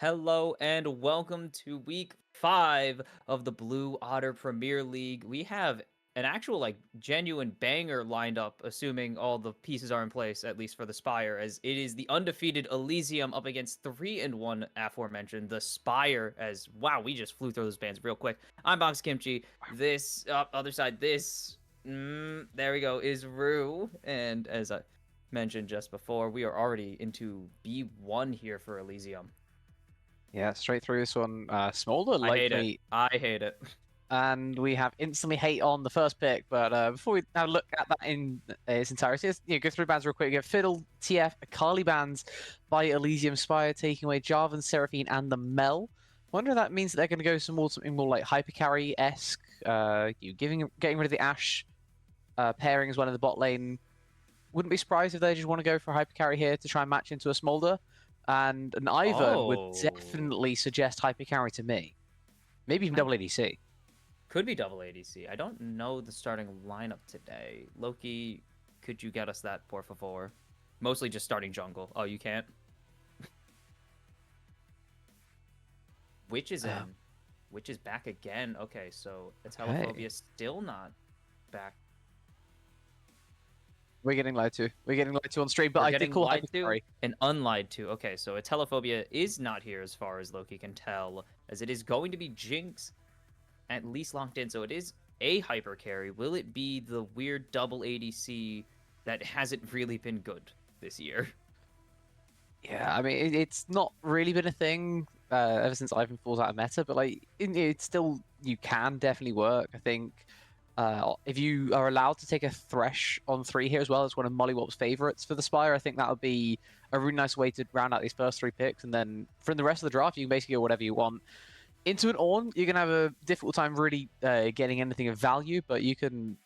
Hello and welcome to week 5 of the Blue Otter Premier League. We have an actual genuine banger lined up, assuming all the pieces are in place, at least for the Spire, as it is the undefeated Elysium up against 3-1 aforementioned the Spire. As wow, we just flew through those bands real quick. I'm Box Kimchi. This other side, there we go, is Rue, and as I mentioned just before, we are already into B1 here for Elysium. Yeah, straight through this one. Smolder, I hate it. likely, I hate it. and we have instantly hate on the first pick. But before we have a look at that in its entirety, let's go through bands real quick. We have Fiddle, TF, Kali bands by Elysium Spire, taking away Jarvan, Seraphine, and the Mel. Wonder if that means that they're going to go something more like Hypercarry-esque, getting rid of the Ashe pairing as well in the bot lane. Wouldn't be surprised if they just want to go for Hypercarry here to try and match into a Smolder. And an Ivern would definitely suggest Hypercarry to me. Maybe even double ADC. Could be double ADC. I don't know the starting lineup today. Loki, could you get us that, por favor? Mostly just starting jungle. Oh, you can't? Witch is in. Witch is back again. Okay, so Telephobia still not back. We're getting lied to. We're getting lied to on stream, but I did call Hypercarry. And unlied to. Okay, so Telephobia is not here as far as Loki can tell, as it is going to be Jinx at least locked in. So it is a Hypercarry. Will it be the weird double ADC that hasn't really been good this year? Yeah, I mean, it's not really been a thing ever since Ivan falls out of meta, but it's still, you can definitely work. I think if you are allowed to take a Thresh on 3 here as well, it's one of Mollywop's favorites for the Spire. I think that would be a really nice way to round out these first 3 picks, and then from the rest of the draft, you can basically go whatever you want. Into an Ornn, you're gonna have a difficult time really getting anything of value, but you can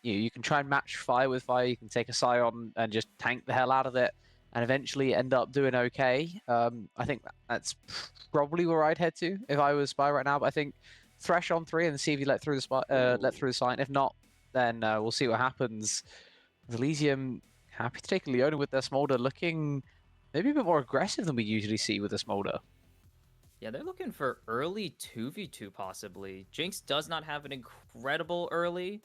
try and match fire with fire. You can take a Scion and just tank the hell out of it, and eventually end up doing okay. I think that's probably where I'd head to if I was Spire right now. But I think Thresh on 3 and see if you let through the sign. If not, then we'll see what happens. Elysium happy to take Leona with their Smolder, looking maybe a bit more aggressive than we usually see with a Smolder. Yeah, they're looking for early 2v2 possibly. Jinx does not have an incredible early,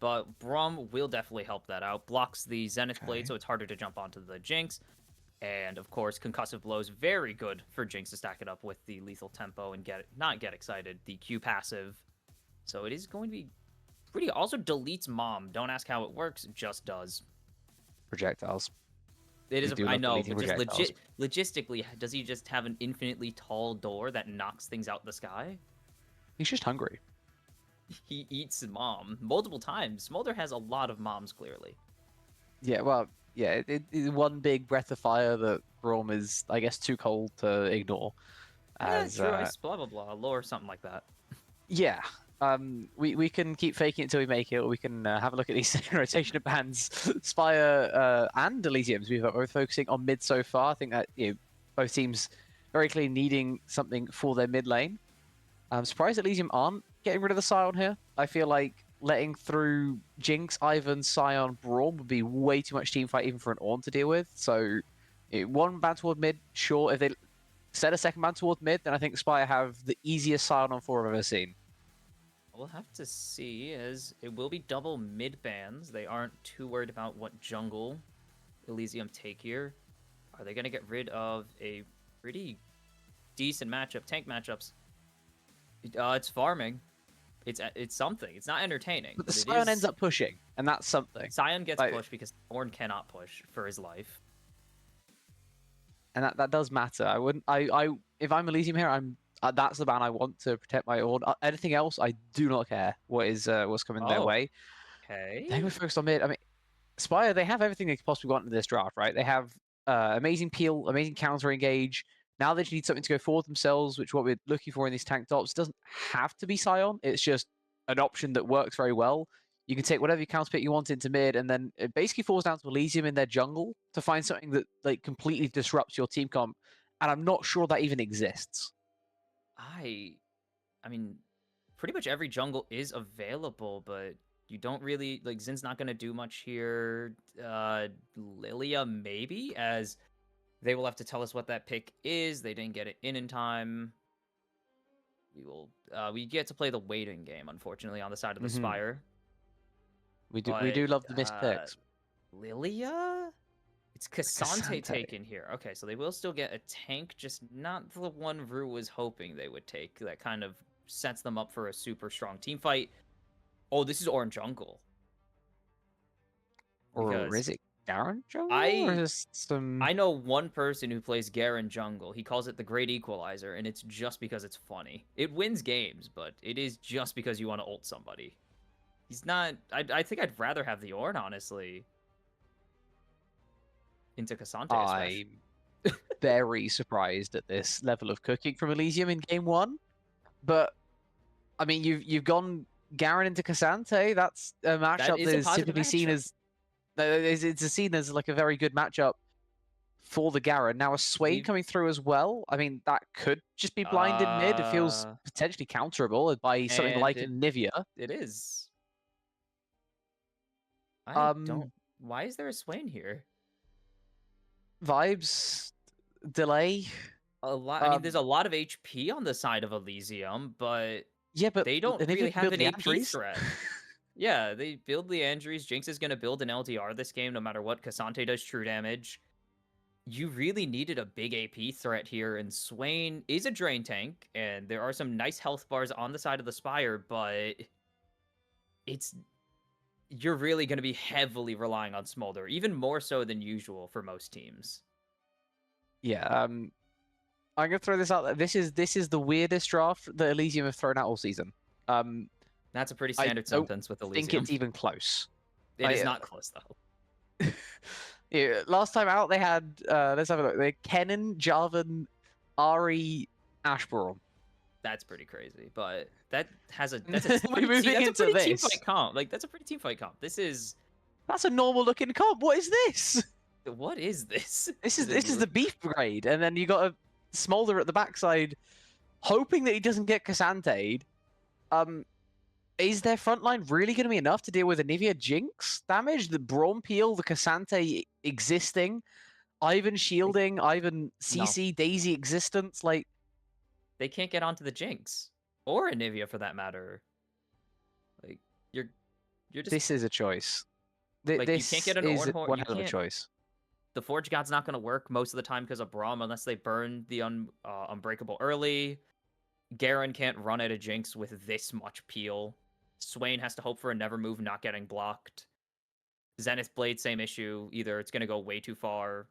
but Braum will definitely help that out. Blocks the Zenith Blade, so it's harder to jump onto the Jinx. And of course, Concussive Blows, very good for Jinx to stack it up with the lethal tempo and not get excited. The Q passive. So it is going to be pretty. Also deletes Mom. Don't ask how it works, it just does. Projectiles. It is. I know, but just logistically, does he just have an infinitely tall door that knocks things out the sky? He's just hungry. He eats Mom multiple times. Smolder has a lot of moms, clearly. Yeah, well, yeah, it one big breath of fire that Braum is, I guess, too cold to ignore. As, yeah, true, blah, blah, blah, lore, something like that. Yeah, we can keep faking it until we make it, or we can have a look at these second rotation of bands. Spire and Elysium's, we've both focusing on mid so far. I think that both teams very clearly needing something for their mid lane. I'm surprised Elysium aren't getting rid of the Scion here. I feel like letting through Jinx, Ivan, Scion, Braum would be way too much teamfight even for an Ornn to deal with. So one ban toward mid, sure. If they set a second ban toward mid, then I think Spire have the easiest Scion on 4 I've ever seen. We'll have to see, as it will be double mid bans. They aren't too worried about what jungle Elysium take here. Are they going to get rid of a pretty decent matchup, tank matchups? It's farming. It's something. It's not entertaining. But the Scion ends up pushing, and that's something. Scion gets pushed because Ornn cannot push for his life. And that does matter. I wouldn't. If I'm Elysium here, that's the ban I want to protect my Ornn. Anything else, I do not care what's coming their way. Okay. They were focused on mid. I mean, Spire, they have everything they could possibly want in this draft, right? They have amazing peel, amazing counter engage. Now they just need something to go forward themselves, which is what we're looking for in these tank tops. It doesn't have to be Scion. It's just an option that works very well. You can take whatever you counter pick you want into mid, and then it basically falls down to Elysium in their jungle to find something that completely disrupts your team comp. And I'm not sure that even exists. I mean, pretty much every jungle is available, but you don't really Zin's not gonna do much here. Lilia maybe, as They will have to tell us what that pick is. They didn't get it in time. We get to play the waiting game, unfortunately, on the side of the Hmm. Spire. We do But love the missed picks. Lilia? It's Cassante Cassante. taken here. Okay, so they will still get a tank, just not the one Rue was hoping they would take. That kind of sets them up for a super strong team fight. Oh, this is Orange Jungle. Or Because is it Garen Jungle? Or is I this some... I know one person who plays Garen Jungle. He calls it the Great Equalizer, and it's just because it's funny. It wins games, but it is just because you want to ult somebody. He's not... I think I'd rather have the Ornn, honestly. Into Cassante, especially. I'm very surprised at this level of cooking from Elysium in game one. But I mean, you've gone Garen into Cassante. That's a That matchup is that a is positive typically seen matchup. as it's seen as like a very good matchup for the Garen. Now a Swain We've... coming through as well. I mean, that could just be blind in mid. It feels potentially counterable by something and like Nivea. it is. I don't... Um, Why is there a Swain here? Vibes delay. A lot. I mean, there's a lot of HP on the side of Elysium, but Yeah, but they don't Nivea really can have build an AP Leandries. threat. Yeah, they build Leandries. Jinx is going to build an LDR this game no matter what. Cassante does true damage. You really needed a big AP threat here, and Swain is a drain tank, and there are some nice health bars on the side of the Spire, but it's... You're really going to be heavily relying on Smolder, even more so than usual for most teams. Yeah, I'm gonna throw this out there. This is the weirdest draft that Elysium have thrown out all season. That's a pretty I standard don't sentence with think Elysium. it's even close. It is not close, though. Yeah, last time out they had let's have a look. They had Kennen, Jarvan, Ari, Ashborough. That's pretty crazy, but that's a We're moving into pretty team this. fight comp. Like, that's a pretty team fight comp. That's a normal looking comp. What is this? What is this? This is the beef grade, and then you got a Smolder at the backside, hoping that he doesn't get Cassante. Is their front line really going to be enough to deal with the Nivea Jinx damage, the Braum Peel, the Cassante existing, Ivan shielding, Ivan CC, Daisy existence? Like, they can't get onto the Jinx or Anivia for that matter. Like, you're just... This is a choice. Like, This you can't get an is Ornhorn. one hell of a choice. The Forge God's not going to work most of the time because of Braum unless they burn the Unbreakable early. Garen can't run at a Jinx with this much peel. Swain has to hope for a never move not getting blocked. Zenith Blade, same issue. Either it's going to go way too far,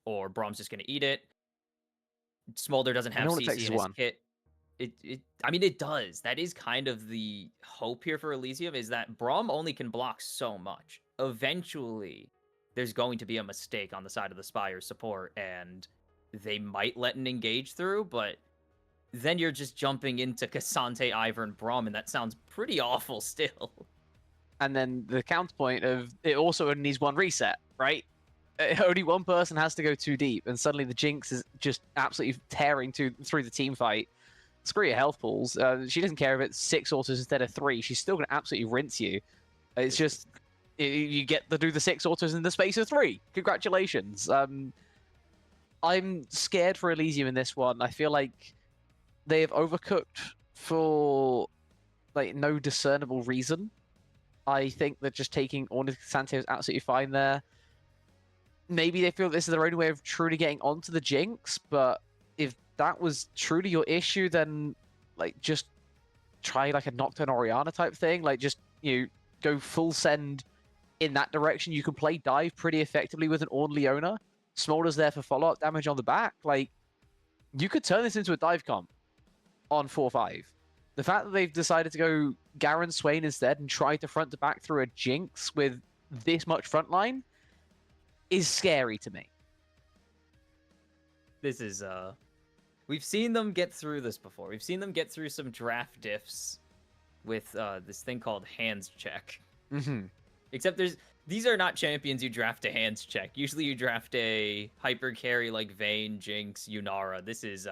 or Braum's just going to eat it. Smolder doesn't have CC in his kit. I mean, it does. That is kind of the hope here for Elysium, is that Braum only can block so much. Eventually, there's going to be a mistake on the side of the Spire support, and they might let an engage through, but then you're just jumping into Cassante, Ivern, and Braum, and that sounds pretty awful still. And then the counterpoint of it also only needs one reset, right? Only one person has to go too deep, and suddenly the Jinx is just absolutely tearing through the team fight. Screw your health pools. She doesn't care if it's 6 autos instead of 3. She's still going to absolutely rinse you. It's just you get to do the 6 autos in the space of 3. Congratulations. I'm scared for Elysium in this one. I feel like they have overcooked for like no discernible reason. I think that just taking Ornith Cassante is absolutely fine there. Maybe they feel this is their only way of truly getting onto the Jinx, but if that was truly your issue, then like just try like a Nocturne Orianna type thing. Like just go full send in that direction. You can play dive pretty effectively with an Ornn Leona. Smolder's there for follow-up damage on the back. Like you could turn this into a dive comp on 4-5. The fact that they've decided to go Garen Swain instead and try to front to back through a Jinx with this much frontline is scary to me. This is we've seen them get through this before. We've seen them get through some draft diffs with this thing called hands check. Mm-hmm. Except these are not champions you draft a hands check. Usually you draft a hyper carry like Vayne, Jinx, Yunara. This is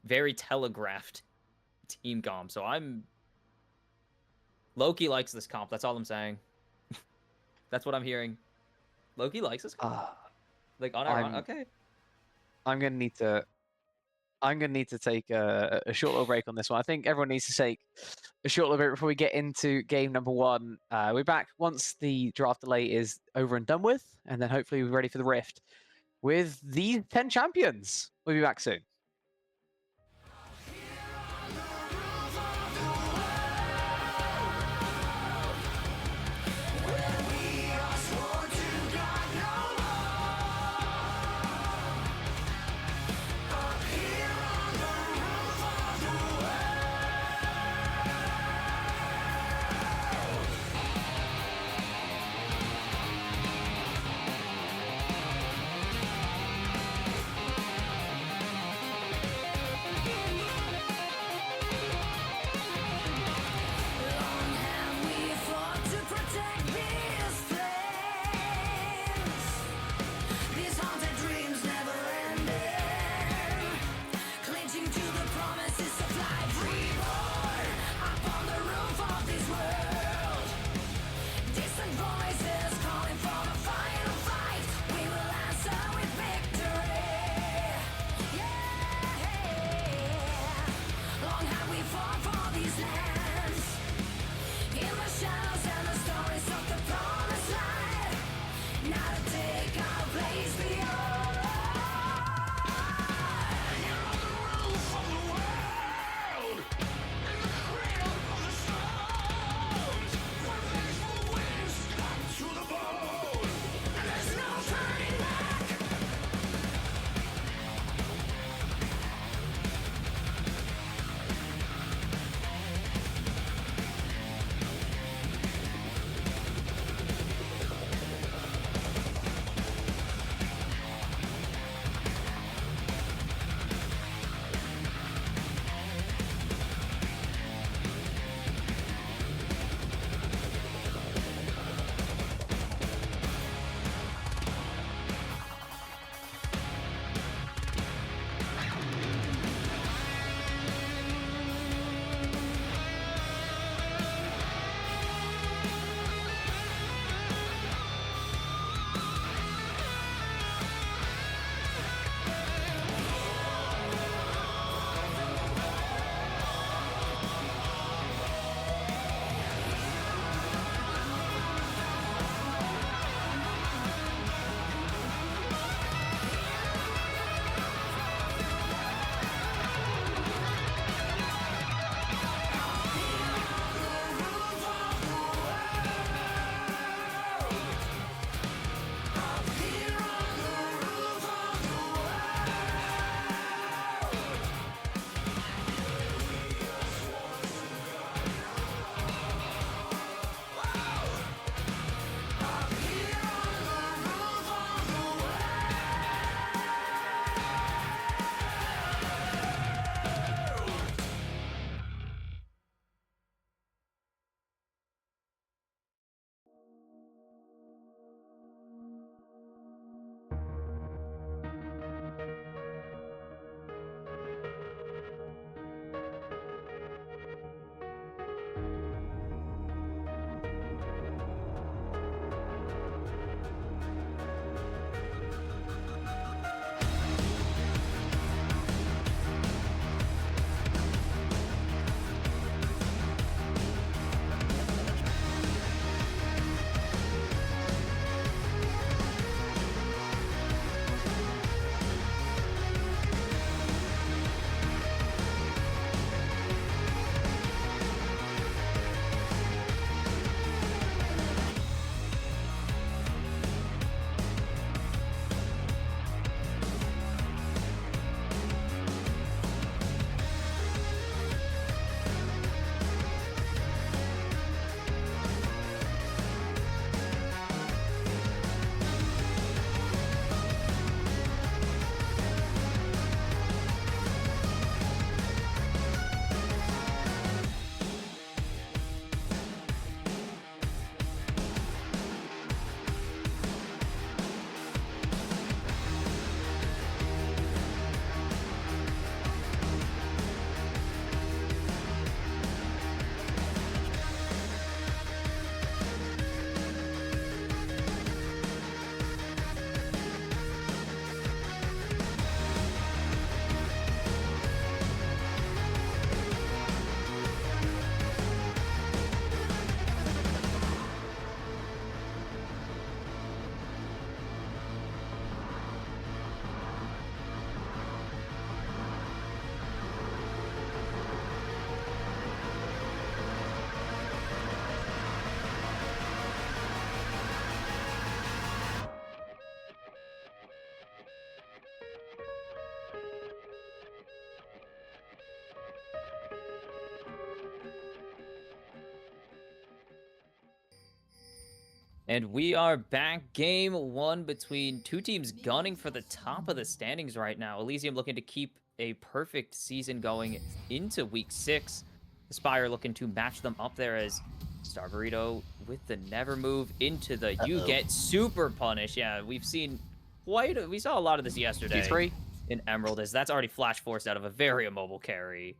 very telegraphed team comp. So Loki likes this comp. That's all I'm saying. That's what I'm hearing. Loki likes this comp. Like unironic. I'm Okay. I'm gonna need to take a short little break on this one. I think everyone needs to take a short little break before we get into game number one. We're back once the draft delay is over and done with, and then hopefully we're ready for the Rift with these 10 champions. We'll be back soon. And we are back. Game one between two teams gunning for the top of the standings right now. Elysium looking to keep a perfect season going into week 6. The Spire looking to match them up there as Star Burrito with the never move into the you get super punish. Yeah, we saw a lot of this yesterday Q3. in Emerald, as that's already flash forced out of a very immobile carry.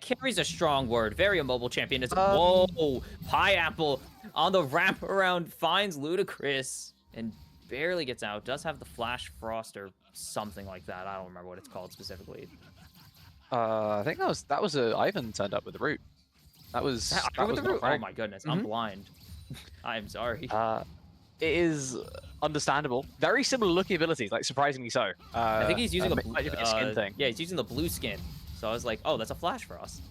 Carry's a strong word. Very immobile champion. Whoa! Pineapple on the wraparound finds Ludicrous and barely gets out. Does have the Flash Frost or something like that. I don't remember what it's called specifically. I think that was a Ivan turned up with the root. That was With the not root? Oh Frank. my goodness, I'm blind. I'm sorry. It is understandable. Very similar looking abilities, like surprisingly so. I think he's using a skin thing. Yeah, he's using the blue skin. So I was like, oh, that's a Flash Frost.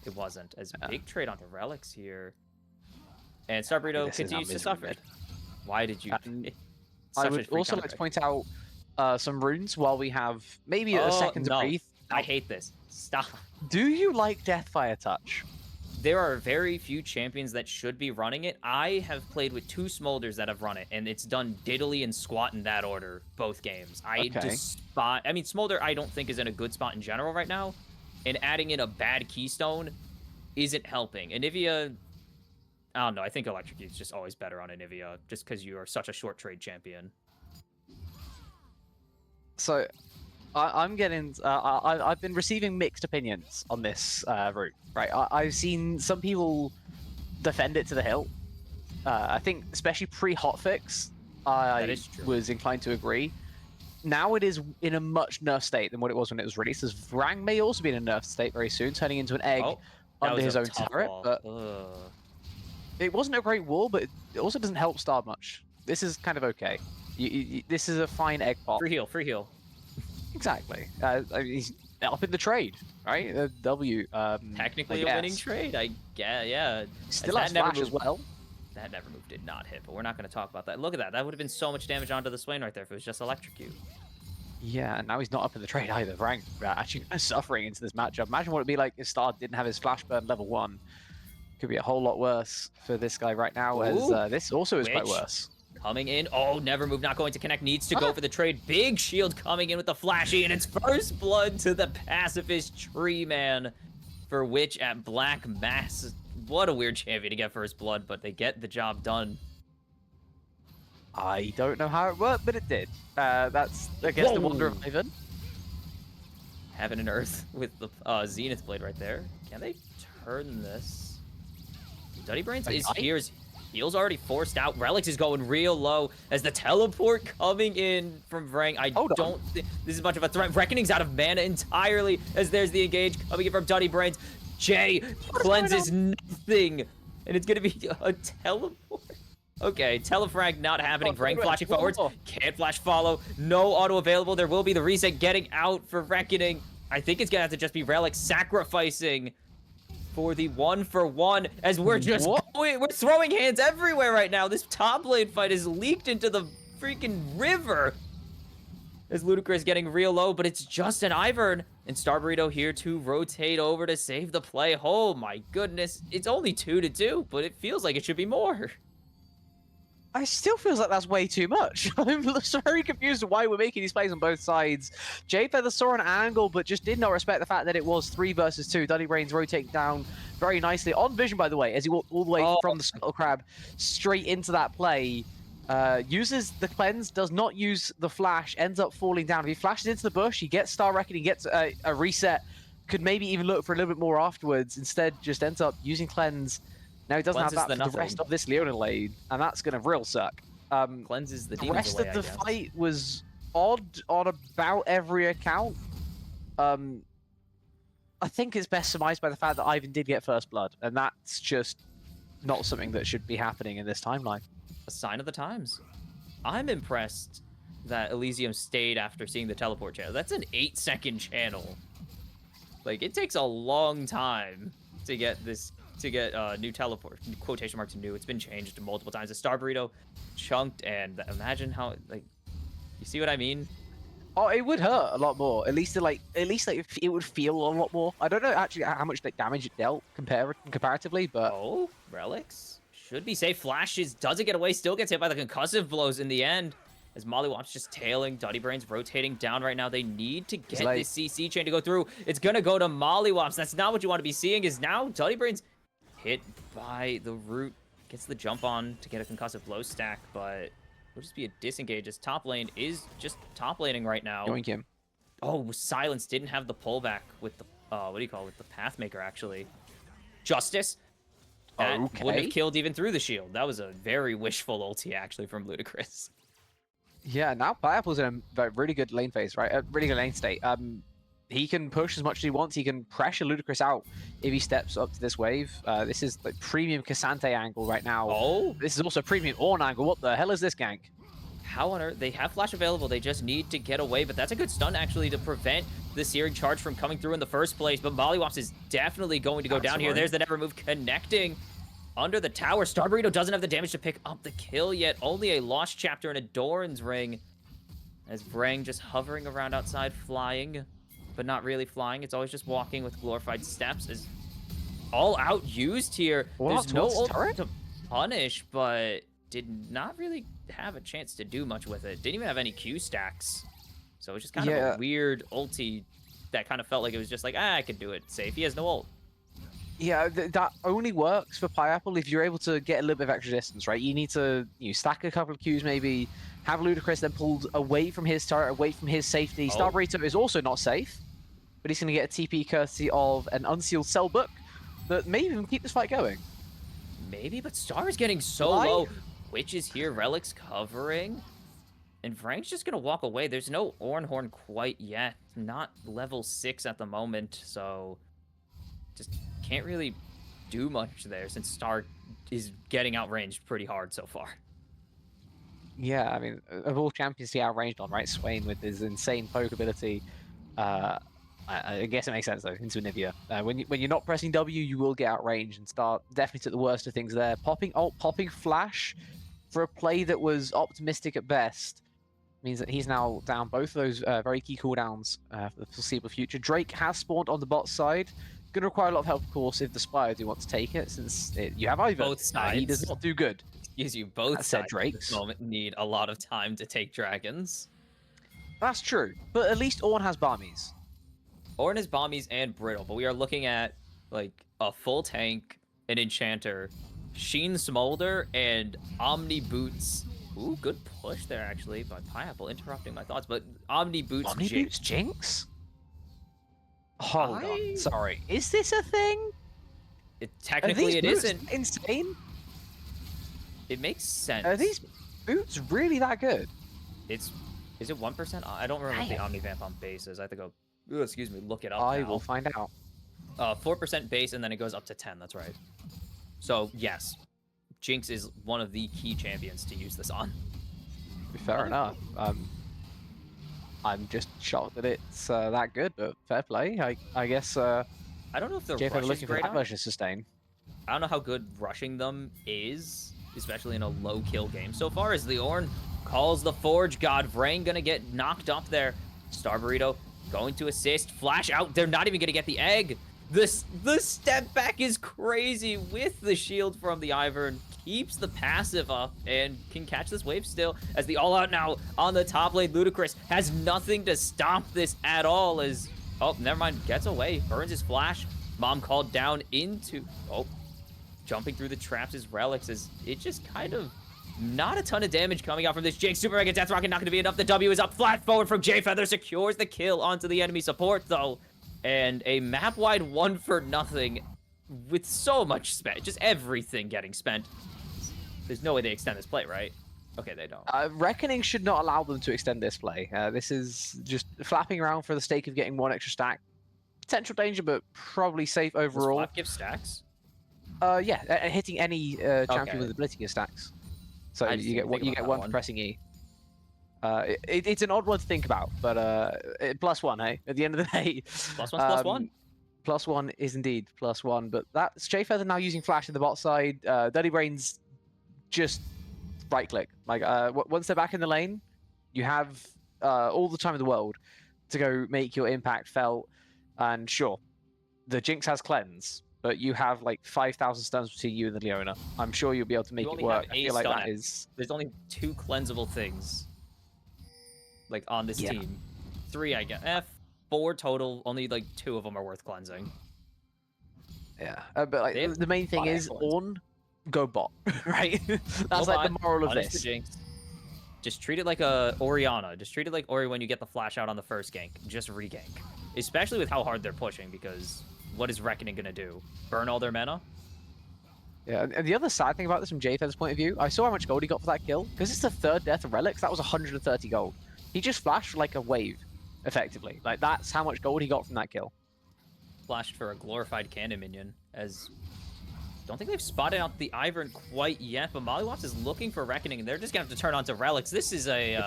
It wasn't. As big trade onto Relics here. And Star Burrito continues to suffer. Why did you? I would also like to point out some runes while we have maybe a second to breathe. I hate this. Stop. Do you like Deathfire Touch? There are very few champions that should be running it. I have played with 2 Smolders that have run it, and it's done Diddly and Squat in that order, both games. I mean, Smolder I don't think is in a good spot in general right now, and adding in a bad Keystone isn't helping. Anivia, I don't know, I think Electrocute's just always better on Anivia, just because you are such a short trade champion. So, I've been receiving mixed opinions on this route. Right, I've seen some people defend it to the hilt. I think, especially pre-hotfix, I was inclined to agree. Now it is in a much nerfed state than what it was when it was released. As Vrang may also be in a nerfed state very soon, turning into an egg under his own turret. But it wasn't a great wall, but it also doesn't help Star much. This is kind of okay. This is a fine egg pop. Free heal. Exactly. He's up in the trade, right? W. Technically a winning trade, I guess. Yeah. Still has flash as well. That never move did not hit, but we're not going to talk about that. Look at that. That would have been so much damage onto the Swain right there if it was just Electrocute. Yeah, and now he's not up in the trade either. Vrang actually suffering into this matchup. Imagine what it'd be like if Star didn't have his flash burn level 1. Could be a whole lot worse for this guy right now, as this also is quite worse. Coming in. Oh, never move. Not going to connect. Needs to go for the trade. Big shield coming in with the flashy, and it's first blood to the pacifist tree man for Witch at Black Mass. What a weird champion to get first blood, but they get the job done. I don't know how it worked, but it did. That's, I guess, the wonder of Ivan. Heaven and Earth with the Zenith Blade right there. Can they turn this? Duddy Brains is here. Heal's already forced out. Relics is going real low as the teleport coming in from Vrang. I don't think this is much of a threat. Reckoning's out of mana entirely as there's the engage coming in from Duddy Brains. Jay cleanses nothing, and it's going to be a teleport. Okay, telefrag not happening. Vrang flashing forwards. Can't flash follow. No auto available. There will be the reset getting out for Reckoning. I think it's going to have to just be Relic sacrificing for the 1-for-1 as we're just we're throwing hands everywhere right now. This top lane fight is leaked into the freaking river as Ludicrous getting real low, but it's just an Ivern, and Star Burrito here to rotate over to save the play. Oh my goodness, it's only 2-2, but it feels like it should be more. I still feels like that's way too much. I'm very confused why we're making these plays on both sides. Jade Feather saw an angle, but just did not respect the fact that it was 3 versus 2. Duddy Brains rotating down very nicely. On vision, by the way, as he walked all the way from the Scuttle Crab straight into that play. Uses the cleanse, does not use the flash, ends up falling down. If he flashes into the bush, he gets Star Reckoning, gets a reset. Could maybe even look for a little bit more afterwards. Instead, just ends up using cleanse. Now he doesn't have that for the rest of this Leona lane, and that's going to real suck. Cleanses the rest of the fight was odd on about every account. I think it's best surmised by the fact that Ivan did get first blood, and that's just not something that should be happening in this timeline. A sign of the times. I'm impressed that Elysium stayed after seeing the teleport channel. That's an 8-second channel. Like, it takes a long time to get this, new teleport, quotation marks new. It's been changed multiple times. The Star Burrito chunked, and imagine how, like, you see what I mean? Oh, it would hurt a lot more. At least it would feel a lot more. I don't know actually how much damage it dealt comparatively, but oh, relics should be safe. Flashes, doesn't get away, still gets hit by the concussive blows in the end. As Mollywomp's just tailing, Duddy Brains rotating down right now. They need to get this CC chain to go through. It's gonna go to Mollywomps. That's not what you want to be seeing, is now Duddy Brains hit by the root. Gets the jump on to get a concussive blow stack, but will just be a disengage as top lane is just top laning right now. Yoink him. Oh, Silence didn't have the pullback with the, what do you call it, with the Pathmaker, actually. Justice. That wouldn't have killed even through the shield. That was a very wishful ulti, actually, from Ludicrous. Yeah, now Pineapple's in a really good lane phase, right? Really good lane state. He can push as much as he wants. He can pressure Ludicrous out if he steps up to this wave. This is the premium Cassante angle right now. Oh! This is also premium Ornn angle. What the hell is this gank? How on earth? They have flash available. They just need to get away, but that's a good stun, actually, to prevent the Searing Charge from coming through in the first place. But Mollywomps is definitely going to go down here. There's the Never Move connecting under the tower. Star Burrito doesn't have the damage to pick up the kill yet. Only a Lost Chapter and a Doran's Ring. As Vrang just hovering around outside, flying, but not really flying. It's always just walking with glorified steps. Is all out used here. There's no ult to punish, but did not really have a chance to do much with it. Didn't even have any Q stacks. So it's just kind of a weird ulti that kind of felt like it was just like, I could do it safe. He has no ult. Yeah, that only works for Pineapple if you're able to get a little bit of extra distance, right? You need to stack a couple of Qs maybe, have Ludicrous then pulled away from his turret, away from his safety. Star Burrito is also not safe, but he's going to get a TP courtesy of an unsealed cell book that may even keep this fight going. Maybe, but Star is getting so low. Witch is here, Relic's covering, and Frank's just going to walk away. There's no Ornn Horn quite yet. Not level 6 at the moment, so just can't really do much there since Star is getting outranged pretty hard so far. Yeah, I mean, of all champions to be outranged on, right? Swain with his insane poke ability. I guess it makes sense, though, into Anivia. When you're not pressing W, you will get outranged, and Star definitely took the worst of things there. Popping ult, popping flash for a play that was optimistic at best means that he's now down both of those very key cooldowns for the foreseeable future. Drake has spawned on the bot side. Going to require a lot of help, of course, if the Spire do want to take it, since you have either. Both sides. He does not do good. Excuse you, both sides at this moment need a lot of time to take dragons. That's true, but at least Ornn has Barmies. Ornn has Bombies and Brittle, but we are looking at like a full tank, an Enchanter, Sheen Smolder, and Omni Boots. Ooh, good push there, actually, by Pineapple, interrupting my thoughts, but Omni Boots Omni Boots Jinx? Hold on, sorry. Is this a thing? Technically, it isn't. Insane? It makes sense. Are these boots really that good? Is it 1%? I don't remember what the Omni Vamp on base is. I have to go, excuse me, look it up I now. will find out. 4% base, and then it goes up to 10, that's right. So, yes, Jinx is one of the key champions to use this on. Fair enough. I'm just shocked that it's that good, but fair play. I guess. I don't know if the rush is great on. Version sustain. I don't know how good rushing them is, especially in a low kill game. So far as the Ornn calls the Forge God, Vrang gonna get knocked up there. Star Burrito going to assist. Flash out. They're not even gonna get the egg. The step back is crazy with the shield from the Ivern. Keeps the passive up and can catch this wave still as the all out now on the top lane. Ludicrous has nothing to stop this at all as, oh, never mind, gets away, burns his flash. Mom called down into, jumping through the traps as Relics as it just kind of not a ton of damage coming out from this Jinx. Super Mega Death Rocket not going to be enough. The W is up flat forward from J Feather, secures the kill onto the enemy support though. And a map-wide 1 for nothing with so much spent, just everything getting spent. There's no way they extend this play, right? Okay, they don't. Reckoning should not allow them to extend this play. This is just flapping around for the sake of getting 1 extra stack. Potential danger, but probably safe overall. Does flap give stacks? Yeah, hitting any champion with ability gives stacks. So you get one for pressing E. It's an odd one to think about, but +1, hey? At the end of the day. +1. +1 is indeed +1, but that's J Feather now using Flash in the bot side. Dirty Brains just right click. Like once they're back in the lane, you have all the time in the world to go make your impact felt. And sure, the Jinx has cleanse, but you have like 5,000 stuns between you and the Leona. I'm sure you'll be able to make You it only work. have I a feel like stun. that is. There's only 2 cleansable things, like on this team. 3, I guess. 4 total. Only like 2 of them are worth cleansing. Yeah, but like the main thing is Ornn, go bot, right? That's like the moral of this. Just treat it like a Orianna. Just treat it like Ori when you get the flash out on the first gank. Just regank. Especially with how hard they're pushing, because what is Reckoning gonna do? Burn all their mana? Yeah, and the other sad thing about this from Jfed's point of view, I saw how much gold he got for that kill. Because it's the 3rd death of Relics, that was 130 gold. He just flashed like a wave, effectively. Like, that's how much gold he got from that kill. Flashed for a glorified cannon minion, as... Don't think they've spotted out the Ivern quite yet, but Mollywops is looking for Reckoning, and they're just gonna have to turn on to Relics. This is a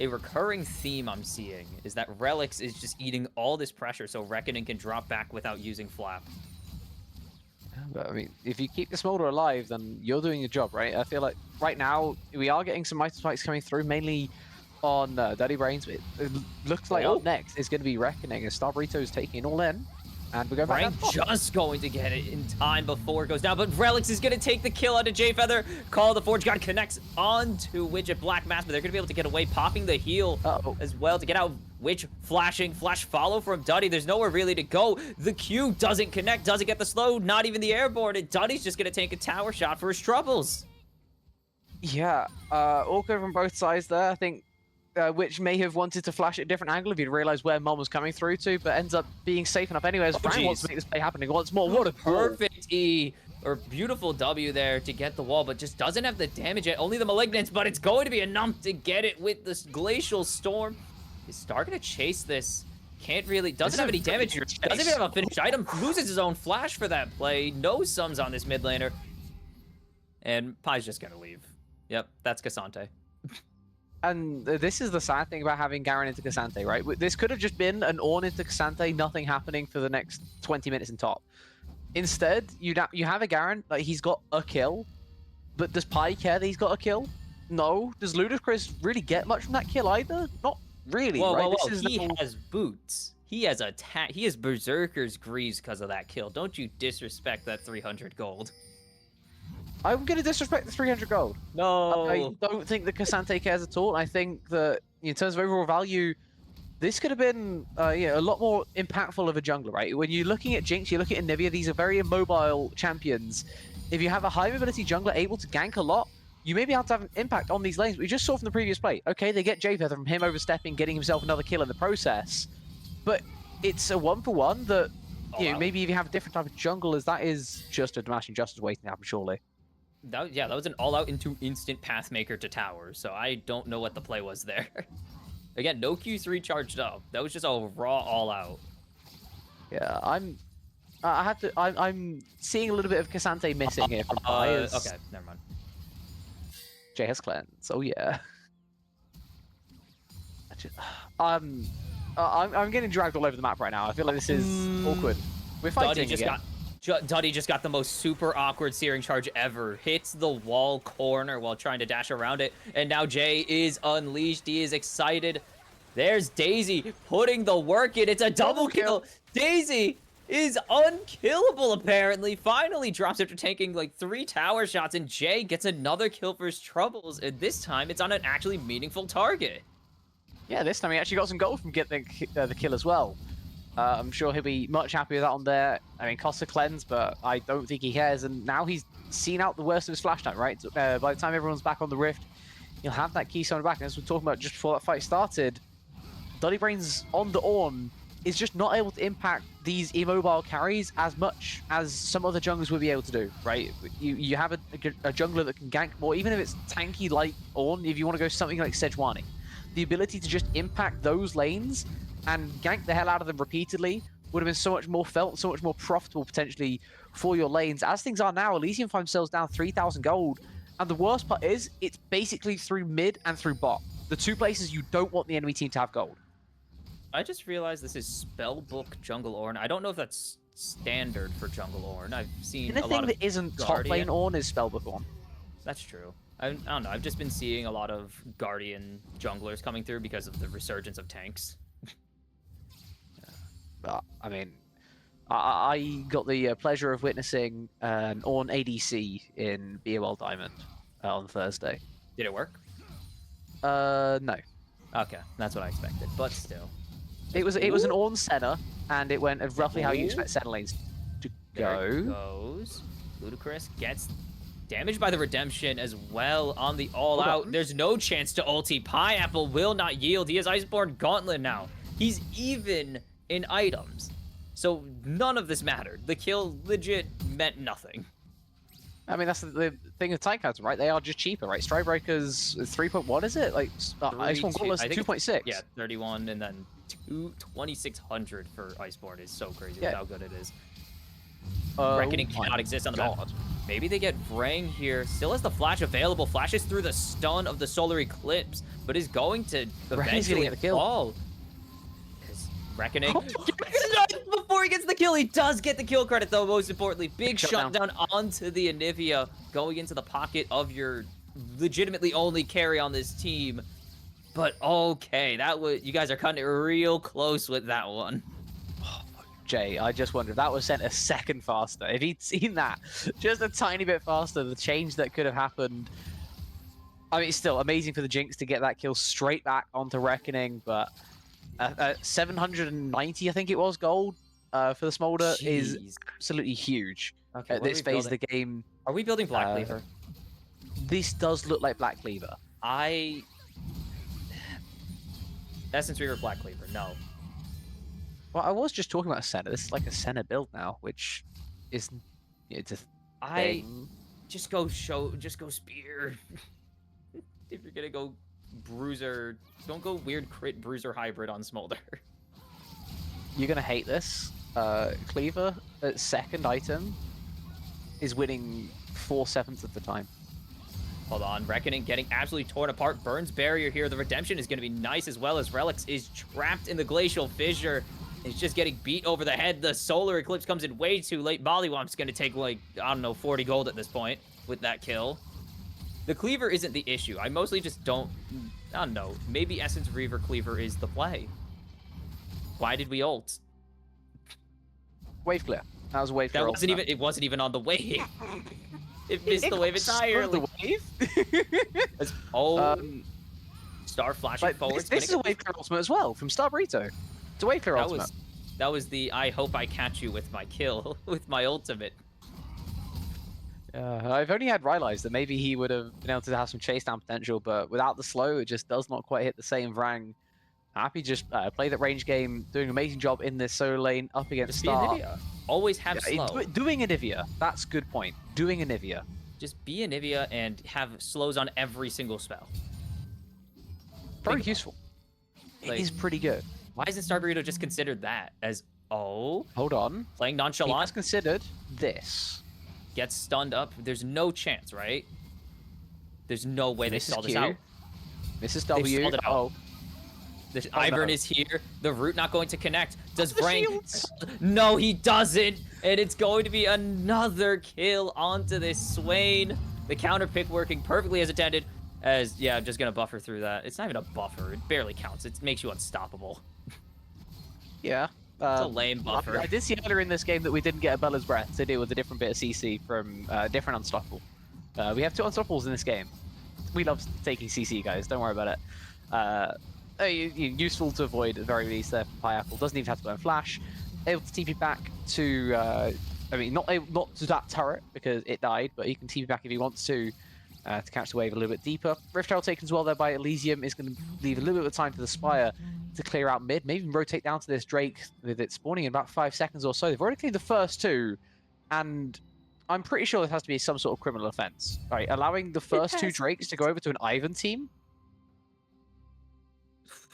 recurring theme I'm seeing, is that Relics is just eating all this pressure so Reckoning can drop back without using Flap. But I mean, if you keep the Smolder alive, then you're doing your job, right? I feel like right now we are getting some item spikes coming through, mainly on Dirty Brains. But it looks like up next is going to be Reckoning, as Starburrito's taking it all in. And we're going back just going to get it in time before it goes down, but Relics is going to take the kill out of Jfeather. Call of the Forge God connects onto Widget Black Mass, but they're going to be able to get away, popping the heal as well to get out. Witch flashing, flash follow from Duddy. There's nowhere really to go. The Q doesn't connect, doesn't get the slow, not even the airborne, and Duddy's just going to take a tower shot for his troubles. Yeah, Orca from both sides there. I think Which may have wanted to flash at a different angle if he'd realized where Mom was coming through to, but ends up being safe enough anyways. Frank wants to make this play happen once more. What a perfect E, or beautiful W there to get the wall, but just doesn't have the damage yet. Only the Malignance, but it's going to be enough to get it with this Glacial Storm. Is Star gonna chase this? Can't really, doesn't have any damage. Doesn't even have a finished item. Loses his own flash for that play. No sums on this mid laner. And Pai's just gonna leave. Yep, that's Cassante. And this is the sad thing about having Garen into Cassante, right? This could have just been an Ornn into Cassante, nothing happening for the next 20 minutes in top. Instead, you have a Garen, like he's got a kill, but does Pai care that he's got a kill? No. Does Ludacris really get much from that kill either? Not really, whoa, right? Whoa, whoa. He has boots. He has attack. He has Berserker's Greaves because of that kill. Don't you disrespect that 300 gold. I'm going to disrespect the 300 gold. No. I don't think that Cassante cares at all. I think that in terms of overall value, this could have been a lot more impactful of a jungler, right? When you're looking at Jinx, you're looking at Nivea, these are very immobile champions. If you have a high mobility jungler able to gank a lot, you may be able to have an impact on these lanes. We just saw from the previous play. Okay, they get Jfeather from him overstepping, getting himself another kill in the process. But it's a one-for-one that, maybe if you have a different type of jungle, as that is just a Damash Injustice waiting to happen, surely. That was an all-out into instant Pathmaker to tower, so I don't know what the play was there. Again, no Q3 charged up. That was just a raw all-out. Yeah, I'm seeing a little bit of Cassante missing here. Okay, never mind. Jay has cleanse. Oh yeah. I'm getting dragged all over the map right now. I feel like this is awkward. We're fighting again. Duddy just got the most super awkward Searing Charge ever. Hits the wall corner while trying to dash around it. And now Jay is unleashed. He is excited. There's Daisy putting the work in. It's a double kill. Daisy is unkillable, apparently. Finally drops after tanking like 3 tower shots. And Jay gets another kill for his troubles. And this time, it's on an actually meaningful target. Yeah, this time he actually got some gold from getting the kill as well. I'm sure he'll be much happy with that on there. I mean, costs a cleanse, but I don't think he cares. And now he's seen out the worst of his flash time, right? By the time everyone's back on the Rift, he'll have that Keystone back. And as we were talking about just before that fight started, Duddy Brains on the Ornn is just not able to impact these immobile carries as much as some other junglers would be able to do, right? You have a jungler that can gank more, even if it's tanky like Ornn, if you want to go something like Sejuani. The ability to just impact those lanes and gank the hell out of them repeatedly would have been so much more felt, so much more profitable potentially for your lanes. As things are now, Elysium find themselves down 3,000 gold, and the worst part is it's basically through mid and through bot. The 2 places you don't want the enemy team to have gold. I just realized this is Spellbook Jungle Ornn. I don't know if that's standard for Jungle Ornn. I've seen a lot of Anything that isn't top lane Ornn is Spellbook Ornn. That's true. I don't know. I've just been seeing a lot of Guardian junglers coming through because of the resurgence of tanks. But, I mean, I got the pleasure of witnessing an Ornn ADC in BOL Diamond on Thursday. Did it work? No. Okay, that's what I expected, but still. It was an Ornn Senna, and it went roughly how you Ooh. expect Senna lanes to There it go. goes. Ludicrous gets damaged by the Redemption as well on the all-out. There's no chance to ulti. Pineapple will not yield. He has Iceborne Gauntlet now. He's even in items. So none of this mattered. The kill legit meant nothing. I mean, that's the thing with Titan Counter, right? They are just cheaper, right? Strikebreaker's 3.1, is it? Like, Iceborne Gauntlet's 2.6. Yeah, 31, and then 2,600 for Iceborne is so crazy with how good it is. Reckoning cannot exist on the map. Maybe they get Vrang here. Still has the flash available. Flashes through the stun of the Solar Eclipse, but is going to eventually fall. Reckoning. Before he gets the kill, he does get the kill credit, though, most importantly. Big shutdown onto the Anivia, going into the pocket of your legitimately only carry on this team. But okay, you guys are cutting it real close with that one. Jay, I just wonder if that was sent a second faster. If he'd seen that just a tiny bit faster, the change that could have happened. I mean, it's still amazing for the Jinx to get that kill straight back onto Reckoning, but 790, I think it was, gold for the Smolder is absolutely huge at this phase of the game. Are we building Black Cleaver? This does look like Black Cleaver. Essence Reaver Black Cleaver, no. Well, I was just talking about a Senna. This is like a Senna build now, which is it's a thing. Just go Spear. If you're gonna go Bruiser, don't go weird crit Bruiser hybrid on Smolder. You're gonna hate this. Cleaver at second item is winning 4/7 of the time. Hold on, Reckoning getting absolutely torn apart. Burns barrier here. The Redemption is gonna be nice, as well as Relics is trapped in the Glacial Fissure. It's just getting beat over the head. The Solar Eclipse comes in way too late. Bollywomp's gonna take, like, I don't know, 40 gold at this point with that kill. The Cleaver isn't the issue. I mostly just I don't know. Maybe Essence Reaver Cleaver is the play. Why did we ult? Wave clear. That was a wave clear. It wasn't even on the wave. It missed the wave entirely. The wave? Star flashing forward. This is a wave clear ultimate as well from Star Burrito. It's a wave clear ultimate. That was the I hope I catch you with my kill, with my ultimate. I've only had realized that maybe he would have been able to have some chase down potential, but without the slow, it just does not quite hit the same Vrang. Happy just play that range game, doing an amazing job in this solo lane, up against Star. Always have slow. Doing Anivia, that's a good point. Doing Anivia. Just be Anivia and have slows on every single spell. Very useful. It is pretty good. Why isn't Star Burrito just considered that as, hold on. Playing nonchalant? He has considered this. Gets stunned up. There's no chance, right? There's no way they stall this out. This is W. Oh. The Ivern is here. The root not going to connect. Does Vrang? No, he doesn't. And it's going to be another kill onto this Swain. The counter pick working perfectly as intended. I'm just going to buffer through that. It's not even a buffer. It barely counts. It makes you unstoppable. Yeah. It's a lame buffer. I did see earlier in this game that we didn't get a Bella's Breath to deal with a different bit of CC from different Unstoppable. We have 2 Unstoppables in this game. We love taking CC, guys. Don't worry about it. Useful to avoid at the very least there for Pineapple. Doesn't even have to burn Flash. Able to TP back to... not to that turret because it died, but he can TP back if he wants to catch the wave a little bit deeper. Rift Herald taken as well there by Elysium is going to leave a little bit of time for the Spire to clear out mid, maybe even rotate down to this Drake with it spawning in about 5 seconds or so. They've already cleared the first 2, and I'm pretty sure this has to be some sort of criminal offense. Right, allowing the first 2 Drakes to go over to an Ivan team?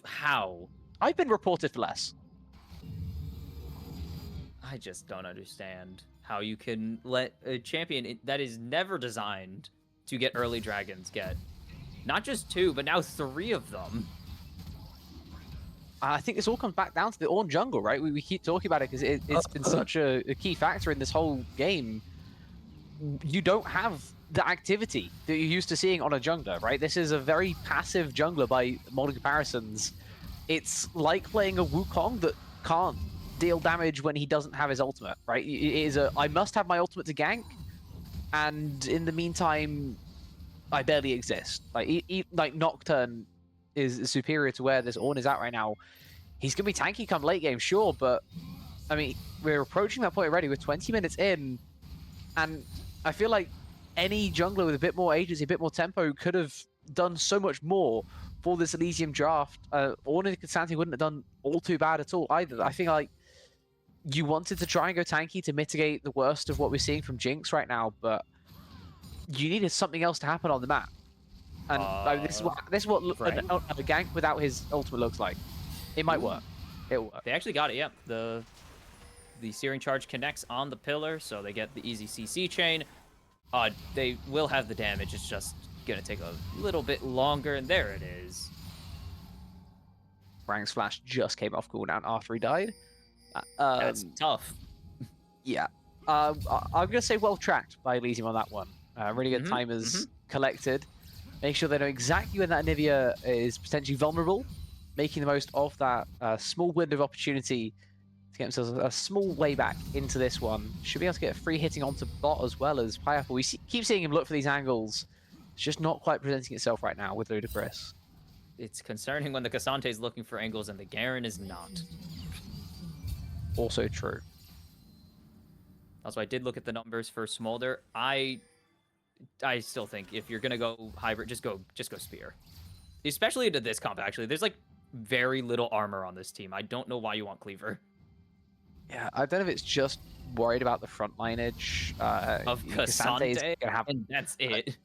How? I've been reported for less. I just don't understand how you can let a champion that is never designed to get early dragons get not just 2, but now 3 of them. I think this all comes back down to the Ornn jungle, right? We keep talking about it because it's been such a key factor in this whole game. You don't have the activity that you're used to seeing on a jungler, right? This is a very passive jungler by modern comparisons. It's like playing a Wukong that can't deal damage when he doesn't have his ultimate, right? It is I must have my ultimate to gank, and in the meantime, I barely exist. Like like Nocturne is superior to where this Ornn is at right now. He's gonna be tanky come late game, sure, but I mean, we're approaching that point already. We're 20 minutes in, and I feel like any jungler with a bit more agency, a bit more tempo could have done so much more for this Elysium draft. Ornn and Cassandra wouldn't have done all too bad at all either. I think like you wanted to try and go tanky to mitigate the worst of what we're seeing from Jinx right now, but you needed something else to happen on the map. And like, this is what right. a gank without his ultimate looks like. It might work. It'll work. They actually got it, yeah. The Searing Charge connects on the pillar, so they get the easy CC chain. They will have the damage, it's just gonna take a little bit longer, and there it is. Rang's flash just came off cooldown after he died. That's tough. Yeah. I'm gonna say well tracked by Elysium on that one. Really good timers collected. Make sure they know exactly when that Anivia is potentially vulnerable, making the most of that small window of opportunity to get themselves a small way back into this one. Should be able to get a free hitting onto bot as well as Pineapple. We keep seeing him look for these angles. It's just not quite presenting itself right now with Ludicrous. It's concerning when the Cassandra is looking for angles and the Garen is not. Also true. Also, I did look at the numbers for Smolder. I still think if you're gonna go hybrid, just go Spear. Especially into this comp, actually. There's like very little armor on this team. I don't know why you want Cleaver. Yeah, I don't know if it's just worried about the front lineage. Of Cassandra, and that's it.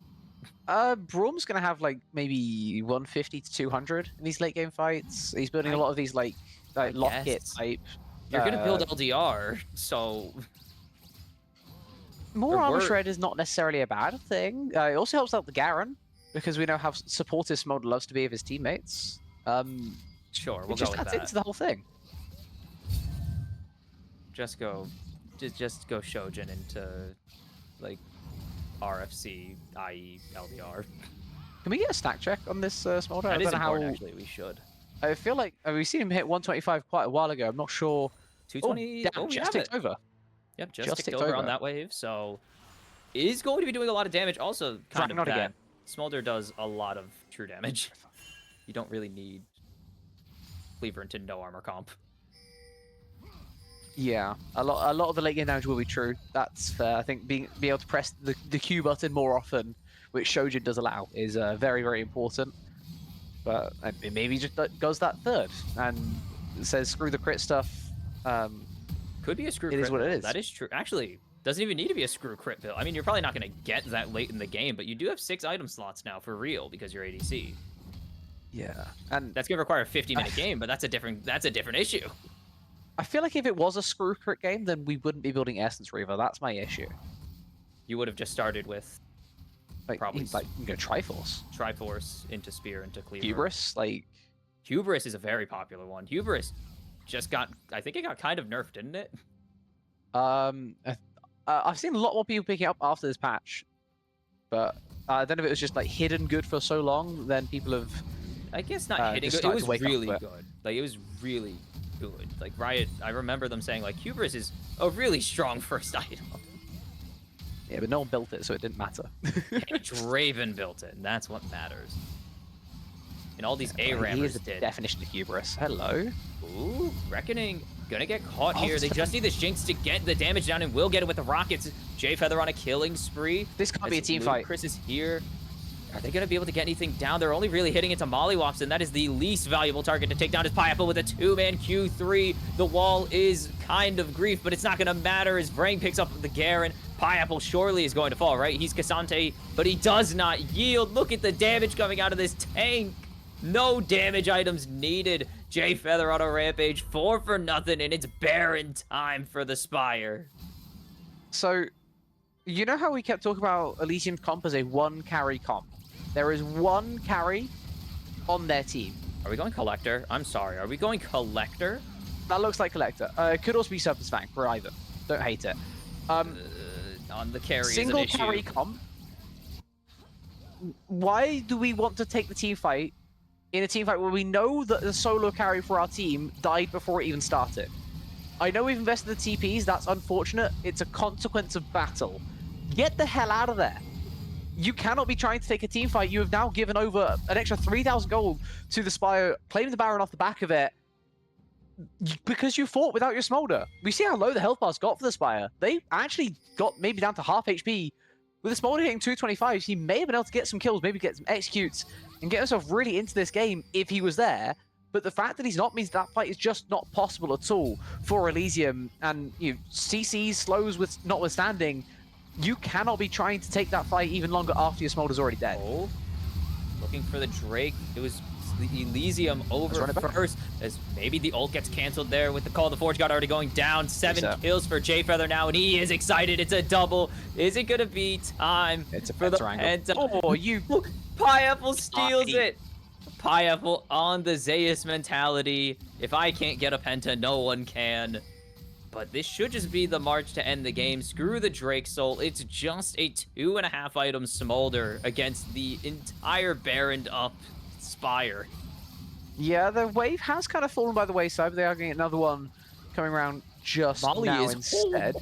Braum's gonna have like maybe 150 to 200 in these late game fights. He's building a lot of these like lock-it type. You're gonna build LDR, so more armor shred is not necessarily a bad thing. It also helps out the Garen because we know how supportive Smolder loves to be of his teammates. Sure, we'll just go with adds that. into the whole thing. Just go Shojin into like RFC, i.e. LDR. Can we get a stack check on this Smolder? That is important, actually. We should. I feel like we've seen him hit 125 quite a while ago. I'm not sure. 220. Oh, just ticked over. Yep, just ticked over on that wave. So is going to be doing a lot of damage. Also, kind of that. Again. Smolder does a lot of true damage. You don't really need Cleaver into no armor comp. Yeah, a lot of the late game damage will be true. That's fair. I think being able to press the Q button more often, which Shojin does allow, is very, very important. But maybe just goes that third and says screw the crit stuff. Could be a screw crit. It is what it is. That is true. Actually, doesn't even need to be a screw crit build. I mean, you're probably not going to get that late in the game, but you do have 6 item slots now for real because you're ADC. Yeah, and that's going to require a 50-minute game, but that's a different issue. I feel like if it was a screw crit game, then we wouldn't be building Essence Reaver. That's my issue. You would have just started with probably you go Triforce. Triforce into Spear into Cleaver. Hubris, Hubris is a very popular one. Hubris just got, I think it got kind of nerfed, didn't it? I've seen a lot more people picking it up after this patch, but I don't know if it was just like hidden good for so long. Then people have, I guess, not hidden good. It was really good. Like it was really good. Like Riot, I remember them saying like Hubris is a really strong first item. Yeah, but no one built it, so it didn't matter. Draven built it, and that's what matters. And all these A-rammers Here's the did. Definition of hubris. Hello. Ooh, Reckoning. Gonna get caught here. They just need this Jinx to get the damage down, and will get it with the rockets. Jay Feather on a killing spree. This can't be a team fight. Chris is here. Are they gonna be able to get anything down? They're only really hitting into Mollywops, and that is the least valuable target to take down is Pineapple with a 2-man Q3. The wall is kind of grief, but it's not gonna matter as Vrang picks up the Garen. Pineapple surely is going to fall, right? He's Cassandra, but he does not yield. Look at the damage coming out of this tank. No damage items needed. Jay Feather on a rampage, 4 for nothing, and it's Baron time for the Spire. So, you know how we kept talking about Elysium comp as a 1-carry comp? There is 1 carry on their team. Are we going Collector? I'm sorry. Are we going Collector? That looks like Collector. It could also be Serpent's Fang, for either. Don't hate it. On the carry single is an carry issue. comp. Why do we want to take the team fight in a team fight where we know that the solo carry for our team died before it even started? I know we've invested the TPs, that's unfortunate. It's a consequence of battle. Get the hell out of there. You cannot be trying to take a team fight. You have now given over an extra 3,000 gold to the Spire, claiming the Baron off the back of it, because you fought without your Smolder. We see how low the health bars got for the Spire. They actually got maybe down to half HP. With the Smolder hitting 225, he may have been able to get some kills, maybe get some executes, and get himself really into this game if he was there. But the fact that he's not means that fight is just not possible at all for Elysium. And CCs, slows with notwithstanding, you cannot be trying to take that fight even longer after your Smolder's already dead. Oh, looking for the Drake. It was the Elysium over first, as maybe the ult gets canceled there with the Call of the Forge God already going down. 7 kills for Jayfeather now, and he is excited. It's a double. Is it gonna be time? It's a for the Penta. Oh, you... Pineapple steals it. Pineapple on the Zeus mentality. If I can't get a Penta, no one can. But this should just be the march to end the game. Screw the Drake Soul. It's just a 2.5 item Smolder against the entire Baroned up Spire. Yeah, the wave has kind of fallen by the wayside, but they are getting another one coming around just now instead.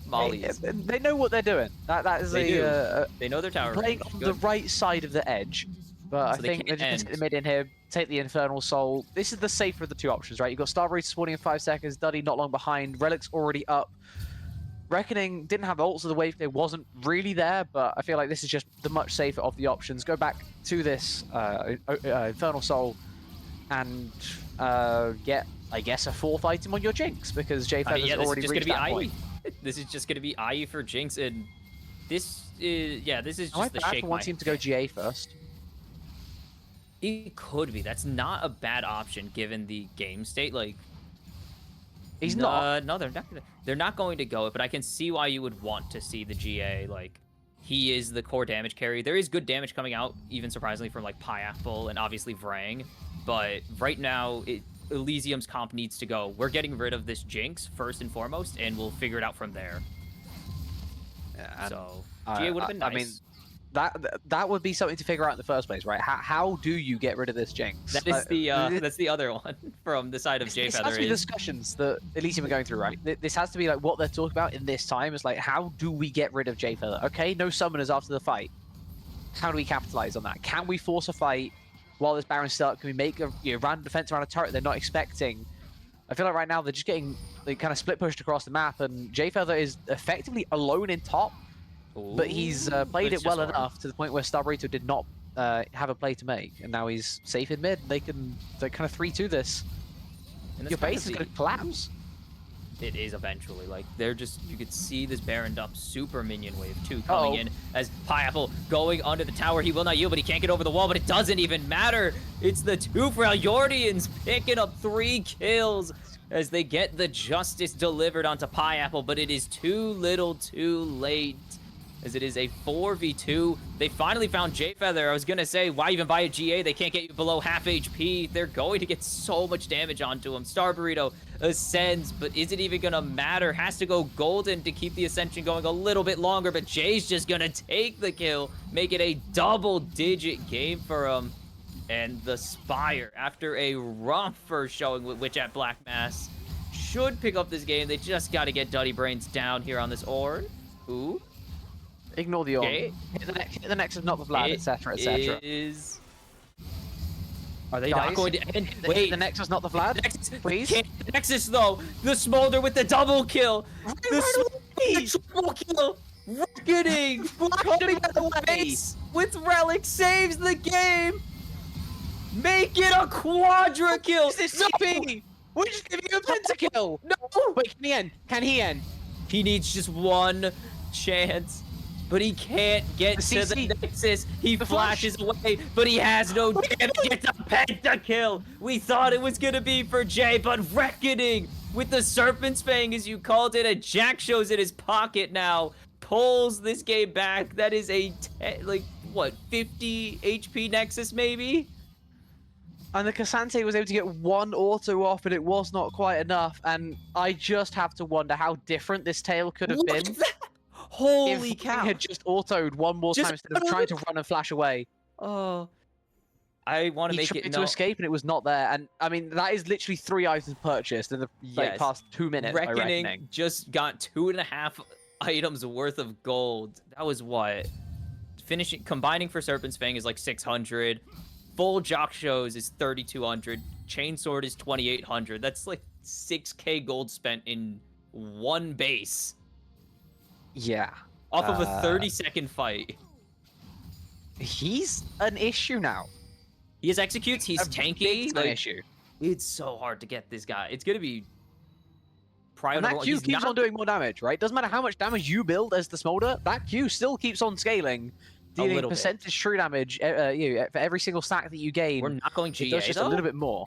Molly they know what they're doing. That is they know their tower playing on the right side of the edge. But so I think they're just going to get the mid in here, take the Infernal Soul. This is the safer of the two options, right? You've got Starbreeze spawning in 5 seconds, Duddy not long behind, Relic's already up. Reckoning didn't have ult, so the wave wasn't really there, but I feel like this is just the much safer of the options. Go back to this Infernal Soul and get, I guess, a 4th item on your Jinx, because Jayfeather's already reached that point. This is just going to be IE for Jinx, and this is, this is just the shake. I want him to go GA first. It could be. That's not a bad option given the game state. Like, he's not. No, they're not going to go it. But I can see why you would want to see the GA. Like, he is the core damage carry. There is good damage coming out, even surprisingly, from like Pineapple and obviously Vrang. But right now, Elysium's comp needs to go. We're getting rid of this Jinx first and foremost, and we'll figure it out from there. Yeah, so GA would have been nice. I mean, that would be something to figure out in the first place, right? How do you get rid of this Jinx? That is that's the other one from the side of Jayfeather. This has to be discussions that Elysium are going through, right? This has to be like what they're talking about in this time. Is like, how do we get rid of Jayfeather? Okay, no summoners after the fight. How do we capitalize on that? Can we force a fight while this Baron's stuck? Can we make a random defense around a turret they're not expecting? I feel like right now they're just getting kind of split pushed across the map, and Jayfeather is effectively alone in top. Ooh, but he's played it well enough to the point where Starburrito did not have a play to make, and now he's safe in mid. They're kind of 3-2 this. And your base is going to collapse. It is eventually. Like, they're just, you could see this Baroned up super minion wave 2 coming in as Pineapple going under the tower. He will not yield, but he can't get over the wall, but it doesn't even matter. It's the 2 Freljordians picking up 3 kills as they get the justice delivered onto Pineapple, but it is too little too late. As it is a 4v2. They finally found Jayfeather. I was going to say, why even buy a GA? They can't get you below half HP. They're going to get so much damage onto him. Star Burrito ascends, but is it even going to matter? Has to go golden to keep the ascension going a little bit longer, but Jay's just going to take the kill, make it a double-digit game for him. And the Spire, after a rough first showing with Witch at Black Mass, should pick up this game. They just got to get Duddy Brains down here on this Ornn. Ooh. Ignore the Ornn. Okay. Hit the Nexus, not the Vlad, etc., etc. Are they not going to end? Wait, the Nexus, not the Vlad, please. The Nexus, though. The Smolder with the double kill. The triple kill. Reckoning. Coming at the base with Relic saves the game. Make it a quadra kill. What's this TP? We're just giving you a pentakill. No. Wait, can he end? Can he end? He needs just one chance. But he can't get to the Nexus. He flashes away, but he has no damage. It's a pentakill. We thought it was going to be for Jay, but Reckoning with the Serpent's Fang, as you called it, a Jack shows in his pocket now, pulls this game back. That is a, 50 HP Nexus, maybe? And the Cassante was able to get one auto off, but it was not quite enough. And I just have to wonder how different this tail could have been. Holy if cow. He had just autoed one more time instead of trying to run and flash away. Oh. I want to He make it tried to no. escape and it was not there. And I mean, that is literally 3 items purchased in the Yes. past 2 minutes by Reckoning Reckoning. just got 2.5 items worth of gold. That was what? Finishing combining for Serpent's Fang is like 600. Full Jock Shows is 3,200. Chainsword is 2,800. That's like 6k gold spent in one base. Yeah. Off of a 30-second fight. He's an issue now. He has executes, he's tanky. Like, issue. it's so hard to get this guy. It's gonna be And that Q keeps on doing more damage, right? Doesn't matter how much damage you build as the Smolder, that Q still keeps on scaling, dealing percentage true damage for every single stack that you gain. We're not going GA, it does just though? a little bit more.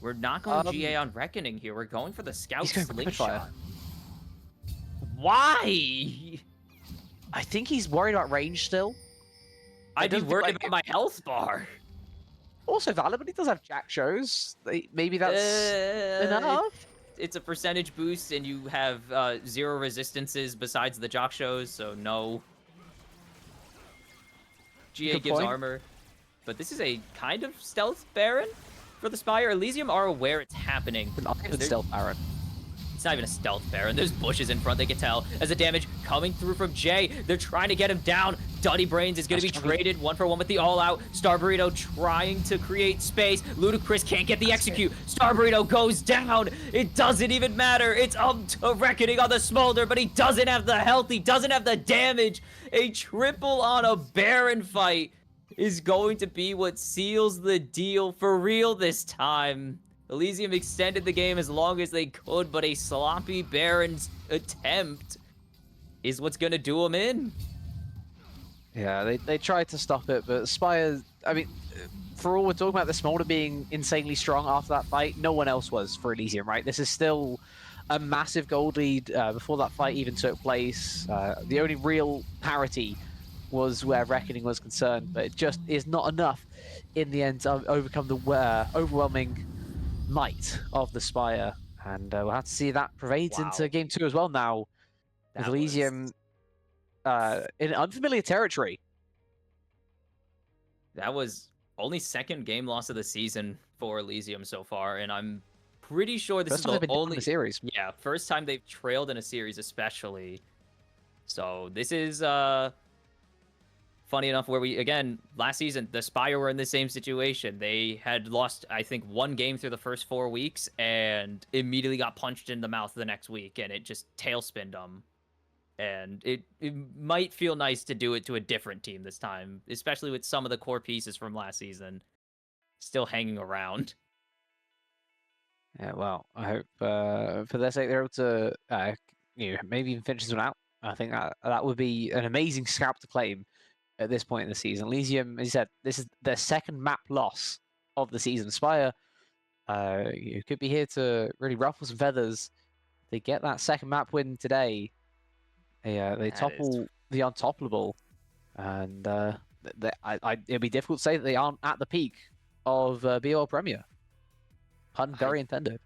We're not going GA on Reckoning here. We're going for the Scout Slingshot. Why? I think he's worried about range still. I'd be worried about my health bar. Also valid, but he does have Jack shows. Maybe that's enough. It's a percentage boost, and you have 0 resistances besides the Jock shows, so no. GA gives armor. But this is a kind of stealth Baron for the Spire. Elysium are aware it's happening. It's not even stealth Baron. It's not even a stealth Baron. There's bushes in front, they can tell. As the damage coming through from Jay, they're trying to get him down. Duddy Brains is going to be traded 1-for-1 with the All-Out. Star Burrito trying to create space. Ludacris can't get the execute. Star Burrito goes down. It doesn't even matter. It's up to Reckoning on the Smolder, but he doesn't have the health. He doesn't have the damage. A triple on a Baron fight is going to be what seals the deal for real this time. Elysium extended the game as long as they could, but a sloppy Baron's attempt is what's going to do them in. Yeah, they tried to stop it, but Spire, I mean, for all we're talking about the Smolder being insanely strong after that fight, no one else was for Elysium, right? This is still a massive gold lead before that fight even took place. The only real parity was where Reckoning was concerned, but it just is not enough in the end to overcome the overwhelming might of the Spire, and we'll have to see that pervades into Game 2 as well now, with Elysium in unfamiliar territory. That was only second game loss of the season for Elysium so far, and I'm pretty sure this is the only series. Yeah, first time they've trailed in a series, especially. So this is funny enough, where we, again, last season, the Spire were in the same situation. They had lost, I think, 1 game through the first 4 weeks and immediately got punched in the mouth the next week, and it just tailspinned them. And it might feel nice to do it to a different team this time, especially with some of the core pieces from last season still hanging around. Yeah, well, I hope for their sake they're able to maybe even finish this one out. I think that would be an amazing scalp to claim at this point in the season. Elysium, as you said, this is their second map loss of the season. Spire, you could be here to really ruffle some feathers. They get that second map win today. They topple the untoppable, and it'd be difficult to say that they aren't at the peak of BOL Premier. Pun very intended.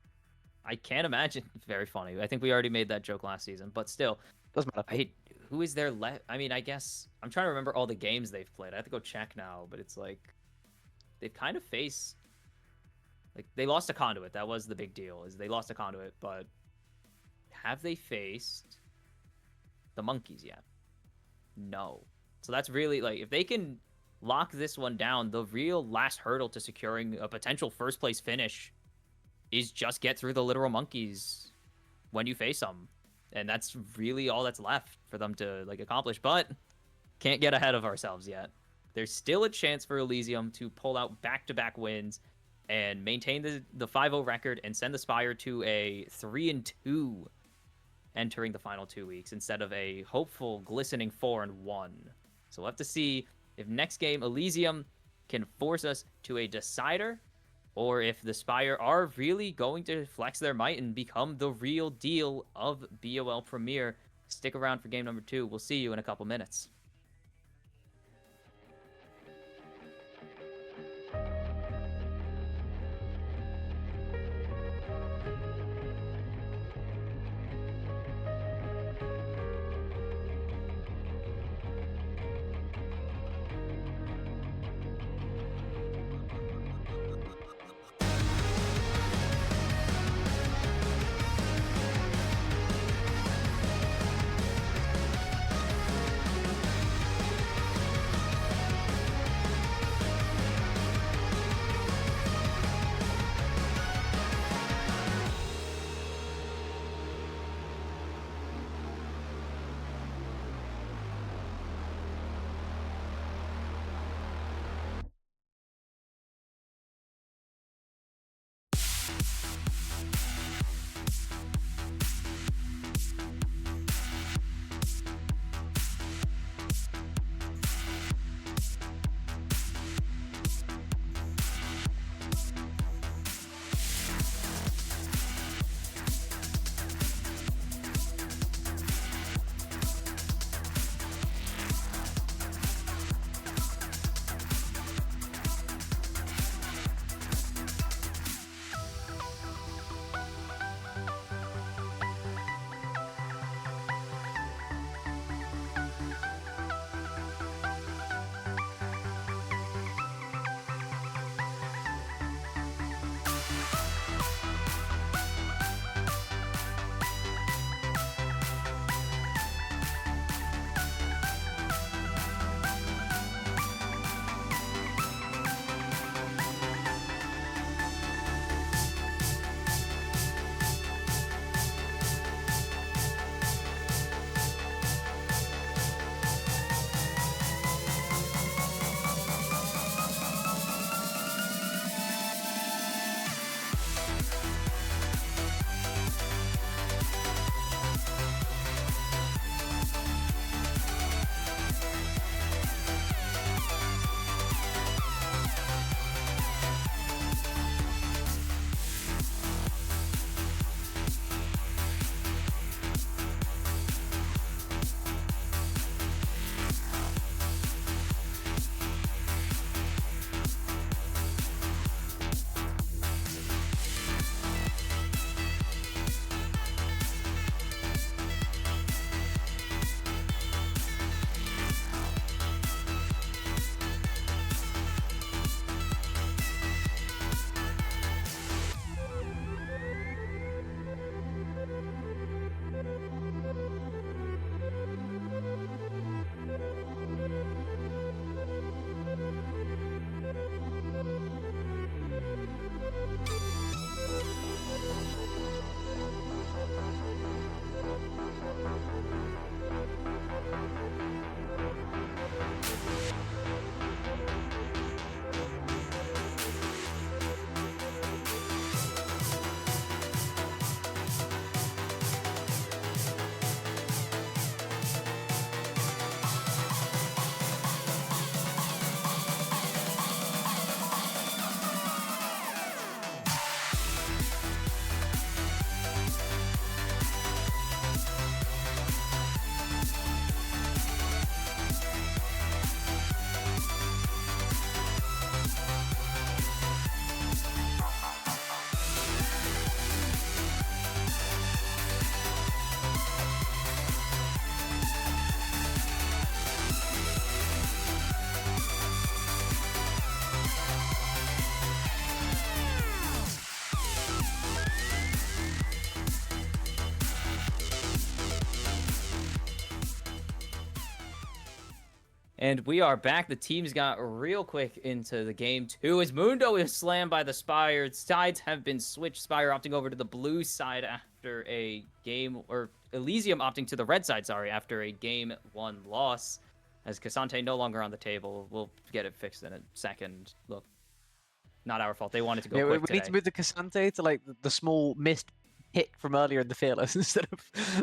I can't imagine. It's very funny. I think we already made that joke last season, but still. Doesn't matter. Who is there left? I mean, I guess I'm trying to remember all the games they've played. I have to go check now, but it's like they've kind of faced, like, they lost to Conduit. That was the big deal, is they lost to Conduit, but have they faced the Monkeys yet? No. So that's really, like, if they can lock this one down, the real last hurdle to securing a potential first place finish is just get through the literal Monkeys when you face them. And that's really all that's left for them to, like, accomplish. But can't get ahead of ourselves yet. There's still a chance for Elysium to pull out back-to-back wins and maintain the 5-0 record and send the Spire to a 3-2 entering the final 2 weeks instead of a hopeful, glistening 4-1. So we'll have to see if next game Elysium can force us to a decider, or if the Spire are really going to flex their might and become the real deal of BOL Premier. Stick around for game number 2. We'll see you in a couple minutes. And we are back. The teams got real quick into the game too. As Mundo is slammed by the Spire, sides have been switched. Spire opting over to the blue side after a game, or Elysium opting to the red side, sorry, after a game 1 loss. As Cassante no longer on the table. We'll get it fixed in a second. Look, not our fault. They wanted to go Yeah, quick we today. need to move the Cassante to like the small missed pick from earlier in the Fearless instead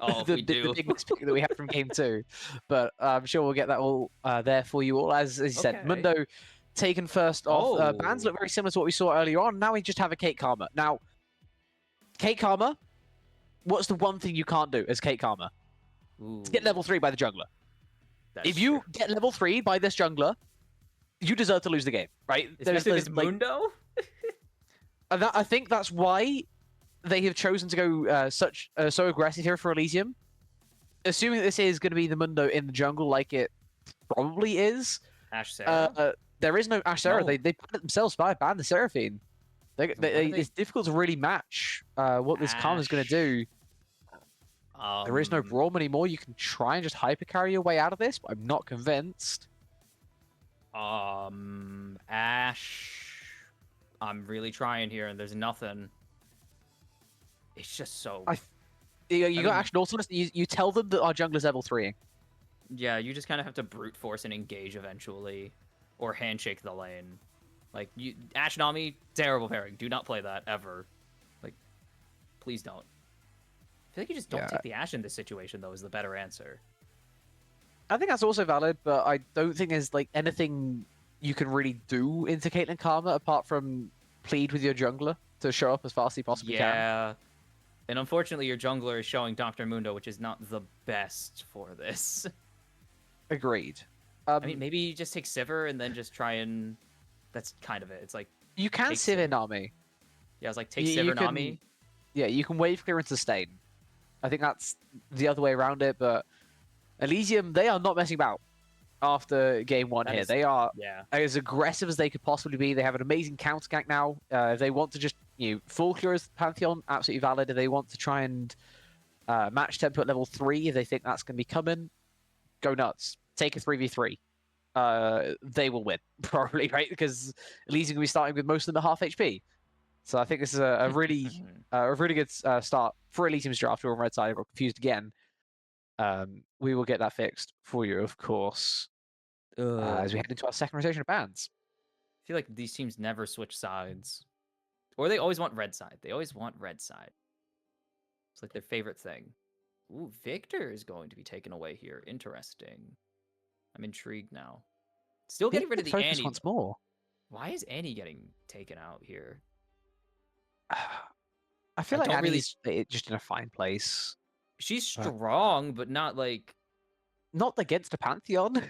of the big missed pick that we had from game 2. But I'm sure we'll get that all there for you all. As you said, Mundo taken first off. Bans look very similar to what we saw earlier on. Now we just have a Kate Karma. Now, Kate Karma, what's the one thing you can't do as Kate Karma? To get level 3 by the jungler. If you get level 3 by this jungler, you deserve to lose the game, right? Especially this Mundo? I think that's why they have chosen to go so aggressive here for Elysium. Assuming that this is going to be the Mundo in the jungle like it probably is. Ashe Sarah? There is no Ashe Sarah. No. They banned it themselves by banned the Seraphine. It's difficult to really match what this Karma is going to do. There is no Braum anymore. You can try and just hyper carry your way out of this, but I'm not convinced. Ashe. I'm really trying here, and there's nothing. It's just so. You got Ashe Nautilus. You tell them that our jungler's level 3. Yeah, you just kind of have to brute force and engage eventually, or handshake the lane. Like Ashe Nami, terrible pairing. Do not play that ever. Like, please don't. I feel like you just don't take the Ashe in this situation, though, is the better answer. I think that's also valid, but I don't think there's like anything you can really do into Caitlyn Karma apart from plead with your jungler to show up as fast as you possibly can. Yeah. And unfortunately, your jungler is showing Dr. Mundo, which is not the best for this. Agreed. I mean, maybe you just take Sivir and then just try and... That's kind of it. It's like... You can Sivir Nami. Yeah, I was like, take Sivir Nami. Yeah, you can wave clear and sustain. I think that's the other way around it, but Elysium, they are not messing about after game 1 here. They are as aggressive as they could possibly be. They have an amazing counter gank now. If they want to just, full clear as Pantheon, absolutely valid. If they want to try and match tempo at level 3, if they think that's going to be coming, go nuts. Take a 3v3. They will win, probably, right? Because Elysium will be starting with most of them at half HP. So I think this is a really good start for Elysium's draft. We're on red side. I got confused again. We will get that fixed for you, of course, as we head into our second rotation of bans. I feel like these teams never switch sides. Or they always want red side. They always want red side. It's like their favorite thing. Ooh, Victor is going to be taken away here. Interesting. I'm intrigued now. Still getting rid of the Annie. Once more. Why is Annie getting taken out here? I feel like Annie's just in a fine place. She's strong, but not like... Not against a Pantheon.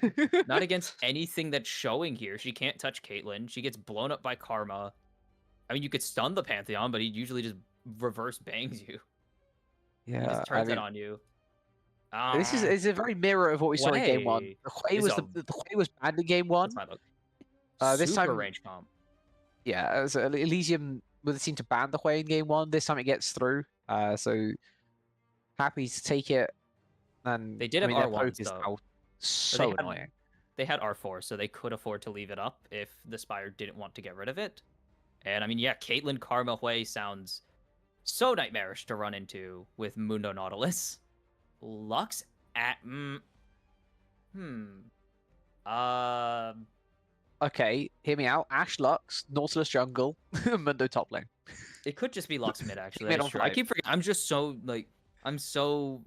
Not against anything that's showing here. She can't touch Caitlyn. She gets blown up by Karma. I mean, you could stun the Pantheon, but he usually just reverse bangs you. Yeah, he just turns it on you. This is a very mirror of what we saw in game 1. The Hui was banned in game 1. This time range comp. Yeah, so Elysium would seem to ban the Hui in game 1. This time it gets through. So happy to take it. And they did have R1 though. So annoying. They had R4, so they could afford to leave it up if the Spire didn't want to get rid of it. And I mean, yeah, Caitlyn Karma Hui sounds so nightmarish to run into with Mundo Nautilus. Lux at Okay, hear me out. Ashe Lux, Nautilus jungle, Mundo top lane. It could just be Lux mid actually. I keep forgetting. I'm so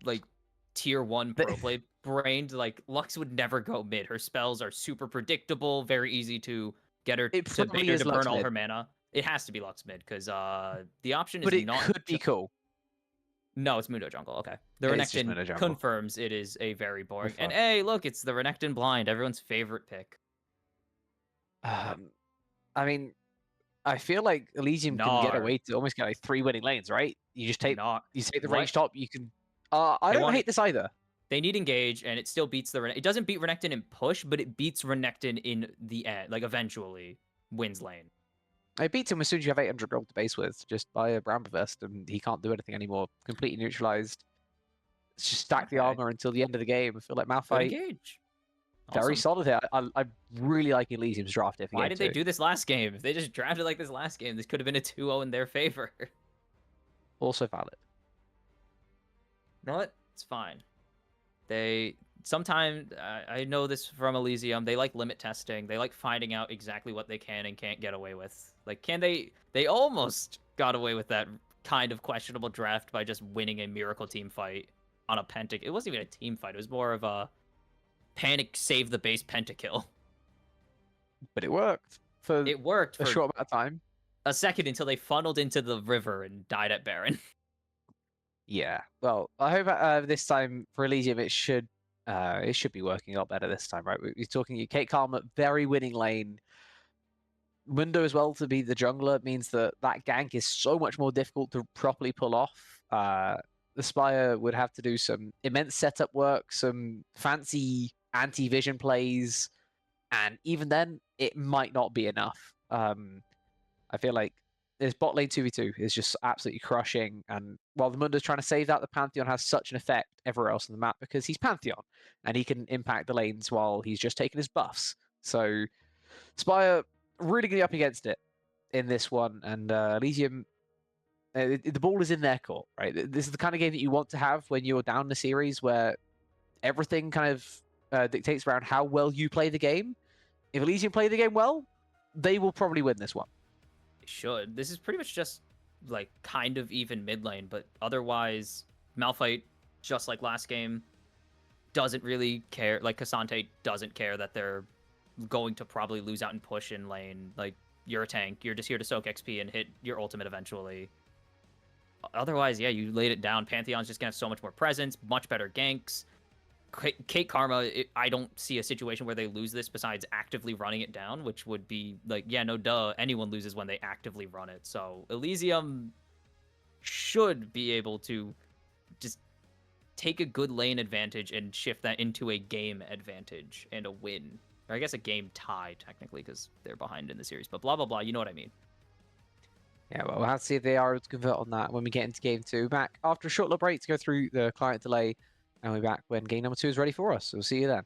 tier 1 pro play brained. Like Lux would never go mid. Her spells are super predictable, very easy to get her to burn all her mana. It has to be Lux mid because the option is not. But it could be cool. No, it's Mundo jungle. Okay, the Renekton confirms it is a very boring. And hey, look, it's the Renekton blind, everyone's favorite pick. I mean, I feel like Elysium can get away to almost get like 3 winning lanes, right? You just take the range top. You can. I don't hate this either. They need engage, and it still beats the. It doesn't beat Renekton in push, but it beats Renekton in the end. Like eventually wins lane. It beats him as soon as you have 800 gold to base with. Just buy a Bramble Vest, and he can't do anything anymore. Completely neutralized. Just stack the armor until the end of the game. I feel like Malphite. Engage. Very Awesome. solid here. I really like Elysium's draft if Why game did they two. do this last game? If they just drafted like this last game, this could have been a 2-0 in their favor. Also valid. You know what? It's fine. They sometimes I know this from Elysium. They like limit testing. They like finding out exactly what they can and can't get away with. Like, can they? They almost got away with that kind of questionable draft by just winning a miracle team fight on a pentakill. It wasn't even a team fight. It was more of a panic save the base pentakill. But it worked for It worked a for short amount of time. a second until they funneled into the river and died at Baron. Yeah. Well, I hope this time for Elysium it should be working a lot better this time, right? We're talking Kate Karma, very winning lane. Mundo as well to be the jungler means that that gank is so much more difficult to properly pull off. The Spire would have to do some immense setup work, some fancy anti-vision plays, and even then, it might not be enough. I feel like this bot lane 2v2 is just absolutely crushing. And while the Mundo's trying to save that, the Pantheon has such an effect everywhere else on the map because he's Pantheon and he can impact the lanes while he's just taking his buffs. So Spire really going to be up against it in this one. And Elysium, the ball is in their court, right? This is the kind of game that you want to have when you're down in a series where everything kind of dictates around how well you play the game. If Elysium play the game well, they will probably win this one. Should. This is pretty much just like kind of even mid lane, but otherwise, Malphite, just like last game, doesn't really care. Like Cassante doesn't care that they're going to probably lose out and push in lane. Like, you're a tank. You're just here to soak XP and hit your ultimate eventually. Otherwise, yeah, you laid it down. Pantheon's just gonna have so much more presence, much better ganks. Kate Karma, I don't see a situation where they lose this besides actively running it down, which would be like, yeah, no duh, anyone loses when they actively run it. So Elysium should be able to just take a good lane advantage and shift that into a game advantage and a win. Or I guess a game tie, technically, because they're behind in the series. But blah, blah, blah, you know what I mean. Yeah, well, we'll have to see if they are able to convert on that when we get into game two. Back after a short little break to go through the client delay, and we'll be back when game number two is ready for us. So we'll see you then.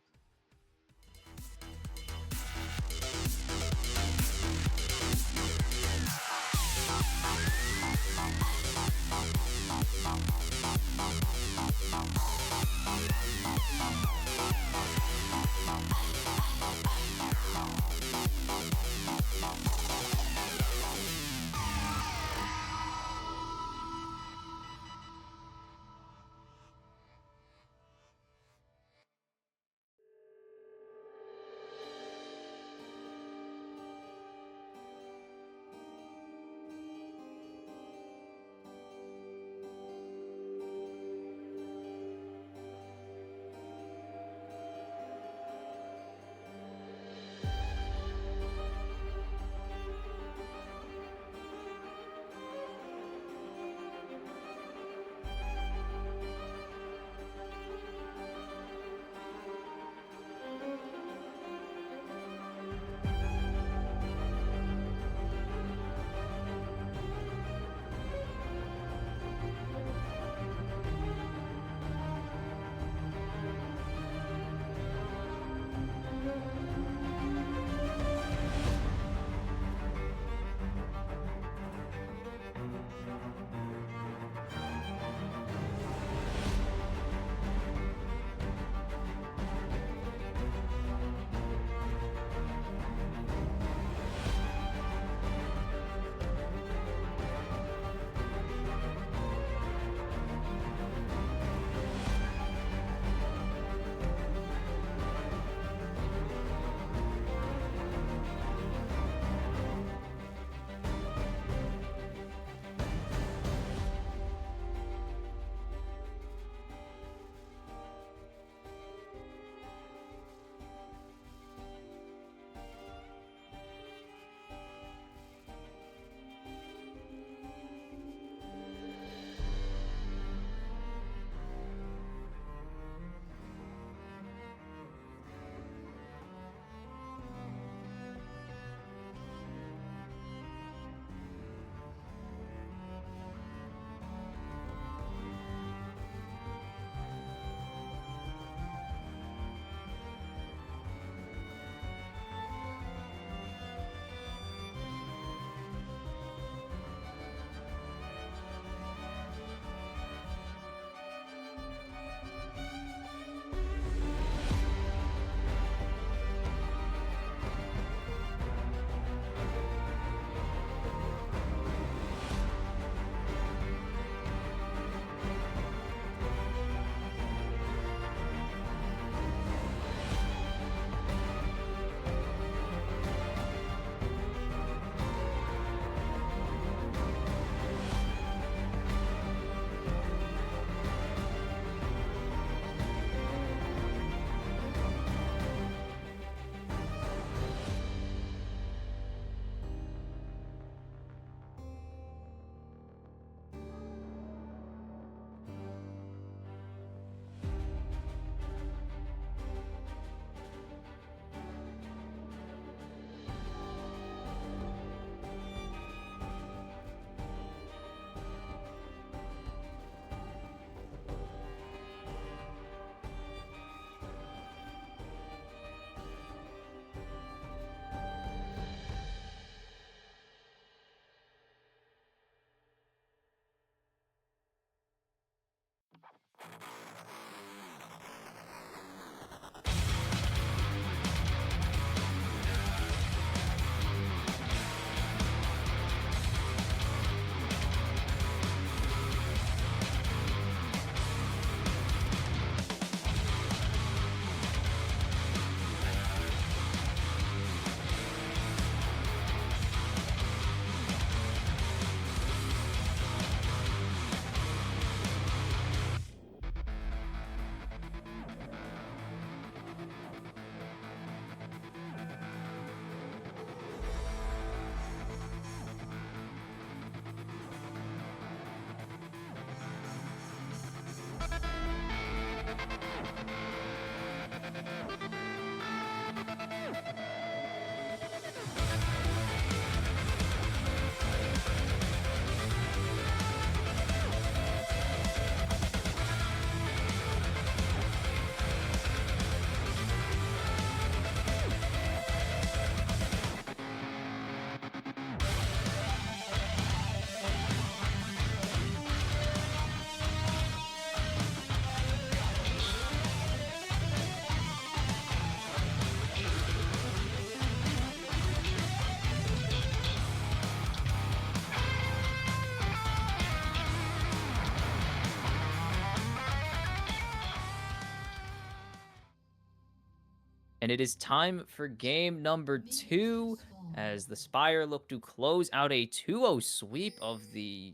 And it is time for game number 2 as the Spire look to close out a 2-0 sweep of the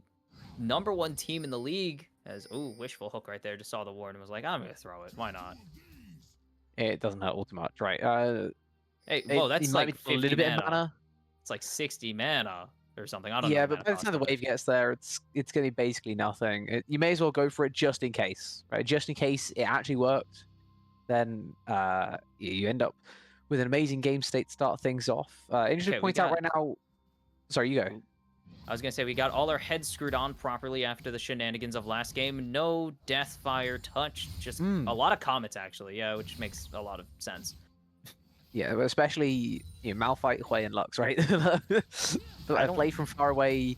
#1 team in the league. As, ooh, wishful hook right there. Just saw the ward and was like, I'm going to throw it. Why not? It doesn't hurt all too much, right? Hey, whoa, It that's might like be a 50 little bit of mana. mana. It's like 60 mana or something. I don't know Yeah, the but mana by the cost time the of it. wave gets there, it's going to be basically nothing. You may as well go for it just in case, right? Just in case it actually worked, then you end up with an amazing game state to start things off. Interesting to point out right now. Sorry, you go. Ooh. I was going to say, we got all our heads screwed on properly after the shenanigans of last game. No death, fire, touch, just a lot of comets, actually. Yeah, which makes a lot of sense. Yeah, but especially Malphite, Hui, and Lux, right? Play from far away,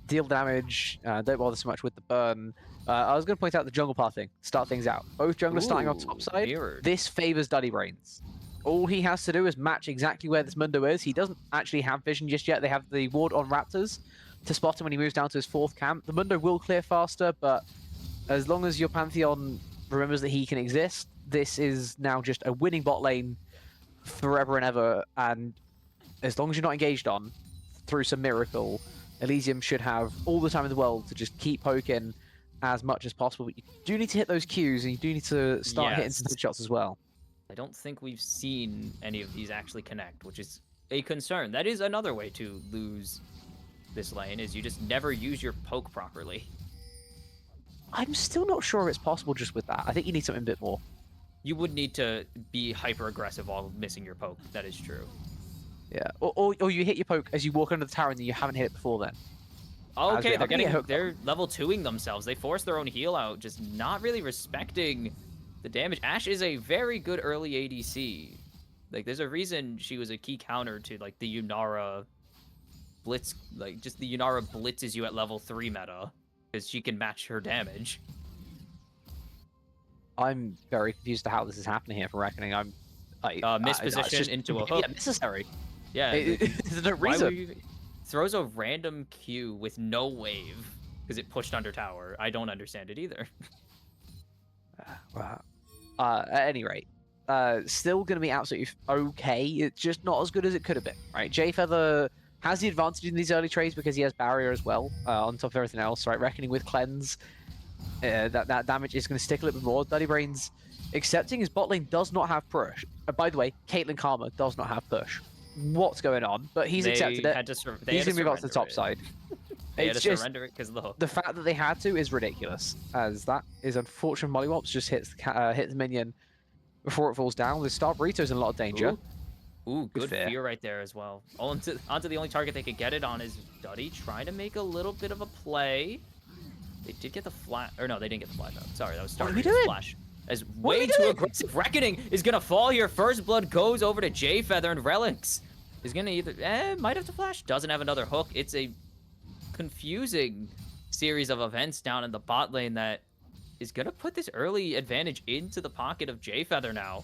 deal damage, don't bother so much with the burn. I was going to point out the jungle pathing, start things out. Both junglers starting on top side. Mirrored. This favors Duddy Brains. All he has to do is match exactly where this Mundo is. He doesn't actually have vision just yet. They have the ward on Raptors to spot him when he moves down to his 4th camp. The Mundo will clear faster, but as long as your Pantheon remembers that he can exist, this is now just a winning bot lane forever and ever. And as long as you're not engaged on, through some miracle, Elysium should have all the time in the world to just keep poking as much as possible. But you do need to hit those Qs, and you do need to start hitting some headshots as well. I don't think we've seen any of these actually connect, which is a concern. That is another way to lose this lane, is you just never use your poke properly. I'm still not sure it's possible just with that. I think you need something a bit more. You would need to be hyper-aggressive while missing your poke. That is true. Yeah, or you hit your poke as you walk under the tower and then you haven't hit it before then. Oh, okay, they're level 2ing themselves. They force their own heal out, just not really respecting the damage. Ashe is a very good early ADC. Like, there's a reason she was a key counter to, like, the Yunara blitz. Like, just the Yunara blitzes you at level 3 meta, because she can match her damage. I'm very confused to how this is happening here for Reckoning. I'm misposition into a hook. Necessary. Yeah, there's no reason. Throws a random Q with no wave because it pushed under tower. I don't understand it either. At any rate, still going to be absolutely okay. It's just not as good as it could have been, right? Jayfeather has the advantage in these early trades because he has barrier as well, on top of everything else, right? Reckoning with cleanse, that damage is going to stick a little bit more. Duddy Brains accepting his bot lane does not have push. By the way, Caitlyn Karma does not have push. What's going on? But he's accepted it. He's going to move on to the top side. They had to surrender it because of the hook. The fact that they had to is ridiculous, as that is unfortunate. Mollywops just hits the minion before it falls down. The Star Burrito's in a lot of danger. Ooh, good fear right there as well. Onto the only target they could get it on is Duddy, trying to make a little bit of a play. They did get the flash, or no, they didn't get the flash out. Sorry, that was Star Burrito's flash. As way too aggressive. Reckoning is gonna fall here. First blood goes over to Jayfeather, and Relics is gonna either might have to flash. Doesn't have another hook. It's a confusing series of events down in the bot lane that is gonna put this early advantage into the pocket of Jayfeather now.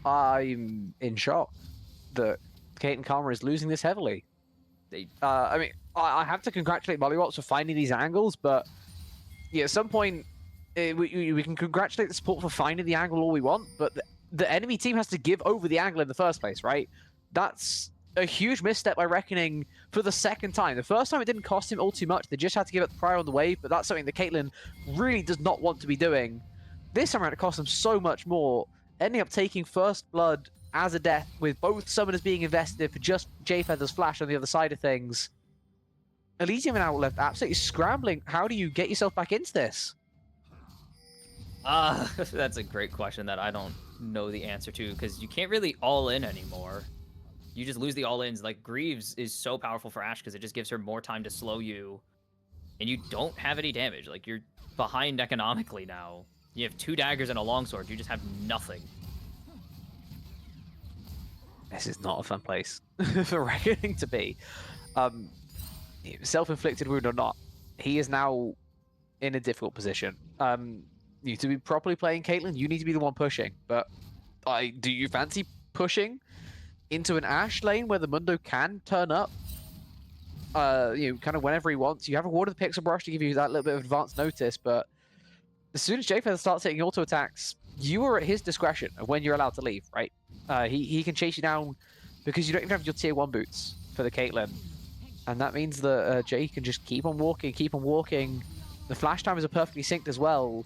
I'm in shock that Caitlyn Karma is losing this heavily. I mean, I have to congratulate Mollywops for finding these angles, but yeah, at some point, we can congratulate the support for finding the angle all we want, but the enemy team has to give over the angle in the first place, right? That's a huge misstep by Reckoning for the second time. The first time it didn't cost him all too much. They just had to give it the prior on the wave, but that's something that Caitlyn really does not want to be doing. This time around, it cost them so much more, ending up taking first blood as a death with both summoners being invested for just Jayfeather's flash on the other side of things. Elysium and Outlet absolutely scrambling. How do you get yourself back into this? That's a great question that I don't know the answer to, because you can't really all in anymore. You just lose the all-ins. Like, Greaves is so powerful for Ashe because it just gives her more time to slow you, and you don't have any damage. Like, you're behind economically now. You have 2 daggers and a longsword. You just have nothing. This is not a fun place for Reckoning to be. Self-inflicted wound or not, he is now in a difficult position. You to be properly playing Caitlyn, you need to be the one pushing. But do you fancy pushing into an Ashe lane where the Mundo can turn up? Kind of whenever he wants. You have a ward of the Pixel Brush to give you that little bit of advanced notice, but as soon as Jayfeather starts hitting auto attacks, you are at his discretion of when you're allowed to leave, right? He can chase you down because you don't even have your tier 1 boots for the Caitlyn. And that means that Jay can just keep on walking, keep on walking. The flash timers are perfectly synced as well.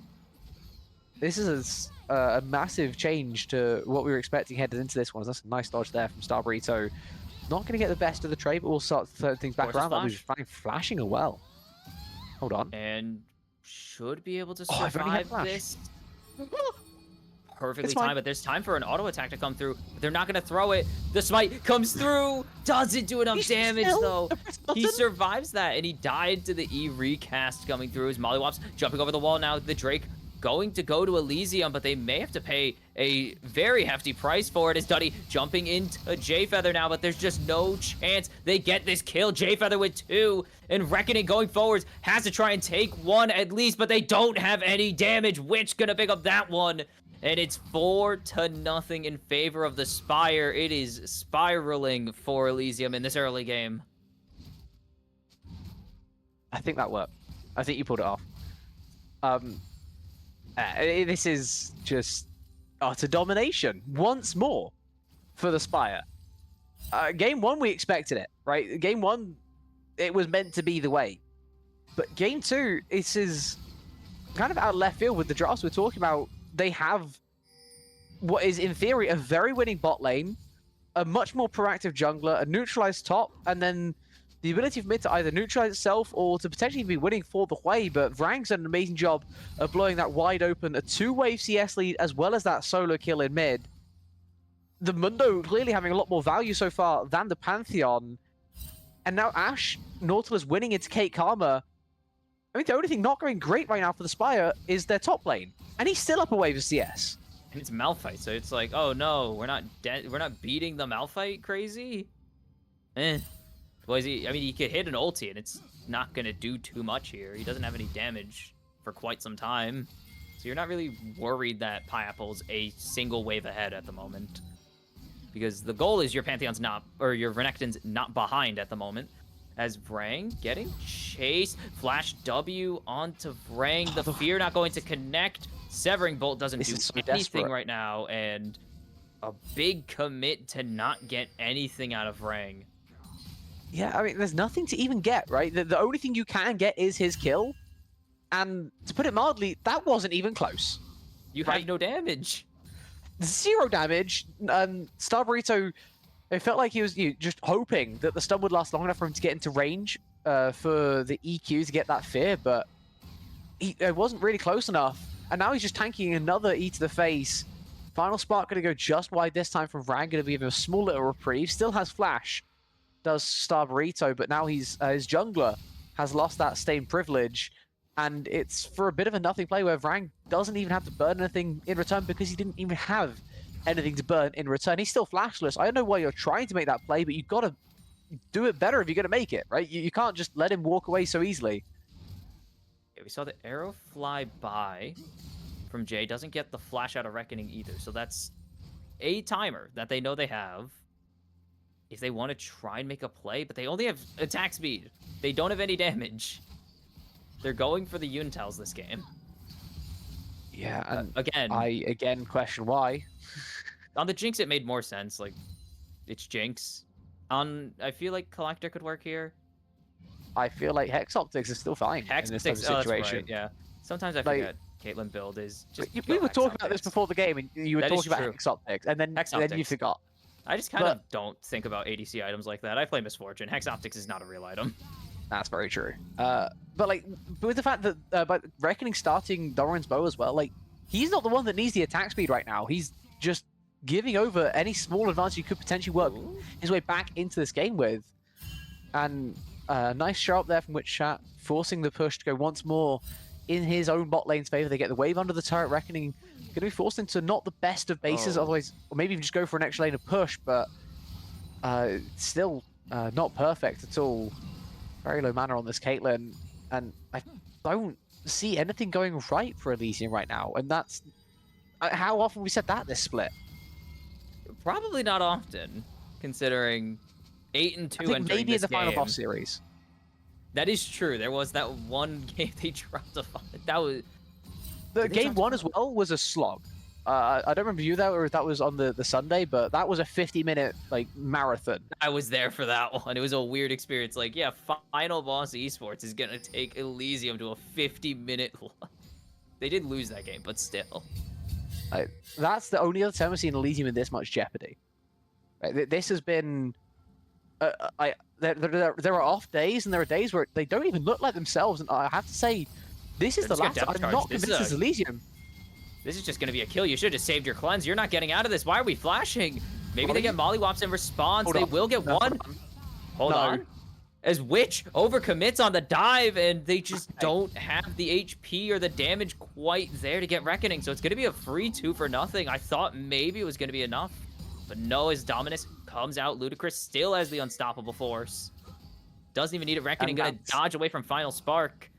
This is a massive change to what we were expecting headed into this one. That's a nice dodge there from Star Burrito. Not going to get the best of the trade, but we'll start throwing things back around. That was fine, flashing as well. Hold on. And should be able to I've only had survive flash. this. Perfectly timed, but there's time for an auto attack to come through. But they're not going to throw it. The smite comes through. Doesn't do enough damage, though. He survives that, and he died to the E recast coming through. His mollywops jumping over the wall now. The Drake going to go to Elysium, but they may have to pay a very hefty price for it. As Duddy jumping into J-Feather now, but there's just no chance they get this kill. J-Feather with 2, and Reckoning going forwards has to try and take 1 at least, but they don't have any damage. Witch gonna pick up that one. And it's 4-0 in favor of the Spire. It is spiraling for Elysium in this early game. I think that worked. I think you pulled it off. This is just utter domination once more for the Spire. Game 1, we expected it, right? Game 1, it was meant to be the way. But Game 2, this is kind of out of left field with the drafts we're talking about. They have what is, in theory, a very winning bot lane, a much more proactive jungler, a neutralized top, and then the ability for mid to either neutralize itself or to potentially be winning for the way. But Vrang's done an amazing job of blowing that wide open, a 2-wave CS lead, as well as that solo kill in mid. The Mundo clearly having a lot more value so far than the Pantheon. And now Ashe, Nautilus winning into Kate Karma. I mean, the only thing not going great right now for the Spire is their top lane. And he's still up a wave of CS. And it's Malphite, so it's like, oh no, we're not beating the Malphite crazy? Well, I mean, he could hit an ulti, and it's not going to do too much here. He doesn't have any damage for quite some time. So you're not really worried that Pineapple's a single wave ahead at the moment. Because the goal is your Pantheon's not, or your Renekton's not behind at the moment. As Vrang getting chased. Flash W onto Vrang. The fear not going to connect. Severing Bolt doesn't do anything right now. And a big commit to not get anything out of Vrang. Yeah, I mean, there's nothing to even get, right? The only thing you can get is his kill. And to put it mildly, that wasn't even close. You have no damage. 0 damage. Star Burrito, it felt like he was just hoping that the stun would last long enough for him to get into range for the EQ to get that fear, but it wasn't really close enough. And now he's just tanking another E to the face. Final Spark going to go just wide this time from Vrang, going to give him a small little reprieve. Still has Flash, does Star Burrito, but now his jungler has lost that stained privilege. And it's for a bit of a nothing play where Vrang doesn't even have to burn anything in return because he didn't even have anything to burn in return. He's still flashless. I don't know why you're trying to make that play, but you've got to do it better if you're going to make it, right? You can't just let him walk away so easily. Yeah, we saw the arrow fly by from Jay. Doesn't get the flash out of Reckoning either. So that's a timer that they know they have. If they want to try and make a play, but they only have attack speed. They don't have any damage. They're going for the Untels this game. Yeah, and I again question why. On the Jinx, it made more sense. Like, it's Jinx. I feel like Collector could work here. I feel like Hex Optics is still fine in this type of situation. Right, yeah. Sometimes I forget Caitlyn build is just. We were talking about this before the game, and you were talking about Hex Optics, and then you forgot. I just kind of don't think about ADC items like that. I play Misfortune. Hex Optics is not a real item. That's very true. But with the fact that by Reckoning starting Doran's bow as well, like, he's not the one that needs the attack speed right now. He's just giving over any small advantage he could potentially work his way back into this game with. And nice show up there from Witch Chat, forcing the push to go once more in his own bot lane's favor. They get the wave under the turret. Reckoning going to be forced into not the best of bases, otherwise, or maybe even just go for an extra lane of push, but still not perfect at all. Very low mana on this Caitlyn, and I don't see anything going right for Elysium right now. And that's how often we said that this split. Probably not often, considering 8-2 I think maybe in the final boss series. That is true. There was that one game they dropped a fight. That was the game 1 as well was a slog. I don't remember you there or if that was on the Sunday, but that was a 50-minute like marathon. I was there for that one. It was a weird experience. Like, yeah, Final Boss Esports is gonna take Elysium to a 50-minute. They did lose that game, but still. That's the only other time I've seen Elysium in this much jeopardy. Right? This has been. There are off days and there are days where they don't even look like themselves, and I have to say, this is the last. I'm not convinced this is Elysium. This is just going to be a kill. You should have just saved your cleanse. You're not getting out of this. Why are we flashing? Maybe they get mollywops in response. They will get one. Hold on. As Witch overcommits on the dive, and they just don't have the HP or the damage quite there to get Reckoning. So it's going to be a free 2 for nothing. I thought maybe it was going to be enough. But no, as Dominus comes out, Ludicrous still has the unstoppable force. Doesn't even need a Reckoning. Going to dodge away from Final Spark.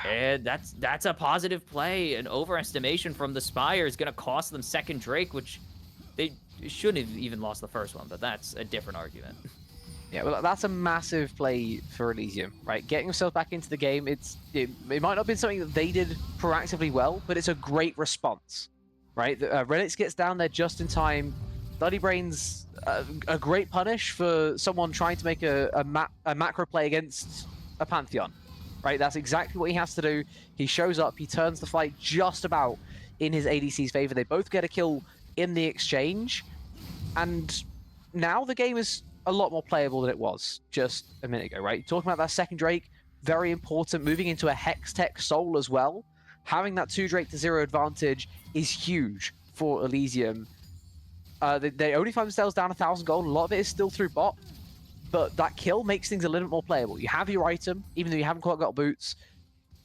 And that's a positive play. An overestimation from the Spire is going to cost them second Drake, which they shouldn't have even lost the first one, but that's a different argument. Yeah, well, that's a massive play for Elysium, right? Getting yourself back into the game, it might not have been something that they did proactively well, but it's a great response, right? Reddit gets down there just in time. Bloody Brain's a great punish for someone trying to make a macro play against a Pantheon. Right, that's exactly what he has to do. He shows up, he turns the fight just about in his ADC's favor. They both get a kill in the exchange, and now the game is a lot more playable than it was just a minute ago, right? Talking about that second Drake, very important. Moving into a Hex Tech Soul as well. Having that 2 Drake to 0 advantage is huge for Elysium. They only find themselves down 1,000 gold. A lot of it is still through bot. But that kill makes things a little bit more playable. You have your item, even though you haven't quite got boots.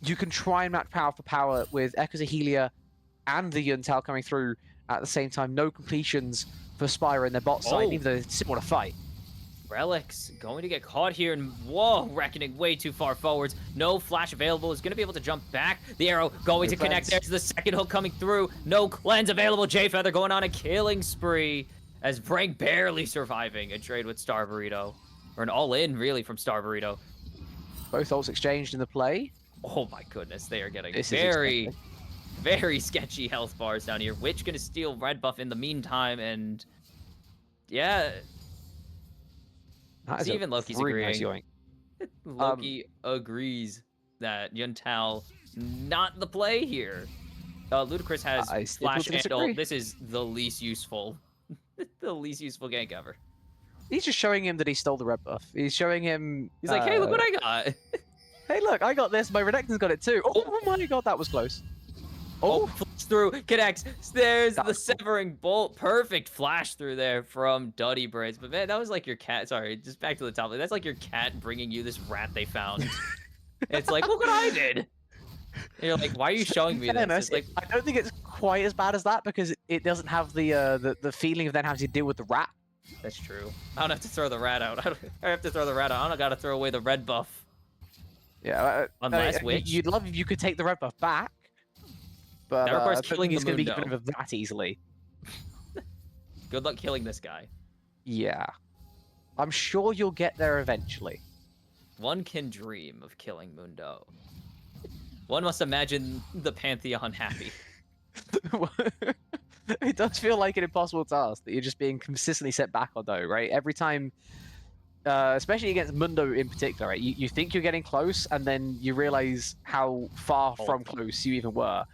You can try and match power for power with Echoes of Helia and the Yuntal coming through at the same time. No completions for Spire in their bot side, even though they still want to fight. Relics going to get caught here, and whoa, Reckoning way too far forwards. No flash available. Is going to be able to jump back. The arrow going to connect. There's the second hook coming through. No cleanse available. J-Feather going on a killing spree as Frank barely surviving a trade with Star Burrito. Or an all-in, really, from Star Burrito. Both ults exchanged in the play. Oh my goodness, they are getting very sketchy health bars down here. Witch gonna steal red buff in the meantime, and yeah. Even Loki's agreeing. Nice Loki agrees that Yuntal not the play here. Ludicrous has flash and ult. This is the least useful, the least useful gank ever. He's just showing him that he stole the red buff. He's showing him... He's like, hey, look what I got. Hey, look, I got this. My Renekton's got it too. Oh my god, that was close. Oh, flips through, connects. There's the severing bolt. Perfect flash through there from Duddy Braids. But man, that was like your cat. Sorry, just back to the top. That's like your cat bringing you this rat they found. It's like, look what I did. And you're like, why are you showing me this? It's like, I don't think it's quite as bad as that because it doesn't have the feeling of then having to deal with the rat. That's true. I don't have to throw the rat out. I have to throw the rat out. I don't gotta throw away the red buff. Yeah. Unless Witch. You'd love if you could take the red buff back. But that requires killing he's going to be Mundo. getting rid of that easily. Good luck killing this guy. Yeah. I'm sure you'll get there eventually. One can dream of killing Mundo. One must imagine the Pantheon happy. It does feel like an impossible task that you're just being consistently set back on, though, right? Every time, especially against Mundo in particular, right? You think you're getting close, and then you realize how far from close you even were.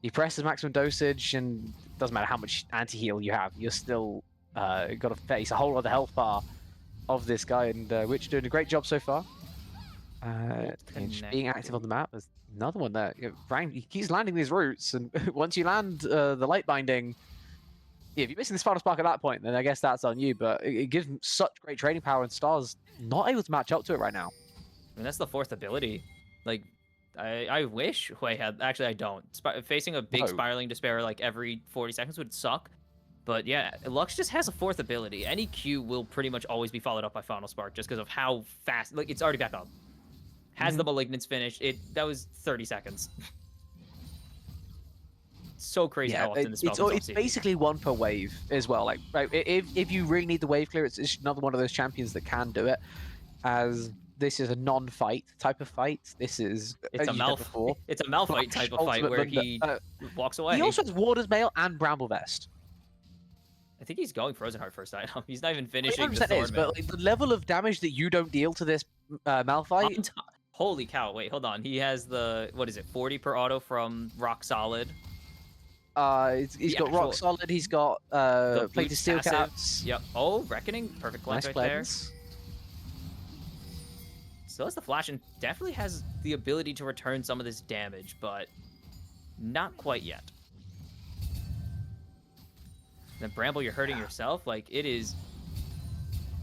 You press the maximum dosage, and it doesn't matter how much anti-heal you have, you're still got to face a whole other health bar of this guy, and Witch doing a great job so far. Being active on the map. There's another one there. He keeps landing these roots, and once you land the light binding, if you're missing the Final Spark at that point, then I guess that's on you. But it gives him such great trading power, and Star's not able to match up to it right now. I mean, that's the fourth ability. Like, I wish Hui had. Actually, I don't. Facing a big spiraling despair like every 40 seconds would suck. But yeah, Lux just has a fourth ability. Any Q will pretty much always be followed up by Final Spark just because of how fast. Like, it's already back up. Has the Malignance finish. That was 30 seconds. So crazy how often this spell it's basically one per wave as well. Like, right, if you really need the wave clear, it's another one of those champions that can do it. As this is a non-fight type of fight. This is It's a you said before. it's a Malphite Flash type of fight ultimate where blunder. he walks away. He also has Warder's Mail and Bramble Vest. I think he's going Frozen Heart first item. He's not even He finishing the 100% Thorn is, Mail. but like, the level of damage that you don't deal to this Malphite. Holy cow! Wait, hold on. He has the what is it? 40 per auto from Rock Solid. He's got Rock Solid. He's got Plated Steel passive. Caps. Yep. Oh, Reckoning. Perfect cleanse Nice right cleanse. there. Still has the flash and definitely has the ability to return some of this damage, but not quite yet. Then Bramble, you're hurting yourself. Like, it is...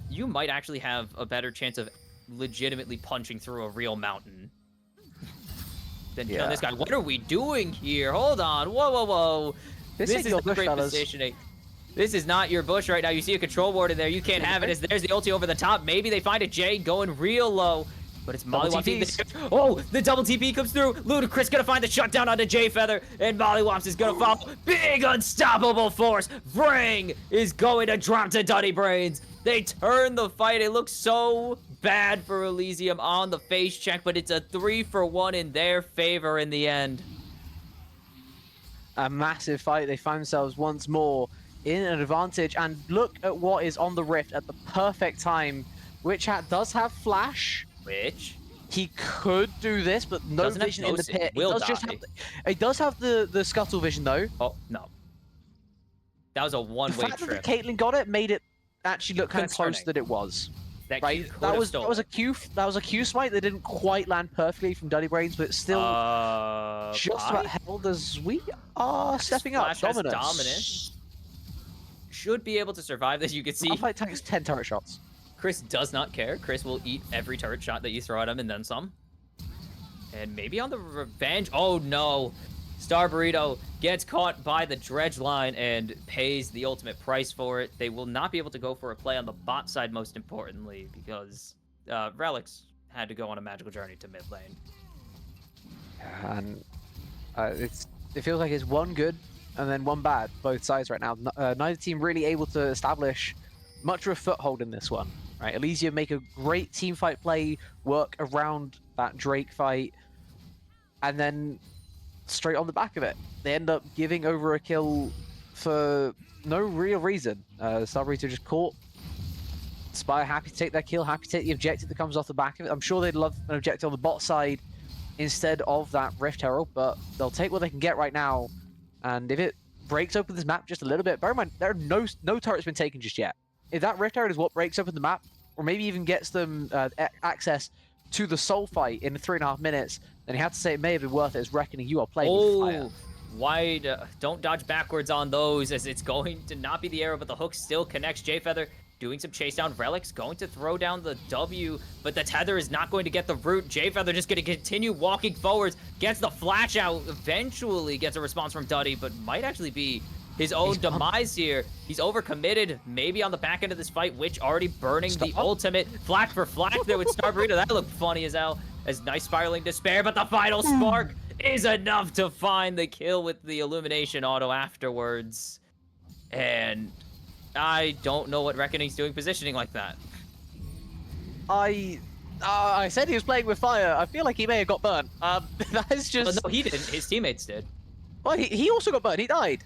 You might actually have a better chance of legitimately punching through a real mountain than killing this guy. What are we doing here? Hold on. Whoa, whoa, whoa. This is a great positioning. This is not your bush right now. You see a control ward in there. You can't have it. As there's the ulti over the top. Maybe they find a J going real low. But it's Mollywops. Oh, the double TP comes through. Ludacris gonna find the shutdown onto J Feather, and Mollywops is gonna follow. Big unstoppable force. Vring is going to drop to Duddy Brains. They turn the fight. It looks so bad for Elysium on the face check, but it's a 3-for-1 in their favor in the end. A massive fight. They find themselves once more in an advantage, and look at what is on the Rift at the perfect time. Witch Hat does have flash. Which he could do this, but no vision in the pit. He does have the scuttle vision though. Oh no, that was a one-way trip. The fact that Caitlyn got it made it actually look kind of close that it was. That was a Q smite that didn't quite land perfectly from Duddy Brains, but it's still just about held as we are stepping up. Dominance should be able to survive this. You can see. Malphite tanks 10 turret shots. Chris does not care. Chris will eat every turret shot that you throw at him and then some. And maybe on the revenge. Oh no. Star Burrito gets caught by the dredge line and pays the ultimate price for it. They will not be able to go for a play on the bot side, most importantly, because Relics had to go on a magical journey to mid lane. And it feels like it's one good and then one bad, both sides right now. Neither team really able to establish much of a foothold in this one. Right, Elysium make a great team fight play, work around that Drake fight, and then straight on the back of it, they end up giving over a kill for no real reason. Star Burrito just caught. Spire happy to take that kill, happy to take the objective that comes off the back of it. I'm sure they'd love an objective on the bot side instead of that Rift Herald, but they'll take what they can get right now. And if it breaks open this map just a little bit, bear in mind, there are no turrets been taken just yet. If that Rift Herald is what breaks open the map, or maybe even gets them access to the soul fight in 3.5 minutes, then you have to say it may have been worth it as Reckoning. You are playing with fire. Wide, don't dodge backwards on those, as it's going to not be the arrow, but the hook still connects. J Feather doing some chase down. Relics going to throw down the W, but the tether is not going to get the root. J Feather just going to continue walking forwards, gets the flash out, eventually gets a response from Duddy, but might actually be his own demise here. He's overcommitted, maybe on the back end of this fight, Witch already burning the ultimate. Flack for flack there with Star Burrito. That looked funny as hell. As nice spiraling despair, but the final spark is enough to find the kill with the illumination auto afterwards. And I don't know what Reckoning's doing positioning like that. I said he was playing with fire. I feel like he may have got burnt. That is just... Oh, no, he didn't. His teammates did. Well, he also got burnt. He died.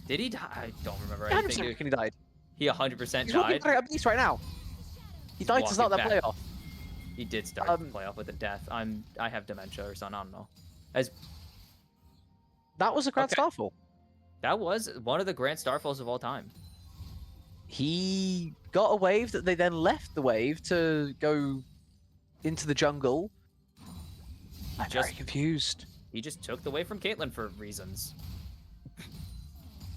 Did he die? I don't remember anything. He died. He 100% He's died. walking back at base right now. He died to start that playoff. He did start the playoff with a death. I have dementia or something. I don't know. That was a Grand Starfall. That was one of the Grand Starfalls of all time. He got a wave that they then left the wave to go into the jungle. I'm very confused. He just took the wave from Caitlyn for reasons.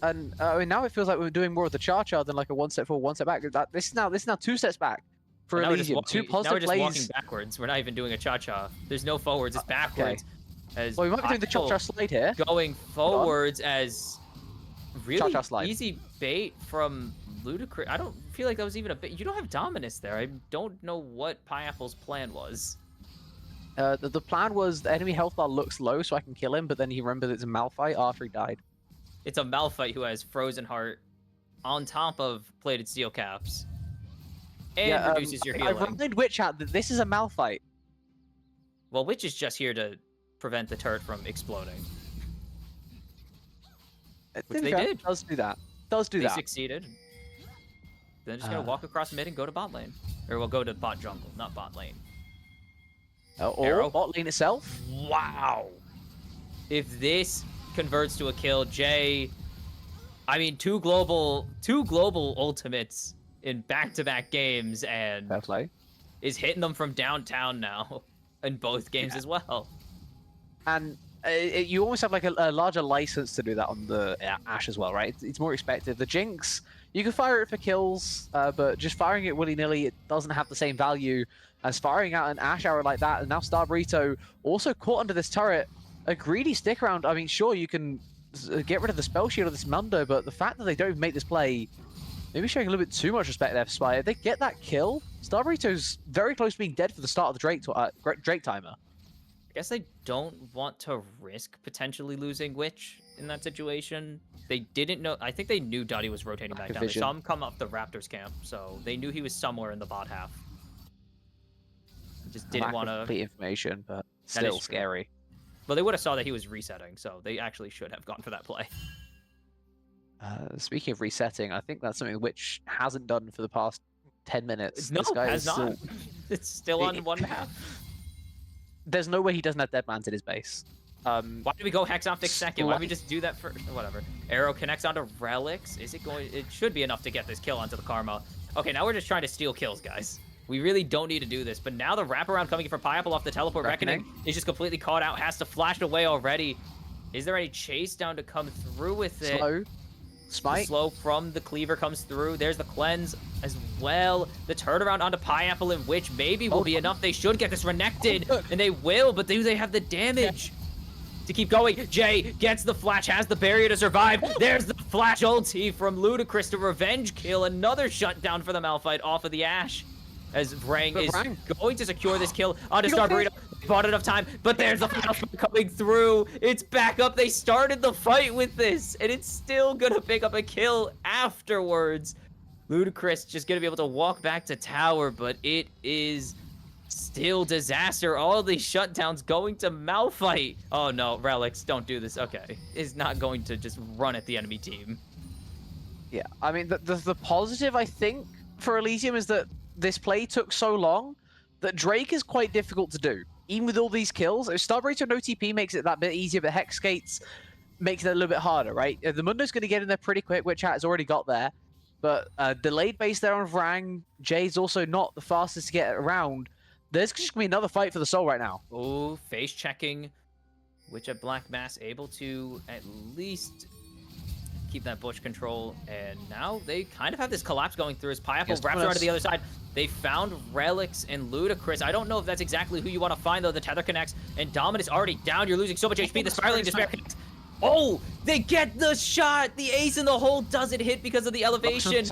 And I mean, now it feels like we're doing more of the cha-cha than like a one step forward, one step back. This is now 2 steps back for Elysium. Two positive plays. Now we're just walking backwards. We're not even doing a cha-cha. There's no forwards. It's backwards. Okay. Well, we might be doing the cha-cha slide here. Going forwards as really slide. Easy bait from Ludacris. I don't feel like that was even a bait. You don't have Dominus there. I don't know what Pineapple's plan was. The plan was the enemy health bar looks low so I can kill him, but then he remembered it's a Malphite after he died. It's a Malphite who has Frozen Heart on top of Plated Steel Caps. and reduces your I healing. reminded Witch out that this is a Malphite. Well, Witch is just here to prevent the turret from exploding. Which they did. Does do that. They succeeded. They're just gonna walk across mid and go to bot lane. Or we'll go to bot jungle, not bot lane. Or bot lane itself. Wow. If this converts to a kill, Jay, I mean, two global ultimates in back-to-back games, and Fair play. is hitting them from downtown now in both games as well. And you almost have like a larger license to do that on the Ashe as well, right? It's more expected. The Jinx, you can fire it for kills, but just firing it willy-nilly, it doesn't have the same value as firing out an Ashe arrow like that. And now Star Burrito also caught under this turret. A greedy stick around. I mean, sure, you can get rid of the spell shield of this Mundo, but the fact that they don't even make this play, maybe showing a little bit too much respect there for Spire. If they get that kill, Star Burrito's very close to being dead for the start of the Drake timer. I guess they don't want to risk potentially losing Witch in that situation. They didn't know. I think they knew Duddy was rotating back down. They saw him come up the Raptors camp, so they knew he was somewhere in the bot half. Just didn't want to. Complete information, but still scary. Well, they would have saw that he was resetting, so they actually should have gone for that play. Speaking of resetting, I think that's something which hasn't done for the past 10 minutes. No, this guy has not. Still... It's still on one map. There's no way he doesn't have Deadmans in his base. Why did we go Hex Optic second? Why don't we just do that first? Whatever. Arrow connects onto Relics. Is it going? It should be enough to get this kill onto the Karma. Okay, now we're just trying to steal kills, guys. We really don't need to do this, but now the wraparound coming in for Pineapple off the teleport Reckoning is just completely caught out, has to flash it away already. Is there any chase down to come through with it? Slow. Smite. The slow from the Cleaver comes through. There's the cleanse as well. The turnaround onto Pineapple and Witch maybe will be enough. They should get this renected, and they will, but do they have the damage to keep going? Jay gets the flash, has the barrier to survive. There's the flash ulti from Ludicrous to revenge kill. Another shutdown for the Malphite off of the Ashe. As Vrang is going to secure this kill onto Star Burrito. Bought enough time, but there's the final coming through. It's back up. They started the fight with this, and it's still gonna pick up a kill afterwards. Ludicrous just gonna be able to walk back to tower, but it is still disaster. All these shutdowns going to Malphite. Oh no, Relics, don't do this. Okay, is not going to just run at the enemy team. Yeah, I mean, the positive, I think, for Elysium is that this play took so long that Drake is quite difficult to do. Even with all these kills, Star Burrito and OTP makes it that bit easier, but Hex Skates makes it a little bit harder, right? The Mundo's going to get in there pretty quick, which has already got there. But delayed base there on Vrang. Jay's also not the fastest to get around. There's just going to be another fight for the soul right now. Oh, face checking. Which a Black Mass able to at least keep that bush control, and now they kind of have this collapse going through as Pineapple wraps around to the other side. They found Relics and Ludicrous. I don't know if that's exactly who you want to find, though. The tether connects, and Dominus already down. You're losing so much HP. The Spiraling Despair connects. Oh, they get the shot. The ace in the hole doesn't hit because of the elevation.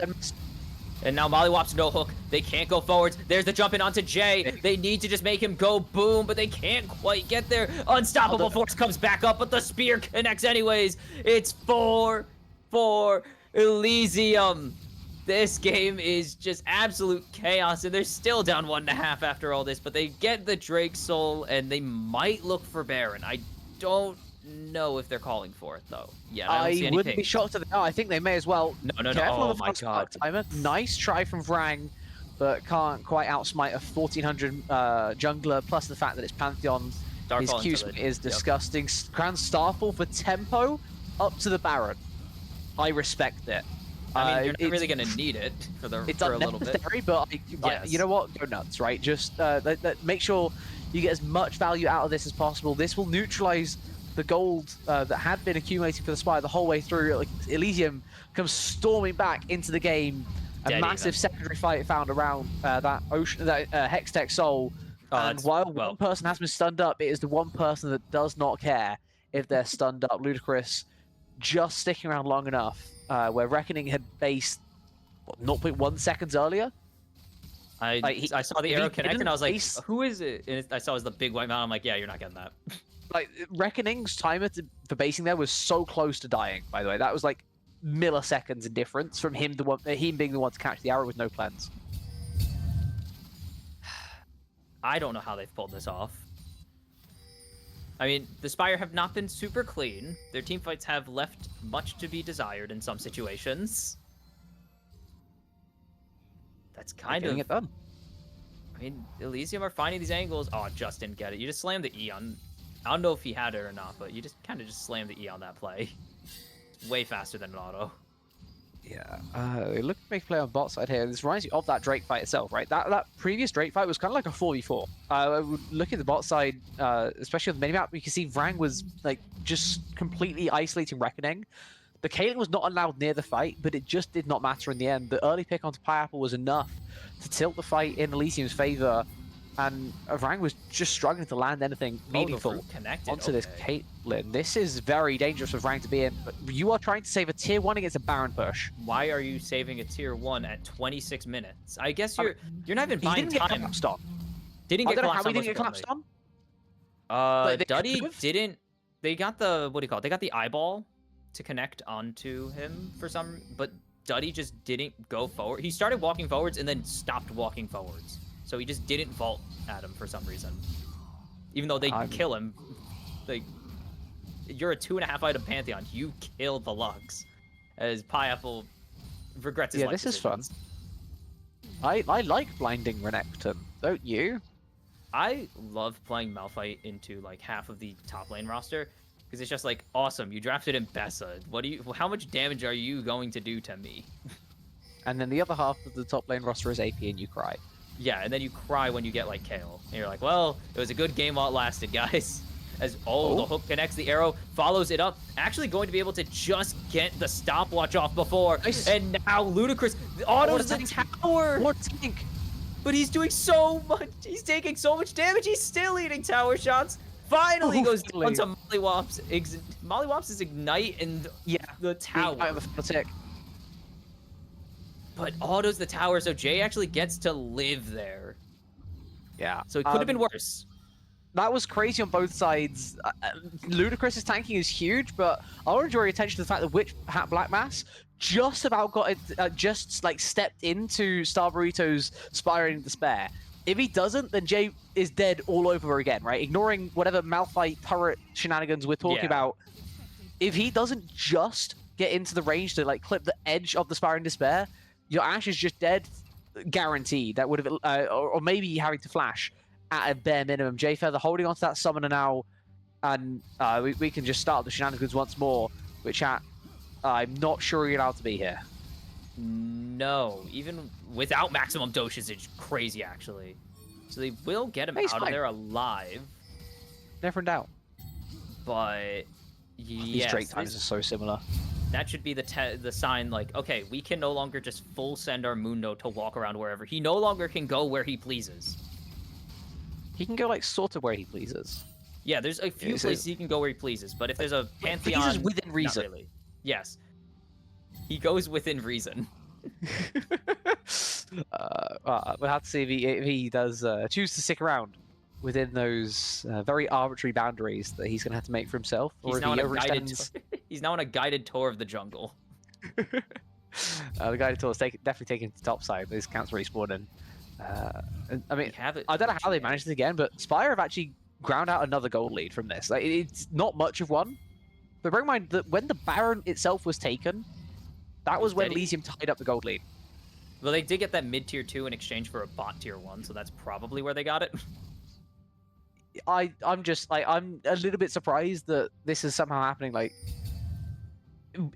And now Mollywop's no hook. They can't go forwards. There's the jump in onto Jay. They need to just make him go boom, but they can't quite get there. Unstoppable Force comes back up, but the spear connects anyways. It's 4 for Elysium. This game is just absolute chaos, and they're still down 1.5 after all this, but they get the Drake Soul, and they might look for Baron. I don't know if they're calling for it, though. Yeah, I don't see anything. Wouldn't be shocked if I think they may as well. No. Oh, my God. Timer. Nice try from Vrang, but can't quite outsmite a 1400 jungler, plus the fact that it's Pantheon. His Q is disgusting. Grand Starfall for tempo up to the Baron. I respect it. I mean, you're not really going to need it for a little bit. But you know what? Go nuts, right? Just make sure you get as much value out of this as possible. This will neutralize the gold that had been accumulating for the Spire the whole way through. Like, Elysium comes storming back into the game. A massive secondary fight found around that Hextech Soul. And while one person has been stunned up, it is the one person that does not care if they're stunned up. Ludicrous just sticking around long enough. Where Reckoning had based 0.1 seconds earlier. I saw the arrow connect and I was like, who is it? And I saw it was the big white mountain. I'm like, yeah, you're not getting that. Like, Reckoning's timer for basing there was so close to dying, by the way. That was like milliseconds in difference from him being the one to catch the arrow with no cleanse. I don't know how they've pulled this off. I mean, the Spire have not been super clean. Their team fights have left much to be desired in some situations. That's kind of... getting it done. I mean, Elysium are finding these angles. Oh, just didn't get it. You just slammed the E on... I don't know if he had it or not, but you just kind of just slammed the E on that play. Way faster than an auto. Yeah, look at make play on bot side here. This reminds you of that Drake fight itself, right? That previous Drake fight was kind of like a 4v4. Look at the bot side, especially on the minimap, you can see Vrang was like just completely isolating Reckoning. The Caitlyn was not allowed near the fight, but it just did not matter in the end. The early pick onto Pineapple was enough to tilt the fight in Elysium's favor, and Vrang was just struggling to land anything meaningful onto this Caitlyn. This is very dangerous for Vrang to be in, but you are trying to save a tier 1 against a Baron push. Why are you saving a tier 1 at 26 minutes? I guess you're not even buying time. Didn't get collapsed on. Didn't get I don't know how collapsed he on. didn't get collapsed on. Duddy didn't. They got the, what do you call it? They got the eyeball to connect onto him for some, but Duddy just didn't go forward. He started walking forwards and then stopped walking forwards. So he just didn't vault at him for some reason. Even though they kill him. Like, you're a 2.5 item Pantheon. You kill the Lux. As Pineapple regrets his life this decisions. is fun. I like blinding Renekton, don't you? I love playing Malphite into like half of the top lane roster. Because it's just like, awesome, you drafted in Bessa. How much damage are you going to do to me? And then the other half of the top lane roster is AP and you cry. Yeah, and then you cry when you get like Kale. And you're like, well, it was a good game while it lasted, guys. As the hook connects the arrow, follows it up. Actually going to be able to just get the stopwatch off before. Nice. And now Ludicrous autos the tower. What tank? But he's doing so much. He's taking so much damage. He's still eating tower shots. Finally goes down to Mollywops. Mollywops' Ignite and the tower. But autos the tower, so Jay actually gets to live there. Yeah. So it could have been worse. That was crazy on both sides. Ludicrous's tanking is huge, but I want to draw your attention to the fact that Witch Hat Black Mass just about got it, just like stepped into Star Burrito's Spire in Despair. If he doesn't, then Jay is dead all over again, right? Ignoring whatever Malphite turret shenanigans we're talking about. If he doesn't just get into the range to like clip the edge of the Spire in Despair, your Ashe is just dead, guaranteed. That would have, or maybe having to flash at a bare minimum. Jay Feather holding onto that summoner now, and we can just start the shenanigans once more, which I'm not sure you're allowed to be here. No, even without maximum dosage, it's crazy actually. So they will get him out of there alive. Never in doubt. But yes, these Drake times are so similar. That should be the sign, like, okay, we can no longer just full send our Mundo to walk around wherever. He no longer can go where he pleases. He can go like sort of where he pleases. Yeah, there's a few places he can go where he pleases, but if there's a Pantheon, pleases within reason. Not really. Yes, he goes within reason. We'll have to see if he does choose to stick around within those very arbitrary boundaries that he's going to have to make for himself, or if he overextends. He's now on a guided tour of the jungle. The guided tour is definitely taken to the top side. These camps respawning. I mean, I don't know how they managed it again, but Spire have actually ground out another gold lead from this. Like, it's not much of one, but bear in mind that when the Baron itself was taken, that was when Elysium tied up the gold lead. Well, they did get that mid tier 2 in exchange for a bot tier 1, so that's probably where they got it. I'm just like, I'm a little bit surprised that this is somehow happening. Like,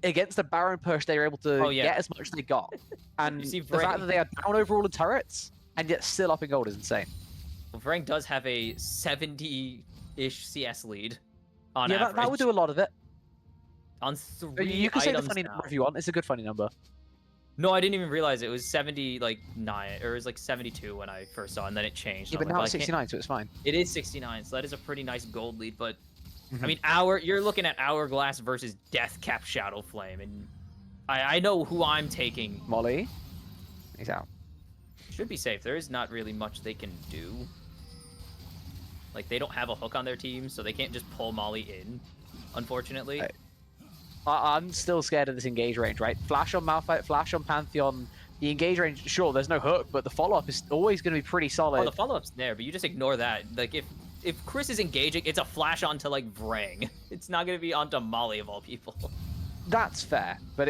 against the Baron push, they were able to get as much as they got, and the fact that they are down over all the turrets and yet still up in gold is insane. Well, Vrang does have a 70-ish CS lead on average. That would do a lot of it. On 3 You can say the funny now. number if you want. It's a good funny number. No, I didn't even realize it was 70, like 9, or it was like 72 when I first saw it, and then it changed. Yeah, but now it's 69, so it's fine. It is 69, so that is a pretty nice gold lead. But I mean, you're looking at Hourglass versus Deathcap Shadow Flame, and I know who I'm taking. Molly, he's out. Should be safe. There is not really much they can do. Like, they don't have a hook on their team, so they can't just pull Molly in, unfortunately. I'm still scared of this engage range, right? Flash on Malphite, flash on Pantheon, The engage range, sure, there's no hook, but the follow-up is always going to be pretty solid. Oh, the follow-up's there, but you just ignore that. Like, if Chris is engaging, it's a flash onto, like, Vrang. It's not going to be onto Molly, of all people. That's fair, but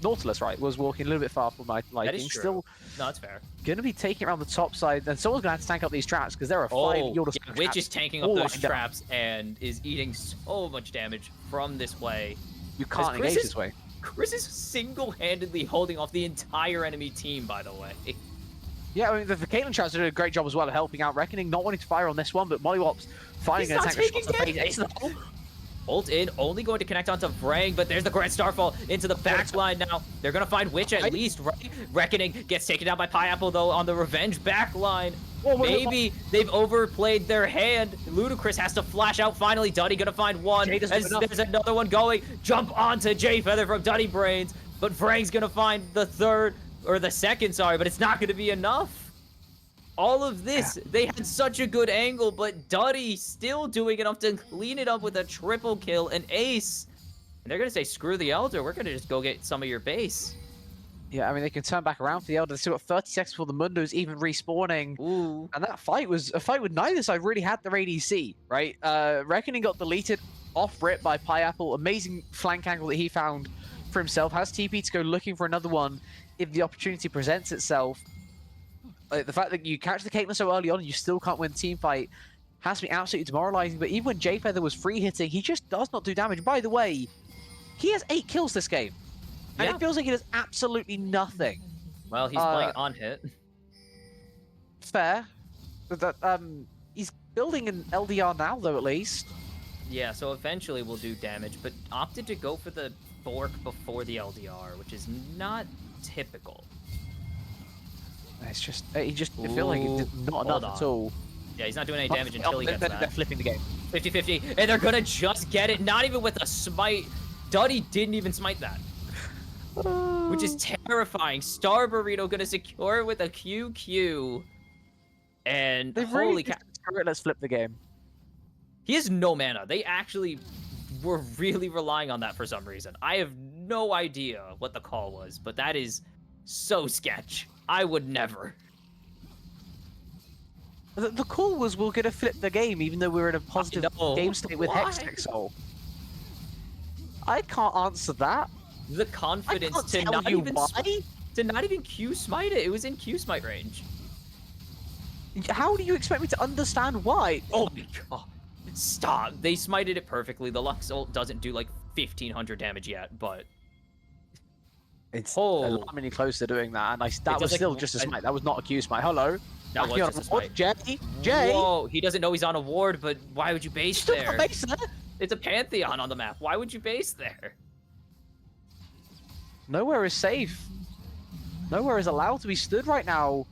Nautilus, right, was walking a little bit far from my liking. That is true. Still, no, that's fair. going to be taking around the top side, and someone's going to have to tank up these traps because there are 5 Yordle traps. Witch is tanking up those traps and is eating so much damage from this way. You can't engage this way. Chris is single-handedly holding off the entire enemy team, by the way. Yeah, I mean, the Caitlyn traps did a great job as well of helping out Reckoning, not wanting to fire on this one, but Mollywop's finding an attack shot to face. Ult in, only going to connect onto Vrang, but there's the Grand Starfall into the back line now. They're going to find Witch at least, right? Reckoning gets taken down by Pineapple, though, on the Revenge back line. Maybe they've overplayed their hand. Ludacris has to flash out finally. Duddy going to find one. There's another one going. Jump onto Jay Feather from Duddy Brains, but Vrang's going to find the third, or the second, sorry, but it's not going to be enough. All of this, they had such a good angle, but Duddy still doing enough to clean it up with a triple kill, an ace. And they're going to say, screw the Elder, we're going to just go get some of your base. Yeah, I mean, they can turn back around for the Elder. They still got 30 seconds before the Mundo's even respawning. Ooh. And that fight was a fight with neither side really had their ADC, right? Reckoning got deleted off rip by Pineapple. Amazing flank angle that he found for himself. Has TP to go looking for another one if the opportunity presents itself. The fact that you catch the Caitlyn so early on and you still can't win team fight has to be absolutely demoralizing. But even when Jay Feather was free hitting, he just does not do damage. By the way, he has 8 kills this game. And it feels like he does absolutely nothing. Well, he's playing on hit. Fair. But he's building an LDR now, though, at least. Yeah, so eventually we'll do damage, but opted to go for the Bork before the LDR, which is not typical. It's just, I feel like it's not enough at all. Yeah, he's not doing any damage until he gets that. They're flipping the game. 50-50, and they're gonna just get it, not even with a smite. Duddy didn't even smite that. Which is terrifying. Star Burrito gonna secure it with a QQ. And holy cow. Let's flip the game. He has no mana. They actually were really relying on that for some reason. I have no idea what the call was, but that is so sketch. I would never. The call was we're going to flip the game even though we're in a positive game state with Hextech Soul. I can't answer that. The confidence to not even Q smite it. It was in Q smite range. How do you expect me to understand why? Oh my god. Stop. They smited it perfectly. The Lux ult doesn't do like 1500 damage yet, but it's alarmingly close to doing that, and that was still just a smite. That was not a Q smite. Hello. That was just a smite. Jay. Whoa, he doesn't know he's on a ward, but why would you base there? It's a Pantheon on the map. Why would you base there? Nowhere is safe. Nowhere is allowed to be stood right now.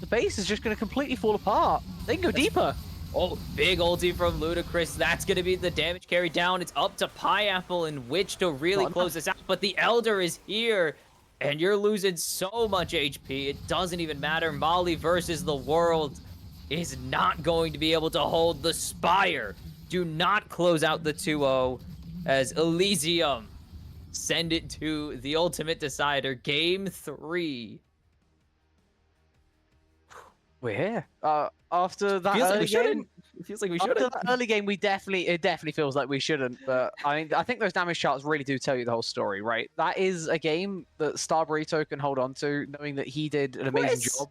The base is just going to completely fall apart. They can go deeper. Oh, big ulti from Ludacris. That's going to be the damage carried down. It's up to Pineapple and Witch to really close this out. But the Elder is here, and you're losing so much HP. It doesn't even matter. Molly versus the world is not going to be able to hold the Spire. Do not close out the 2-0 as Elysium send it to the ultimate decider. Game 3. We're here. After that early game, it feels like we shouldn't. After that early game, it definitely feels like we shouldn't. But I mean, I think those damage charts really do tell you the whole story, right? That is a game that Star Burrito can hold on to, knowing that he did an amazing job.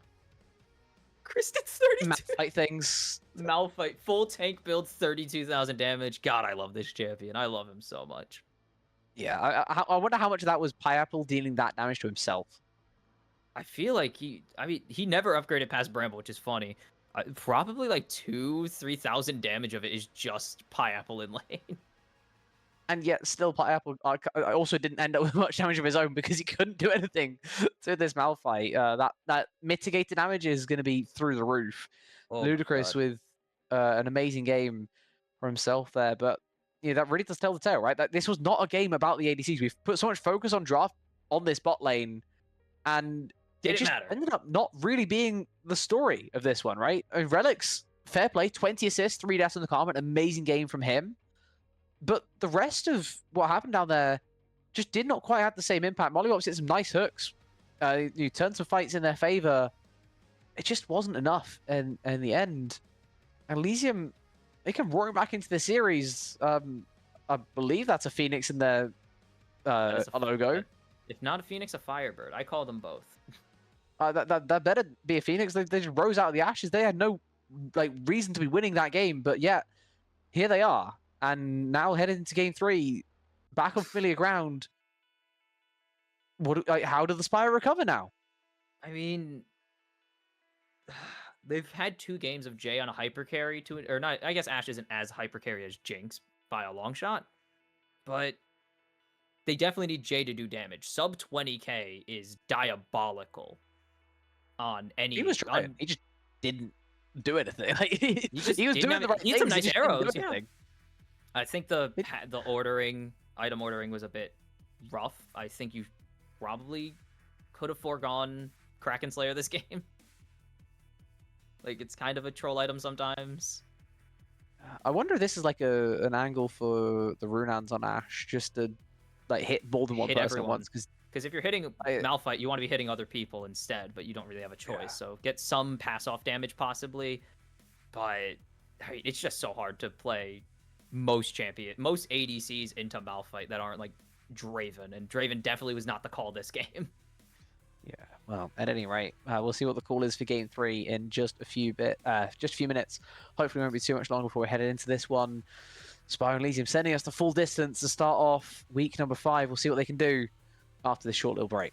Chris did 32. Malphite things. Malphite, full tank build, 32,000 damage. God, I love this champion. I love him so much. Yeah, I wonder how much of that was Pineapple dealing that damage to himself. I feel like he never upgraded past Bramble, which is funny. Probably like 2,000-3,000 damage of it is just Pineapple in lane. And yet still Pineapple also didn't end up with much damage of his own because he couldn't do anything to this Malphite. That mitigated damage is going to be through the roof. Oh, Ludacris with an amazing game for himself there. But yeah, that really does tell the tale, right? That this was not a game about the ADCs. We've put so much focus on draft on this bot lane, and it just ended up not really being the story of this one, right? I mean, Relics, fair play, 20 assists, 3 deaths in the Karma, amazing game from him. But the rest of what happened down there just did not quite have the same impact. Mollywops hit some nice hooks. You turned some fights in their favor. It just wasn't enough in the end. Elysium, they can roar back into the series. I believe that's a Phoenix in their logo. If not a Phoenix, a Firebird. I call them both. That better be a Phoenix. They just rose out of the ashes. They had no reason to be winning that game, but yet here they are. And now headed into game 3, back on familiar ground. How do the Spire recover now? I mean, they've had 2 games of Jay on a hyper carry or not. I guess Ashe isn't as hyper carry as Jinx by a long shot, but they definitely need Jay to do damage. Sub 20k is diabolical on any. He was trying. He just didn't do anything. He was doing the right things. Some nice arrows. Yeah. I think the item ordering was a bit rough. I think you probably could have foregone Kraken Slayer this game. It's kind of a troll item sometimes. I wonder if this is an angle for the Runans on Ashe, just to hit more than one person at once. Because if you're hitting Malphite, you want to be hitting other people instead, but you don't really have a choice. Yeah. So get some pass-off damage possibly, but it's just so hard to play most ADCs into Malphite that aren't Draven, and Draven definitely was not the call this game. Yeah, well, at any rate, we'll see what the call is for game 3 in just a few minutes. Hopefully, it won't be too much longer before we're headed into this one. Spire and Elysium sending us the full distance to start off week number 5. We'll see what they can do after this short little break.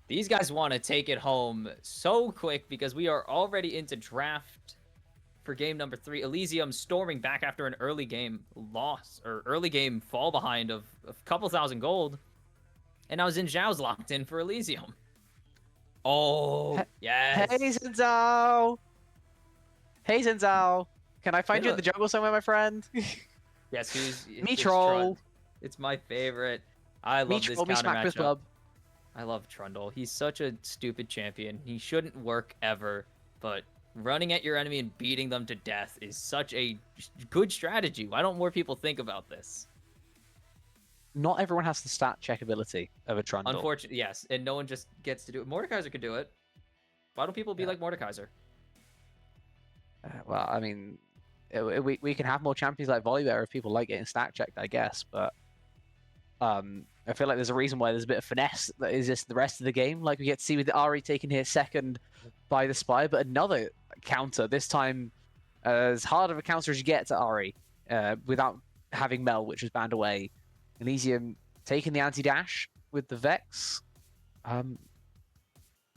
These guys want to take it home so quick because we are already into draft for game number 3. Elysium storming back after an early game loss, or early game fall behind of a couple thousand gold. And now Xin Zhao's locked in for Elysium. Oh, yes. Hey, Xin Zhao. Hey, Xin Zhao. Can I find you in the jungle somewhere, my friend? Yes, who's... Me troll. It's my favorite. I love this counter matchup. I love Trundle. He's such a stupid champion. He shouldn't work ever, but running at your enemy and beating them to death is such a good strategy. Why don't more people think about this? Not everyone has the stat check ability of a Trundle. Unfortunately, yes, and no one just gets to do it. Mordekaiser could do it. Why don't people be like Mordekaiser? Well, I mean, we can have more champions like Volibear if people like getting stat checked, I guess, but I feel like there's a reason why there's a bit of finesse that is just the rest of the game. Like we get to see with Ari taken here second by the Spire, but another counter, this time as hard of a counter as you get to Ari, without having Mel, which was banned away. Elysium taking the anti-dash with the Vex. An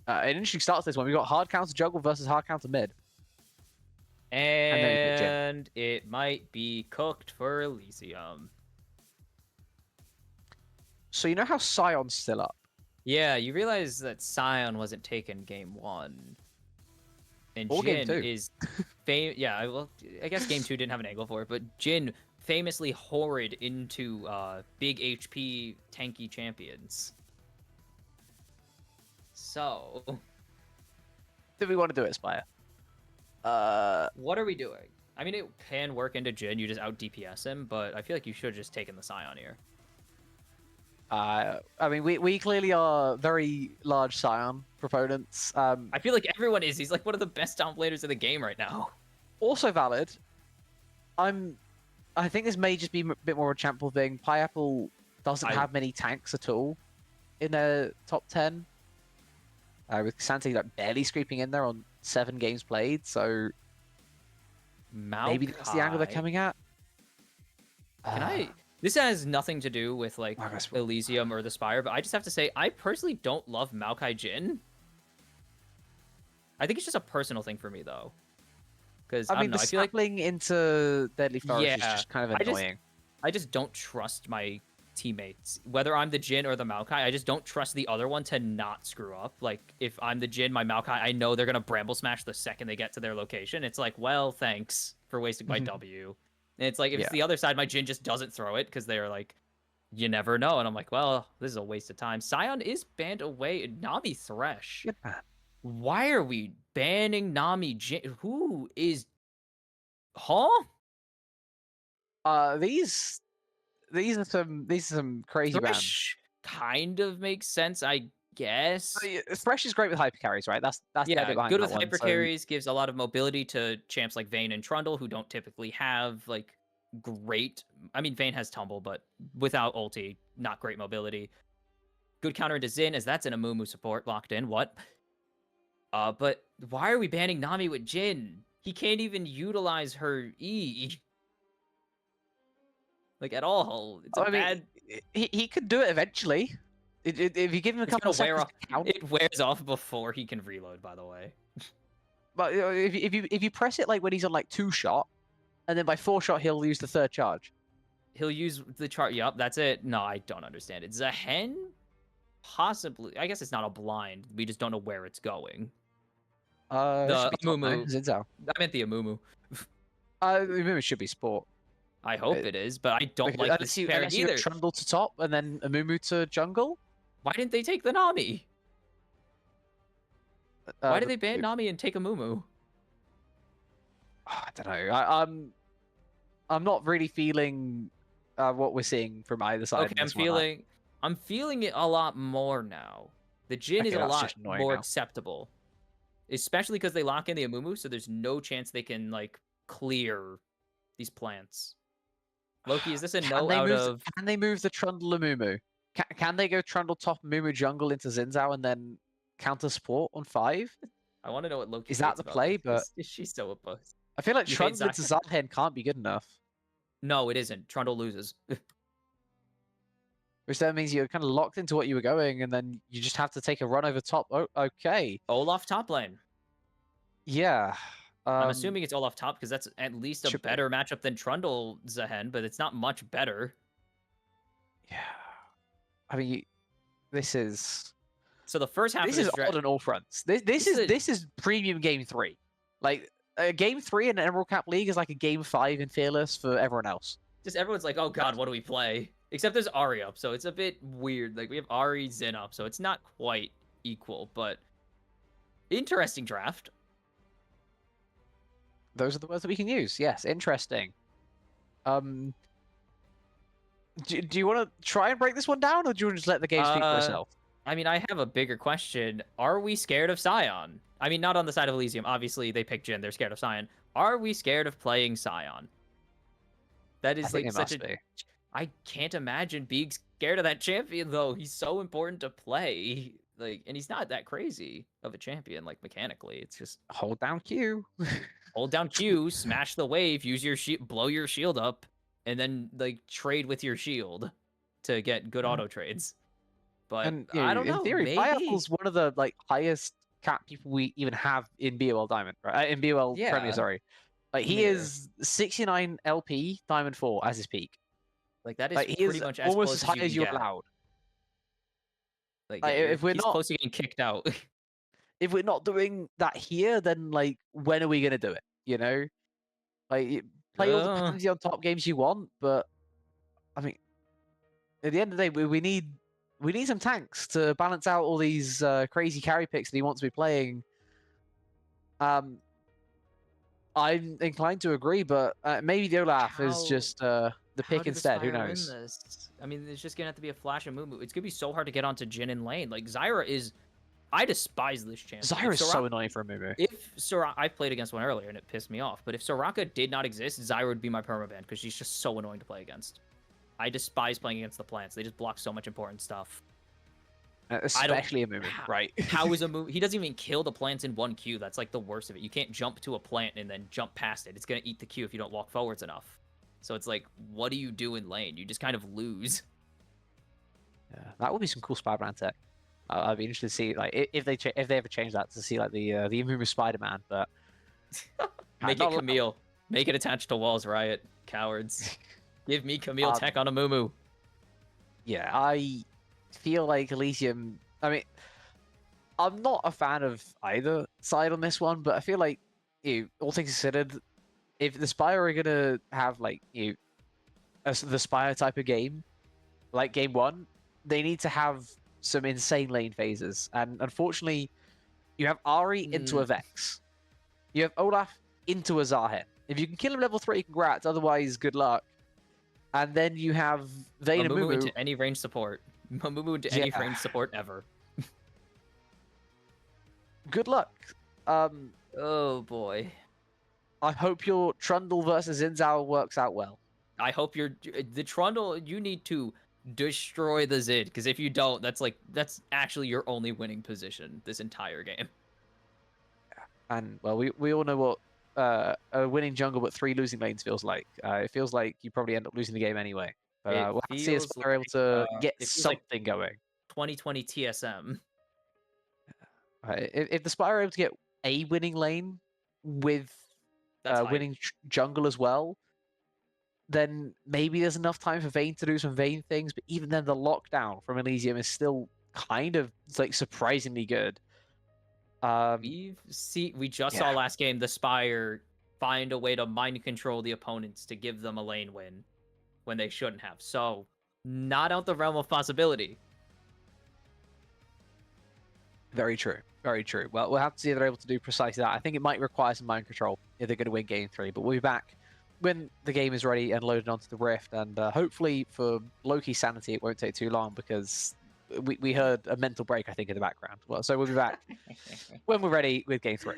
interesting start to this one. We've got hard counter jungle versus hard counter mid. And then we get Jhin. And it might be cooked for Elysium. So you know how Sion's still up? Yeah, you realize that Sion wasn't taken game 1. And Or game Jhin 2. is yeah, well, I guess game 2 didn't have an angle for it, but Jhin famously horrid into big HP tanky champions. So, Do we want to do it, Spire? what are we doing? I mean, it can work into Jhin, you just out DPS him, but I feel like you should have just taken the Sion here. I mean, we clearly are very large Sion proponents. I feel like everyone is. He's like one of the best down laners in the game right now. Also valid. I think this may just be a bit more of a Chample thing. Pineapple doesn't have many tanks at all in a top 10. With Santi like barely scraping in there on 7 games played, so maybe that's the angle they're coming at. Can I? This has nothing to do with like Elysium or the Spire, but I just have to say I personally don't love Maokai Jhin. I think it's just a personal thing for me though. Because I mean, the sapling into Deadly Forest is just kind of annoying. I just don't trust my teammates, whether I'm the Jhin or the Maokai. I just don't trust the other one to not screw up. Like if I'm the Jhin, my Maokai, I know they're gonna bramble smash the second they get to their location. It's like, well, thanks for wasting my W. And it's like if it's the other side, my Jhin just doesn't throw it because they're like, you never know. And I'm like, well, this is a waste of time. Sion is banned away. Nami Thresh. Why are we banning Nami Jhin? Who is? Huh? These are some crazy Thresh kind of makes sense, I guess. Thresh is great with hyper carries, right? That's the idea behind good that with hyper carries, gives a lot of mobility to champs like Vayne and Trundle, who don't typically have like great. I mean, Vayne has Tumble, but without ulti, not great mobility. Good counter into Xin, as that's an Amumu support locked in. What? But why are we banning Nami with Jhin? He can't even utilize her E. Like at all. It's a bad. He could do it eventually. If you give him a couple of seconds to count. It wears off before he can reload, by the way. But if you press it like when he's on like 2-shot, and then by 4-shot he'll use the 3rd charge. He'll use the chart. Yup, that's it. No, I don't understand it. Zehen? Possibly. I guess it's not a blind. We just don't know where it's going. The Amumu. I meant the Amumu. Amumu should be sport. I hope it is, but I don't like this pairing either. Trundle to top and then Amumu to jungle. Why didn't they take the Nami? Why did they ban Nami and take Amumu? I don't know. I'm not really feeling what we're seeing from either side. Okay, I'm feeling it a lot more now. The Jhin is a lot more acceptable, especially because they lock in the Amumu, so there's no chance they can like clear these plants. Loki, is this a no out of? Can they move the Trundle Amumu? Can they go Trundle top Amumu jungle into Xin and then counter support on 5? I want to know what Loki is that the play, but is she so opposed? I feel like Trundle into Zalhen can't be good enough. No, it isn't. Trundle loses. Which then means you're kind of locked into what you were going, and then you just have to take a run over top. Oh, okay. Olaf top lane. Yeah. I'm assuming it's Olaf top because that's at least a better matchup than Trundle Zehen, but it's not much better. Yeah. I mean, this is. So the first half. This is odd on all fronts. This is premium game 3. Like game 3 in an Emerald Cap League is like a game 5 in Fearless for everyone else. Just everyone's like, oh god, what do we play? Except there's Ahri up, so it's a bit weird. Like we have Ahri, Xin up, so it's not quite equal, but interesting draft. Those are the words that we can use. Yes, interesting. Do you want to try and break this one down, or do you want to just let the game speak for itself? I mean, I have a bigger question. Are we scared of Sion? I mean, not on the side of Elysium. Obviously, they picked Jhin. They're scared of Sion. Are we scared of playing Sion? That is like such a... I can't imagine being scared of that champion, though. He's so important to play. Like, and he's not that crazy of a champion, like, mechanically. It's just... Hold down Q. hold down Q, smash the wave, use your shield, blow your shield up, and then like trade with your shield to get good auto trades. But And I don't in know, theory, maybe. Firepool's one of the like highest cap people we even have in BOL Diamond, right? In BOL Premier, Yeah, sorry. Like he Premier. is 69 LP Diamond 4 as his peak. Like that is Like he pretty is much as almost as close as high you as can you're get. allowed. Like Like if we're he's not close to getting kicked out. doing that here, then like when are we gonna do it? You know, like play all the uh, pansy on top games you want, but I mean, at the end of the day, we need some tanks to balance out all these crazy carry picks that he wants to be playing. I'm inclined to agree, but maybe the Olaf is how just the how pick do the instead. Who Spire win knows? this? I mean, it's just gonna have to be a flash and Moo. It's gonna be so hard to get onto Jin in lane. Like Zyra is, I despise this champion. Zyra is so annoying for a Mumu. If Soraka, I played against one earlier and it pissed me off. But if Soraka did not exist, Zyra would be my permaban because she's just so annoying to play against. I despise playing against the plants. They just block so much important stuff. Especially a Mumu, right? How is a move? He doesn't even kill the plants in one Q. That's like the worst of it. You can't jump to a plant and then jump past it. It's gonna eat the Q if you don't walk forwards enough. So it's like, what do you do in lane? You just kind of lose. Yeah, that would be some cool Spire brand tech. I'd be interested to see like if they ever change that to see like the Mumu Spider-Man, but Make it Camille. Make it attached to walls, Riot. Cowards. Give me Camille tech on a Mumu. Yeah, I feel like Elysium. I mean, I'm not a fan of either side on this one, but I feel like all things considered, if the Spire are gonna have like the Spire type of game, like game one, they need to have some insane lane phases. And unfortunately, you have Ari into a Vex, you have Olaf into a Zarhen. If you can kill him level 3, congrats. Otherwise, good luck. And then you have Vayne and Mumu Mumu into any range support. Mumu into any range support ever. Good luck. Oh boy. I hope your Trundle versus Inzao works out well. I hope the Trundle. You need to destroy the Zid, because if you don't, that's actually your only winning position this entire game. And well, we all know what a winning jungle but 3 losing lanes feels like. It feels like you probably end up losing the game anyway. But we'll have to see if Spire are able to get something going. 2020 TSM. If the Spire are able to get a winning lane with winning jungle as well, then maybe there's enough time for Vayne to do some Vayne things. But even then, the lockdown from Elysium is still kind of like surprisingly good. We just saw last game the Spire find a way to mind control the opponents to give them a lane win when they shouldn't have. So, not out the realm of possibility. Very true. Very true. Well, we'll have to see if they're able to do precisely that. I think it might require some mind control if they're going to win Game 3. But we'll be back when the game is ready and loaded onto the Rift. And hopefully for Loki's sanity, it won't take too long because we heard a mental break, I think, in the background. Well, so we'll be back when we're ready with Game 3.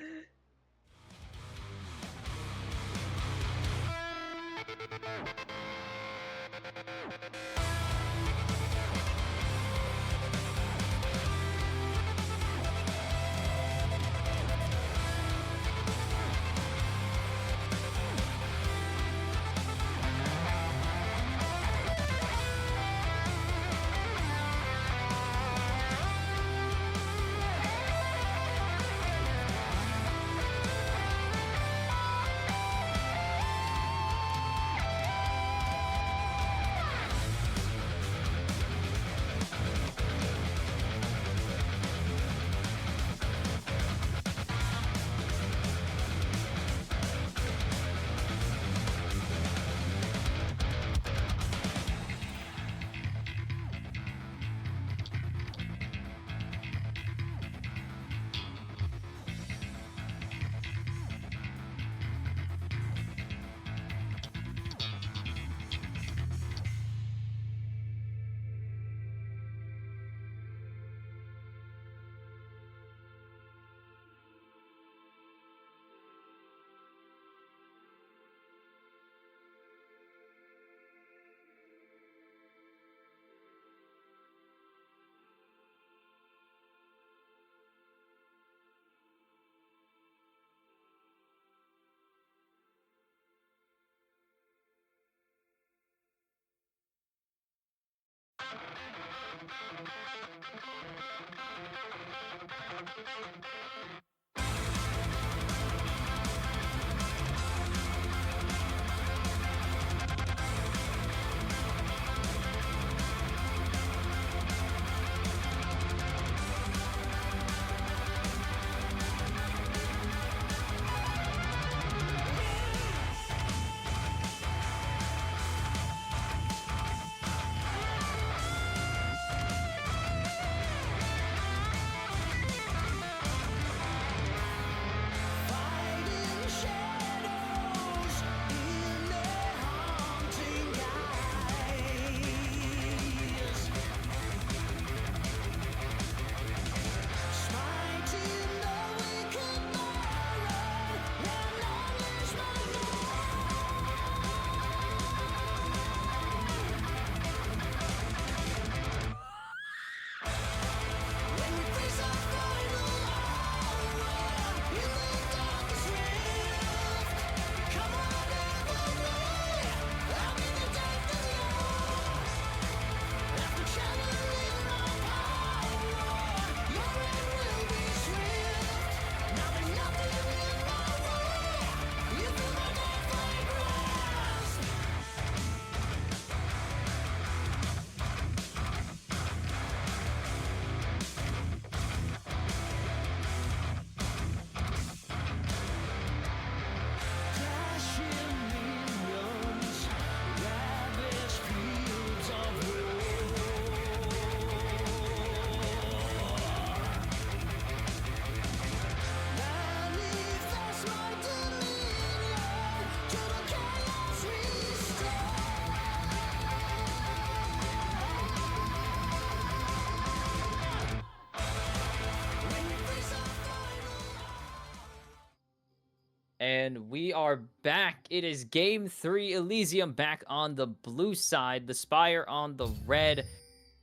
And we are back. It is game 3, Elysium back on the blue side, the Spire on the red,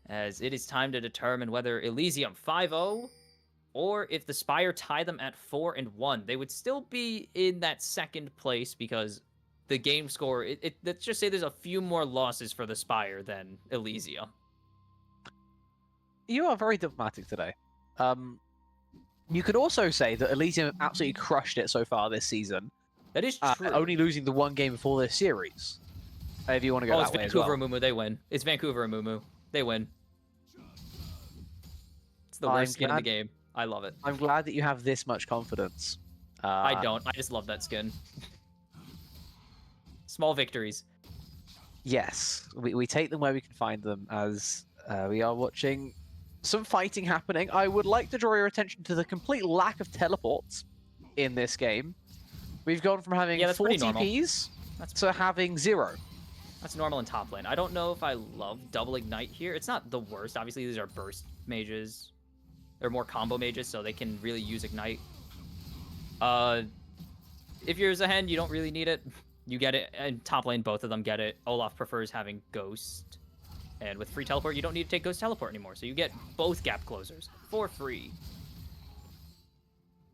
as it is time to determine whether Elysium 5-0 or if the Spire tie them at 4-1. They would still be in that second place because the game score, let's just say there's a few more losses for the Spire than Elysium. You are very diplomatic today. You could also say that Elysium absolutely crushed it so far this season. That is true. Only losing the one game before this series. If you want to go that way as well. It's Vancouver and Mumu. They win. It's Vancouver and Mumu. They win. It's the worst skin in the game. I love it. I'm glad that you have this much confidence. I don't. I just love that skin. Small victories. Yes. We take them where we can find them as we are watching some fighting happening. I would like to draw your attention to the complete lack of teleports in this game. We've gone from having 4 TPs to having 0. That's normal in top lane. I don't know if I love double ignite here. It's not the worst. Obviously, these are burst mages. They're more combo mages, so they can really use ignite. If you're Zahen, you don't really need it. You get it. And top lane, both of them get it. Olaf prefers having ghost. And with free teleport, you don't need to take Ghost Teleport anymore. So you get both gap closers for free.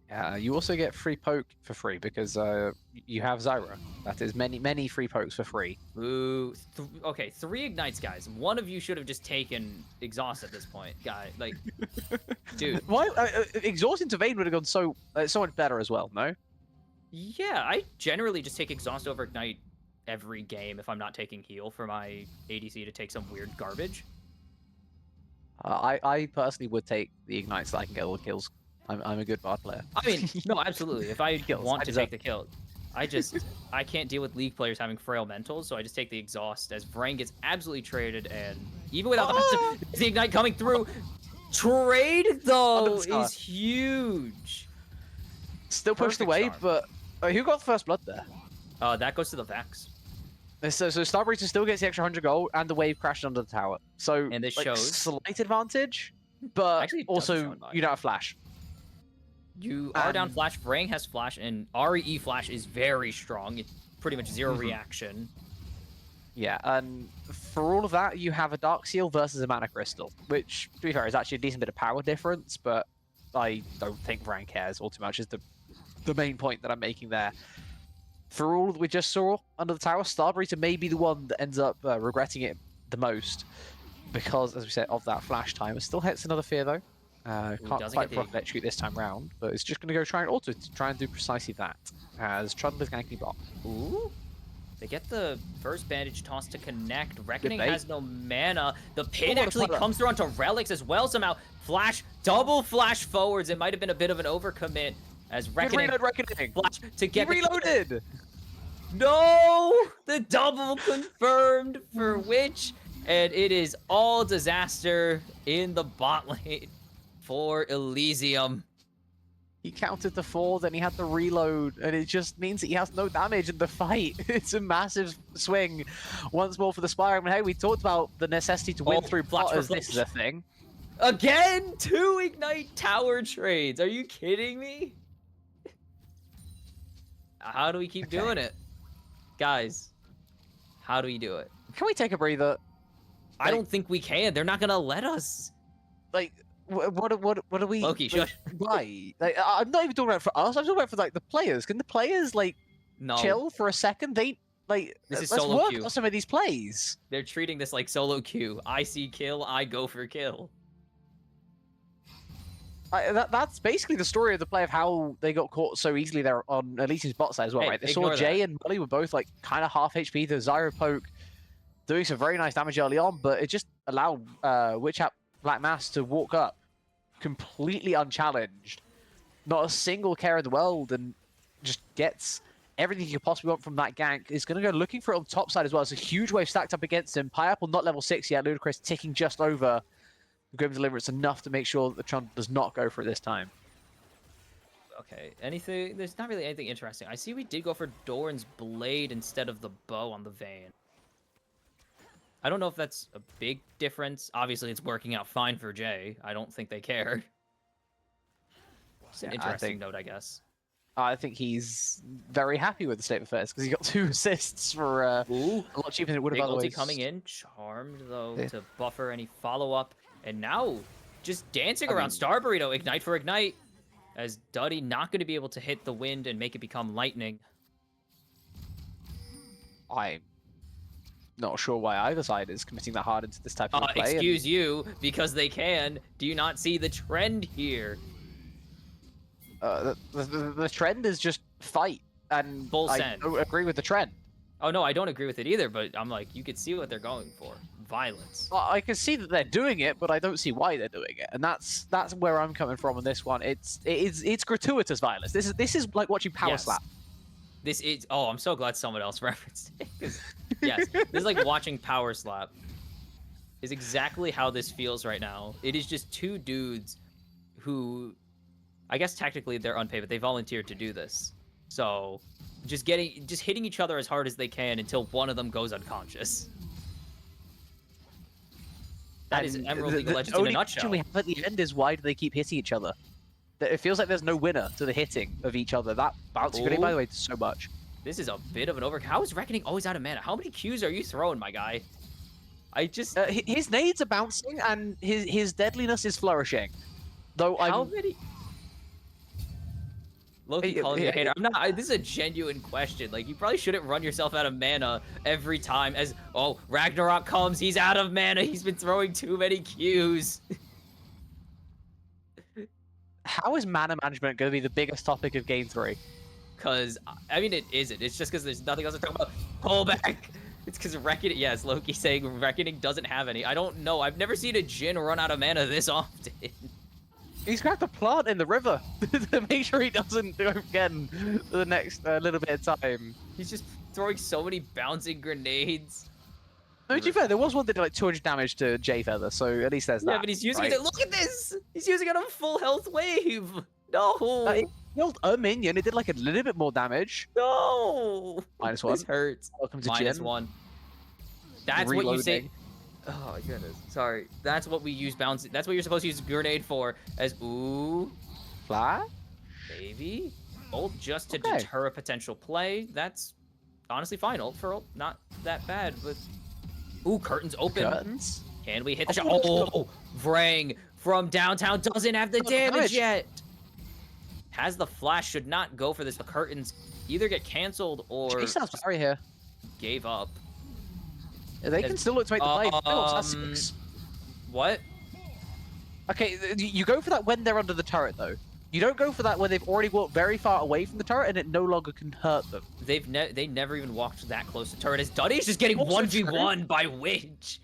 Yeah, you also get free poke for free because you have Zyra. That is many free pokes for free. Ooh, okay, 3 ignites, guys. One of you should have just taken exhaust at this point, guy. Like, dude. Why exhaust into Vayne would have gone so much better as well? No. Yeah, I generally just take exhaust over ignite every game if I'm not taking heal for my ADC to take some weird garbage. I personally would take the ignite so I can get all the kills. I'm a good bard player. I mean, no, absolutely. If I want to take the kill, I can't deal with League players having frail mentals, so I just take the exhaust as Vrang gets absolutely traded, and even without the ignite coming through, trade though is huge. Still pushed away, but who got the first blood there? That goes to the Vex. So Starbreacher still gets the extra 100 gold, and the wave crashed under the tower. So and this shows slight advantage, but actually also you don't have flash. You are down flash. Vrang has flash, and RE flash is very strong. It's pretty much 0 reaction. Yeah, and for all of that, you have a Dark Seal versus a Mana Crystal, which, to be fair, is actually a decent bit of power difference, but I don't think Vrang cares all too much, is the main point that I'm making there. For all that we just saw under the tower, Starbreacher may be the one that ends up regretting it the most. because, as we said, of that flash time. It still hits another fear, though. Ooh, Can't doesn't quite get proc the... electrocute this time round, but it's just going to go try and auto to try and do precisely that, as Trundle is ganking bot. Ooh. They get the first bandage toss to connect. Reckoning bait. has no mana. The pin what a actually player. comes through onto Relics as well somehow. Flash, double flash forwards. It might have been a bit of an overcommit as Reckoning Reload Reckoning! flash to get He reloaded! No! The double confirmed for Witch, and it is all disaster in the bot lane for Elysium. He counted the 4, then he had to reload, and it just means that he has no damage in the fight. It's a massive swing once more for the Spire. I mean, hey, we talked about the necessity to win through flash bot for as this is a thing. Again, 2 Ignite Tower trades. Are you kidding me? How do we keep doing it? Guys, how do we do it? Can we take a breather? I don't think we can. They're not gonna let us. Like, what are we... Loki, like, shush. why? Like, I'm not even talking about it for us, I'm talking about it for, like, the players. Can the players, like, No. chill for a second? They, like, This is let's solo work queue. on some of these plays. They're treating this like solo queue. I see kill, I go for kill. That's basically the story of the play of how they got caught so easily there on Elysium's bot side as well, Hey, right? They saw ignore Jay that. and Molly were both like kind of half HP. The Zyro poke doing some very nice damage early on, but it just allowed Witchap Black Mass to walk up completely unchallenged. Not a single care in the world, and just gets everything you could possibly want from that gank. Is going to go looking for it on top side as well. It's a huge wave stacked up against him. Pineapple not level 6 yet. Ludicrous ticking just over Grim Deliverance enough to make sure that the Trundle does not go for it this time. Okay, anything? There's not really anything interesting. I see we did go for Doran's Blade instead of the bow on the Vayne. I don't know if that's a big difference. Obviously, it's working out fine for Jay. I don't think they care. It's an interesting note, I guess. I think he's very happy with the state of affairs because he got 2 assists for a lot cheaper than it would have otherwise. Big ulti coming in, charmed though to buffer any follow-up, and now just dancing around Star Burrito, ignite for ignite, as Duddy not going to be able to hit the wind and make it become lightning. I'm not sure why either side is committing that hard into this type of play. Excuse you, because they can. Do you not see the trend here? The trend is just fight, and Full I send. don't agree with the trend. Oh no, I don't agree with it either, but I'm like, you could see what they're going for. Violence. Well, I can see that they're doing it, but I don't see why they're doing it, and that's where I'm coming from on this one. It's gratuitous violence. This is like watching Power Slap. This is... Oh, I'm so glad someone else referenced it. Yes, this is like watching Power Slap. Is exactly how this feels right now. It is just 2 dudes who... I guess technically they're unpaid, but they volunteered to do this. So, just hitting each other as hard as they can until one of them goes unconscious. That is Emerald League of Legends in a nutshell. The only question we have at the end is why do they keep hitting each other? It feels like there's no winner to the hitting of each other. That bouncing grenade, by the way, does so much. This is a bit of an over... How is Reckoning always out of mana? How many Qs are you throwing, my guy? I just... his nades are bouncing, and his deadliness is flourishing. Though How many... Loki calling me a hater. I'm not... this is a genuine question. Like, you probably shouldn't run yourself out of mana every time as... Oh, Ragnarok comes. He's out of mana. He's been throwing too many Qs. How is mana management going to be the biggest topic of Game 3? Because, I mean, it isn't. It's just because there's nothing else to talk about. Pull back. It's because Reckoning... Yes, Loki saying Reckoning doesn't have any. I don't know. I've never seen a Jhin run out of mana this often. He's grabbed a plant in the river to make sure he doesn't do it again for the next little bit of time. He's just throwing so many bouncing grenades. No, to be fair, there was one that did like 200 damage to J Feather, so at least there's that. Yeah, but he's using right? it. Look at this! He's using it on a full health wave. No. It killed a minion. It did like a little bit more damage. No. -1. This hurts. Welcome to -1. That's Reloading. what you say. Oh my goodness. Sorry. That's what we use bounce. That's what you're supposed to use grenade for. As ooh. Flat? Maybe. Ult just to deter a potential play. That's honestly fine. Ult for ult. Not that bad, but. Ooh, curtains open. Curtains? Can we hit the shot? Oh, Vrang from downtown doesn't have the damage yet. Has the flash, should not go for this. The curtains either get canceled or sorry here. gave up. They can still look to make the play. What? Okay, you go for that when they're under the turret, though. You don't go for that when they've already walked very far away from the turret and it no longer can hurt them. They never even walked that close to turret. As Duddy's just getting Also 1v1 by Winch.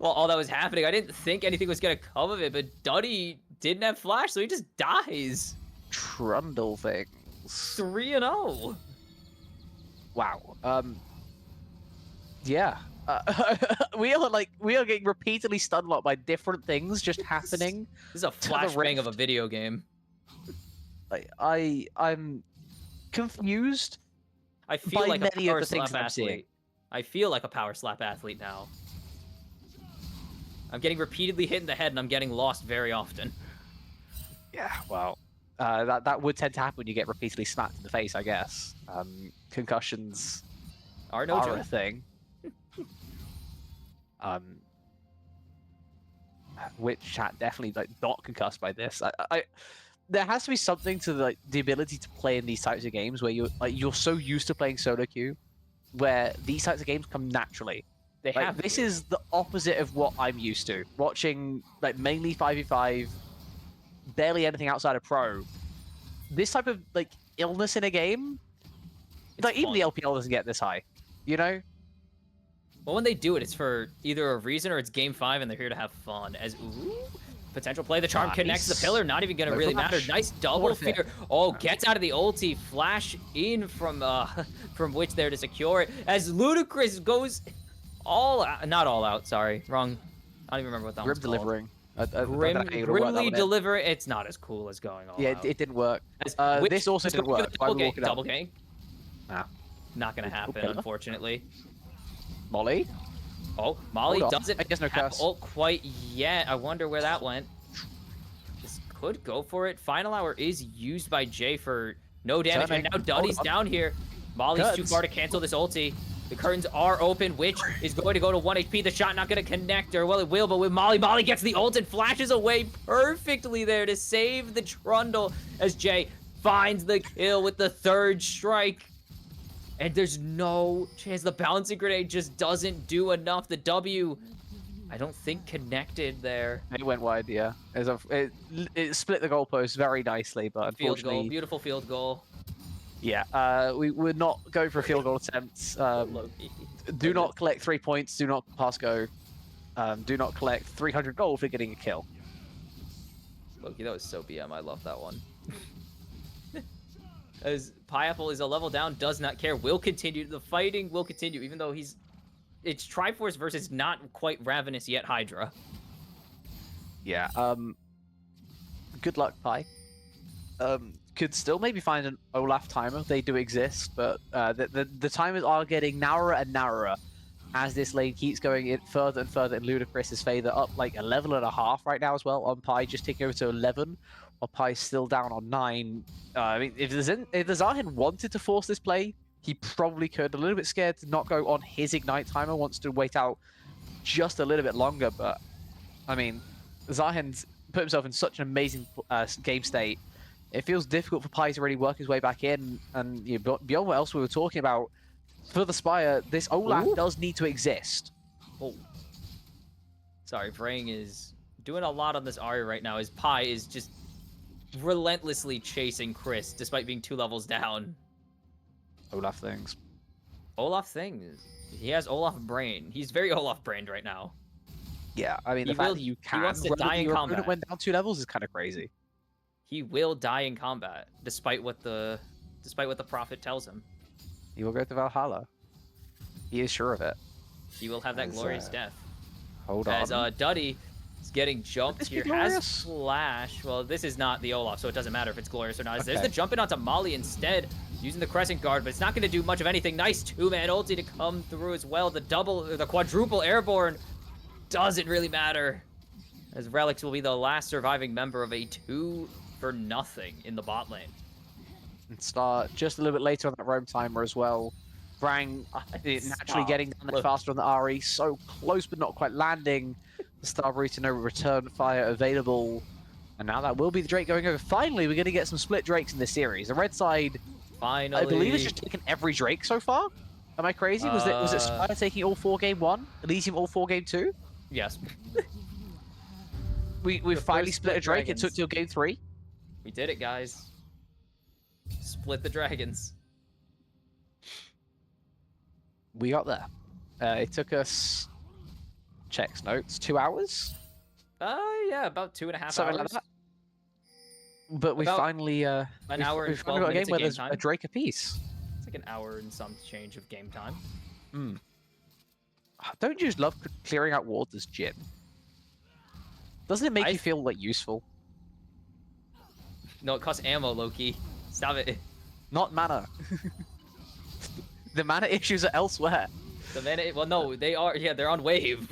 Well, all that was happening, I didn't think anything was gonna come of it, but Duddy didn't have flash, so he just dies. Trundle things. 3-0. Wow. Yeah. We are getting repeatedly stun locked by different things just happening. This is a flashbang of a video game. I'm confused. I feel by like a many of power the things slap I'm seeing. athlete. I feel like a power slap athlete now. I'm getting repeatedly hit in the head, and I'm getting lost very often. Yeah, well, that would tend to happen when you get repeatedly smacked in the face, I guess. Concussions Are no are joke. a thing. Which chat definitely not concussed by this. There has to be something to the ability to play in these types of games where you're so used to playing solo queue, where these types of games come naturally. They have This to. is the opposite of what I'm used to. Watching mainly 5v5, barely anything outside of pro. This type of illness in a game, even the LPL doesn't get this high, you know? Well, when they do it, it's for either a reason or it's game 5 and they're here to have fun. As potential play, the charm connects the pillar, not even gonna really matter. Nice double fear. Oh, gets out of the ulti, flash in from Witch there to secure it. As Ludicrous goes all out, not all out, sorry, wrong. I don't even remember what that Grim one's delivering. Grimly deliver. It's not as cool as going all out. It didn't work. Witch This also just didn't going work. for the double gang. Nah. Not gonna happen, Okay. unfortunately. Molly? Oh, Molly Hold on. doesn't I guess no have curse. ult quite yet. I wonder where that went. This could go for it. Final hour is used by Jay for no damage, and now Duddy's down here. Molly's too far to cancel this ulti. The curtains are open. Witch is going to go to 1 HP. The shot not going to connect her. Well, it will, but with Molly gets the ult and flashes away perfectly there to save the Trundle as Jay finds the kill with the 3rd strike. And there's no chance. The balancing grenade just doesn't do enough. The W, I don't think, connected there. It went wide, yeah. It split the goalpost very nicely, but unfortunately... Field goal, beautiful field goal. Yeah, we would not go for a field goal attempt. Do not collect 3 points. Do not pass go. Do not collect 300 gold for getting a kill. Loki, that was so BM. I love that one. As Pineapple is a level down, does not care, will continue. The fighting will continue, even though it's Triforce versus not quite Ravenous yet Hydra. Yeah, good luck, Pi. Could still maybe find an Olaf timer. They do exist, but the timers are getting narrower and narrower as this lane keeps going in further and further in Ludicrous's favor, up like a level and a half right now as well on Pi, just taking over to 11. While Pi's still down on 9. I mean, if the Zahin wanted to force this play, he probably could. A little bit scared to not go on his Ignite timer, wants to wait out just a little bit longer, but I mean, Zahin's put himself in such an amazing game state. It feels difficult for Pi to really work his way back in, and beyond what else we were talking about, for the Spire, this Olaf does need to exist. Oh. Sorry, Vrang is doing a lot on this Ari right now, as Pi is just relentlessly chasing Chris, despite being 2 levels down. Olaf things. Olaf things. He has Olaf brain. He's very Olaf brained right now. Yeah, I mean, the fact that you can wants to die in combat. Went down 2 levels is kind of crazy. He will die in combat, despite what the prophet tells him. He will go to Valhalla. He is sure of it. He will have that glorious death. Hold on. As Duddy is getting jumped here, has flash. Well, this is not the Olaf, so it doesn't matter if it's glorious or not. There's the jump in onto Molly instead, using the Crescent Guard, but it's not going to do much of anything. Nice 2-man ulti to come through as well. The quadruple airborne doesn't really matter, as Relics will be the last surviving member of a 2-0 in the bot lane. And start just a little bit later on that roam timer as well. Vrang naturally getting down there faster on the RE, so close but not quite landing. The Star Burrito, no return fire available. And now that will be the Drake going over. Finally, we're going to get some split Drakes in this series. The red side, finally, I believe, it's just taken every Drake so far. Am I crazy? Was it Spire taking all 4 game 1? Elysium all 4 game 2? Yes. We The finally first split a Drake. It took dragons. till game 3. We did it, guys. Split the dragons. We got there. It took us, checks notes, 2 hours? Yeah, about 2.5 Something hours. like that. But we About finally, an hour and we've 12 finally got a minutes game where of game there's time. a Drake apiece. It's like an hour and some change of game time. Don't you just love clearing out wards as Jin? Doesn't it make you feel like useful? No, it costs ammo, Loki. Stop it. Not mana. The mana issues are elsewhere. The mana. Well, no, they are. Yeah, they're on wave.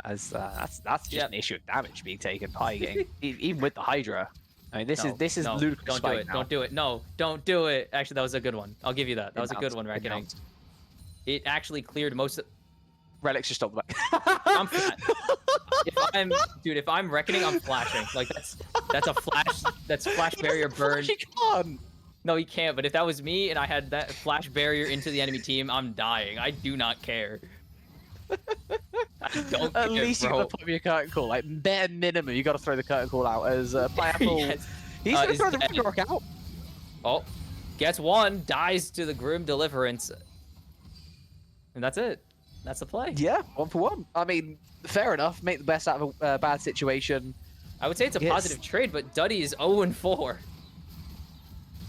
As that's just an issue of damage being taken by game, even with the Hydra. I mean, this is no, ludicrous. Don't do it. Now. Don't do it. No, don't do it. Actually, that was a good one. I'll give you that. That was a good one, Reckoning. It actually cleared most of... Relics just stop the back. I'm flat. If I'm Reckoning, I'm flashing. Like that's a flash. That's flash barrier burn. He can't. No, he can't. But if that was me and I had that flash barrier into the enemy team, I'm dying. I do not care. I don't At care, least you bro. gotta put me a curtain call. Like bare minimum, you gotta throw the curtain call out as Pineapple. Yes. He's gonna Is throw the dead. Ragnarok out. Oh, gets one, dies to the Grim Deliverance. And that's it. That's the play. Yeah, 1 for 1. I mean, fair enough. Make the best out of a bad situation. I would say it's a positive trade, but Duddy is 0-4.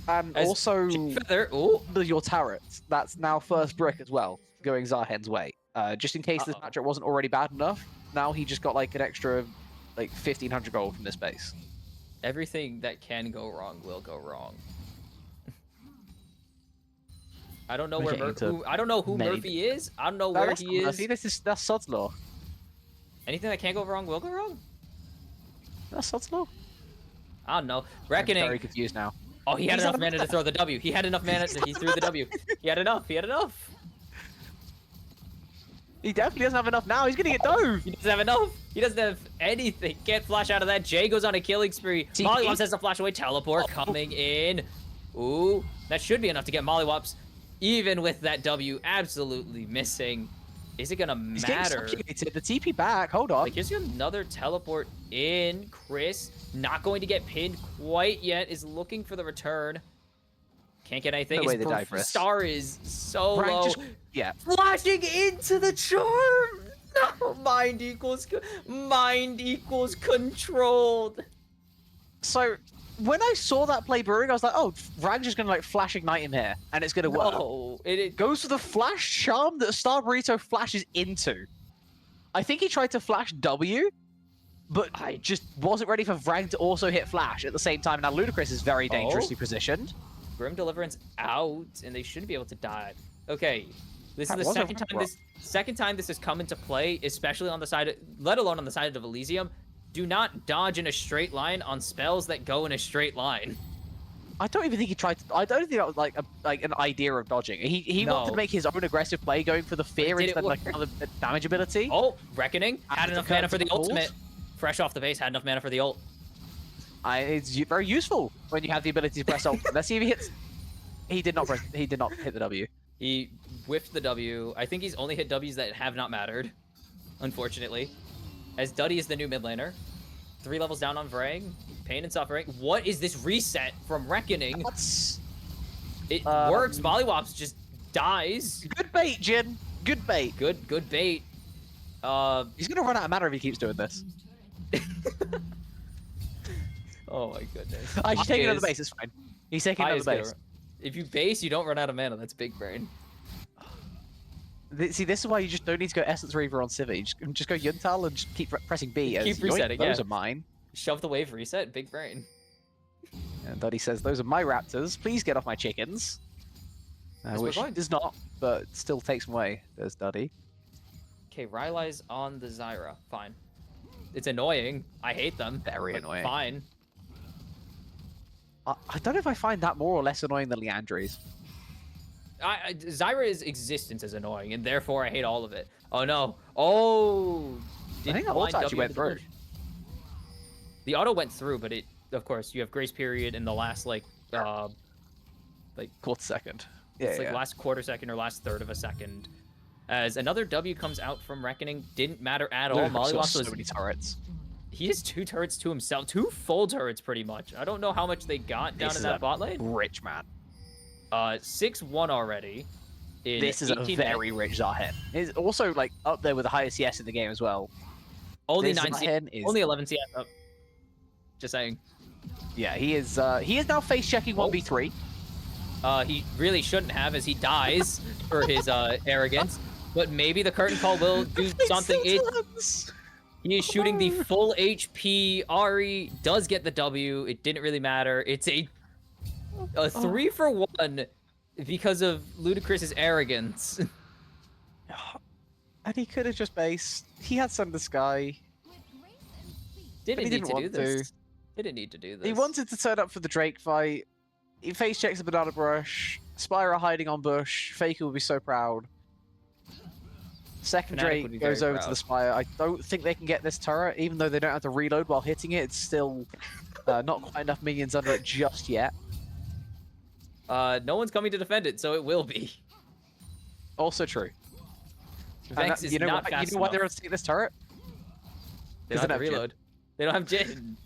And As also, Feather, ooh. your turret. That's now first brick as well, going Zarhen's way. Just in case this matchup wasn't already bad enough, now he just got like an extra, like 1,500 gold from this base. Everything that can go wrong will go wrong. I don't know I don't know who Murphy is. I don't know where he is. Murphy. That's Sod's Law. Anything that can't go wrong will go wrong. That's Sod's Law. I don't know. I'm Reckoning. very confused now. Oh, he had enough mana to throw the W. He had enough mana. He threw the W. He had enough. He had enough. He definitely doesn't have enough now. He's gonna get dove. He doesn't have enough. He doesn't have anything. Can't flash out of that. Jay goes on a killing spree. Mollywops has to flash away. Teleport coming in. Ooh, that should be enough to get Mollywops. Even with that W absolutely missing. Is it gonna matter? The TP back. Hold on. Like, here's another teleport in. Chris, not going to get pinned quite yet, is looking for the return. Can't get anything. No way they His die for us. star is so Frank low. yeah. Flashing into the charm. No, mind equals controlled. So when I saw that play brewing, I was like, oh, Rag's just gonna like flash ignite him here, and it's gonna work. No, it Goes for the flash charm that Star Burrito flashes into. I think he tried to flash W, but I just wasn't ready for Vrag to also hit flash at the same time. Now Ludacris is very dangerously positioned. Grim Deliverance out, and they shouldn't be able to die. Okay, this is the second time this has come into play, especially on the side, let alone on the side of Elysium. Do not dodge in a straight line on spells that go in a straight line. I don't even think he tried to. I don't think that was like an idea of dodging. He wanted to make his own aggressive play, going for the fear instead of like another damage ability. Oh, Reckoning had enough mana for the ultimate. Fresh off the base, had enough mana for the ult. It's very useful when you have the ability to press ult. Let's see if he hits. He did not hit the W. He whiffed the W. I think he's only hit Ws that have not mattered, unfortunately. As Duddy is the new mid laner. 3 levels down on Vrang. Pain and suffering. What is this reset from Reckoning? It works. Mollywops just dies. Good bait, Jin. Good bait. Good bait. He's gonna run out of mana if he keeps doing this. Oh my goodness. He's taking another base. It's fine. He's taking another base. If you base, you don't run out of mana. That's big brain. See, this is why you just don't need to go Essence Reaver on Civi. Just go Yuntal and just keep pressing B. Keep resetting, Those are mine. Shove the wave reset. Big brain. And Duddy says, those are my raptors. Please get off my chickens. Which does not, but still takes them away. There's Duddy. Okay, Rylai's on the Zyra. Fine. It's annoying. I hate them. Very annoying. Fine. I don't know if I find that more or less annoying than Leandri's. Zyra's existence is annoying, and therefore I hate all of it. Oh no. Oh! I think that also actually went through. The auto went through, but it, of course, you have grace period in the last, like quarter second. It's like last quarter second or last third of a second. As another W comes out from Reckoning, didn't matter at all. Mollywops was so many turrets. He has 2 turrets to himself. 2 full turrets, pretty much. I don't know how much they got down in that bot lane. Rich man. 6-1 already. This is a very rich Zarhen. It's also like up there with the highest CS in the game as well. Only This 9 CS. Zarhen is... Only 11 CS up. Just saying. Yeah, he is now face checking 1v3. He really shouldn't have, as he dies for his arrogance. But maybe the curtain call will do something. He is shooting the full HP. Ari does get the W. It didn't really matter. It's a 3-for-1 because of Ludacris's arrogance. And he could have just based. He had Sun in the Sky. Didn't need to do this. To. Didn't need to do this. He wanted to turn up for the Drake fight. He face checks a banana brush. Spire hiding on bush. Faker would be so proud. Second Drake goes over to the Spire. I don't think they can get this turret, even though they don't have to reload while hitting it. It's still not quite enough minions under it just yet. No one's coming to defend it, so it will be. Also true. Vex is not fast enough. You know why they're going to take this turret? They don't have to reload. They don't have Jin.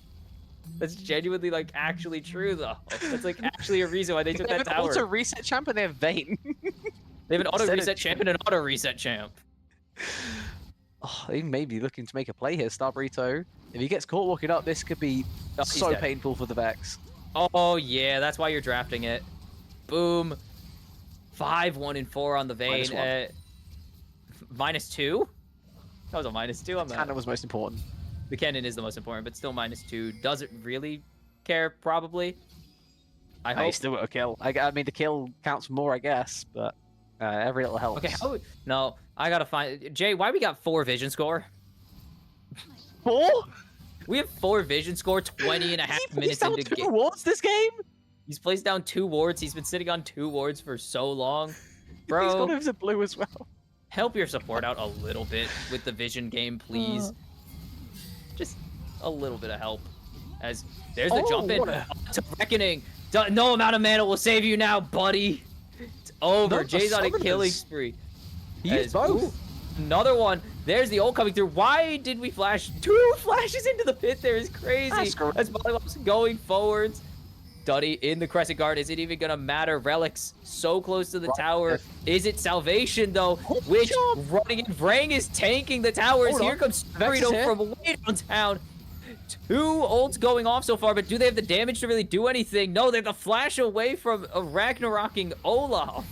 That's genuinely, like, actually true, though. That's, like, actually a reason why they took that tower. They have an auto-reset champ and they have Vayne. They have an auto-reset champ and an auto-reset champ. Oh, he may be looking to make a play here, Starburrito. If he gets caught walking up, this could be so painful for the Vex. Oh, yeah, that's why you're drafting it. Boom. 5, 1, and 4 on the Vayne. -2? That was a -2 on that. Cannon was most important. The cannon is the most important, but still -2. Doesn't really care, probably. I hope. He still got a kill. I mean, the kill counts more, I guess, but every little helps. Okay, no, I gotta find... Jay, why we got 4 vision score? 4? We have 4 vision score, 20 and a half minutes into the game. Wards this game? He's placed down 2 wards. He's been sitting on 2 wards for so long. Bro, he's gone over to blue as well. Help your support out a little bit with the vision game, please. Just a little bit of help. As there's the jump in to Reckoning. No amount of mana will save you now, buddy. It's over. Jay's on a killing spree. He is both. Another one. There's the ult coming through. Why did we flash 2 flashes into the pit there? Is crazy. As Mollywops going forwards. Duddy in the Crescent Guard. Is it even going to matter? Relics so close to the tower. Is it salvation, though? Which running in. Vrang is tanking the towers. Here comes Sprito from way downtown. 2 ults going off so far, but do they have the damage to really do anything? No, they have to flash away from a Ragnaroking Olaf.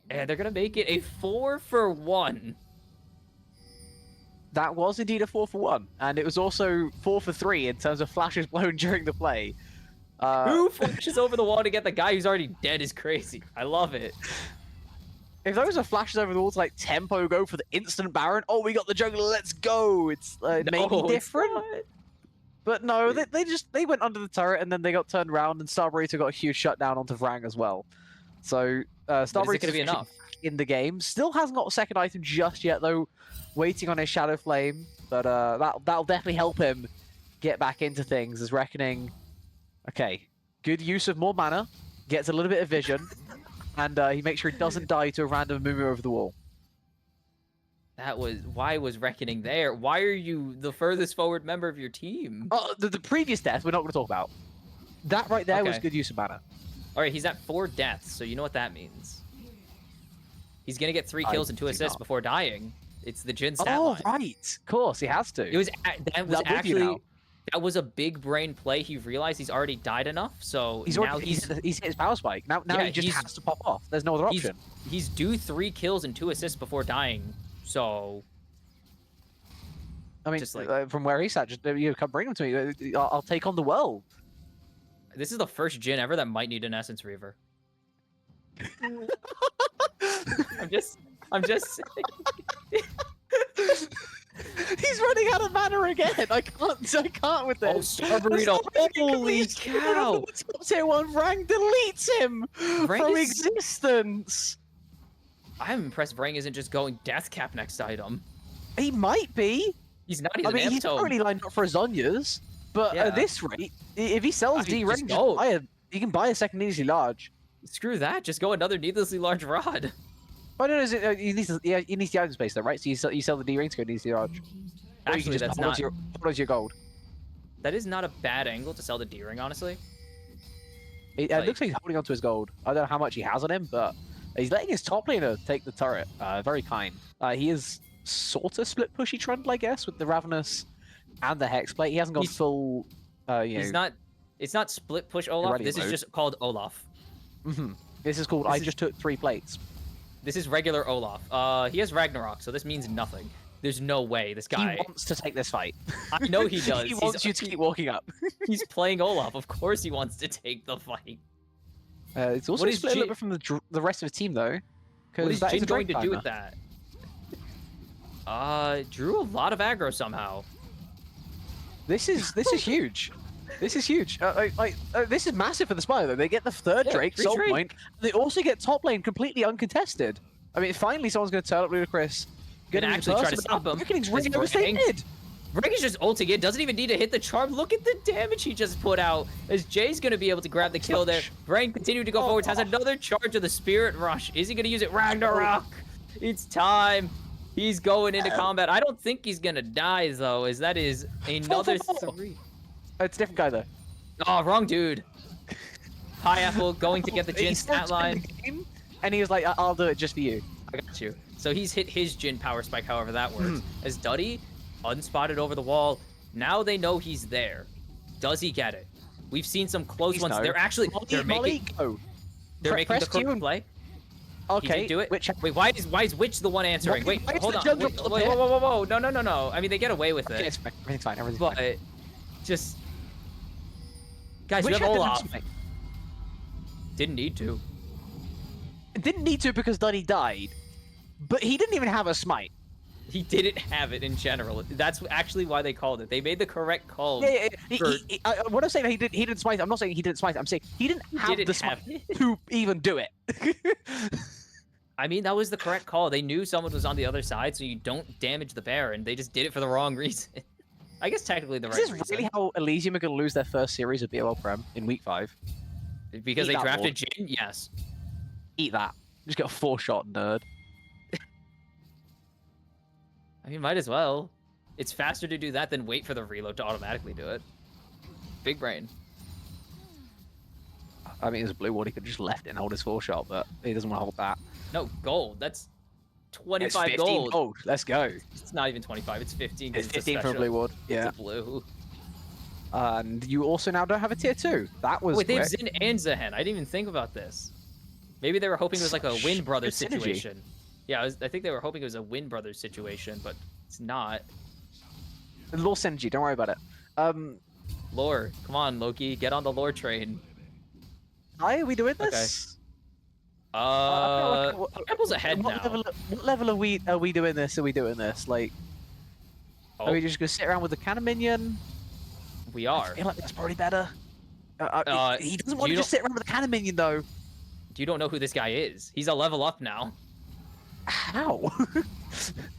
And they're going to make it a 4-for-1. That was indeed a 4-for-1. And it was also 4-for-3 in terms of flashes blown during the play. 2 flashes over the wall to get the guy who's already dead is crazy. I love it. If those are flashes over the wall to like tempo go for the instant Baron, oh, we got the jungler, let's go. It's maybe different. But no, they went under the turret and then they got turned around and Starburrito got a huge shutdown onto Vrang as well. So Starburrito gonna be enough in the game. Still hasn't got a second item just yet though. Waiting on his Shadow Flame, but that'll definitely help him get back into things as Reckoning. Okay, good use of more mana, gets a little bit of vision, and he makes sure he doesn't die to a random Mumu over the wall. Why was Reckoning there? Why are you the furthest forward member of your team? Oh, the previous death we're not going to talk about. That right there was good use of mana. All right, he's at 4 deaths, so you know what that means. He's going to get 3 kills and 2 assists before dying. It's the Jin stat line. Oh, right. Of course, he has to. That was a big brain play. He realized he's already died enough, so he's hit his power spike. Now he just has to pop off. There's no other option. He's due 3 kills and 2 assists before dying, so... I mean, just from where he's at, just come bring him to me. I'll take on the world. This is the first Jin ever that might need an Essence Reaver. I'm just saying. He's running out of mana again. I can't with this. Oh, Starburrito. Holy cow. Top tier 1 Vrang deletes him from existence. I'm impressed Vrang isn't just going Death Cap next item. He might be. He's not. He's already lined up for his Zhonya's. But at this rate, if he sells D-Ring, he can buy a second needlessly large. Screw that. Just go another needlessly large rod. Oh, no, he needs the item space though, right? So you sell the D-Ring to go needlessly large. Or you Actually, can just that's hold on not. to your gold. That is not a bad angle to sell the D-ring, honestly. It Like- looks like he's holding onto his gold. I don't know how much he has on him, but he's letting his top laner take the turret. Very kind. He is sort of split pushy trundle, I guess, with the Ravenous and the Hexblade. He hasn't gone He's- full. He's not. It's not split push Olaf. Irradiant This is mode. just called Olaf. This is called. This I is- just took 3 plates. This is regular Olaf. He has Ragnarok, so this means nothing. There's no way this guy. He wants to take this fight. I know he does. He wants you to keep walking up. He's playing Olaf. Of course, he wants to take the fight. It's also What is split a Jin- little bit from the rest of his team, though. What is that Jin a going to Drake do timer. with that? Drew a lot of aggro somehow. This is huge. This is huge. This is massive for the Spire, though. They get the third Yeah, Drake, free Soul Drake. Point. They also get top lane completely uncontested. I mean, finally someone's going to turn up Ludacris. And actually try to stop him. Reckoning's really It's Brang. devastated. Rank is just ulting it. Doesn't even need to hit the charm. Look at the damage he just put out. As Jay's going to be able to grab the kill there. Brain continued to go forward. Has another charge of the Spirit Rush. Is he going to use it? Ragnarok. It's time. He's going into combat. I don't think he's going to die, though, as that is another 3. It's a different guy, though. Oh, wrong dude. Pineapple going to get the Jin He stat started line. the game, and he was like, I'll do it just for you. I got you. So he's hit his Jin power spike, however that works. As Duddy, unspotted over the wall, now they know he's there. Does he get it? We've seen some close Please ones. no. They're actually they're making go. they're making the Press Q correct and- play. He Okay, didn't do it. Which, Wait, why is Witch the one answering? Why- Wait, why is hold the on. jungle Wait, up whoa, there? whoa, whoa, whoa! No! I mean, they get away with okay, it, it's fine. Everything's fine. Everything's fine. but just guys, Which we have had the Olaf. smite? Didn't need to. Didn't need to because Duddy died, but he didn't even have a smite. He didn't have it in general. That's actually why they called it. They made the correct call. Yeah. For- When I'm saying that he didn't smite, I'm not saying he didn't smite. I'm saying he didn't have didn't the smite have it. to even do it. I mean, that was the correct call. They knew someone was on the other side, so you don't damage the Baron. They just did it for the wrong reason. I guess technically the right This is reason. really how Elysium are going to lose their first series of BOL Prem in week 5. Because Eat they that drafted Jin? Yes. Eat that. Just get a 4-shot, nerd. I mean, might as well. It's faster to do that than wait for the reload to automatically do it. Big brain. I mean, it's a blue ward. He could just left it and hold his 4-shot, but he doesn't want to hold that. No, gold. That's It's 25 15 gold. gold. Let's go. It's not even 25. It's 15. 'cause It's a 15 for a special. blue ward. It's Yeah. a blue. And you also now don't have a tier 2. That was Wait, they have quick. Zin and Zehen. I didn't even think about this. Maybe they were hoping it was like a Win Brothers good synergy. situation. Yeah, I think they were hoping it was a Win Brothers situation, but it's not. Law synergy. Don't worry about it. Lore, come on, Loki, get on the lore train. Hi, are we doing this? Apple's ahead what now. What level are we doing this? Are we doing this? Like, are we just gonna sit around with the cannon minion? We I are. feel like that's probably better. He doesn't want you to just sit around with the cannon minion, though. You don't know who this guy is. He's a level up now. How?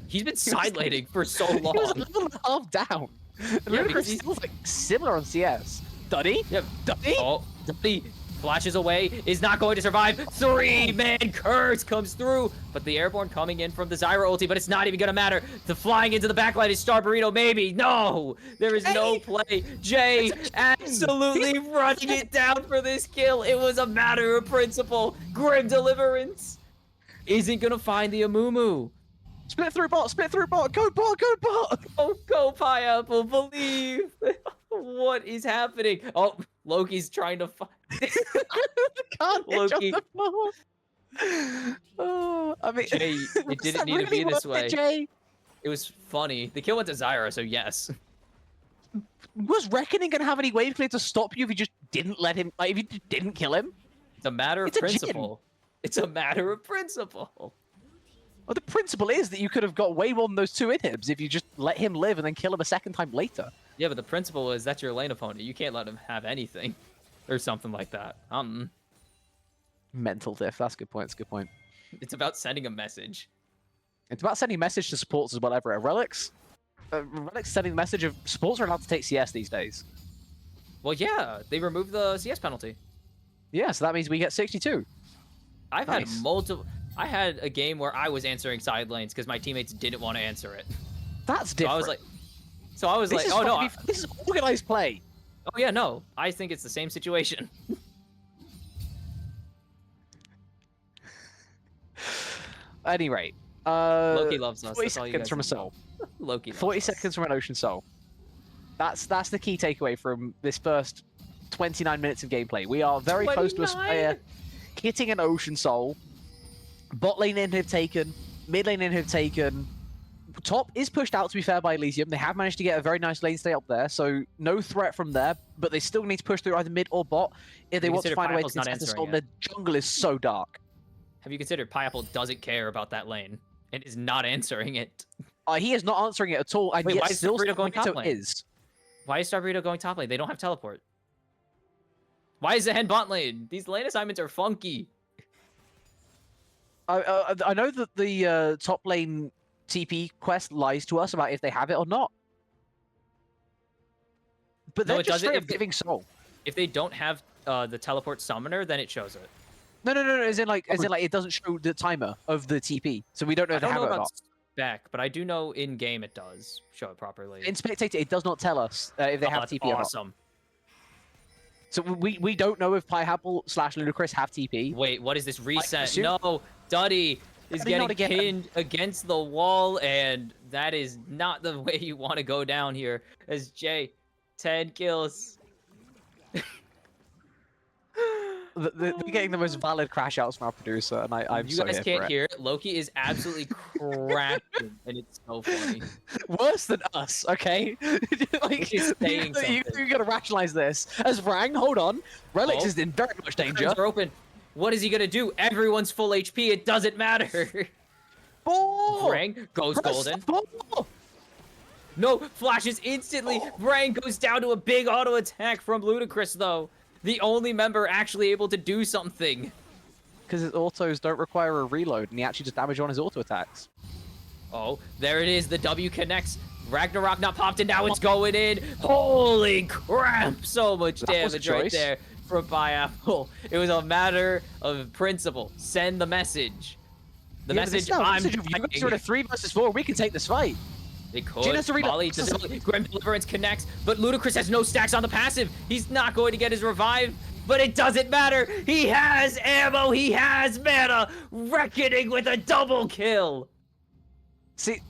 He's been side laning for so He was a long. level and a half down. Yeah, Ludacris because he's- feels like similar on CS. Duddy? Yep. Duddy? Oh, Duddy flashes away, is not going to survive. 3-man curse comes through, but the airborne coming in from the Zyra ulti, but it's not even gonna matter. The flying into the backline is Star Burrito, maybe. No, there is no Hey! play. Jay absolutely running it down for this kill. It was a matter of principle. Grim Deliverance isn't gonna find the Amumu. Split through bot, go bot! Oh, go Pineapple, believe. What is happening? Oh, Loki's trying to find. Can't hit Loki. on the floor. Oh, I mean, Jay, it was didn't that need to really be this worth it, way. Jay? It was funny. The kill went to Zyra, so yes. Was Reckoning gonna have any wave clear to stop you if you just didn't let him? Like, if you just didn't kill him? It's a matter of It's a Jin. principle. It's a matter of principle. Well, the principle is that you could have got way more than those 2 inhibs if you just let him live and then kill him a second time later. Yeah, but the principle is that's your lane opponent. You can't let him have anything. Or something like that. Mental diff. That's a good point. That's a good point. It's about sending a message. It's about sending a message to supports as well. Everywhere. Relics sending the message of supports are allowed to take CS these days. Well, yeah, they removed the CS penalty. Yeah, so that means we get 62. I've Nice. had multiple... I had a game where I was answering side lanes because my teammates didn't want to answer it. That's So different. I was like, So I was This like, is oh no, this is organized play. oh yeah, no, I think it's the same situation. At any rate, Loki loves us. 40 That's all you seconds guys from a need to know. soul. Loki loves 40 us. seconds from an ocean soul. That's the key takeaway from this first 29 minutes of gameplay. We are very close to a 29? Spire hitting an ocean soul. Bot lane in have taken, mid lane in have taken. Top is pushed out, to be fair, by Elysium. They have managed to get a very nice lane stay up there, so no threat from there, but they still need to push through either mid or bot if they want to find a way to contest this. The jungle is so dark. Have you considered Pineapple doesn't care about that lane and is not answering it? He is not answering it at all, and Wait, yet why is still Starburrito going top lane? is. Why is Starburrito going top lane? They don't have teleport. Why is Zehen bot lane? These lane assignments are funky. I know that the top lane TP quest lies to us about if they have it or not. But they're just straight up giving soul. If they don't have the teleport summoner, then it shows it. No. As in like it doesn't show the timer of the TP, so we don't know if they have it or not. Spec, but I do know in game it does show it properly. In Spectator, it does not tell us if they have TP or not. Awesome. So we don't know if Pineapple / Ludacris have TP. Wait, what is this reset? No, Duddy is getting pinned against the wall, and that is not the way you want to go down here. As Jay, 10 kills. They're getting the most valid crash outs from our producer, and I'm you so guys here can't for it. hear it. Loki is absolutely cracking, and it's so funny. Worse than us, okay? Like, you gotta rationalize this. As Vrang, hold on, Relics is in very much danger. Are open. What is he gonna do? Everyone's full HP. It doesn't matter. Vrang goes golden. No, flashes instantly. Vrang goes down to a big auto attack from Ludacris, though. The only member actually able to do something. Because his autos don't require a reload, and he actually just damage on his auto attacks. Oh, there it is. The W connects. Ragnarok not popped, and now it's going in. Holy crap! So much damage right there from Pineapple. It was a matter of principle. Send the message. The message. I'm. You guys are at a 3 versus 4. We can take this fight. They could. Grim Deliverance connects, but Ludacris has no stacks on the passive. He's not going to get his revive, but it doesn't matter. He has ammo. He has mana. Reckoning with a double kill. See,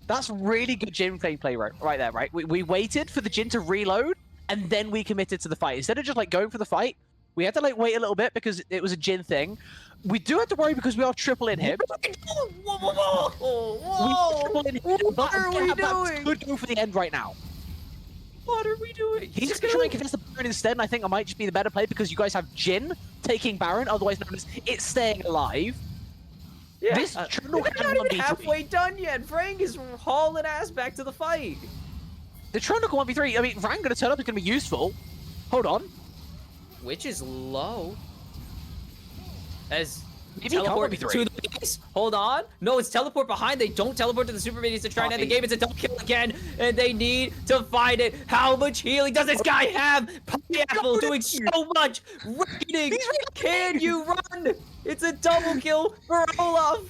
that's really good Jin play right there, right? We waited for the Jin to reload, and then we committed to the fight. Instead of just like going for the fight, we had to like wait a little bit because it was a Jin thing. We do have to worry because we are triple inhib. Whoa! What are we doing? Could go for the end right now. What are we doing? He's just gonna try and contest the Baron instead, and I think I might just be the better play because you guys have Jin taking Baron, otherwise known as it's staying alive. Yeah. This we're not even halfway done yet. Vrang is hauling ass back to the fight. The Trundle 1v3. I mean, Vrang gonna turn up is gonna be useful. Hold on. Which is low. As Maybe teleport to the base. Hold on. No, it's teleport behind. They don't teleport to the super minions to try and end the game. It's a double kill again, and they need to find it. How much healing does this guy have? Pineapple doing so much. Reckoning. Can you run? It's a double kill for Olaf.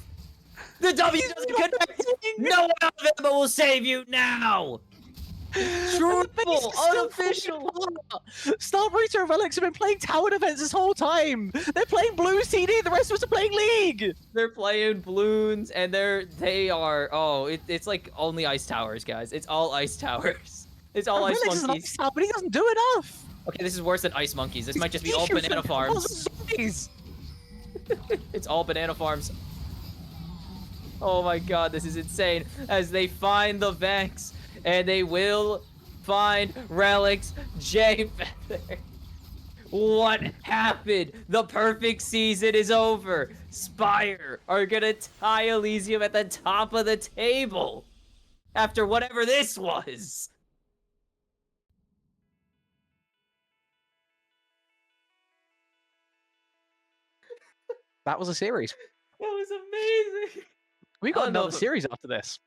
The W doesn't connect. No ammo will save you now. Triple unofficial. Starburrito and Relics have been playing tower defense this whole time. They're playing Blues TD. The rest of us are playing League. They're playing balloons, and they are. Oh, it's like only ice towers, guys. It's all ice towers. It's all ice monkeys. Ice tower, but he doesn't do enough. Okay, this is worse than ice monkeys. This might just be all banana farms. It's all banana farms. Oh my god, this is insane. As they find the Vex. And they will find Relics. Jay Feather. What happened? The perfect season is over. Spire are gonna tie Elysium at the top of the table. After whatever this was. That was a series. That was amazing. We got another series after this.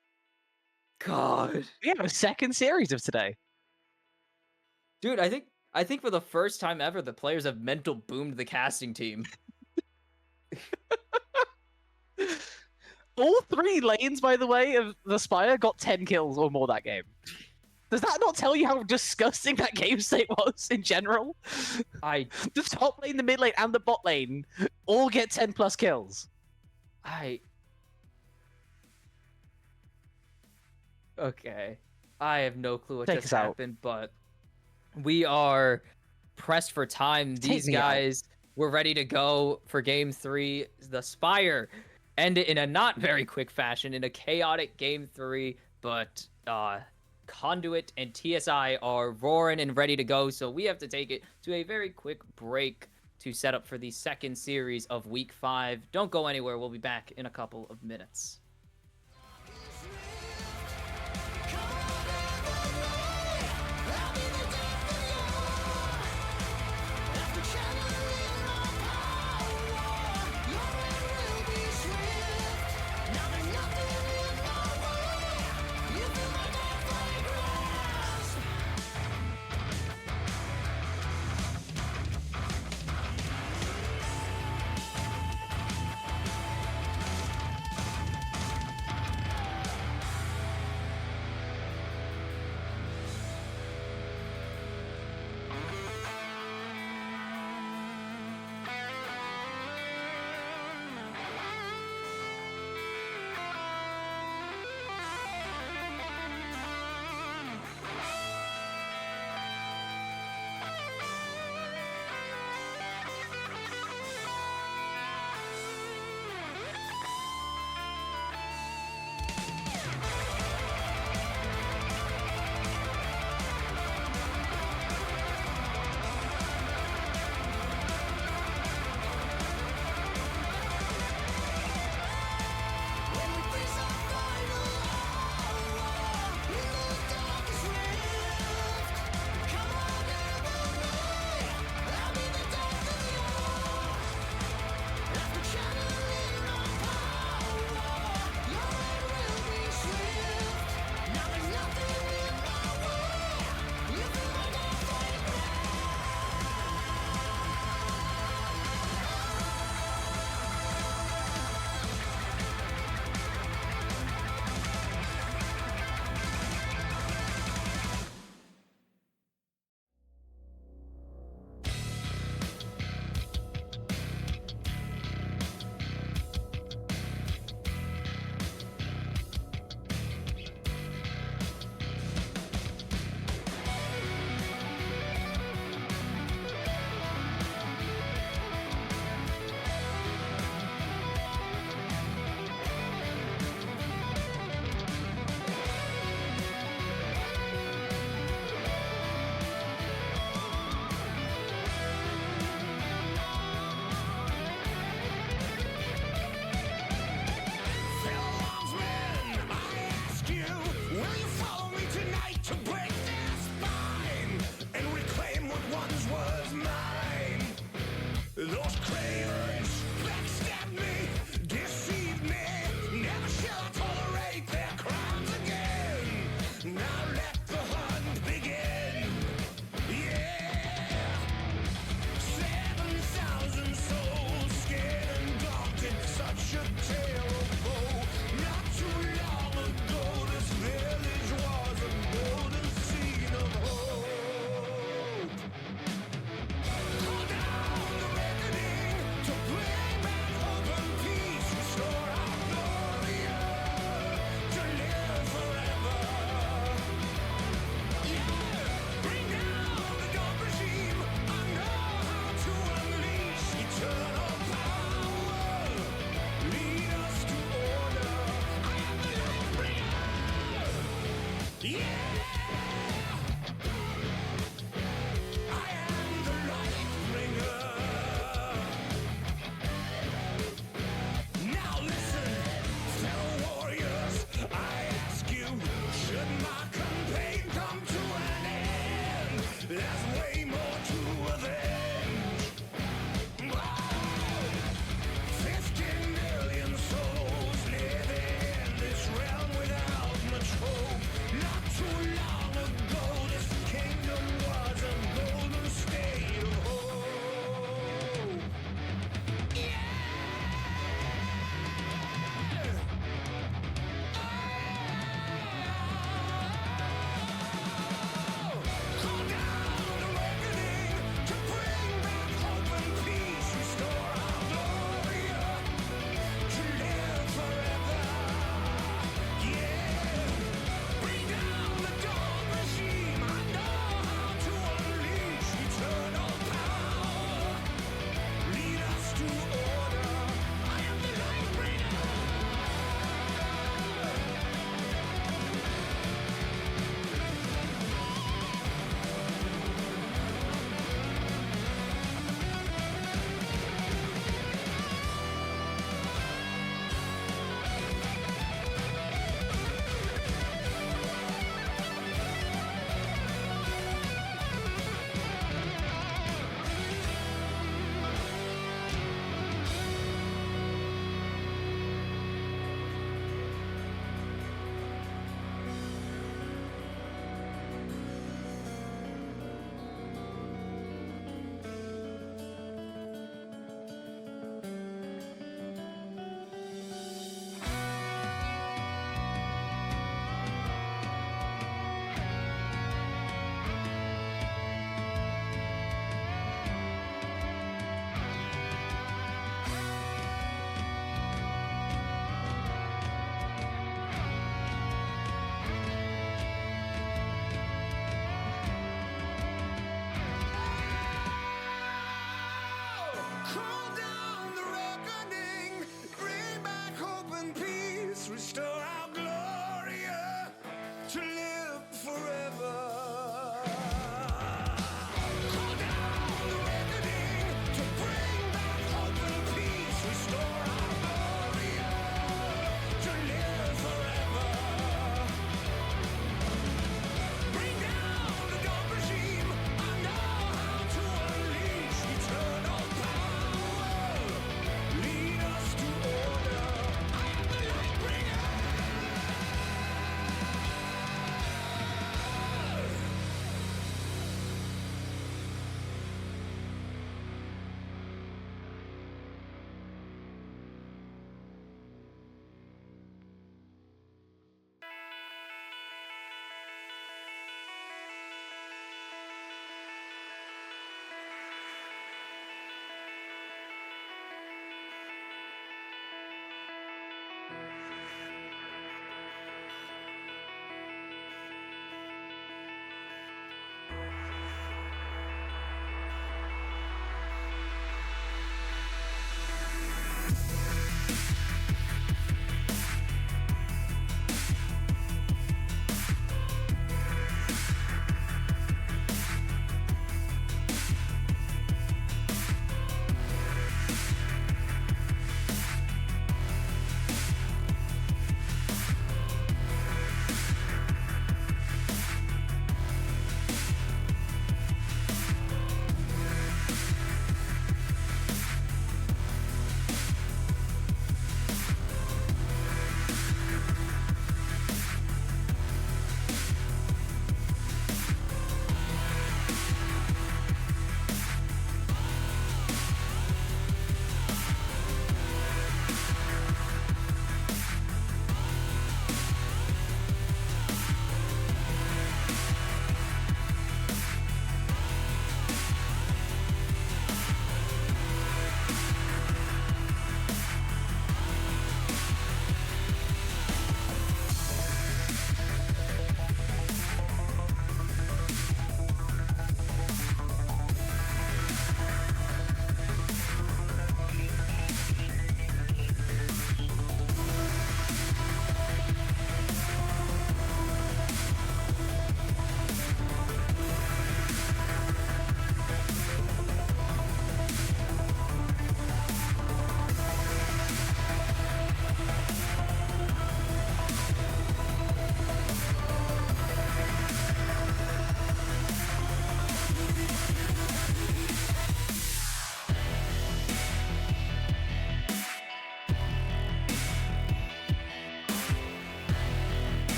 God. We have a second series of today. Dude, I think for the first time ever, the players have mental boomed the casting team. All 3 lanes, by the way, of the Spire got 10 kills or more that game. Does that not tell you how disgusting that game state was in general? I The top lane, the mid lane, and the bot lane all get 10 plus kills. Okay. I have no clue what Take just us out. happened, but we are pressed for time. Take These me out. guys were ready to go for game 3. The Spire ended in a not very quick fashion in a chaotic game 3, but Conduit and TSI are roaring and ready to go, so we have to take it to a very quick break to set up for the second series of week 5. Don't go anywhere. We'll be back in a couple of minutes. Not too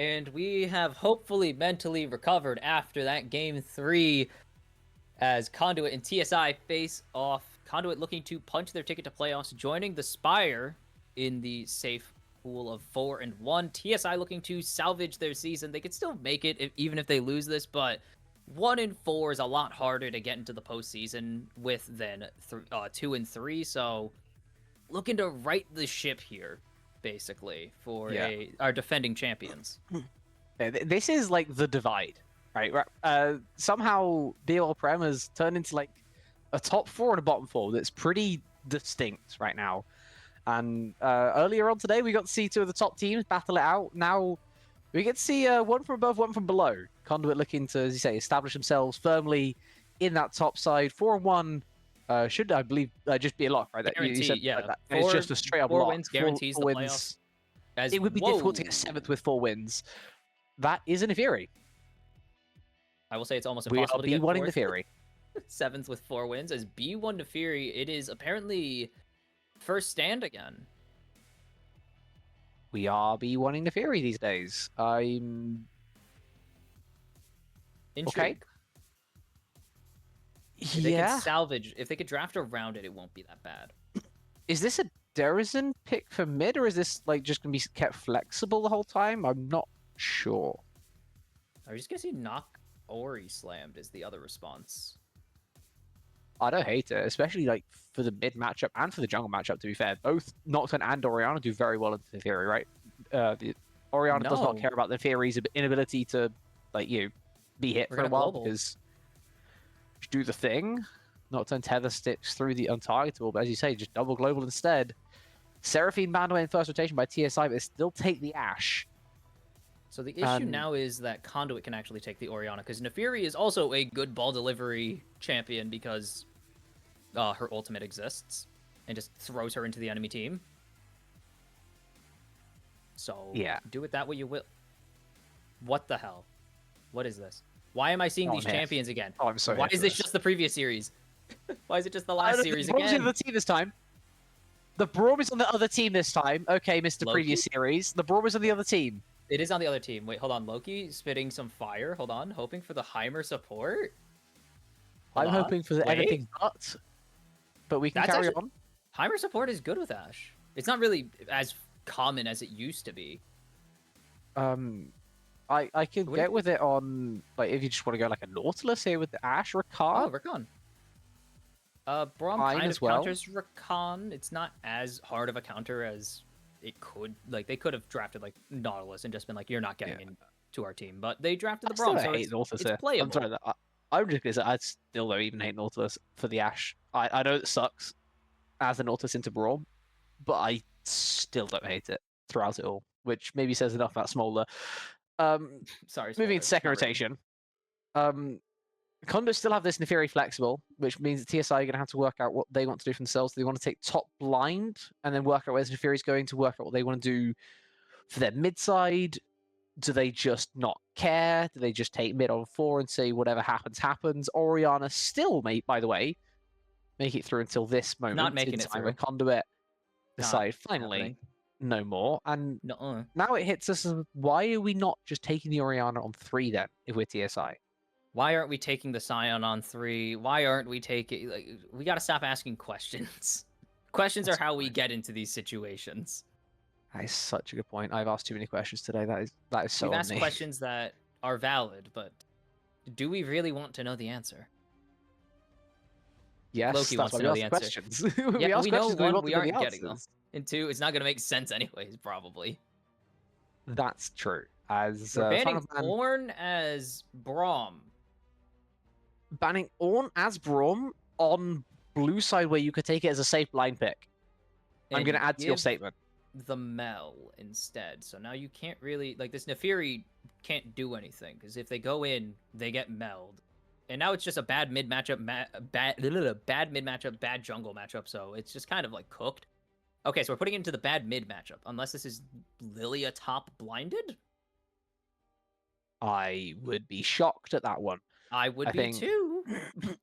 And we have hopefully mentally recovered after that game 3 as Conduit and TSI face off. Conduit looking to punch their ticket to playoffs, joining the Spire in the safe pool of 4-1. TSI looking to salvage their season. They could still make it even if they lose this, but 1-4 is a lot harder to get into the postseason with than 2-3. So looking to right the ship here, basically, for our defending champions. This is like the divide, right? Somehow BOL Prem has turned into like a top 4 and a bottom 4 that's pretty distinct right now. And earlier on today, we got to see 2 of the top teams battle it out. Now we get to see one from above, one from below. Conduit looking to, as you say, establish themselves firmly in that top side. 4-1 should, I believe, just be a lock, right? Guarantee, you said, yeah. Like that. It's just a straight up 4 lock. wins guarantees the playoffs. It would be difficult to get 7th with 4 wins. That is in a theory. I will say it's almost impossible to get B1 in the theory. 7th with 4 wins. As B1 to Fury, it is apparently first stand again. We are B1ing the Fury these days. I'm intrigued. Okay. If they can salvage, if they could draft around it, it won't be that bad. Is this a Derizen pick for mid, or is this like just gonna be kept flexible the whole time? I'm not sure. Are you just gonna see Knock Ori slammed is the other response? I don't hate it, especially like for the mid matchup and for the jungle matchup. To be fair, both Nocturne and Orianna do very well in the Theory, right? The Orianna does not care about the Theory's inability to, like, be hit for a while because do the thing. Nocturne tether sticks through the untargetable, but as you say, just double global instead. Seraphine banned away in first rotation by TSI, but they still take the Ashe. So the issue now is that Conduit can actually take the Orianna, because Nefiri is also a good ball delivery champion because her ultimate exists and just throws her into the enemy team. So do with that what you will. What the hell? What is this? Why am I seeing these champions again? Oh, I'm sorry. Why is this just the previous series? Why is it just the last series again? The Braum is on the team this time. The Braum is on the other team this time. Okay, Mr. Loki? Previous series. The Braum is on the other team. It is on the other team. Wait, hold on. Loki spitting some fire. Hold on. Hoping for the Heimer support. I'm hoping for anything but we can carry on. Heimer support is good with Ashe. It's not really as common as it used to be. I can get with it on, like, if you just want to go like a Nautilus here with the Ashe Rakan. Oh, Rakan. Braum kind of counters Rakan. It's not as hard of a counter as it could. Like, they could have drafted like Nautilus and just been like, you're not getting into our team. But they drafted the Braum, so it's playable. I'm sorry, I'm just gonna say I still don't even hate Nautilus for the Ashe. I know it sucks as the Nautilus into Braum, but I still don't hate it throughout it all, which maybe says enough about Smolder. Sorry. Moving to second rotation. Conduit still have this Nefiri flexible, which means that TSI are going to have to work out what they want to do for themselves. Do they want to take top blind and then work out where Nefiri is going to work out what they want to do for their mid side? Do they just not care? Do they just take mid on 4 and say whatever happens, happens? Orianna still, by the way, make it through until this moment. Not making it through. Where Conduit decide finally no more. And now it hits us. Why are we not just taking the Orianna on 3 then, if we're TSI? Why aren't we taking the Scion on 3? Why aren't we taking... Like, we got to stop asking questions. Questions are how we get into these situations. That is such a good point. I've asked too many questions today. That is so We've asked me. questions that are valid, but do we really want to know the answer? Yes, Loki wants to know the answer. Questions. Yeah, we know one, we aren't getting them. And 2, it's not going to make sense anyways, probably. That's true. As we're banning Ornn as Braum. Banning Ornn as Braum on blue side where you could take it as a safe blind pick. I'm going to add to your statement. The Mel instead. So now you can't really... Like, this Nefiri can't do anything, because if they go in, they get Meld. And now it's just a bad mid matchup, bad mid matchup, bad jungle matchup, so it's just kind of, like, cooked. Okay, so we're putting it into the bad mid matchup, unless this is Lilia top blinded? I would be shocked at that one. I would be too.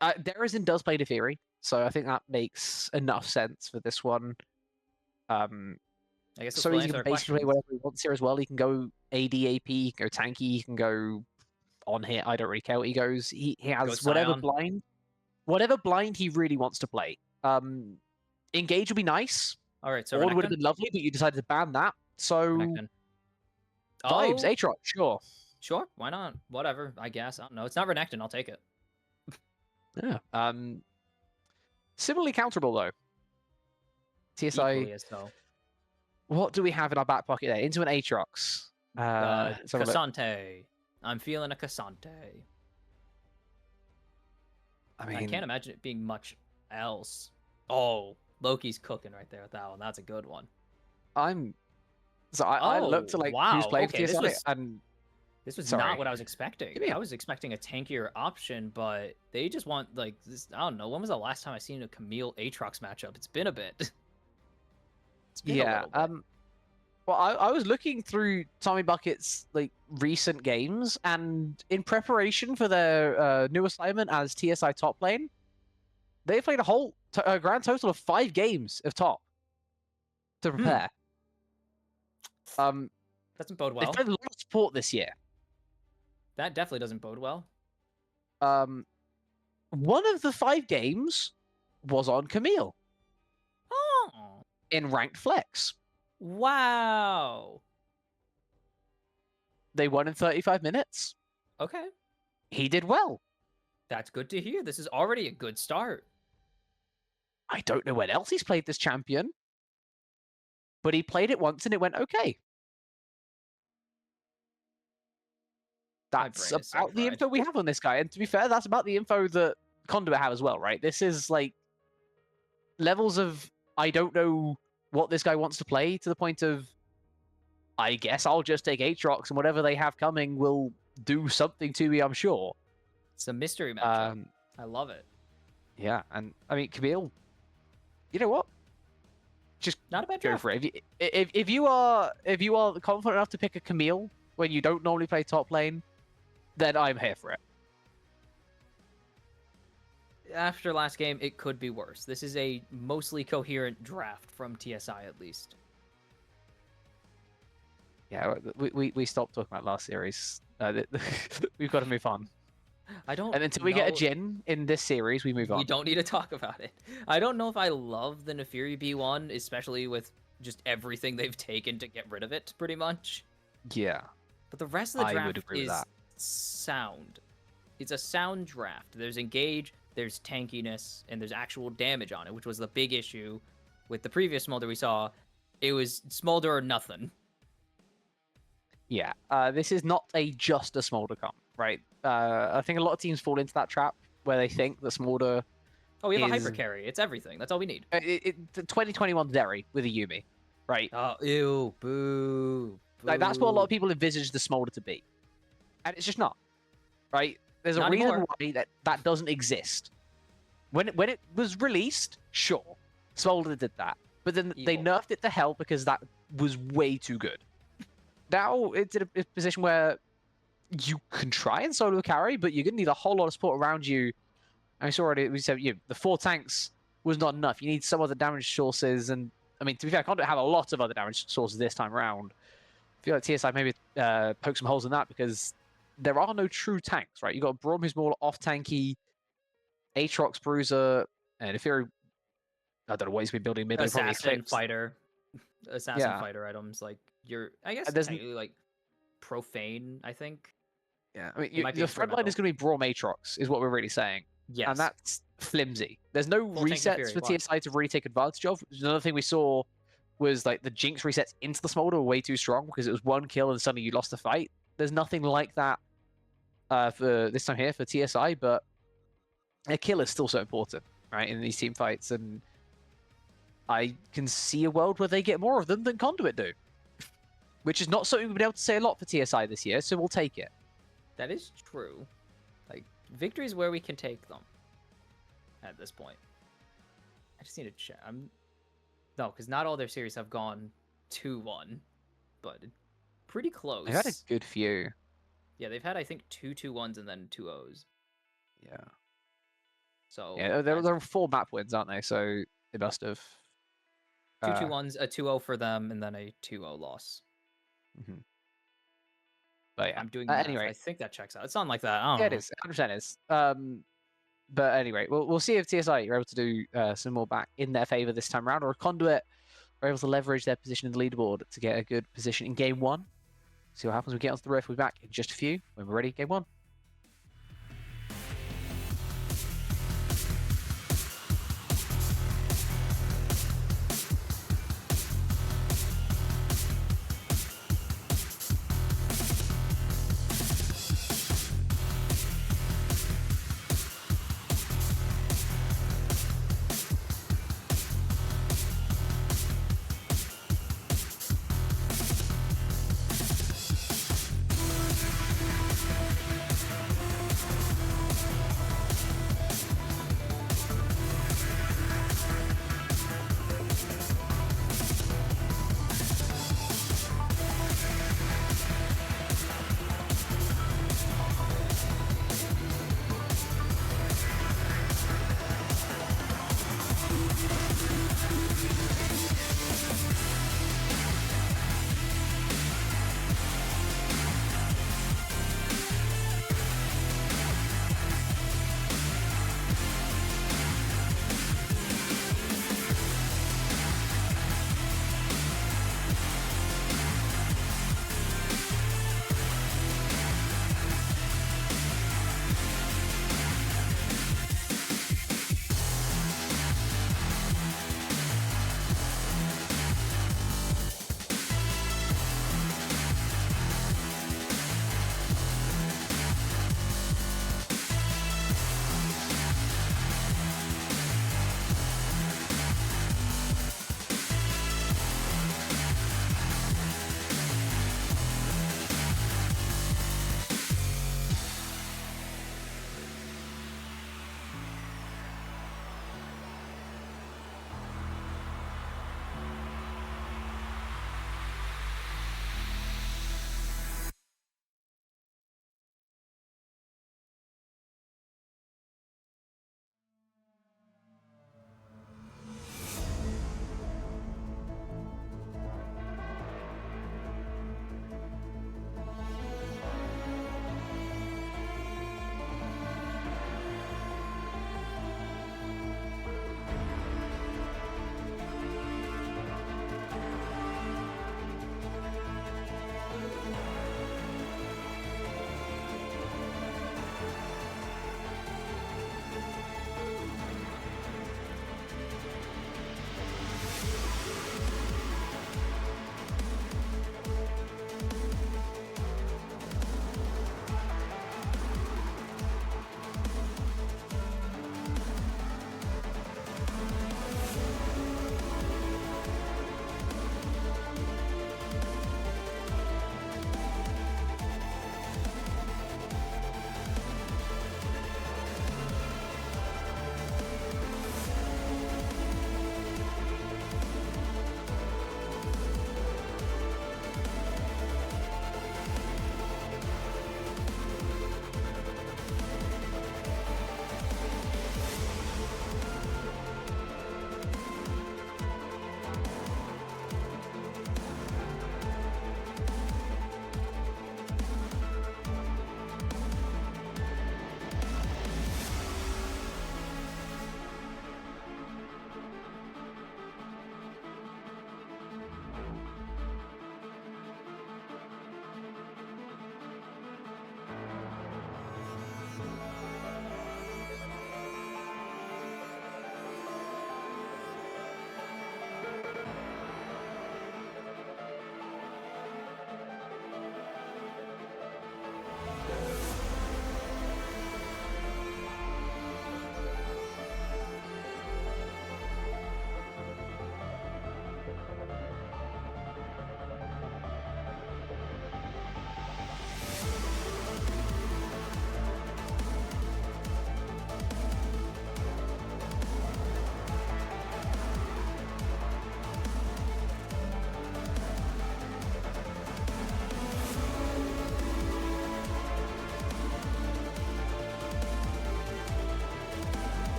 Derizen does play Nefiri, so I think that makes enough sense for this one. I guess this So will easy answer to our basically play questions. whatever he wants here as well. He can go AD, AP, he can go tanky, he can go on hit. I don't really care what he goes. He Go has Scion. whatever blind he really wants to play. Engage would be nice. All right, so Orn would have Renekton. been lovely, but you decided to ban that. So Renekton. vibes, Oh, Aatrox, sure. sure. Why not? Whatever. I guess. I don't know. It's not Renekton. I'll take it. Yeah. Similarly counterable though. TSI. Equally as so. What do we have in our back pocket there? Into an Aatrox. Let's have a look. Cassante. I'm feeling a Cassante. I I mean, can't imagine it being much else. Oh, Loki's cooking right there with that one. That's a good one. I looked Oh, at like who's wow. playing Okay, for TSI, and this was sorry. not what I was expecting. Give me I was expecting a tankier option, but they just want like this. I don't know. When was the last time I seen a Camille Aatrox matchup? It's been a bit. It's been a Yeah. little bit. Well, I was looking through Tommy Bucket's like recent games, and in preparation for their new assignment as TSI top lane, they played a grand total of 5 games of top to prepare. Doesn't bode They've well. played a lot of support this year. That definitely doesn't bode well. One of the 5 games was on Camille Oh, in ranked flex. wow. They won in 35 minutes. Okay, He did well. that's good to hear. This is already a good start. I don't know when else he's played this champion, but he played it once and it went okay. That's brain is so about the fried. info we have on this guy. And to be fair, that's about the info that Conduit have as well, right? This is like levels of I don't know what this guy wants to play to the point of I guess I'll just take Aatrox and whatever they have coming will do something to me, I'm sure. It's a mystery matchup. I love it. Yeah, and I mean Camille, you know what? Just Not a bad go draft. for it. If you are confident enough to pick a Camille when you don't normally play top lane, then I'm here for it. After last game, it could be worse. This is a mostly coherent draft from TSI, at least. Yeah, we stopped talking about last series. We've got to move on. I don't. And until we get a Jhin in this series, we move on. We don't need to talk about it. I don't know if I love the Nefiri B1, especially with just everything they've taken to get rid of it, pretty much. Yeah. But the rest of the I draft would agree with is that. sound. It's a sound draft. There's engage, there's tankiness, and there's actual damage on it, which was the big issue with the previous Smolder we saw. It was Smolder or nothing. Yeah. This is not just a Smolder comp, right? I think a lot of teams fall into that trap where they think that Smolder. Oh, we have a hyper carry. It's everything. That's all we need. 2021 Zeri with a Yumi, right? Oh, ew, boo. Like that's what a lot of people envisage the Smolder to be, and it's just not, right? There's a Not reason anymore. why that doesn't exist. When it was released, sure, Smolder did that, but then they Evil. nerfed it to hell because that was way too good. Now it's in a position where you can try and solo carry, but you're gonna need a whole lot of support around you. And we saw already. We said the 4 tanks was not enough. You need some other damage sources, and I mean to be fair, Conduit have a lot of other damage sources this time around. I feel like TSI maybe poke some holes in that because there are no true tanks, right? You got Braum who's more off tanky, Aatrox Bruiser, and if you're I don't know what he's been building mid lane, probably Assassin Eclipse. fighter fighter items like I guess There's technically like profane. I think. Yeah, I mean, It might be the front line is experimental. going to be Braum Aatrox, is what we're really saying. Yes. And that's flimsy. There's no Full tank resets Nefiri, for why? TSI to really take advantage of. Another thing we saw was like the Jinx resets into the Smolder were way too strong because it was 1 kill and suddenly you lost the fight. There's nothing like that for this time here for TSI, but a kill is still so important, right, in these team fights. And I can see a world where they get more of them than Conduit do, which is not something we've been able to say a lot for TSI this year, so we'll take it. That is true. Like victory is where we can take them. At this point, I just need to check. No, because not all their series have gone 2-1, but pretty close. They've had a good few. Yeah, they've had I think 2-2-1s and then 2-0s. Yeah. So Yeah, there are 4 map wins, aren't they? So they must have. Two 2-1s, a 2-0 for them, and then a 2-0 loss. Mhm. But yeah. I'm doing At math. any I rate, think that checks out. It's something like that. I yeah, don't it know. is. 100% is. But anyway, we'll see if TSI are able to do some more back in their favor this time around, or if Conduit are able to leverage their position in the leaderboard to get a good position in game one. See what happens when we get onto the roof. We'll be back in just a few when we're ready. Game one.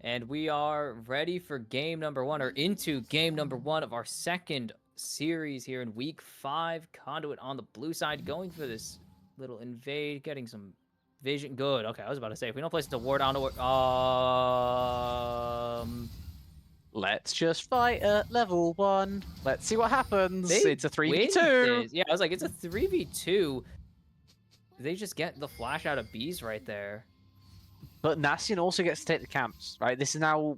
And we are ready for game number 1, or into game number 1 of our second series here in week 5. Conduit on the blue side, going for this little invade, getting some vision. Good. Okay, I was about to say, if we don't place the ward on the Let's just fight at level 1. Let's see what happens. they It's a 3v2. win this. Yeah, I was like, it's a 3v2. They just get the flash out of bees right there. But Nassian also gets to take the camps, right? This is now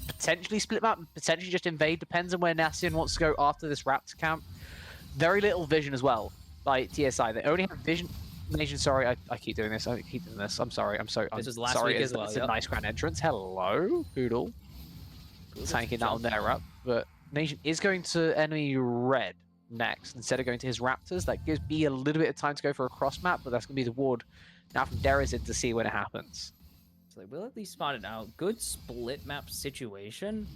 potentially split map, potentially just invade. Depends on where Nassian wants to go after this Raptor camp. Very little vision as well by TSI. They only have vision. Nation, sorry, I keep doing this. I keep doing this. I'm sorry. I'm sorry. This was last sorry, week as well. It's a nice grand entrance. Hello, Poodle. Tanking that on their up. But Nation is going to enemy red next instead of going to his Raptors. That gives B a little bit of time to go for a cross map, but that's going to be the ward now from Derizid to see when it happens. So they will at least spot it out. Good split map situation,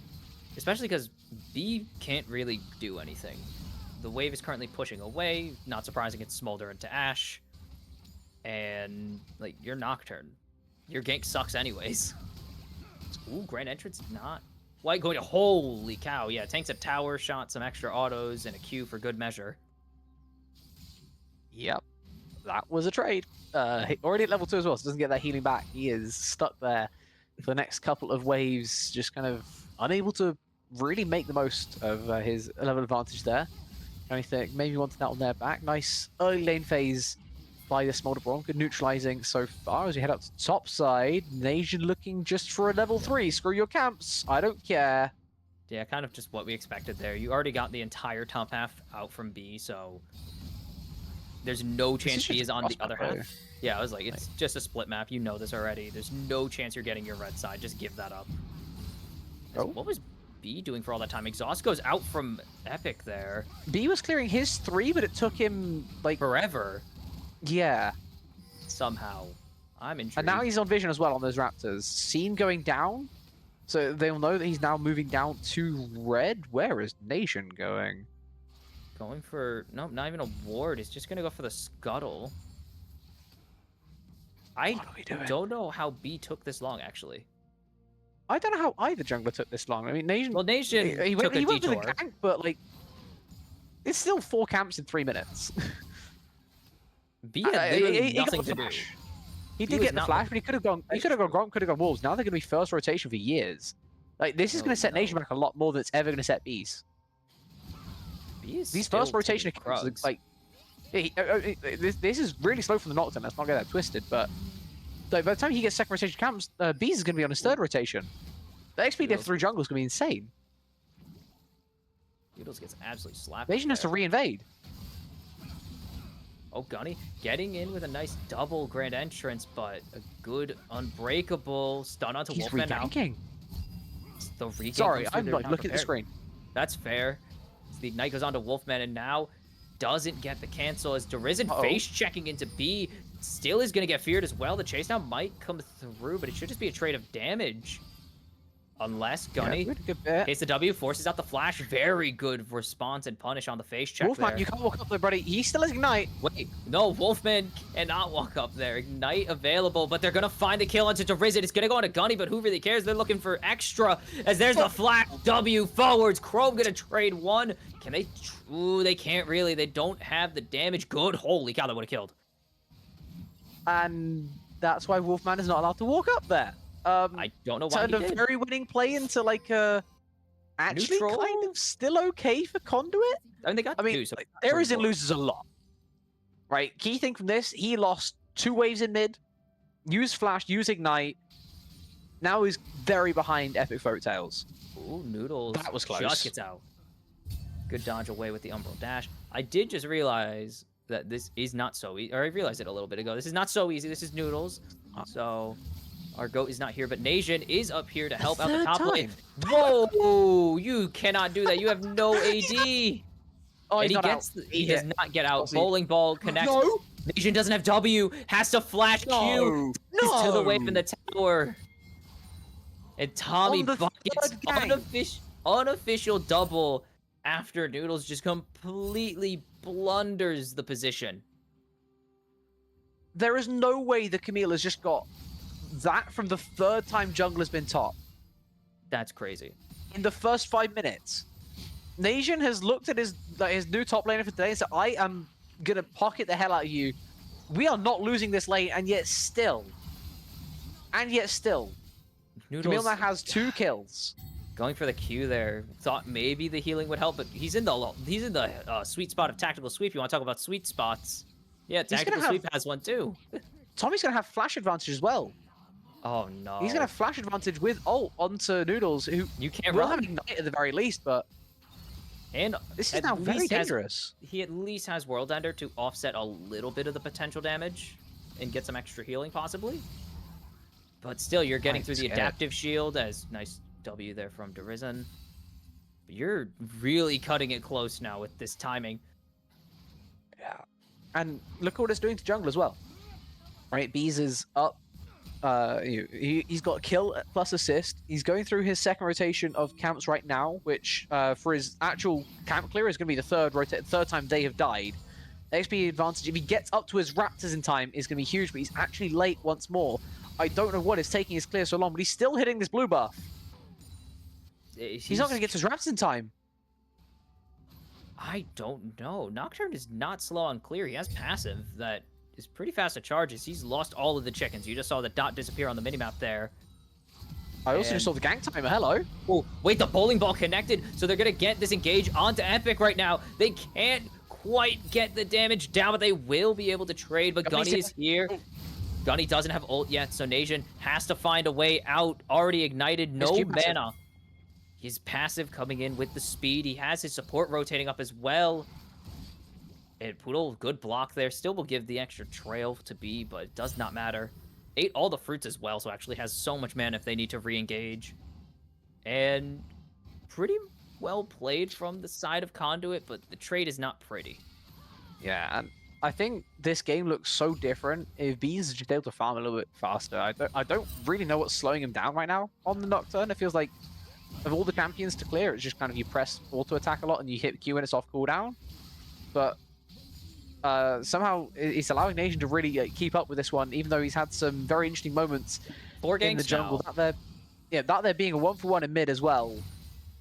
especially because B can't really do anything. The wave is currently pushing away. Not surprising, it's Smolder into Ash. And, like, you're Nocturne. Your gank sucks anyways. Ooh, Grand Entrance, not. White going to, holy cow. Yeah, tanks a tower, shot some extra autos, and a Q for good measure. Yep, that was a trade. Already at level 2 as well, so doesn't get that healing back. He is stuck there for the next couple of waves, just kind of unable to really make the most of his level advantage there. I think maybe wanted that on their back. Nice early lane phase by the Smolder Brawn. Good neutralizing so far as we head up to top side. Nation looking just for a level 3. Screw your camps. I don't care. Yeah, kind of just what we expected there. You already got the entire top half out from B, so there's no chance B is on the other half. Yeah, I was like, it's just a split map. You know this already. There's no chance you're getting your red side. Just give that up. Oh. What was B doing for all that time? Exhaust goes out from Epic there. B was clearing his 3, but it took him, like... forever. Yeah. Somehow. I'm intrigued. And now he's on vision as well on those Raptors. Scene going down. So they'll know that he's now moving down to red. Where is Nation going? Going for... Nope, not even a ward. He's just going to go for the Scuttle. I don't know how B took this long, actually. I don't know how either jungler took this long. I mean, Nation... Well, Nation he took a went to the detour. gank, but, like... It's still 4 camps in 3 minutes. B had literally nothing got to do. He did get the flash, but he could have gone. He could have gone Gronk, could have gone Wolves. Now they're going to be first rotation for years. Like this is going to set Nation back a lot more than it's ever going to set Bees. These first rotation accounts, like this is really slow from the Nocturne. Let's not get that twisted. But like, by the time he gets second rotation camps, Bees is going to be on his third rotation. The XP diff through jungle is going to be insane. Noodles gets absolutely slapped. Nation has to re-invade. Oh, Gunny getting in with a nice double grand entrance, but a good unbreakable stun onto Wolfman now. The regank. Sorry, I'm like, look at the screen. That's fair. The Ignite goes on to Wolfman and now doesn't get the cancel as Derizid face checking into B. Still is going to get feared as well. The chase now might come through, but it should just be a trade of damage. Unless Gunny hits the W, forces out the flash. Very good response and punish on the face check. Wolfman, there. you can't walk up there, buddy. He still has Ignite. Wait, no, Wolfman cannot walk up there. Ignite available, but they're going to find the kill onto Derizid. It's going to go onto Gunny, but who really cares? They're looking for extra as there's the flash W forwards. Chrome going to trade one. Can they? Ooh, they can't really. They don't have the damage. Good. Holy cow, that would have killed. And that's why Wolfman is not allowed to walk up there. I don't know why turned a very winning play into like a actually neutral? kind of still okay for Conduit. I mean, they got two, so Derizid loses a lot. Right, key thing from this, he lost 2 waves in mid, used flash, used ignite. Now he's very behind Epic Folktales. Ooh, Noodles. That was close. Just gets out. Good dodge away with the Umbral Dash. I did just realize that this is not so easy, or I realized it a little bit ago. This is not so easy. This is Noodles. So our GOAT is not here, but Nation is up here to help out the top lane. Whoa! You cannot do that. You have no AD. Oh, and he does not get out. Bowling ball connects. No. Nation doesn't have W. Has to flash Q. No. To the wave in the tower. And Tommy Buckets unofficial double after Noodles just completely blunders the position. There is no way the Camille has just got that from the 3rd time jungle has been top. That's crazy. In the first 5 minutes, Nation has looked at his new top laner for today and said, I am going to pocket the hell out of you. We are not losing this lane, and yet still, Noodles Camille now has 2 kills. going for the Q there. Thought maybe the healing would help, but he's in the sweet spot of tactical sweep. You want to talk about sweet spots? Yeah, tactical sweep has one too. Tommy's going to have flash advantage as well. Oh no. He's going to have flash advantage with ult onto Noodles, who you can't will run. have Ignite at the very least, but and this is now very dangerous. He at least has World Ender to offset a little bit of the potential damage and get some extra healing possibly. But still, you're getting through the adaptive shield as nice W there from Derizen. But you're really cutting it close now with this timing. Yeah. And look at what it's doing to jungle as well. Right, Bees is up. He's got kill plus assist. He's going through his second rotation of camps right now, which for his actual camp clear is going to be the third time they have died. The XP advantage, if he gets up to his Raptors in time, is going to be huge, but he's actually late once more. I don't know what is taking his clear so long, but he's still hitting this blue buff. He's not going to get to his Raptors in time. I don't know. Nocturne is not slow on clear. He has passive that is pretty fast at charges. He's lost all of the chickens. You just saw the dot disappear on the minimap there. I also just saw the gank timer. Hello. Oh, wait, the bowling ball connected. So they're going to get this engage onto Epic right now. They can't quite get the damage down, but they will be able to trade. But Gunny is here. Gunny doesn't have ult yet, so Nation has to find a way out. Already ignited, no mana. His passive coming in with the speed. He has his support rotating up as well. And Poodle, good block there. Still will give the extra trail to B, but it does not matter. Ate all the fruits as well, so actually has so much mana if they need to re-engage. And pretty well played from the side of Conduit, but the trade is not pretty. Yeah, and I think this game looks so different if Bees is just able to farm a little bit faster. I don't really know what's slowing him down right now on the Nocturne. It feels like of all the champions to clear, it's just kind of you press auto attack a lot and you hit Q and it's off cooldown. But somehow it's allowing Nation to really keep up with this one, even though he's had some very interesting moments in the jungle. That there being a 1-for-1 in mid as well.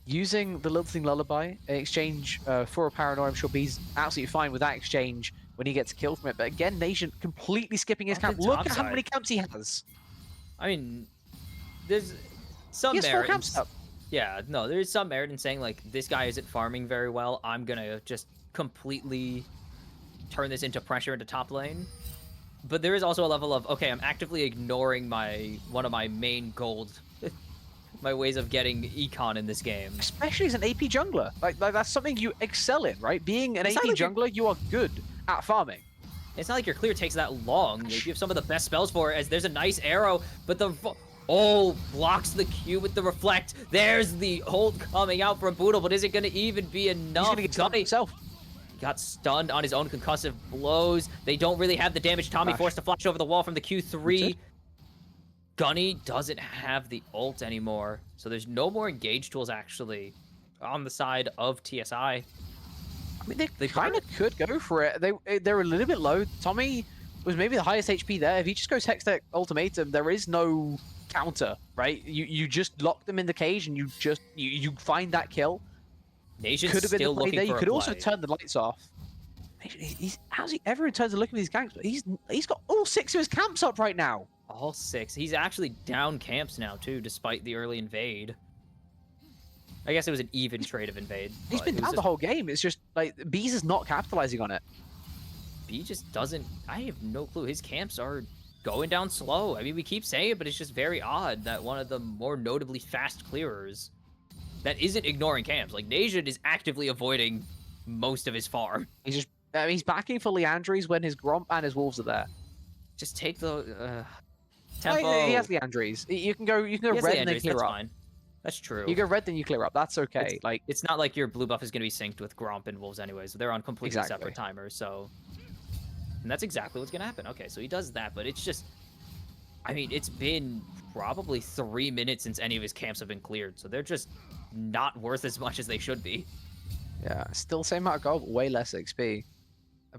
Using the Lilting Lullaby in exchange for a Paranoia, I'm sure Bees absolutely fine with that exchange when he gets killed from it. But again, Nation completely skipping his camp. Look at how many camps he has. I mean, there's some merit. 4 camps up. Yeah, no, there's some merit in saying, like, this guy isn't farming very well. I'm going to just completely turn this into pressure into top lane. But there is also a level of, okay, I'm actively ignoring one of my main goals, my ways of getting econ in this game. Especially as an AP jungler. Like that's something you excel in, right? Being an AP jungler, you are good at farming. It's not like your clear takes that long. You have some of the best spells for it, as there's a nice arrow, but the... Oh, blocks the Q with the reflect. There's the ult coming out from Boodle, but is it going to even be enough? He's going to get stunned himself. Got stunned on his own concussive blows. They don't really have the damage. Tommy forced to flash over the wall from the Q3. Gunny doesn't have the ult anymore, so there's no more engage tools actually on the side of TSI. I mean, they kind of could go for it. They're a little bit low. Tommy was maybe the highest HP there. If he just goes Hextech Ultimatum, there is no counter, right? You just lock them in the cage and you find that kill. Nation's could have been still the play there. You could also turn the lights off. How's he ever in terms of looking at these camps? But he's got all 6 of his camps up right now. All 6. He's actually down camps now too, despite the early invade. I guess it was an even trade of invade. He's been down the whole game. It's just like Bees is not capitalizing on it. B just doesn't. I have no clue. His camps are going down slow. I mean, we keep saying it, but it's just very odd that one of the more notably fast clearers that isn't ignoring camps. Like, Nation is actively avoiding most of his farm. He's backing for Leandries when his Gromp and his Wolves are there. Just take the tempo. He has Leandries. You can go red and then clear up. Fine. That's true. You go red, then you clear up. That's okay. It's not like your blue buff is going to be synced with Gromp and Wolves anyways. They're on completely separate timers, so... And that's exactly what's going to happen. Okay, so he does that, but it's just... I mean, it's been probably 3 minutes since any of his camps have been cleared, so they're just not worth as much as they should be. Yeah, still same amount of gold, but way less XP.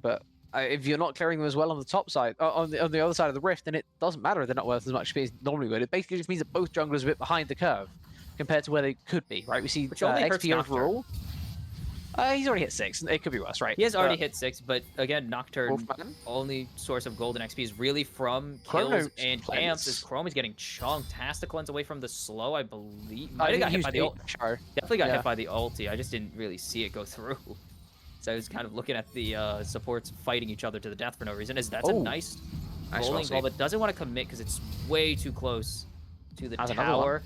But if you're not clearing them as well on the top side, on the other side of the rift, then it doesn't matter if they're not worth as much XP as normally would. It basically just means that both junglers are a bit behind the curve. compared to where they could be, right? We see Which only hurts XP Nocturne. overall. He's already hit 6. It could be worse, right? He has already hit 6, but again, Nocturne, Wolfman? only source of golden XP is really from Chrono kills and cleanse. camps, as Chrome is getting chunked. Has to cleanse away from the slow, I believe. I Might have got think hit by the ult. Sure. Definitely got hit by the ulti. I just didn't really see it go through. So I was kind of looking at the supports fighting each other to the death for no reason. As that's a nice rolling ball, but doesn't want to commit because it's way too close to the tower.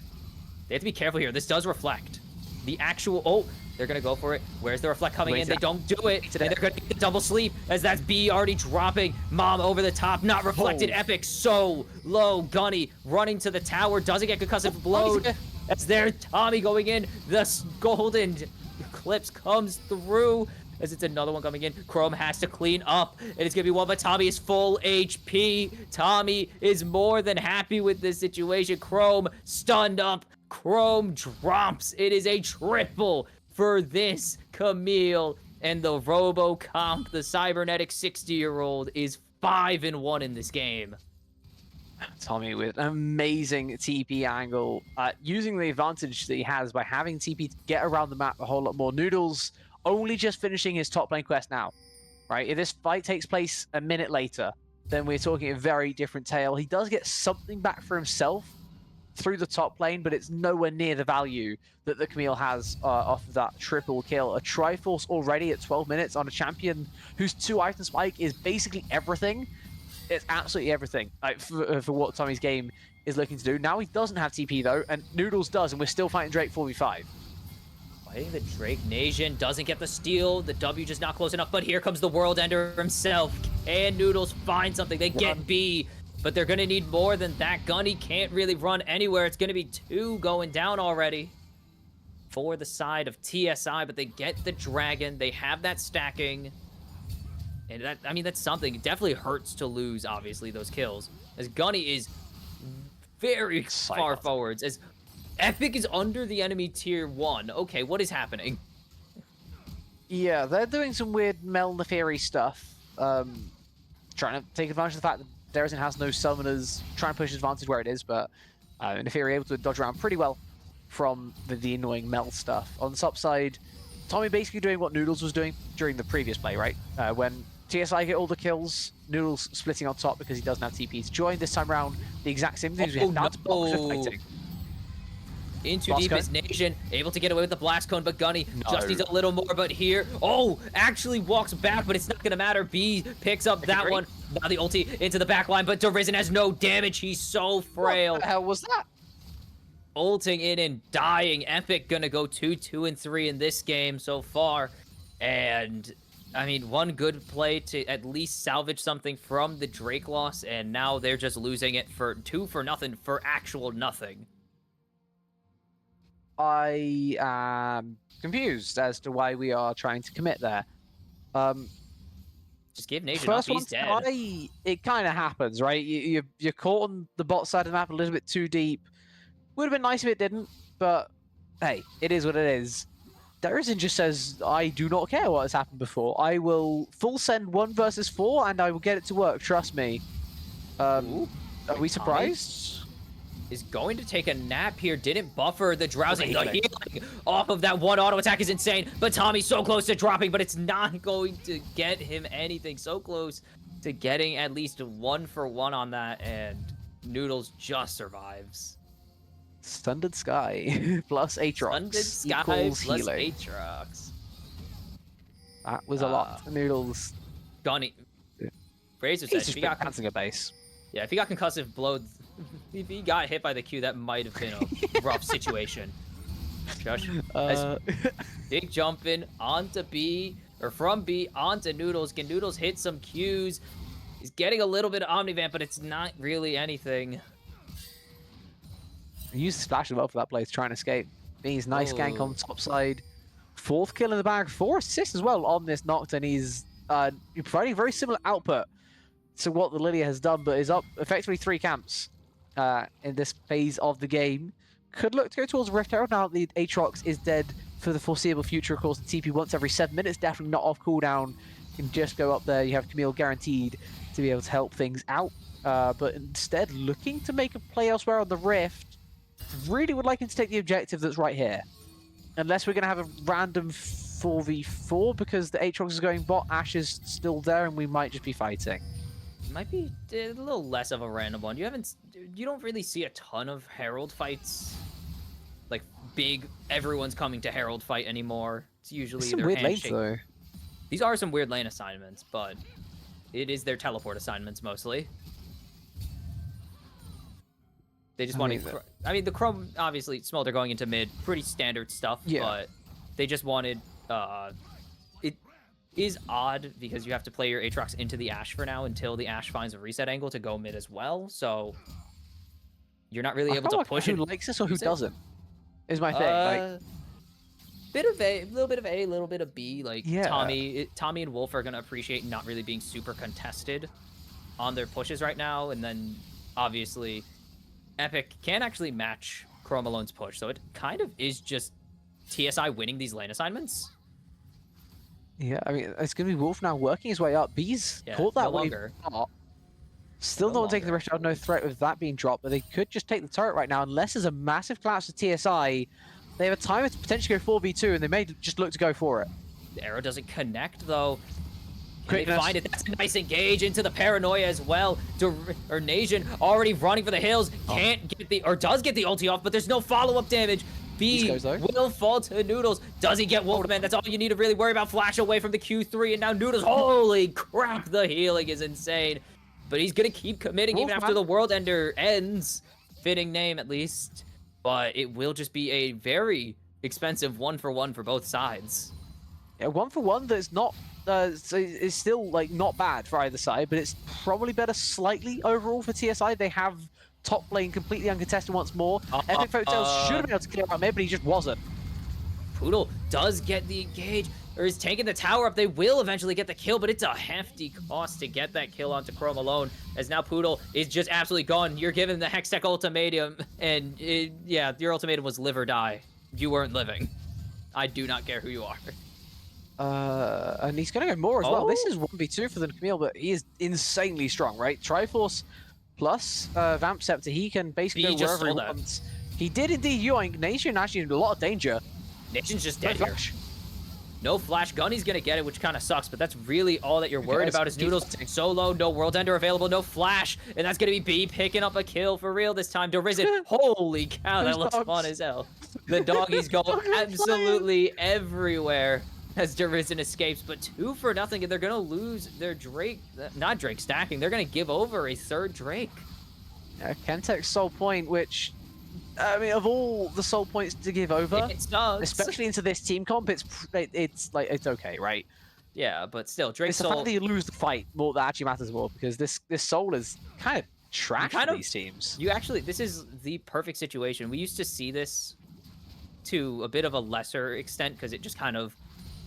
They have to be careful here. This does reflect. The actual... Oh, they're going to go for it. Where's the reflect coming in? They don't do it. And they're going to get the double sleep as that's B already dropping. Mom over the top. Not reflected. Epic so low. Gunny running to the tower. Doesn't get concussive blowed. That's there. Tommy going in. The golden eclipse comes through. As it's another one coming in. Chrome has to clean up. And it's going to be one, but Tommy is full HP. Tommy is more than happy with this situation. Chrome stunned up. Chrome drops. It is a triple for this Camille. And the RoboComp, the cybernetic 60-year-old, is 5-1 in this game. Tommy with an amazing TP angle. Using the advantage that he has by having TP to get around the map a whole lot more. Noodles only just finishing his top lane quest now, right? If this fight takes place a minute later, then we're talking a very different tale. He does get something back for himself through the top lane, but it's nowhere near the value that the Camille has off of that triple kill. A Triforce already at 12 minutes on a champion whose 2-item spike is basically everything. It's absolutely everything for what Tommy's game is looking to do. Now he doesn't have TP though, and Noodles does, and we're still fighting Drake 4v5. Fighting the Drake Nation, doesn't get the steal. The W just not close enough, but here comes the World Ender himself. And Noodles find something. They get B, but they're going to need more than that. Gunny can't really run anywhere. It's going to be 2 going down already for the side of TSI, but they get the Dragon. They have that stacking. And that, I mean, that's something. It definitely hurts to lose, obviously, those kills. As Gunny is very far forwards. As Epic is under the enemy tier 1. Okay, what is happening? Yeah, they're doing some weird Mel Neferi stuff. Trying to take advantage of the fact that Derizen has no summoners, trying to push advantage where it is, but Neferi able to dodge around pretty well from the annoying Mel stuff. On the top side, Tommy basically doing what Noodles was doing during the previous play, right? When TSI get all the kills, Noodles splitting on top because he doesn't have TP to join. This time around, the exact same things. We have now to box the fighting. Into Deepest Nation, able to get away with the Blast Cone, but Gunny just needs a little more, but here, actually walks back, but it's not gonna matter. B picks up that one. Now the ulti into the back line, but Derizen has no damage. He's so frail. What the hell was that? Ulting in and dying. Epic gonna go 2-2-3 in this game so far. And, I mean, one good play to at least salvage something from the Drake loss, and now they're just losing it for 2-0 for actual nothing. I am confused as to why we are trying to commit there. Just give Nation First up, one, he's dead. it kind of happens, right? You're caught on the bot side of the map a little bit too deep. Would have been nice if it didn't, but hey, it is what it is. Derizen just says, I do not care what has happened before. I will full send 1 versus 4 and I will get it to work, trust me. Are we surprised? Is going to take a nap here. Didn't buffer the drowsing. The healing off of that one auto attack is insane. But Tommy's so close to dropping, but it's not going to get him anything. So close to getting at least 1-for-1 on that, and Noodles just survives. Stunted Sky plus Aatrox Stunted Sky equals plus healing. Aatrox. That was a lot for Noodles. Gunny. Fraser says if he got a base. Yeah, if he got concussive blow, if he got hit by the Q, that might have been a rough situation. Josh, big jumping onto B, or from B onto Noodles. Can Noodles hit some Qs? He's getting a little bit of Omnivamp, but it's not really anything. He used Splash as well for that play to try and escape. He's nice gank on top side. 4th kill in the bag, 4 assists as well on this Nocturne. He's providing very similar output to what the Lilia has done, but is up effectively 3 camps in this phase of the game. Could look to go towards Rift Herald now that the Aatrox is dead for the foreseeable future. Of course, the TP once every 7 minutes, definitely not off cooldown. You can just go up there. You have Camille guaranteed to be able to help things out. But instead, looking to make a play elsewhere on the Rift. really would like him to take the objective that's right here. Unless we're going to have a random 4v4 because the Aatrox is going bot, Ashe is still there, and we might just be fighting. Might be a little less of a random one. You don't really see a ton of Herald fights, like big. Everyone's coming to Herald fight anymore. It's usually Some their weird lanes handshake. though. These are some weird lane assignments, but it is their teleport assignments mostly. They just wanted. I mean, the Chrome obviously Smolder going into mid, pretty standard stuff. Yeah. But they just wanted. It is odd because you have to play your Aatrox into the Ashe for now until the Ashe finds a reset angle to go mid as well. So you're not really able to push it. Who likes this or who doesn't? Is my thing. Like, bit of A, a little bit of A, a little bit of B. Like yeah. Tommy and Wolf are gonna appreciate not really being super contested on their pushes right now, and then obviously Epic can't actually match Chrome Alone's push, so it kind of is just TSI winning these lane assignments. Yeah, I mean, it's going to be Wolf now working his way up. B's caught that way. Still not taking the rush out, no threat with that being dropped, but they could just take the turret right now. Unless there's a massive collapse to TSI, they have a timer to potentially go 4v2, and they may just look to go for it. The arrow doesn't connect, though. They Quickness. find it. That's a nice engage into the paranoia as well. Nation already running for the hills. Can't get the, or does get the ulti off, but there's no follow-up damage. B will fall to Noodles. Does he get Wolfman? That's all you need to really worry about. Flash away from the Q3, and now Noodles. Holy crap, the healing is insane. But he's going to keep committing even after the World Ender ends. Fitting name, at least. But it will just be a very expensive 1-for-1 for both sides. Yeah, 1-for-1 that's not... is still like not bad for either side, but it's probably better slightly overall for TSI. They have top lane completely uncontested once more. Epic Photos should have been able to clear out mid, but he just wasn't. Poodle does get the engage, or is taking the tower up. They will eventually get the kill, but it's a hefty cost to get that kill onto Chrome alone, as now Poodle is just absolutely gone. You're given the Hextech ultimatum, and yeah, your ultimatum was live or die. You weren't living. I do not care who you are. And he's going to go more as well. This is 1v2 for the Camille, but he is insanely strong, right? Triforce plus Vamp Scepter, he can basically go wherever he wants. He did indeed yoink. Nation actually in a lot of danger. Nation's just dead here. No flash. Gunny's going to get it, which kind of sucks, but that's really all that you're worried about is Noodles. Solo, no World Ender available, no flash, and that's going to be B picking up a kill for real this time. Dorizen, holy cow, that looks fun as hell. The doggies go absolutely everywhere as Dorizen escapes, but 2-for-0, and they're going to lose their Drake, not Drake stacking, they're going to give over a third Drake. Yeah, Kentek's soul point, which, I mean, of all the soul points to give over, it sucks. Especially into this team comp, it's okay, right? Yeah, but still, Drake's soul... It's the fact that you lose the fight more that actually matters more, because this soul is kind of trash for these teams. This is the perfect situation. We used to see this to a bit of a lesser extent, because it just kind of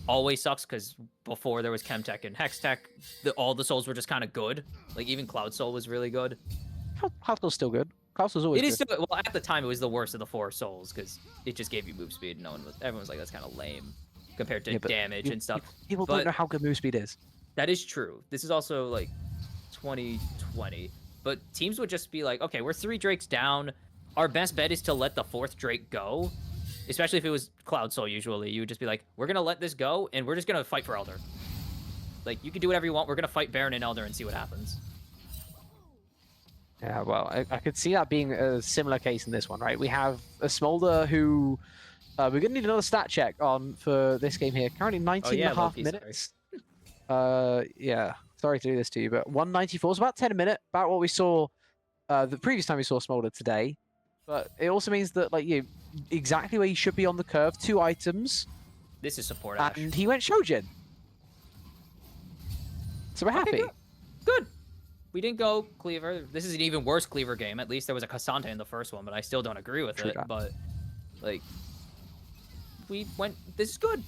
always sucks, because before there was Chemtech and Hextech, all the souls were just kind of good. Like, even Cloud Soul was really good. Cloud Soul's still good. Cloud Soul's always good. Still, well, at the time, it was the worst of the 4 souls, because it just gave you move speed. Everyone was like, that's kind of lame compared to damage and stuff. People don't know how good move speed is. That is true. This is also, like, 2020. But teams would just be like, okay, we're 3 Drakes down. Our best bet is to let the 4th Drake go. Especially if it was Cloud Soul, usually. You would just be like, we're going to let this go, and we're just going to fight for Elder. Like, you can do whatever you want. We're going to fight Baron and Elder and see what happens. Yeah, well, I could see that being a similar case in this one, right? We have a Smolder who we're going to need another stat check on for this game here. Currently 19.5 minutes. Yeah, sorry to do this to you, but 194 is about 10 a minute, about what we saw the previous time we saw Smolder today. But it also means that, like, exactly where you should be on the curve, 2 items. This is support Ashe. And he went Shojin. So we're happy. Good. We didn't go Cleaver. This is an even worse Cleaver game. At least there was a Cassandra in the first one, but I still don't agree with it. But, like, we went... This is good.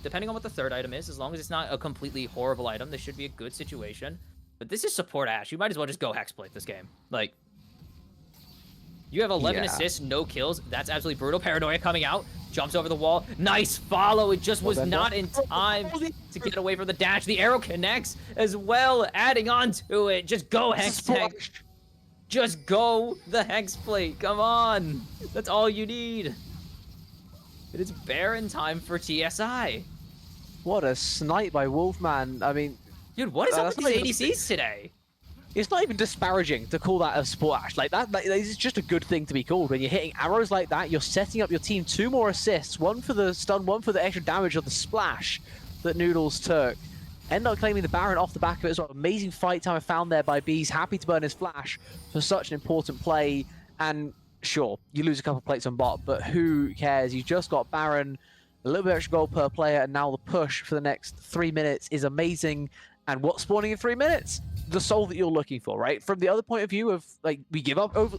Depending on what the 3rd item is, as long as it's not a completely horrible item, this should be a good situation. But this is support Ashe. You might as well just go Hexblade this game. Like... You have 11 assists, no kills. That's absolutely brutal. Paranoia coming out. Jumps over the wall. Nice follow. It just was not in time to get away from the dash. The arrow connects as well, adding on to it. Just go Hextech. Just go the Hex Plate. Come on. That's all you need. It is Baron time for TSI. What a snipe by Wolfman. I mean, dude, what is up that's with these ADCs today? It's not even disparaging to call that a splash. Like that is just a good thing to be called. When you're hitting arrows like that, you're setting up your team 2 more assists, 1 for the stun, 1 for the extra damage of the splash that Noodles took. End up claiming the Baron off the back of it as well. Amazing fight time found there by Bees. Happy to burn his flash for such an important play. And sure, you lose a couple plates on bot, but who cares? You just got Baron, a little bit extra gold per player, and now the push for the next 3 minutes is amazing. And what's spawning in 3 minutes? The soul that you're looking for, right? From the other point of view of, like, we give over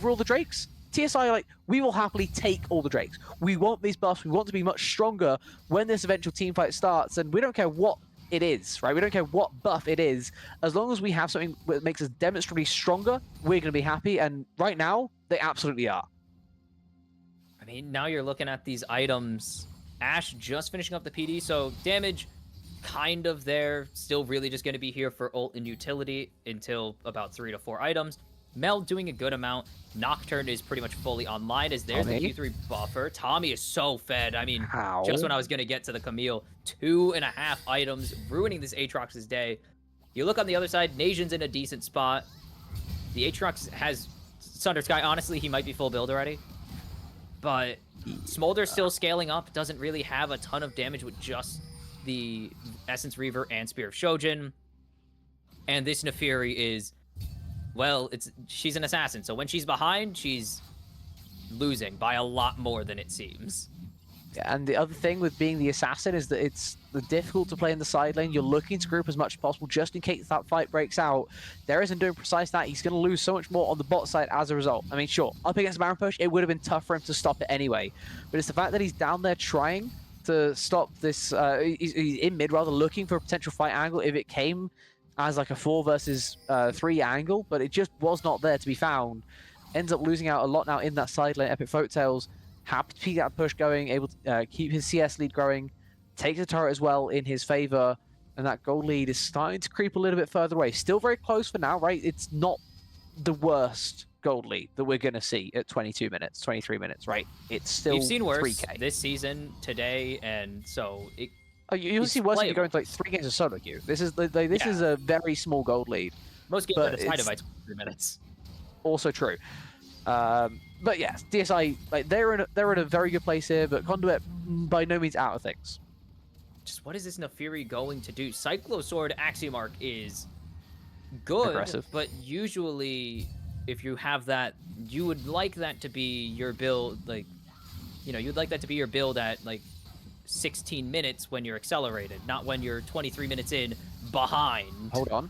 all the Drakes. TSI, like, we will happily take all the Drakes. We want these buffs. We want to be much stronger when this eventual team fight starts, and we don't care what it is, right? We don't care what buff it is. As long as we have something that makes us demonstrably stronger, we're going to be happy, and right now, they absolutely are. I mean, now you're looking at these items. Ashe just finishing up the PD, so damage kind of there. Still really just going to be here for ult and utility until about 3 to 4 items. Mel doing a good amount. Nocturne is pretty much fully online as there's the Q3 buffer. Tommy is so fed. I mean, just when I was going to get to the Camille, 2.5 items, ruining this Aatrox's day. You look on the other side, Nasion's in a decent spot. The Aatrox has Sunder Sky. Honestly, he might be full build already. But Smolder's still scaling up. Doesn't really have a ton of damage with just the Essence Reaver and Spear of Shojin. And this Neferi is, well, she's an assassin. So when she's behind, she's losing by a lot more than it seems. And the other thing with being the assassin is that it's difficult to play in the side lane. You're looking to group as much as possible just in case that fight breaks out. There isn't doing precise that. He's going to lose so much more on the bot side as a result. I mean, sure, up against Baron push, it would have been tough for him to stop it anyway. But it's the fact that he's down there trying to stop this. He's in mid rather, looking for a potential fight angle if it came as like a 4 versus 3 angle, but it just was not there to be found. Ends up losing out a lot now in that side lane. Epic Folktales happy to keep that push going, able to keep his CS lead growing, take the turret as well in his favor, and that gold lead is starting to creep a little bit further away. Still very close for now, right? It's not the worst gold lead that we're going to see at 22 minutes, 23 minutes, right? It's still You've seen worse 3K. This season, today, and so it... You'll see worse if you go into like 3 games of solo queue. This is is a very small gold lead. Most games are decided by 23 minutes. Also true. But yeah, TSI, like they're in a very good place here, but Conduit by no means out of things. Just what is this Neferi going to do? Cyclosword Axiomarch is good, aggressive, but usually if you have that, you would like that to be your build, like, you know, you'd like that to be your build at like 16 minutes when you're accelerated, not when you're 23 minutes in behind. Hold on.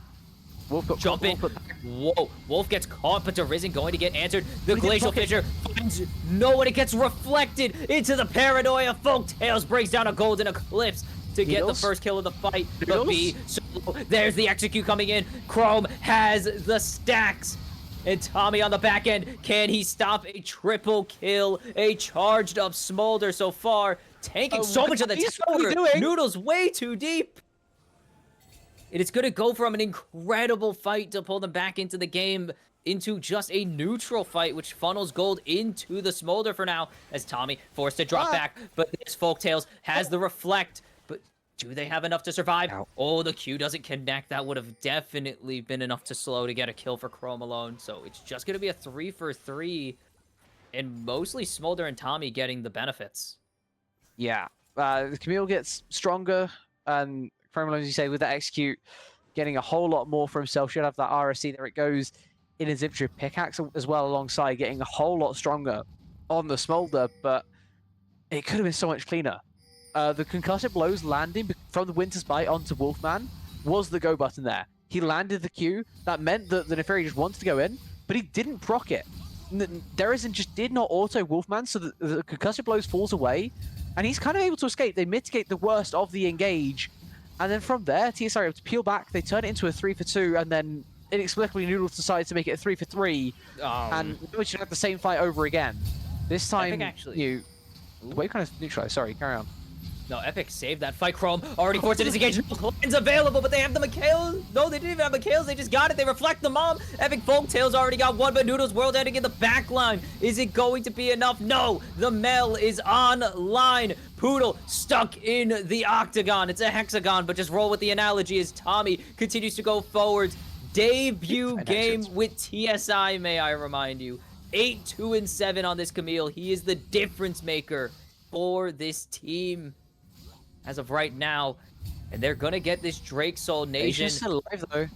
Wolf got jump in. Whoa, Wolf gets caught, but Arisen going to get answered. The Glacial Fissure finds no one. It gets reflected into the Paranoia. Folktales breaks down a Golden Eclipse to get the first kill of the fight. But B, so there's the execute coming in. Chrome has the stacks. And Tommy on the back end, can he stop a triple kill? A charged up Smolder so far, tanking so much of the tower. Noodles way too deep. It is going to go from an incredible fight to pull them back into the game into just a neutral fight, which funnels gold into the Smolder for now, as Tommy forced to drop back. But this Folktales has the reflect. But do they have enough to survive? Oh, the Q doesn't connect. That would have definitely been enough to slow to get a kill for Chrome alone. So it's just going to be a 3 for 3, and mostly Smolder and Tommy getting the benefits. Yeah, the Camille gets stronger, and Chrome, as you say, with that execute, getting a whole lot more for himself. Should have that RSC. There it goes in his infantry pickaxe as well alongside, getting a whole lot stronger on the Smolder, but it could have been so much cleaner. The concussive blows landing from the Winter's Bite onto Wolfman was the go button there. He landed the Q. That meant that the Neferi just wanted to go in, but he didn't proc it. Derison just did not auto Wolfman, so the concussive blows falls away, and he's kind of able to escape. They mitigate the worst of the engage. And then from there, TSI are able to peel back. They turn it into a 3 for 2, and then inexplicably Noodles decides to make it a 3 for 3, and we should have the same fight over again. This time, I think actually, the way kind of neutralized. Sorry, carry on. No, Epic saved that fight. Chrome already forced to disengage. No Clan's available, but they have the Mikhails. No, they didn't even have Mikhails. They just got it. They reflect the mom. Epic Folktales already got one, but Noodles World ending in the back line. Is it going to be enough? No, the Mel is online. Poodle stuck in the octagon. It's a hexagon, but just roll with the analogy as Tommy continues to go forward. Debut game with TSI, may I remind you. 8-2-7 on this Camille. He is the difference maker for this team as of right now, and they're gonna get this Drake Soul Nation. He's still alive though.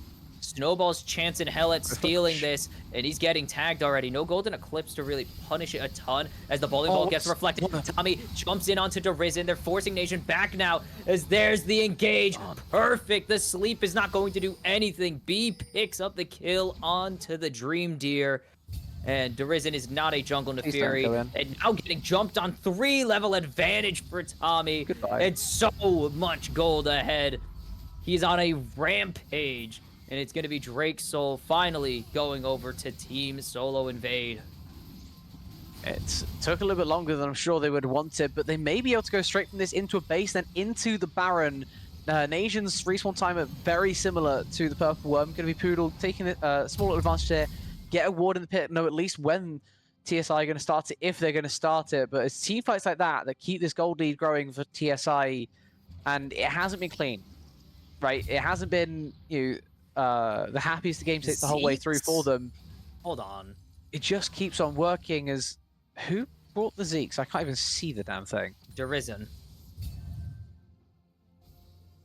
Snowball's chance in hell at stealing this, and he's getting tagged already. No Golden Eclipse to really punish it a ton as the bowling ball gets reflected. Tommy jumps in onto Derizen. They're forcing Nation back now as there's the engage. Perfect. The sleep is not going to do anything. B picks up the kill onto the Dream Deer. And Derizen is not a jungle Neferi. And now getting jumped on 3-level advantage for Tommy. Goodbye. And so much gold ahead. He's on a rampage. And it's going to be Drake Soul finally going over to Team Solo Invade. It took a little bit longer than I'm sure they would have wanted, but they may be able to go straight from this into a base, then into the Baron. Nation's respawn timer very similar to the Purple Worm. Going to be Poodle taking a small little advantage here. Get a ward in the pit, know at least when TSI are going to start it, if they're going to start it. But it's team fights like that that keep this gold lead growing for TSI, and it hasn't been clean, right? It hasn't been the happiest game the whole way through for them. Hold on. It just keeps on working as... Who brought the Zeeks? I can't even see the damn thing. Derizen.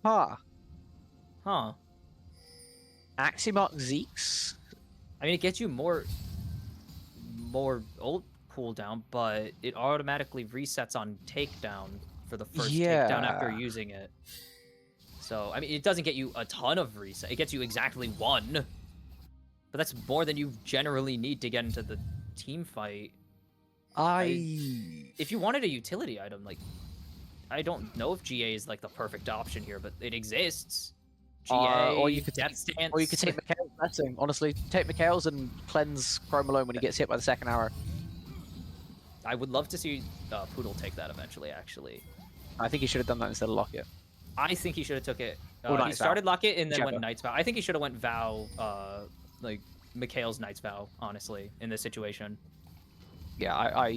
Huh. Aximark Zeeks? I mean, it gets you more ult cooldown, but it automatically resets on takedown for the first takedown after using it. So, I mean, it doesn't get you a ton of reset. It gets you exactly 1. But that's more than you generally need to get into the team fight. If you wanted a utility item, like, I don't know if GA is, like, the perfect option here, but it exists. GA, or you could Death Stance. Or you could take Mikhail's blessing. Honestly, take Mikhail's and cleanse Chrome alone when he gets hit by the second arrow. I would love to see Poodle take that eventually, actually. I think he should have done that instead of Locket. I think he should have took it. He Knight's started Vow. Locket and then went Knight's Vow. I think he should have went Vow, like Mikhail's Knight's Vow, honestly, in this situation. Yeah,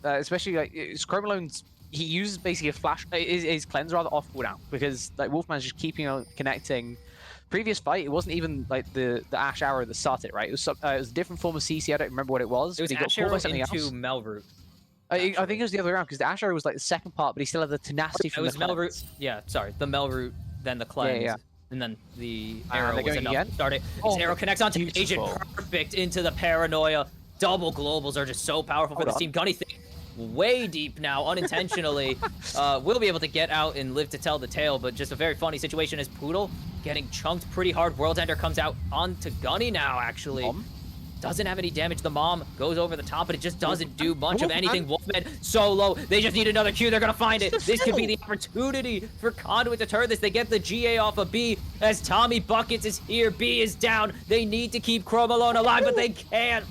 especially like Chrome Alone's. He uses basically a flash, his cleanse rather off cooldown because like Wolfman's just keeping on connecting. Previous fight, it wasn't even like the Ash Arrow that started, right? It was a different form of CC. I don't remember what it was. It was Ash Arrow into Melroot. I think it was the other way around because the Ash Arrow was like the second part, but he still had the tenacity from the cleanse. Melroot. Yeah, sorry, the Melroot, then the cleanse, and then the arrow was enough to start it. This arrow connects onto Agent, perfect into the paranoia. Double globals are just so powerful for this team. Gunny think way deep now, unintentionally. We'll be able to get out and live to tell the tale, but just a very funny situation as Poodle getting chunked pretty hard. World Ender comes out onto Gunny now, actually. Doesn't have any damage. The mom goes over the top, but it just doesn't do much of anything. Wolfman solo. They just need another Q. They're going to find it. This could be the opportunity for Conduit to turn this. They get the GA off of B as Tommy Buckets is here. B is down. They need to keep Chrome Alone alive, but they can't.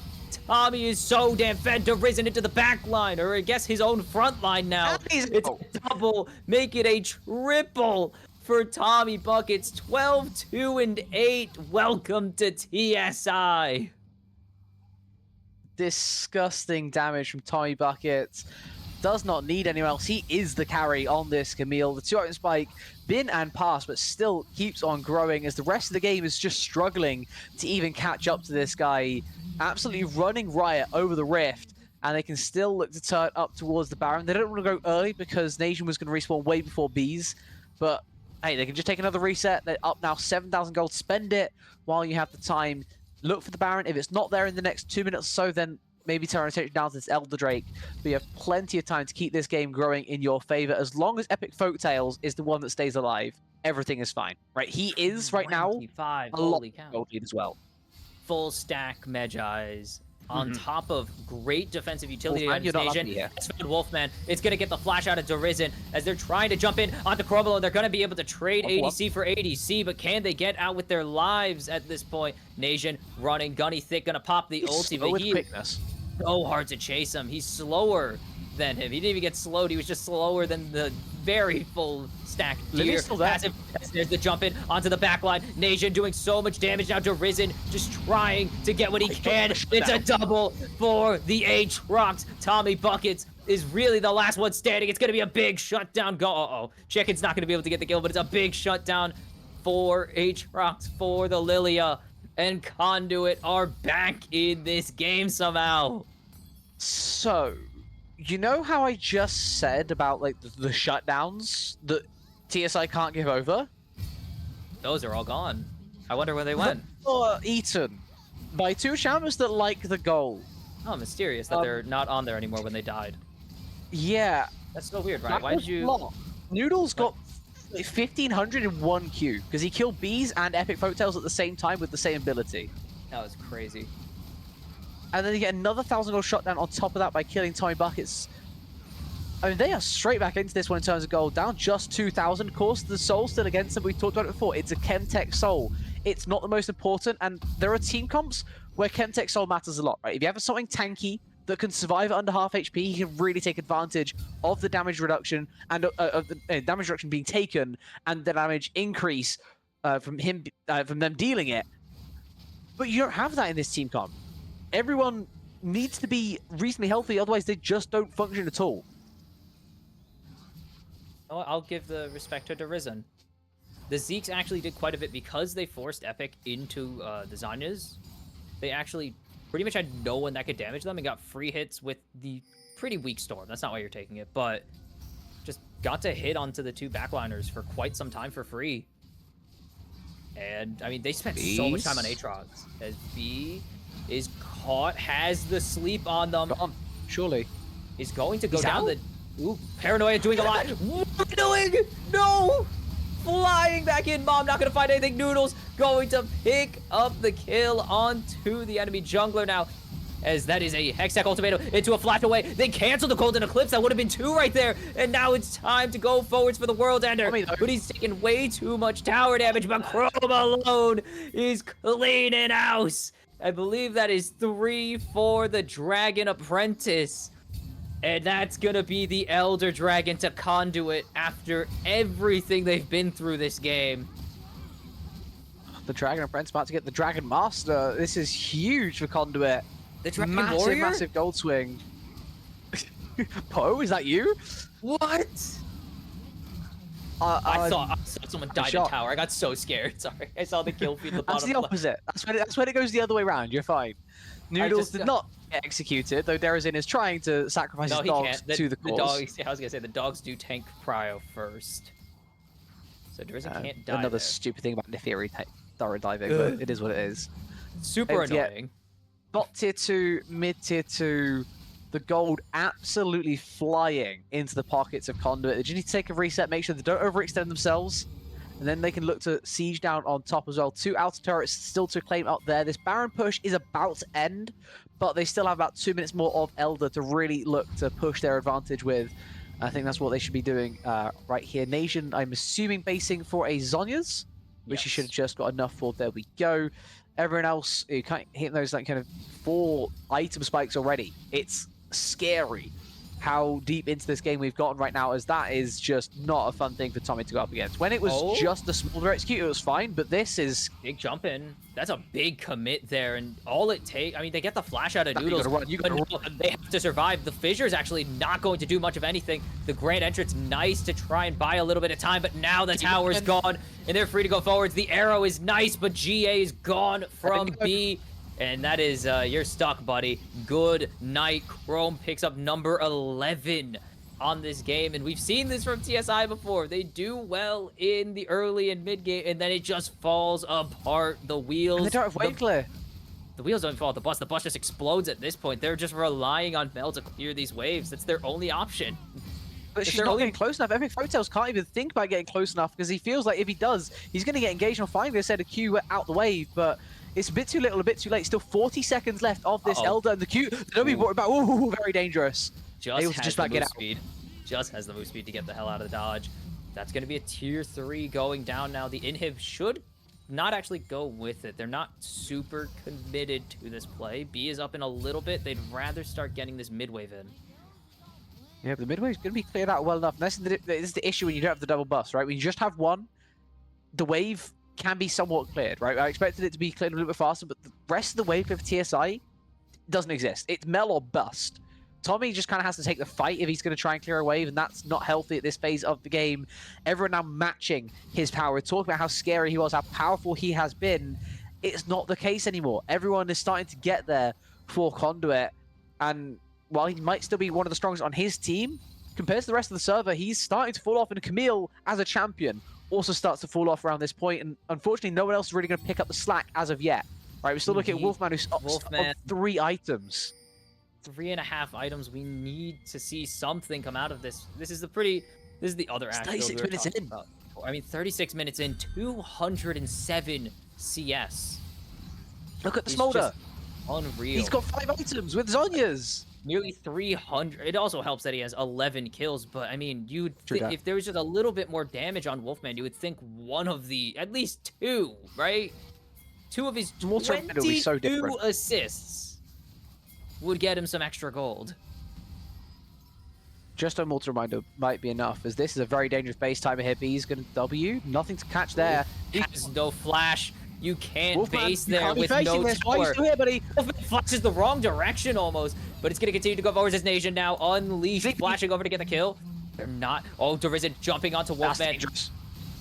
Tommy is so damn fed to risen into the back line, or I guess his own front line now. It's a double, make it a triple for Tommy Buckets. 12-2-8. Welcome to TSI. Disgusting damage from Tommy Buckets. Does not need anyone else. He is the carry on this Camille. The 2-item spike, been and passed, but still keeps on growing as the rest of the game is just struggling to even catch up to this guy. Absolutely running riot over the rift, and they can still look to turn up towards the Baron. They don't want to go early because Nation was going to respawn way before Bees, but hey, they can just take another reset. They're up now 7,000 gold. Spend it while you have the time. Look for the Baron. If it's not there in the next 2 minutes or so, then maybe turn attention down to this Elder Drake. But you have plenty of time to keep this game growing in your favor. As long as Epic Folktales is the one that stays alive, everything is fine, right? He is right now a lot of gold lead as well. Full stack Medjais on top of great defensive utility on Nation. It's found Wolfman. It's going to get the flash out of Derizen as they're trying to jump in onto Chromalo. They're going to be able to trade ADC for ADC, but can they get out with their lives at this point? Nation running, Gunny Thick going to pop the ulti, but he is so hard to chase him. He's slower than him. He didn't even get slowed. He was just slower than the very full stack deer. still there. Massive. There's the jump in onto the backline. Nation doing so much damage now to Risen, just trying to get what he can. It's a double for the Aatrox. Tommy Buckets is really the last one standing. It's going to be a big shutdown. Uh-oh. Chicken's not going to be able to get the kill, but it's a big shutdown for Aatrox, for the Lilia. And Conduit are back in this game somehow. So, you know how I just said about like the shutdowns that TSI can't give over? Those are all gone. I wonder where they went. Eaten by two champions that like the goal. Oh, mysterious that they're not on there anymore when they died. Yeah. That's so weird, right? Why did you... Noodles got 1,500 in one queue because he killed bees and epic folktales at the same time with the same ability. That was crazy. And then you get another 1,000 gold shutdown on top of that by killing Tommy Buckets. I mean, they are straight back into this one in terms of gold, down just 2,000. Of course, the soul still against them. We talked about it before. It's a Chemtech soul. It's not the most important, and there are team comps where Chemtech soul matters a lot, right? If you have something tanky that can survive under half HP, he can really take advantage of the damage reduction and of the damage reduction being taken and the damage increase from them dealing it. But you don't have that in this team comp. Everyone needs to be reasonably healthy, otherwise they just don't function at all. Oh, I'll give the respect to Risen. The Zeeks actually did quite a bit because they forced Epic into the Zanyas. They actually pretty much had no one that could damage them and got free hits with the pretty weak Storm. That's not why you're taking it, but just got to hit onto the two backliners for quite some time for free. And, I mean, they spent so much time on Aatrox. As B is caught, has the sleep on them. Surely. Is going to go He's down out? the... Ooh, Paranoia doing a lot. What are you doing? No! Flying back in, Mom, not going to find anything. Noodles going to pick up the kill onto the enemy jungler now. As that is a Hextech Ultimatum into a flash away. They canceled the Golden Eclipse. That would have been two right there. And now it's time to go forwards for the World Ender. But he's taking way too much tower damage. But Chrome alone is cleaning house. I believe that is 3 for the Dragon Apprentice. And that's going to be the Elder Dragon to Conduit after everything they've been through this game. The Dragon Apprentice about to get the Dragon Master. This is huge for Conduit. The Dragon Warrior? Massive gold swing. Poe, is that you? What? I saw someone died in tower. I got so scared. Sorry. I saw the kill feed at the bottom. That's the opposite. That's when it goes the other way around. You're fine. Noodles did not get executed, though Derazin is trying to sacrifice his dogs to the cause. Dogs, I was going to say, the dogs do tank Cryo first. So Derazin can't die Another there. stupid thing about Neferi thorough diving, but it is what it is. Super annoying. Bot tier 2, mid tier 2, the gold absolutely flying into the pockets of Conduit. They just need to take a reset, make sure they don't overextend themselves, and then they can look to siege down on top as well. 2 outer turrets still to claim out there. This Baron push is about to end, but they still have about 2 minutes more of Elder to really look to push their advantage with. I think that's what they should be doing right here. Nation, I'm assuming, basing for a Zhonya's, which he should have just got enough for. There we go. Everyone else, you can't hit those like kind of 4 item spikes already. It's scary how deep into this game we've gotten right now, as that is just not a fun thing for Tommy to go up against. When it was just the smaller execute, it was fine, but this is... Big jump in. That's a big commit there, and all it takes... I mean, they get the flash out of Noodles, but they have to survive. The Fissure is actually not going to do much of anything. The Grand Entrance, nice to try and buy a little bit of time, but now the tower is gone, and they're free to go forwards. The arrow is nice, but GA is gone from B. And that is, you're stuck, buddy. Good night. Chrome picks up number 11 on this game. And we've seen this from TSI before. They do well in the early and mid game, and then it just falls apart. The wheels... And they don't have wave clear. The wheels don't fall off the bus. The bus just explodes at this point. They're just relying on Mel to clear these waves. That's their only option. But she's not getting close enough. Epic Folktales can't even think about getting close enough because he feels like if he does, he's going to get engaged on finding a set of Q out the wave, but... It's a bit too little, a bit too late. Still 40 seconds left of this Elder and the Q. Nobody worried about. Ooh, very dangerous. Just has the move speed. Just has the move speed to get the hell out of the dodge. That's going to be a tier 3 going down now. The inhib should not actually go with it. They're not super committed to this play. B is up in a little bit. They'd rather start getting this mid wave in. Yeah, but the midway is going to be cleared out well enough. And this is the issue when you don't have the double buffs, right? When you just have one, the wave can be somewhat cleared, right? I expected it to be cleared a little bit faster, but the rest of the wave with TSI doesn't exist. It's Mel or bust. Tommy just kind of has to take the fight if he's going to try and clear a wave, and that's not healthy at this phase of the game. Everyone now matching his power. We're talking about how scary he was, how powerful he has been. It's not the case anymore. Everyone is starting to get there for Conduit, and while he might still be one of the strongest on his team, compared to the rest of the server, he's starting to fall off, and Camille, as a champion, also starts to fall off around this point, and unfortunately, no one else is really going to pick up the slack as of yet. Right, we're still looking at Wolfman, who's on 3 items. 3.5 items. We need to see something come out of this. This is the other aspect. 36 minutes in. About. I mean, 36 minutes in, 207 CS. Look at the smolder. Unreal. He's got 5 items with Zhonya's. Nearly 300. It also helps that he has 11 kills, but I mean, if there was just a little bit more damage on Wolfman, you would think at least 2, right? 2 of his 22 assists would get him some extra gold. Just a Mortal Reminder might be enough, as this is a very dangerous base timer here. B's going to W. Nothing to catch there. There's no flash. You can't Wolfman, base there with no tower. Why are you still here, buddy? Wolfman flashes the wrong direction almost, but it's going to continue to go forward. His nation now unleashed, flashing over to get the kill. They're not. Oh, Derizen jumping onto Wolfman.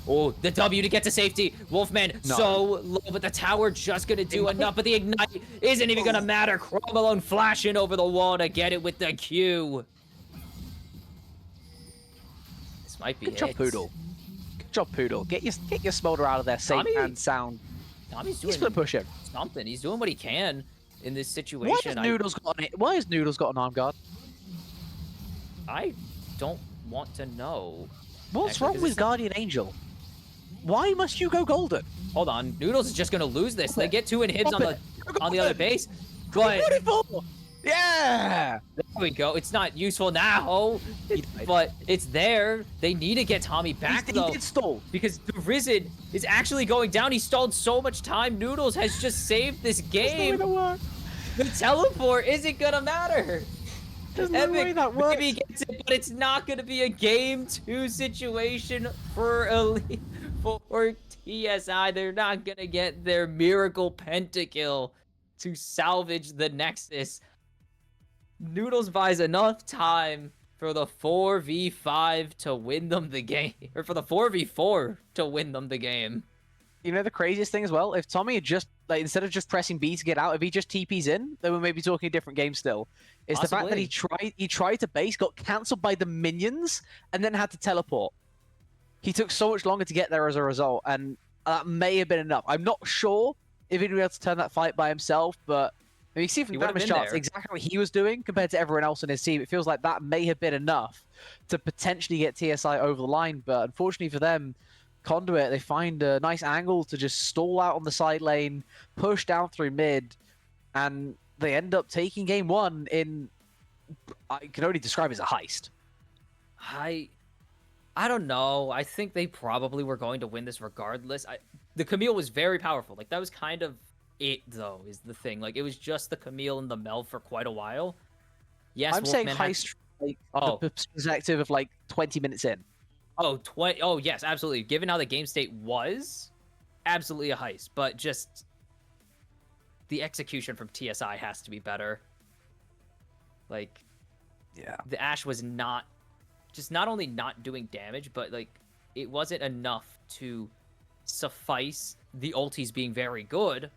Oh, the W to get to safety. Wolfman so low, but the tower just going to do enough, but the ignite isn't even going to matter. Chrome alone flashing over the wall to get it with the Q. This might be Good job, Poodle. Good job, Poodle. Get your smolder out of there safe and sound. Tommy's doing He's going to push him. Something. He's doing what he can in this situation. Why has Noodles got an arm guard? I don't want to know. What's wrong with Guardian Angel? Why must you go golden? Hold on, Noodles is just gonna lose this. They get 2 inhibs on the other base. But beautiful! Yeah! There we go. It's not useful now, but it's there. They need to get Tommy back though. He did stall. Because the Risen is actually going down. He stalled so much time. Noodles has just saved this game. The teleport isn't gonna matter. There's no way that works. Maybe gets it, but it's not gonna be a game 2 situation for Elite. For TSI, they're not gonna get their miracle pentakill to salvage the Nexus. Noodles buys enough time for the 4v5 to win them the game, or for the 4v4 to win them the game. You know the craziest thing as well? If Tommy had just, instead of just pressing B to get out, if he just TPs in, then we're maybe talking a different game still. It's the fact that he tried to base, got cancelled by the minions, and then had to teleport. He took so much longer to get there as a result, and that may have been enough. I'm not sure if he'd be able to turn that fight by himself, but you see from damage charts exactly what he was doing compared to everyone else on his team. It feels like that may have been enough to potentially get TSI over the line, but unfortunately for them, Conduit, they find a nice angle to just stall out on the side lane, push down through mid, and they end up taking game 1 in, I can only describe it as a heist. I don't know. I think they probably were going to win this regardless. The Camille was very powerful. Like, that was kind of it, though, is the thing. Like, it was just the Camille and the Mel for quite a while. Yes, I'm saying heist, the perspective of, 20 minutes in. Oh, yes, absolutely. Given how the game state was, absolutely a heist. But just the execution from TSI has to be better. Like, yeah, the Ashe was not only not doing damage, but it wasn't enough to suffice the ultis being very good.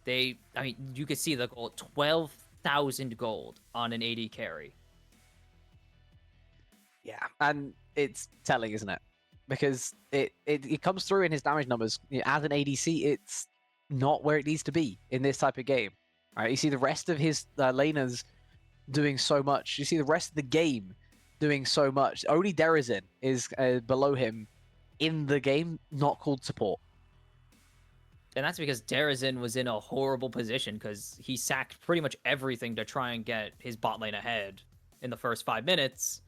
I mean, you could see the goal, 12,000 gold on an AD carry. Yeah, and it's telling, isn't it? Because it comes through in his damage numbers. As an ADC, it's not where it needs to be in this type of game. Right? You see the rest of his laners doing so much. You see the rest of the game doing so much. Only Derizen is below him in the game, not called support. And that's because Derizen was in a horrible position because he sacked pretty much everything to try and get his bot lane ahead in the first 5 minutes.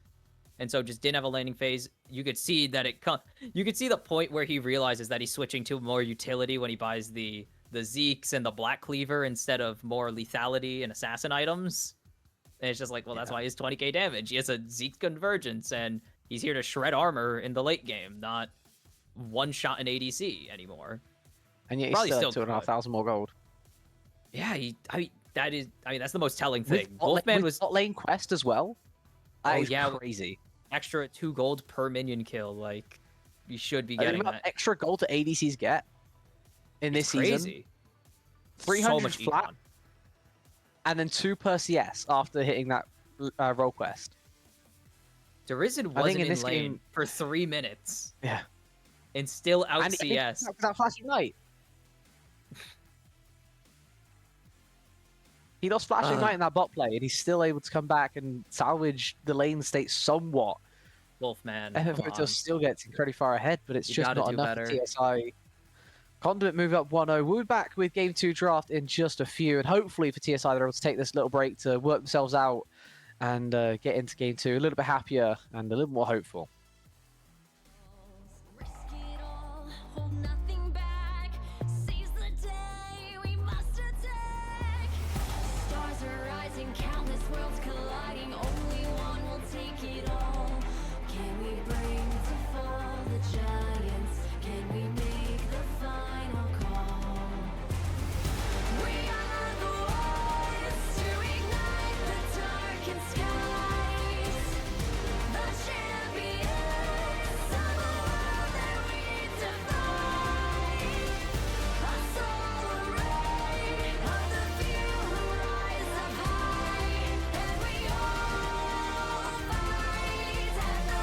And so just didn't have a laning phase. You could see that you could see the point where he realizes that he's switching to more utility when he buys the Zeeks and the Black Cleaver instead of more lethality and assassin items. And it's just like, well, that's Yeah. why he's 20k damage. He has a Zeke convergence, and he's here to shred armor in the late game, not one shot in ADC anymore. And yet he's Probably still still at 2,500 could. more gold. Yeah, that's the most telling With thing. Wolfman was bot lane quest as well. That is yeah, crazy. extra 2 gold per minion kill. Like, you should be The getting amount of that. extra gold that ADCs get in It's this season. crazy. 300 so much flat, econ. and then 2 per CS after hitting that role quest. Derizen I think wasn't in in this lane game- for 3 minutes Yeah. and still out And CS. that flashing knight. He lost flashing knight in that bot play, and he's still able to come back and salvage the lane state somewhat. Wolfman, come FFO on. still gets incredibly far ahead, but it's You just gotta not do enough better. for TSI. Conduit move up 1-0. We'll be back with Game 2 draft in just a few, and hopefully for TSI they're able to take this little break to work themselves out and get into Game 2 a little bit happier and a little more hopeful. Risk it all, hold nothing back. Seize the day, we must attack. Stars are rising, countless worlds colliding. Only one will take it all. Can we bring to fall the giants? Can we make the final call? We are the ones to ignite the darkened skies. The champions of a world that we defy. A soul array of the few who rise up high, and we all fight at the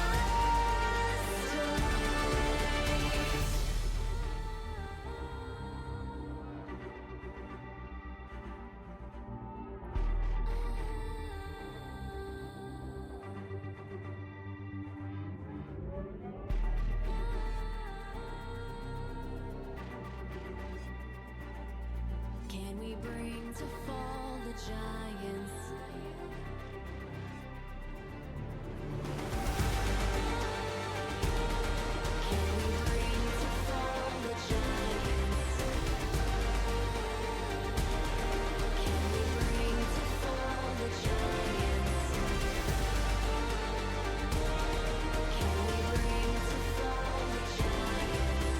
Can we bring to fall the giants? Can we bring to fall the giants? Can we bring to fall the giants? Can we bring to fall the giants?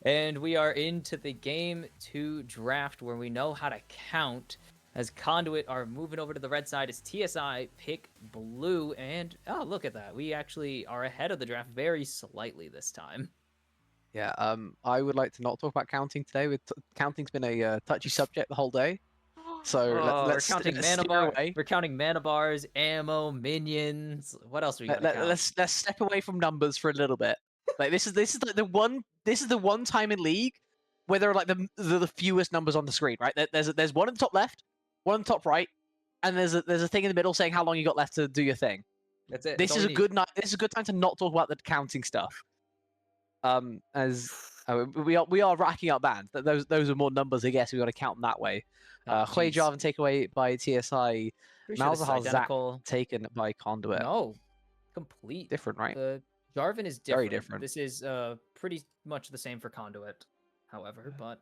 And we are into the game 2 draft where we know how to count. As Conduit are moving over to the red side as TSI pick blue. And, oh, look at that. We actually are ahead of the draft very slightly this time. Yeah, I would like to not talk about counting today. Counting's been a touchy subject the whole day. So we're counting mana steer bar. away. We're counting mana bars, ammo, minions. What else we got to count? Let's step away from numbers for a little bit. Like this is like the one time in League where there are like the fewest numbers on the screen, right? There's one in the top left, one in the top right, and there's a thing in the middle saying how long you got left to do your thing. That's it. This is a good night. This is a good time to not talk about the counting stuff. As we are racking up bans. Those are more numbers, I guess. We got to count them that way. Hui Jarvan takeaway by TSI. Malzahar Zach taken by Conduit. No, complete Different, right? The Jarvan is different. Very different. This is pretty much the same for Conduit, however, but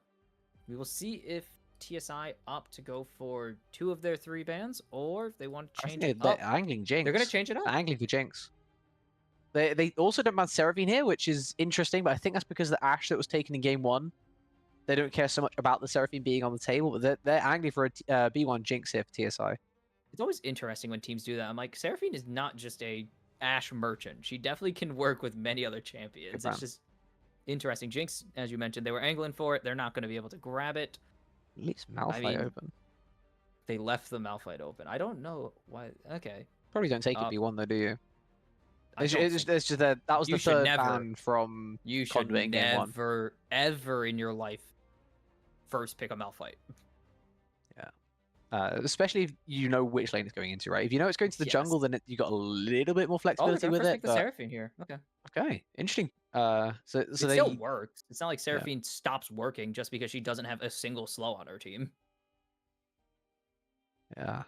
we will see if TSI opt to go for 2 of their 3 bans, or if they want to change it up. They're angling Jinx. They're going to change it up? They're angling for Jinx. They also don't ban Seraphine here, which is interesting, but I think that's because the Ashe that was taken in game 1, they don't care so much about the Seraphine being on the table, but they're angling for a B1 Jinx here for TSI. It's always interesting when teams do that. I'm like, Seraphine is not just a Ashe merchant. She definitely can work with many other champions. It's just interesting. Jinx, as you mentioned, they were angling for it. They're not going to be able to grab it. At least Malphite open. They left the Malphite open. I don't know why. Okay. Probably don't take it B1 though, do you? It's just that was you the third never, ban from you should Conduit in game 1. never, ever in your life first pick a Malphite. Yeah. Especially if you know which lane it's going into, right? If you know it's going to the jungle, then you got a little bit more flexibility with it. The Seraphine here. Okay. Okay, interesting. So it still works. It's not like Seraphine stops working just because she doesn't have a single slow on her team. Yeah.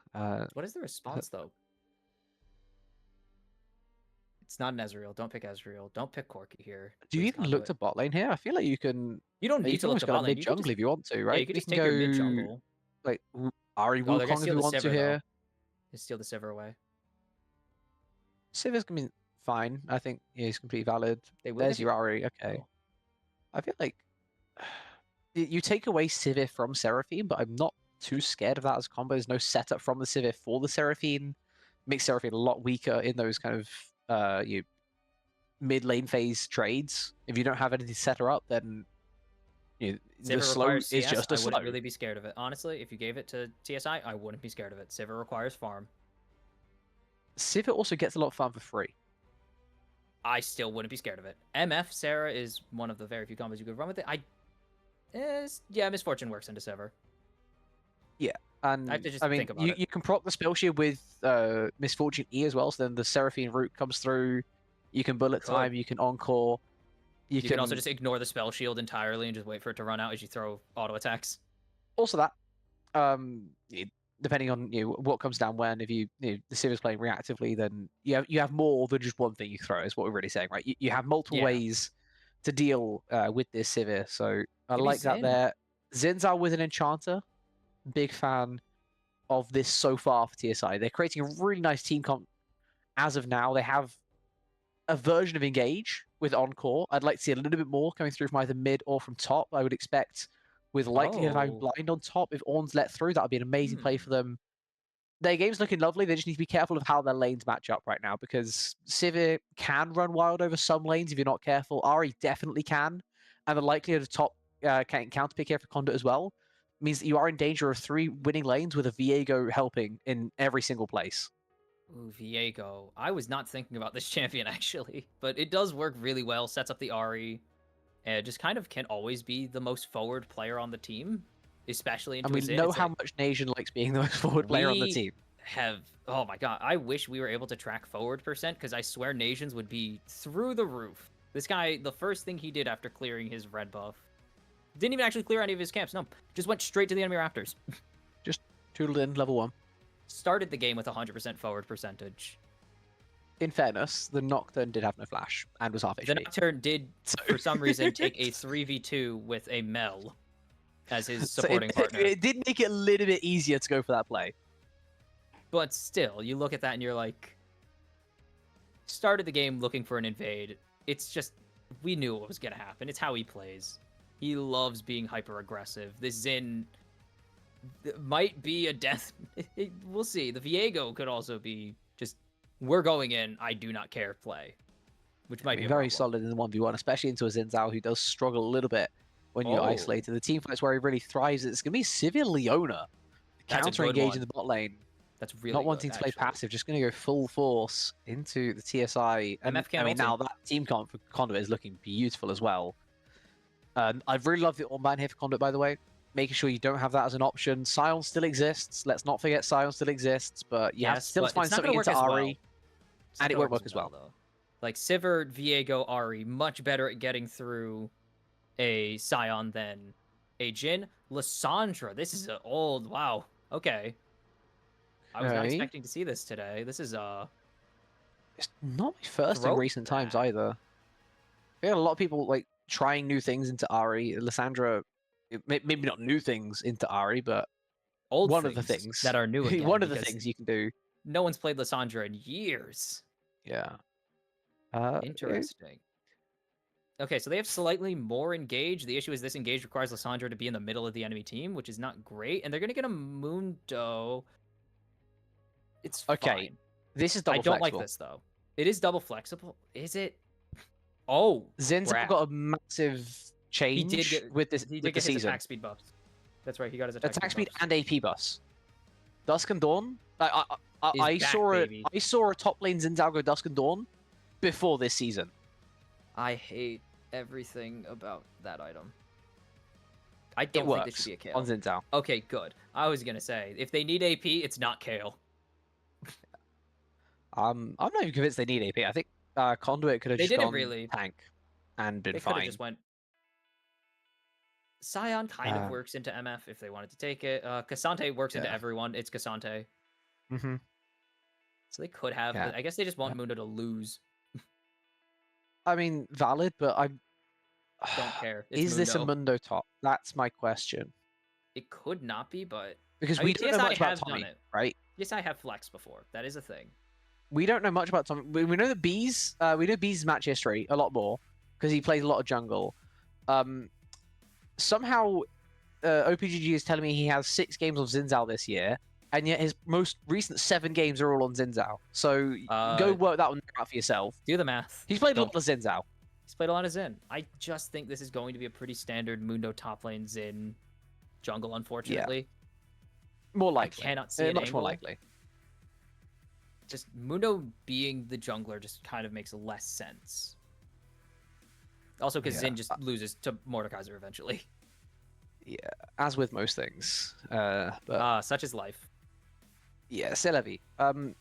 What is the response though? It's not an Ezreal. Don't pick Ezreal. Don't pick Corki here. Do you even look to bot lane here? I feel like you can. You don't need to look to bot lane. Mid jungle if you want to, right? Yeah, you can just take your mid jungle. Like Ahri Wukong if you want to here. Just steal the Sivir away. Sivir's gonna be fine. I think he's completely valid. There's your Ahri. Okay. Oh. I feel like you take away Sivir from Seraphine, but I'm not too scared of that as a combo. There's no setup from the Sivir for the Seraphine. Makes Seraphine a lot weaker in those kind of mid lane phase trades. If you don't have anything set her up, then the slow is just a slow. I wouldn't really be scared of it. Honestly, if you gave it to TSI, I wouldn't be scared of it. Sivir requires farm. Sivir also gets a lot of farm for free. I still wouldn't be scared of it. MF Sarah is one of the very few combos you could run with it. Yeah, Misfortune works into Sivir. Yeah, and I have to just think about it. You can proc the spell shield with Misfortune E as well, so then the Seraphine route comes through. You can bullet time, you can encore. You can also just ignore the spell shield entirely and just wait for it to run out as you throw auto attacks. Also that, depending on what comes down when, if the Sivir's playing reactively, then you have more than just one thing you throw, is what we're really saying, right? You have multiple ways to deal with this Sivir, so I like that there. Zinzao with an Enchanter. Big fan of this so far for TSI. They're creating a really nice team comp as of now. They have a version of Engage with Encore. I'd like to see a little bit more coming through from either mid or from top. I would expect with likelihood of having blind on top, if Ornn's let through, that would be an amazing play for them. Their game's looking lovely. They just need to be careful of how their lanes match up right now, because Sivir can run wild over some lanes if you're not careful. Ahri definitely can. And the likelihood of top counter pick here for Conduit as well means that you are in danger of 3 winning lanes with a Viego helping in every single place. Ooh, Viego. I was not thinking about this champion, actually. But it does work really well. Sets up the Ahri. And just kind of can always be the most forward player on the team. Especially into and we know how much Nation likes being the most forward player on the team. Oh my god, I wish we were able to track forward percent, because I swear Nations would be through the roof. This guy, the first thing he did after clearing his red buff, didn't even actually clear any of his camps, no. Just went straight to the enemy raptors. Just tootled in, level 1. Started the game with 100% forward percentage. In fairness, the Nocturne did have no flash, and was half HP. The Nocturne did, for some reason, take a 3v2 with a Mel as his supporting partner. It did make it a little bit easier to go for that play. But still, you look at that and you're like, started the game looking for an invade. It's just, we knew what was going to happen. It's how he plays. He loves being hyper aggressive. This Xin might be a death. We'll see. The Viego could also be just, we're going in, I do not care play, which might be a very problem. solid in the 1v1, especially into a Xin Zhao who does struggle a little bit when you're Oh. isolated. The team fights where he really thrives. It's going to be Sivir Leona That's a counter good engage one. in the bot lane. That's really Not good, wanting to play actually. passive, just going to go full force into the TSI. And MF I can't mean, ulti. now that team comp for Conduit is looking beautiful as well. I've really loved the on-ban here for Conduit, by the way. Making sure you don't have that as an option. Sion still exists. Let's not forget Sion still exists, but you have to still but find it's not something gonna into work as Ari, well. It's not and it gonna won't work as well. though. Like Sivir, Viego, Ari, much better at getting through a Sion than a Jhin. Lissandra, this is an old, wow, okay. I was not Okay. expecting to see this today. This is It's not my first in Throat recent times back. either. We had a lot of people like trying new things into Ari. Lissandra, maybe not new things into Ari, but old one things of the things that are new again. one of the because things you can do. no one's played Lissandra in years. Yeah. Interesting. Okay, so they have slightly more engage. The issue is this engage requires Lissandra to be in the middle of the enemy team, which is not great. And they're going to get a Mundo. It's Okay, fine. This is I double don't flexible. like this, though. It is double flexible. Is it? Oh, Zin's crap. got a massive He change did get, with this he with did the get his season. attack speed buffs. That's right, he got his attack, Attack speed buffs. and AP buffs. Dusk and Dawn. I Is back, saw baby. I saw a top lane Zinzao go Dusk and Dawn before this season. I hate everything about that item. I It don't think works this should be a Kale. on Zinzao. Okay, good. I was gonna say, if they need AP, it's not Kale. I'm not even convinced they need AP. I think Conduit could have They just didn't gone really. tank and been They could have fine. just went. Scion kind Uh, of works into MF if they wanted to take it. Cassante works into Yeah. everyone. It's Cassante. Mm-hmm. So they could have. Yeah. I guess they just want Mundo to lose. I mean, valid, but I Don't care. It's Is this a Mundo. Mundo top? That's my question. It could not be, but Because I we mean, don't know TSI much about have done Tommy, it. right? Yes, I have flex before. That is a thing. We don't know much about Tommy. We know that Bees. We know Bees' match history a lot more because he plays a lot of jungle. Somehow, OPGG is telling me he has 6 games of Zinzao this year, and yet his most recent 7 games are all on Zinzao. So go work that one out for yourself. Do the math. He's played a Don't- lot of Zinzao. He's played a lot of Xin. I just think this is going to be a pretty standard Mundo top lane Xin jungle, unfortunately. More likely. I cannot see an much more angle. likely. Just Mundo being the jungler just kind of makes less sense. Also, because Yeah. Xin just loses to Mordekaiser eventually. Yeah, as with most things. But Such is life. yeah, c'est la vie. Well,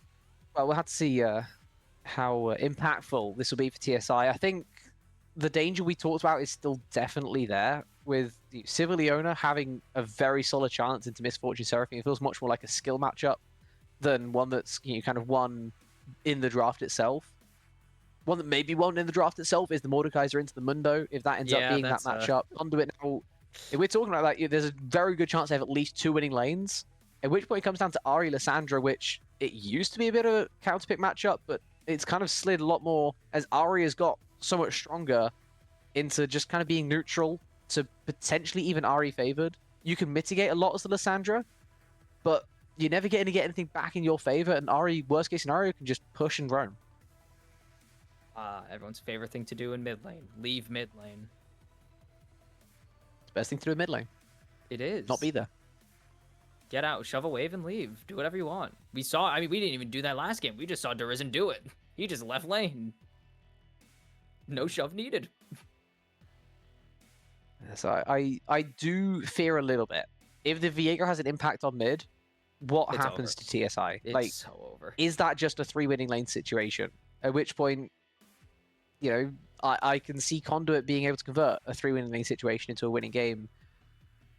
we'll have to see how impactful this will be for TSI. I think the danger we talked about is still definitely there, with Sivir Leona having a very solid chance into Misfortune Seraphine. It feels much more like a skill matchup than one that's kind of won in the draft itself. One that maybe won in the draft itself is the Mordekaiser into the Mundo, if that ends up being that that's, matchup. Conduit now, if we're talking about that, there's a very good chance they have at least 2 winning lanes, at which point it comes down to Ari Lissandra, which it used to be a bit of a counterpick matchup, but it's kind of slid a lot more as Ari has got so much stronger into just kind of being neutral to potentially even Ari favored. You can mitigate a lot as the Lissandra, but you're never going to get anything back in your favor, and Ari, worst case scenario, can just push and roam. Everyone's favorite thing to do in mid lane. Leave mid lane. It's the best thing to do in mid lane. It is. Not be there. Get out, shove a wave, and leave. Do whatever you want. We didn't even do that last game. We just saw Durizen do it. He just left lane. No shove needed. So I do fear a little bit. If the Viego has an impact on mid, what It's happens over. to TSI? It's so over. Is that just a 3 winning lane situation? At which point, I can see Conduit being able to convert a 3 winning lane situation into a winning game.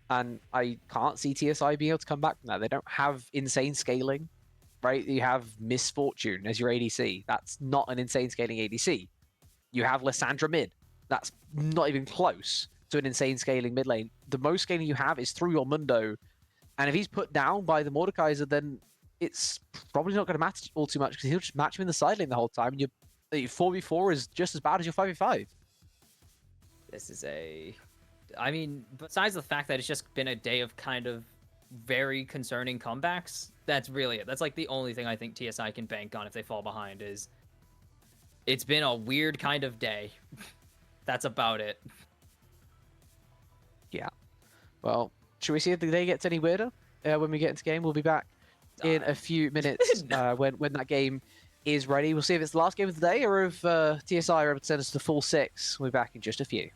And I can't see TSI being able to come back from that. They don't have insane scaling, right? You have Misfortune as your ADC. That's not an insane scaling ADC. You have Lissandra mid. That's not even close to an insane scaling mid lane. The most scaling you have is through your Mundo. And if he's put down by the Mordekaiser, then it's probably not going to matter all too much because he'll just match him in the side lane the whole time. And your 4v4 is just as bad as your 5v5. This is a I mean, besides the fact that it's just been a day of kind of very concerning comebacks, that's really it. That's like the only thing I think TSI can bank on if they fall behind is it's been a weird kind of day. That's about it. Yeah. Well, should we see if the day gets any weirder when we get into game? We'll be back in a few minutes when that game is ready. We'll see if it's the last game of the day or if TSI are able to send us the full 6. We'll be back in just a few.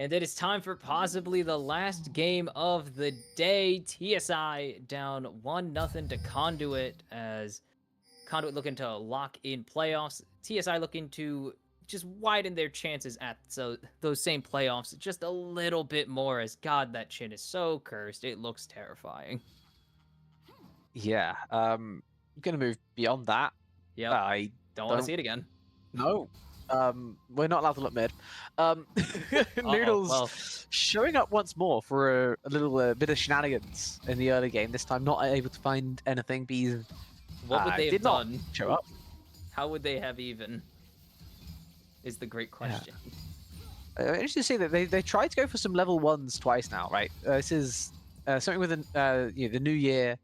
And it is time for possibly the last game of the day. TSI down 1-0 to Conduit as Conduit looking to lock in playoffs. TSI looking to just widen their chances at those same playoffs just a little bit more as, God, that chin is so cursed. It looks terrifying. Yeah. I'm going to move beyond that. Yeah. I don't want to see it again. No. We're not allowed to look mid. Noodles well. showing up once more for a little bit of shenanigans in the early game. This time, not able to find anything. Bees. What would they have did not done? Show up. How would they have even? Is the great question. Interesting to see that they tried to go for some level 1s twice now, right? This is something with the new year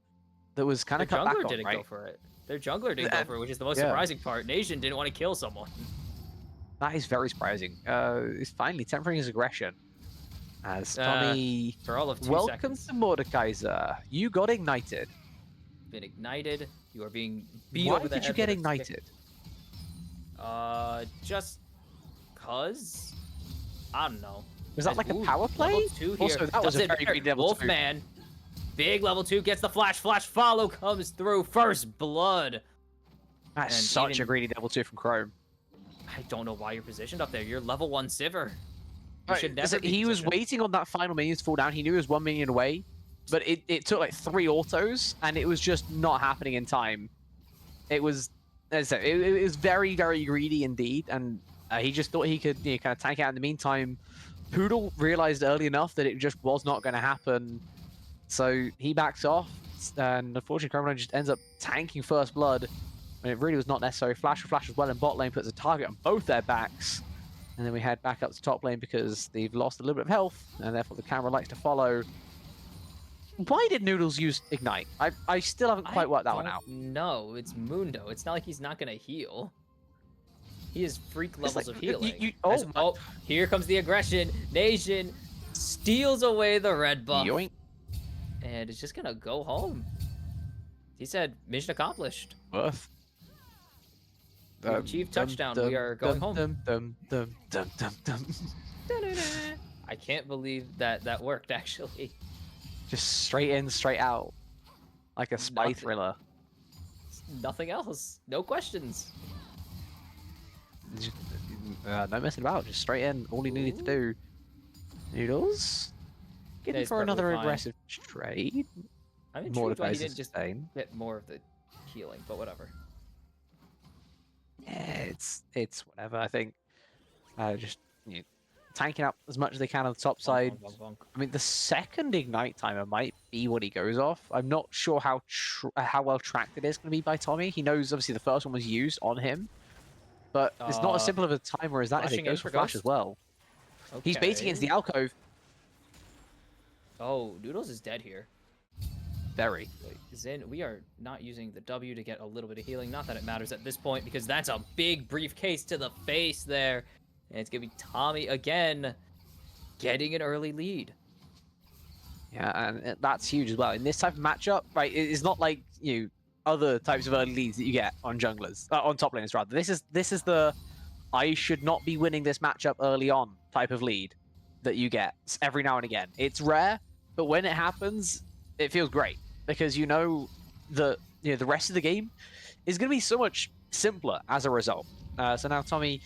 that was kind of cut back on, didn't right? go for it. Their jungler didn't go for it, which is the most surprising part. Nation didn't want to kill someone. That is very surprising. He's finally tempering his aggression. As Tommy, for all of 2 welcome seconds. to Mordekaiser. You got ignited. Been ignited. You are being beat Why over the head. did you get ignited? Just cause. I don't know. Was that like a power play? Also, that was a very great level 2. Wolfman. Big level 2 gets the flash. Flash follow comes through. First blood. That's such a greedy level 2 from Chrome. I don't know why you're positioned up there. You're level 1 Sivir. You Right, should never be he was positioned. waiting on that final minion to fall down. He knew he was 1 minion away, but it took like 3 autos, and it was just not happening in time. It was, as I said, it was very, very greedy indeed, and he just thought he could kind of tank it out in the meantime. Poodle realized early enough that it just was not going to happen, so he backs off, and unfortunately, Chrome just ends up tanking first blood. And it really was not necessary. Flash for Flash as well in bot lane puts a target on both their backs. And then we head back up to top lane because they've lost a little bit of health, and therefore the camera likes to follow. Why did Noodles use Ignite? I still haven't quite worked that one out. No, it's Mundo. It's not like he's not going to heal. He has freak levels of healing. Oh, here comes the aggression. Nation steals away the red buff. Yoink. And it's just going to go home. He said, mission accomplished. Worth. We achieved touchdown. We are going home. I can't believe that worked, actually. Just straight in, straight out. Like a spy thriller. Nothing else. No questions. No messing about. Just straight in. All he needed to do. Noodles? Getting for another aggressive trade. I'm intrigued why he didn't just get more of the healing, but whatever. Yeah, it's whatever. I think just tanking up as much as they can on the top side. I mean, the second ignite timer might be what he goes off. I'm not sure how well tracked it is going to be by Tommy. He knows obviously the first one was used on him, but it's not as simple of a timer as that. As it goes for Flash as well. Okay. He's baiting against the alcove. Oh, Noodles is dead here. Very. Zin, we are not using the W to get a little bit of healing. Not that it matters at this point, because that's a big briefcase to the face there. And it's going to be Tommy again getting an early lead. Yeah, and that's huge as well. In this type of matchup, right, it's not like, other types of early leads that you get on junglers, on top laners rather. This is the I should not be winning this matchup early on type of lead that you get every now and again. It's rare, but when it happens, it feels great because the rest of the game is going to be so much simpler as a result. So now Tommy,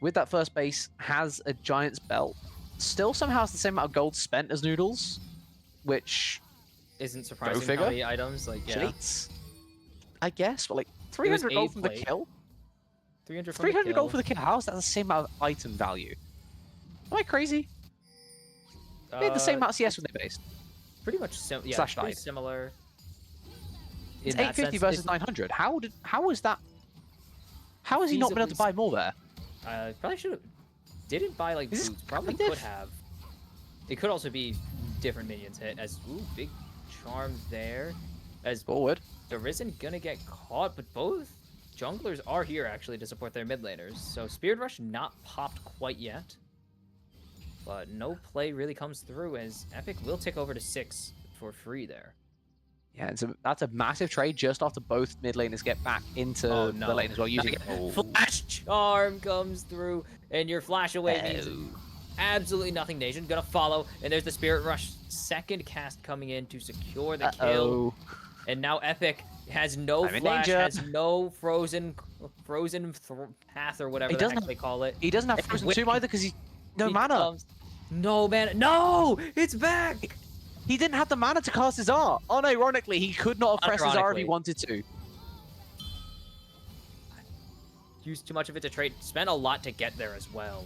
with that first base, has a Giant's Belt. Still somehow has the same amount of gold spent as Noodles, which isn't surprising. How many items, Cheats, I guess, but 300 gold from the kill. 300 gold for the kill. How is that the same amount of item value? Am I crazy? They had the same amount of CS when they based. Pretty much pretty similar. It's 850 versus 900. How is that? How has he not been able to buy more there? Probably should have. Didn't buy boots. Probably could have. It could also be different minions hit as big charm there. As forward. There isn't gonna get caught, but both junglers are here actually to support their mid laners. So Spirit Rush not popped quite yet. But no play really comes through as Epic will tick over to 6 for free there. Yeah, that's a massive trade just after both mid laners get back into the lane as well using it. Flash charm comes through, and your flash away means absolutely nothing. Nation gonna follow, and there's the Spirit Rush second cast coming in to secure the kill. Uh-oh. And now Epic has no I'm in flash, danger. has no frozen path or whatever the heck they call it. He doesn't have And Frozen when Tomb either because he's no he mana. comes- No mana. No, it's back. He didn't have the mana to cast his art. Unironically, he could not have pressed his art if he Unironically. wanted to. Used too much of it to trade. Spent a lot to get there as well.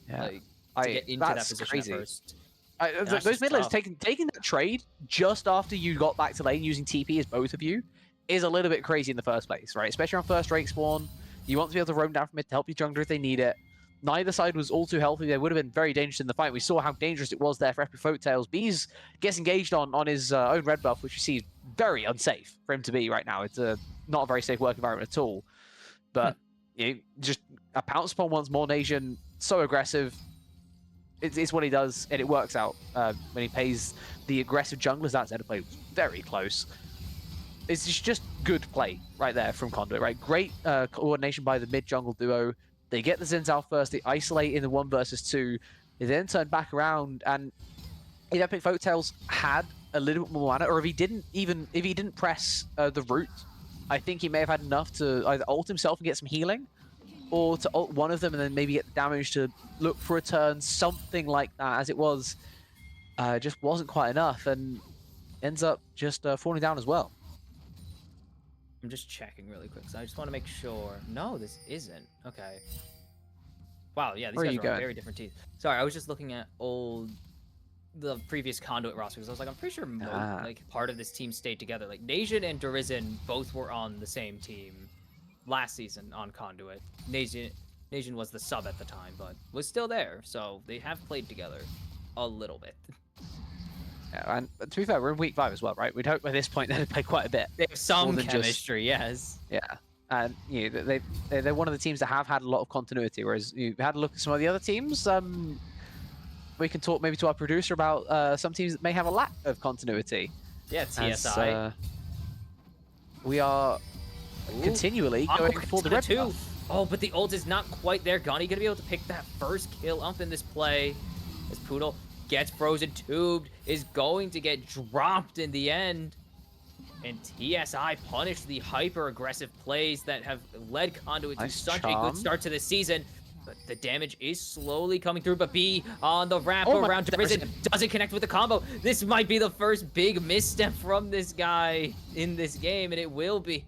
Yeah. Like, to get into that that's position crazy. at first. Those just mid laners tough. taking that trade just after you got back to lane using TP as both of you is a little bit crazy in the first place, right? Especially on first Drake spawn. You want to be able to roam down from mid to help your jungler if they need it. Neither side was all too healthy. They would have been very dangerous in the fight. We saw how dangerous it was there for Epic Folktales. Bees gets engaged on his own red buff, which you see is very unsafe for him to be right now. It's not a very safe work environment at all. But just a pounce upon once more nation, so aggressive. It's what he does, and it works out when he pays the aggressive junglers. That Zeta play was very close. It's just good play right there from Conduit, right? Great coordination by the mid-jungle duo. They get the Zins out first, they isolate in the 1 versus 2, they then turn back around, and if Epic Folktales had a little bit more mana, or if he didn't press the root, I think he may have had enough to either ult himself and get some healing, or to ult one of them and then maybe get the damage to look for a turn, something like that. As it was, just wasn't quite enough, and ends up just falling down as well. I'm just checking really quick, so I just want to make sure. No, this isn't. Okay. Wow, yeah, these Where are guys you are on going? very different teams. Sorry, I was just looking at the previous Conduit roster, because I was like, I'm pretty sure like part of this team stayed together. Like Nation and Derizen both were on the same team last season on Conduit. Nation was the sub at the time, but was still there, so they have played together a little bit. Yeah, and to be fair, we're in week 5 as well, right? We'd hope by this point they'd play quite a bit. They have some More than just- chemistry, yes. Yeah, and they're one of the teams that have had a lot of continuity. Whereas you had a look at some of the other teams. We can talk maybe to our producer about some teams that may have a lack of continuity. Yeah, as, TSI. we are Ooh. continually Aqua going for the Katana red too. buff. Oh, but the ult is not quite there. Gonnie gonna be able to pick that first kill up in this play. As Poodle gets frozen tubed, is going to get dropped in the end. And TSI punished the hyper-aggressive plays that have led Conduit to Nice such a charm. good start to this season. But the damage is slowly coming through. But B on the wrap Oh my around goodness. Derizen doesn't connect with the combo. This might be the first big misstep from this guy in this game, and it will be.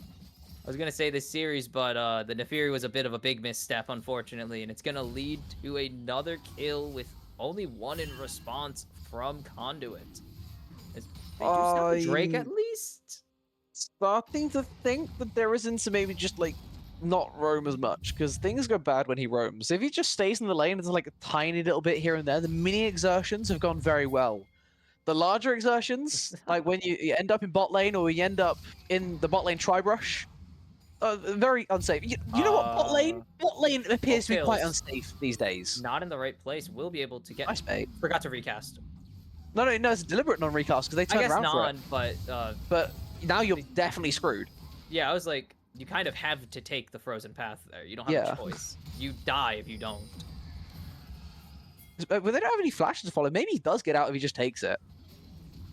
I was gonna say this series, but the Nefiri was a bit of a big misstep, unfortunately, and it's gonna lead to another kill with only 1 in response from Conduit. They do have Drake at least. Starting to think that there isn't to maybe just like not roam as much, because things go bad when he roams. If he just stays in the lane, it's like a tiny little bit here and there. The mini exertions have gone very well. The larger exertions, like when you end up in bot lane or you end up in the bot lane tri-brush, very unsafe. You know what? Bot lane appears to be quite kills. unsafe these days. Not in the right place. Will be able to get. Nice, mate. Forgot to recast. No, it's a deliberate non-recast because they I turned guess around for non, it. but But now you're definitely screwed. yeah, I was like, you kind of have to take the frozen path there. You don't have Yeah. a choice. You die if you don't. But they don't have any flashes to follow. Maybe he does get out if he just takes it.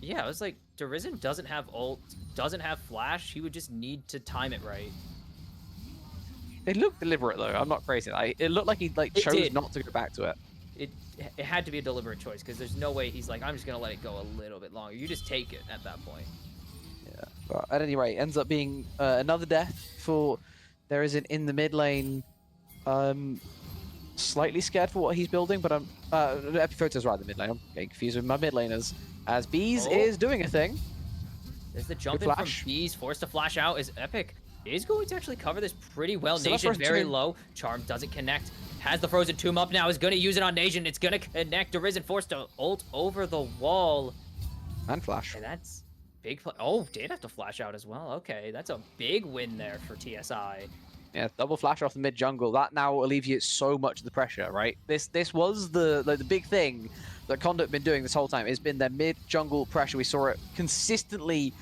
Yeah, I was like, Derizen doesn't have ult, doesn't have flash. He would just need to time it right. It looked deliberate though. I'm not crazy. It looked like he It chose did. not to go back to it. It had to be a deliberate choice because there's no way he's like, I'm just gonna let it go a little bit longer. You just take it at that point. Yeah. But at any rate, ends up being another death for there is in the mid lane. Slightly scared for what he's building, but I'm Epiphoto's right in the mid lane. I'm getting confused with my mid laners. As Bees Oh. is doing a thing. There's the jump Good in from flash. Bees, forced to flash out. Is Epic is going to actually cover this pretty well. Still has Nation Frozen very Tomb. low. Charm doesn't connect. Has the Frozen Tomb up now. Is going to use it on Nation. It's going to connect. Derizen forced to ult over the wall. And flash. And that's big. Oh, did have to flash out as well. Okay, that's a big win there for TSI. Yeah, double flash off the mid jungle. That now alleviates so much of the pressure, right? This was the big thing that Conduit been doing this whole time. It's been their mid jungle pressure. We saw it consistently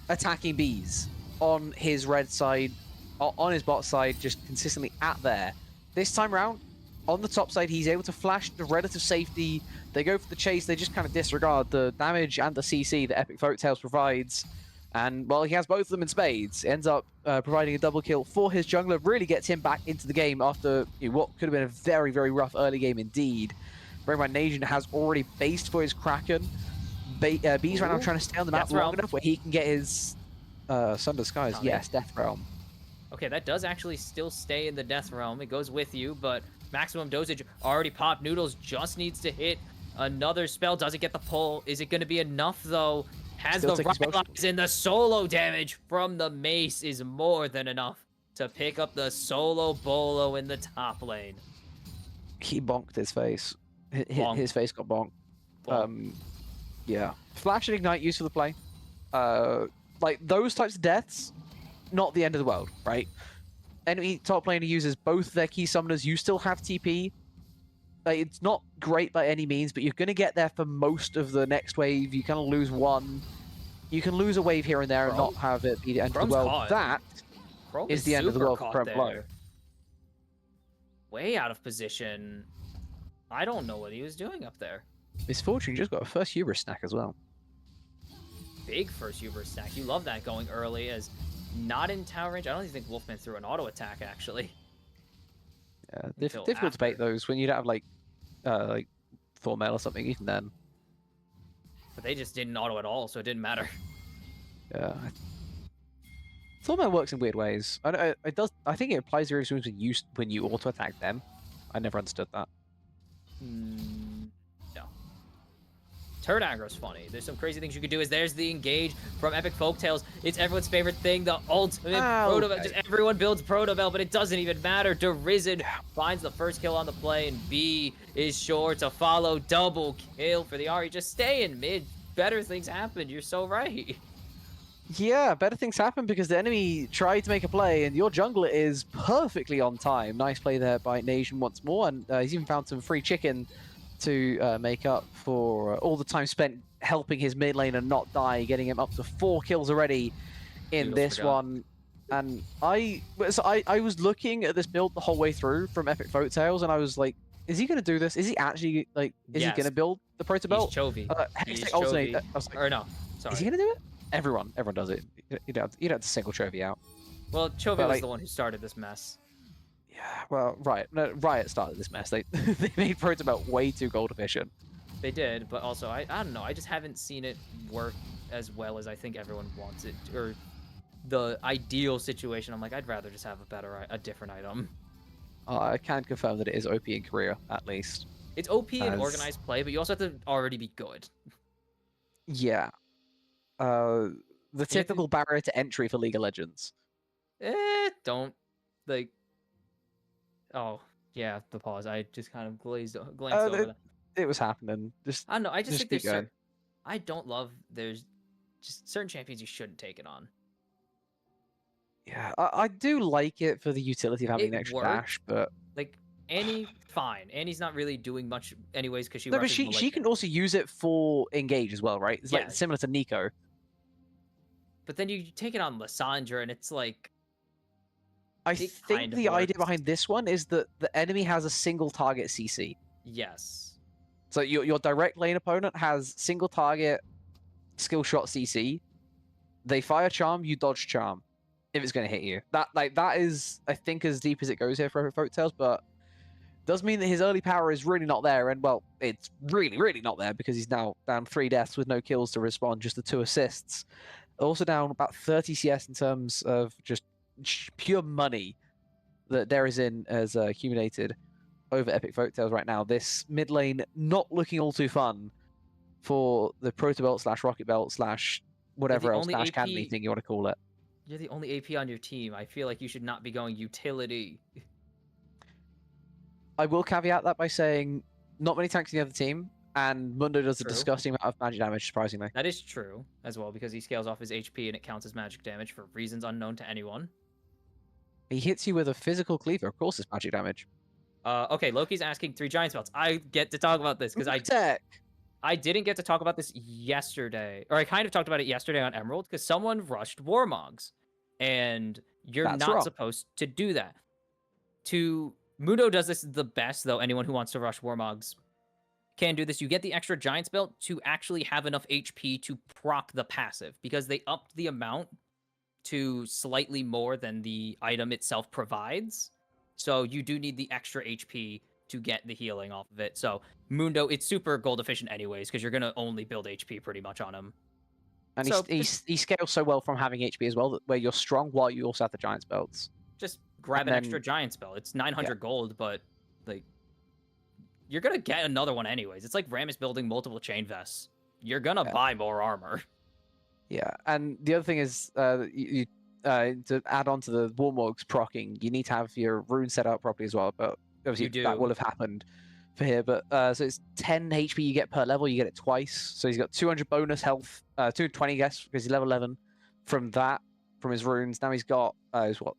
attacking Bees on his red side, on his bot side, just consistently at there. This time around, on the top side, he's able to flash the relative safety. They go for the chase. They just kind of disregard the damage and the CC that Epic Folktales provides. And, well, he has both of them in spades. Ends up providing a double kill for his jungler. Really gets him back into the game after what could have been a very, very rough early game indeed. Bear in mind, Nation has already based for his Kraken. Bees right now trying to stay on the map Death long Realm. enough where he can get his Sunder Skies. Oh, Yes, Death Realm. Okay, that does actually still stay in the Death Realm. It goes with you, but maximum dosage already popped. Noodles just needs to hit another spell. Does it get the pull? Is it going to be enough, though? Has Still the takes motion. Rylocks, and the solo damage from the mace is more than enough to pick up the solo bolo in the top lane. He bonked his face. Bonk. His face got bonked. Bonk. Yeah. Flash and Ignite used for the play. Like, those types of deaths, not the end of the world, right? Enemy top laner uses both their key summoners. You still have TP. It's not great by any means, but you're going to get there for most of the next wave. You kind of lose one. You can lose a wave here and there and not have it be the end of the world. caught. That Chrome is the end of the super world for caught Chrome there. Blow. Way out of position. I don't know what he was doing up there. Misfortune just got a first hubris snack as well. Big first hubris stack. You love that going early as not in tower range. I don't even think Wolfman threw an auto attack, actually. Yeah, Until difficult to bait after. those when you don't have like Thormail or something. Even then, But they just didn't auto at all, so it didn't matter. yeah. Thormail works in weird ways. It does. I think it applies very soon when you auto attack them. I never understood that. No. Turn aggro's funny. There's some crazy things you could do. There's the engage from Epic Folktales. It's everyone's favorite thing, the ultimate Proto-Veil. Okay. Just everyone builds Proto-Veil, but it doesn't even matter. Derision finds the first kill on the play, and B is sure to follow. Double kill for the Ahri. Just stay in mid. Better things happen. You're so right. Yeah, better things happen because the enemy tried to make a play, and your jungler is perfectly on time. Nice play there by Nation once more, and he's even found some free chicken to make up for all the time spent helping his mid laner not die, getting him up to 4 kills already in Noodles this forgot. one. And I was looking at this build the whole way through from Epic Folktales, and I was like, is he going to do this? Is he actually, like, is Yes. he going to build the Proto He's Belt? Chovy. He's Hextech alternate. Chovy. I was like, Or no, sorry. is he going to do it? Everyone does it. You don't have to single Chovy out. Well, Chovy But, was like- the one who started this mess. Yeah, well, Riot started this mess. They they made Proto Belt way too gold efficient. They did, but also, I don't know. I just haven't seen it work as well as I think everyone wants it, or the ideal situation. I'm like, I'd rather just have a different item. I can confirm that it is OP in Korea, at least. It's OP in As- organized play, but you also have to already be good. Yeah. The typical barrier to entry for League of Legends. Don't, like, oh, yeah, the pause. I just kind of glanced over that. It was happening. Just I don't know. I just just think there's keep going. I don't love, there's just certain champions you shouldn't take it on. yeah, I do like it for the utility of having It an extra works. dash, but Like, Annie, fine. Annie's not really doing much anyways because she no, but rushes she Malignant. can also use it for engage as well, right? It's Yeah. like similar to Nico. But then you take it on Lysandra, and it's like, I It think kind of the idea works. behind this one is that the enemy has a single target CC. yes. So your direct lane opponent has single target skill shot CC. They fire charm, you dodge charm. If it's going to hit you, that is, I think, as deep as it goes here for Folktales, but does mean that his early power is really not there, and well, it's really not there because he's now down 3 deaths with no kills to respond, just the 2 assists. Also down about 30 CS in terms of just pure money that Derizin has accumulated over Epic Folktales right now. This mid lane not looking all too fun for the Proto Belt / Rocket Belt / whatever else only Dash AP Academy thing you want to call it. You're the only AP on your team. I feel like you should not be going utility. I will caveat that by saying not many tanks in the other team, and Mundo does a True. disgusting amount of magic damage, surprisingly. That is true as well because he scales off his HP and it counts as magic damage for reasons unknown to anyone. He hits you with a physical cleaver, of course it's magic damage. Okay, Loki's asking 3 giant spells. I get to talk about this because I didn't get to talk about this yesterday, or I kind of talked about it yesterday on Emerald because someone rushed Warmogs, and you're That's not wrong. supposed to do that. To Mundo does this the best, though. Anyone who wants to rush Warmogs can do this. You get the extra Giant's Belt to actually have enough HP to proc the passive, because they upped the amount to slightly more than the item itself provides. So you do need the extra HP to get the healing off of it. So Mundo, it's super gold efficient anyways, because you're going to only build HP pretty much on him. And So he scales so well from having HP as well, that where you're strong while you also have the Giant's Belts. Just grab an extra Giant Spell. It's 900 gold, but like you're going to get another one anyways. It's like Ram is building multiple chain vests. You're going to buy more armor. Yeah, and the other thing is, to add on to the Warmogs proccing, you need to have your rune set up properly as well. But obviously that will have happened for here. But so it's 10 HP you get per level. You get it twice. So he's got 200 bonus health, 220 guess because he's level 11 from that, from his runes. Now he's got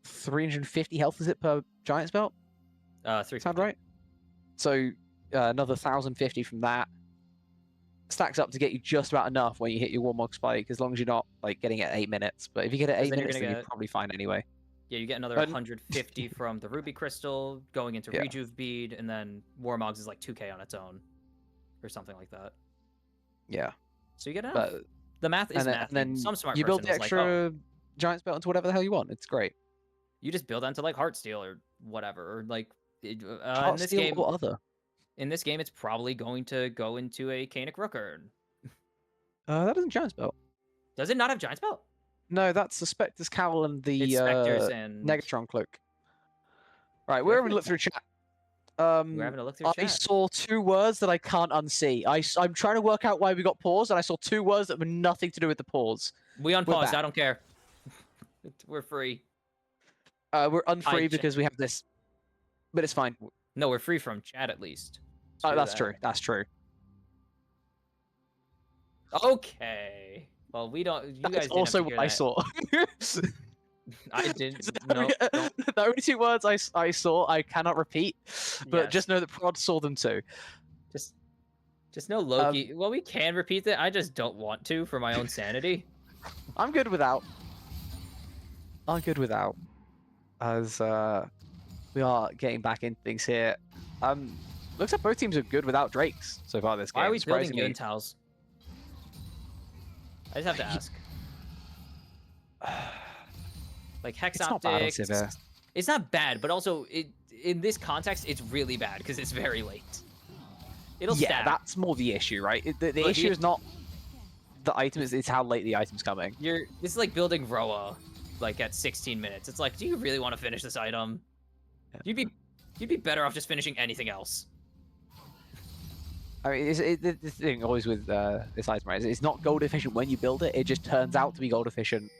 350 health is it per Giant's Belt? 350. Sound right? So another 1050 from that. Stacks up to get you just about enough when you hit your Warmog spike, as long as you're not like getting it at 8 minutes. But if you get it at 8 minutes, then you're probably fine anyway. Yeah, you get another 150 from the Ruby Crystal, going into Rejuve Bead, and then Warmogs is like 2k on its own, or something like that. Yeah. So you get enough. But the math is math. And then some smart you build the person extra Giant's Belt into whatever the hell you want. It's great. You just build onto like Heartsteel or whatever, or like in this Heartsteel game. or other. In this game, it's probably going to go into a Canik Rooker. That doesn't Giant's Belt. Does it not have Giant's Belt? No, that's the Spectre's Cowl and the Spectres and Negatron Cloak. Right, we're having a look through chat. We're having a look through I chat. saw 2 words that I can't unsee. I'm trying to work out why we got paused, and I saw 2 words that were nothing to do with the pause. We unpaused. I don't care. We're free. We're unfree because we have this, but it's fine. No, we're free from chat at least. Oh, that's true. That's true. Okay. Well, we don't. You guys didn't also have to what I hear saw. I didn't. The only 2 words I saw, I cannot repeat, but just know that Prod saw them too. Just know Loki. Well, we can repeat that. I just don't want to for my own sanity. I'm good without. As we are getting back into things here. Looks like both teams are good without Drakes so far this game. Why are we building Yuntals? I just have to ask. Like Hex Optics. It's not bad, but also in this context, it's really bad because it's very late. It'll stack. That's more the issue, right? The issue is not the item; it's how late the item's coming. This is like building Roa, like at 16 minutes. It's like, do you really want to finish this item? Yeah. You'd be better off just finishing anything else. I mean, the thing always with this item, right? It's not gold efficient when you build it. It just turns out to be gold efficient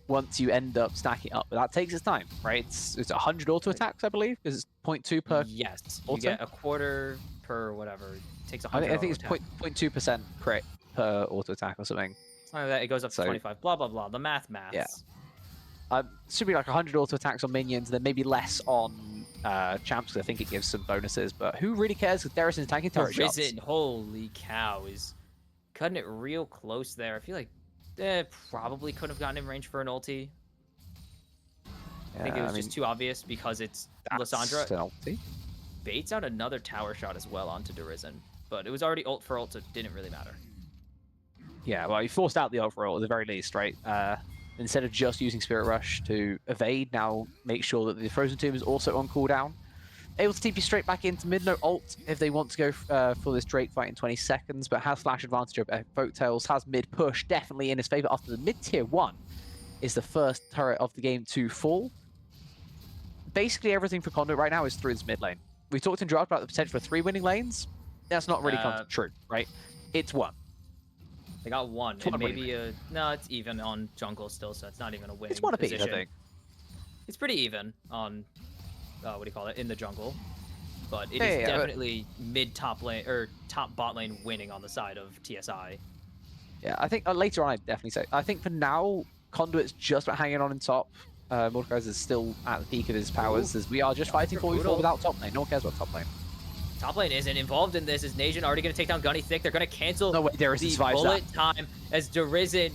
once you end up stacking up. But that takes its time, right? It's 100 auto attacks, I believe, because it's 0.2 per. Yes, auto? You get a quarter per whatever. It takes 100. I think it's 0.2% crit per auto attack or something. Something like that. It goes up to 25. Blah blah blah. The maths. Yeah. Should be like 100 auto attacks on minions, then maybe less on champs, because I think it gives some bonuses. But who really cares? Because Derison's tanking turret shots. Holy cow, is cutting it real close there. I feel like probably could have gotten in range for an ulti. I think it was just too obvious because it's Lysandra. Baits out another tower shot as well onto Derison, but it was already ult for ult, so it didn't really matter. Yeah, well, he forced out the ult for ult at the very least, right? Instead of just using Spirit Rush to evade, now make sure that the Frozen Tomb is also on cooldown. Able to TP straight back into mid, no ult if they want to go for this Drake fight in 20 seconds, but has flash advantage over Folktales, has mid push definitely in his favor after the mid tier 1 is the first turret of the game to fall. Basically everything for Conduit right now is through this mid lane. We talked in draft about the potential for 3 winning lanes. That's not really come true, right? It's 1. They got 1, and maybe no, it's even on jungle still, so it's not even a winning. It's 1 apiece, position. I think. It's pretty even on what do you call it, in the jungle, but it is definitely mid top lane or top bot lane winning on the side of TSI. Yeah, I think later on I'd definitely say. I think for now Conduit's just about hanging on in top. Mordekaiser is still at the peak of his powers, as we are just fighting 4v4 without top lane. No one cares about top lane. Top lane isn't involved in this. Is Nation already going to take down Gunny Thick? They're going to cancel no way, Derison the survives bullet time as Derison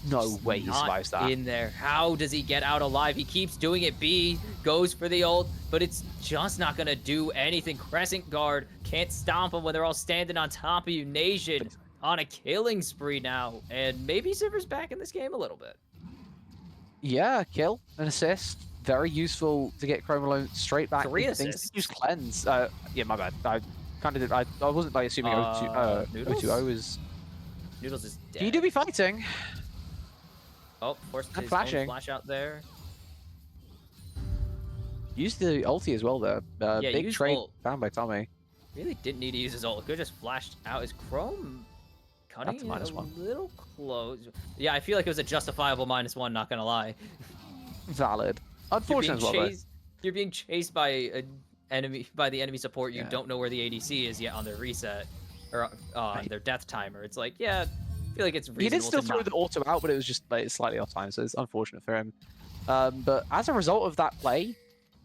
No way he not survives that. in there. How does he get out alive? He keeps doing it. B goes for the ult, but it's just not gonna do anything. Crescent Guard can't stomp him when they're all standing on top of you. Nation on a killing spree now, and maybe Silver's back in this game a little bit. Yeah, kill, an assist. Very useful to get Chrome Alone straight back. 3 into things. assists. Use cleanse. Yeah, my bad. I kind of did. I wasn't like assuming Noodles? O2O was. Noodles is dead. You do be fighting. Oh, forced And his flashing. own flash out there. Use the ulti as well there. Yeah, Big use trade ult. found by Tommy. Really didn't need to use his ult. Could have just flashed out. Is Chrome cutting That's a it -1. little close? Yeah, I feel like it was a justifiable -1, not gonna lie. Valid. You're Unfortunate being as well, though. chased, you're being chased by the enemy support. You Yeah. don't know where the ADC is yet on their reset or on their death timer. It's like, yeah, I feel like it's reasonable. He did still to throw not... the auto out, but it was just like slightly off time, so it's unfortunate for him. But as a result of that play,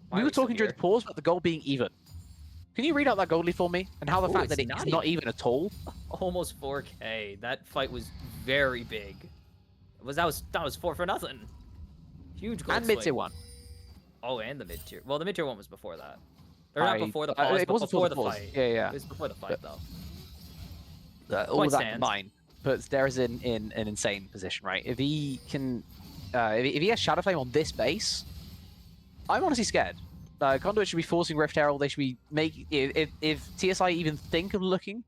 Why we are were we still talking during here? the pause about the goal being even. Can you read out that goal lead for me? And how the Ooh, fact it's that not it's not even at all? Almost 4K. That fight was very big. That was 4 for nothing. Huge gold And mid-tier swing. 1. Oh, and the mid-tier. Well, the mid-tier 1 was before that. Or not before the It pause, but was before the pause. fight. Yeah, yeah. It was before the fight, though. All Point of that stands. combined puts Darius in an insane position, right? If he can, if he has Shadow Flame on this base, I'm honestly scared. Conduit should be forcing Rift Herald. They should be making. If TSI even think of looking,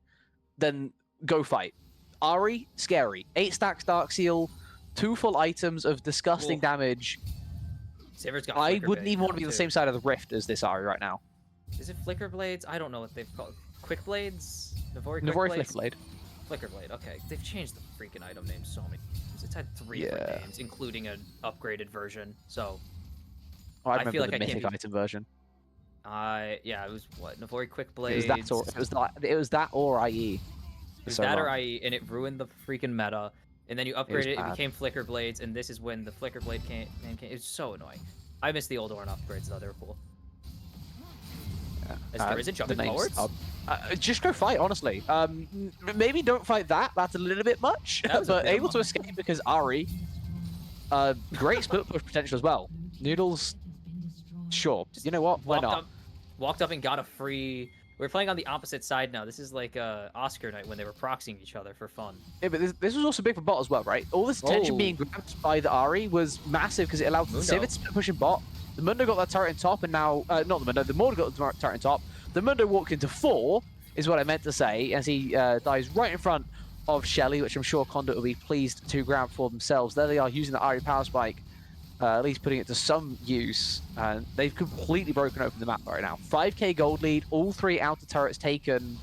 then go fight. Ari, scary. 8 stacks Dark Seal, 2 full items of disgusting Oof. damage. Saber's got I Flicker wouldn't Blade even want to now, be on the too. same side of the Rift as this Ari right now. Is it Flicker Blades? I don't know what they've called. Quick Blades? Navori Quick Navori Blades? Flicker Blade. Flicker Blade. Okay, they've changed the freaking item names so many times. It's had 3 different Yeah. names, including an upgraded version. So, Oh, I I remember feel like the I can't mythic be- item version. yeah, it was what? Navori Quick It Blades. was that or IE. It was So that or long. IE, and it ruined the freaking meta. And then you was upgraded it, it bad. became Flicker Blades, and this is when the Flicker Blade name came. It's so annoying. I miss the old Ornn upgrades though; they were cool. Is there is it The jumping names forwards? are- just go fight, honestly. Maybe don't fight that. That's a little bit much, That was a but bit able to much. escape because Ari, great split push potential as well. Noodles, sure. You know what? Why not? Walked up and got a free. We're playing on the opposite side now. This is like Oscar night when they were proxying each other for fun. Yeah, but this was also big for bot as well, right? All this attention Oh. being grabbed by the Ari was massive because it allowed the Mundo. Civet to split push in bot. The Mundo got that turret in top, and now not the Mundo. The Mundo got the turret in top. The Mundo walked into 4, is what I meant to say, as he dies right in front of Shelly, which I'm sure Conduit will be pleased to grab for themselves. There they are using the Ari power spike, at least putting it to some use. And they've completely broken open the map right now. 5k gold lead, all 3 outer turrets taken.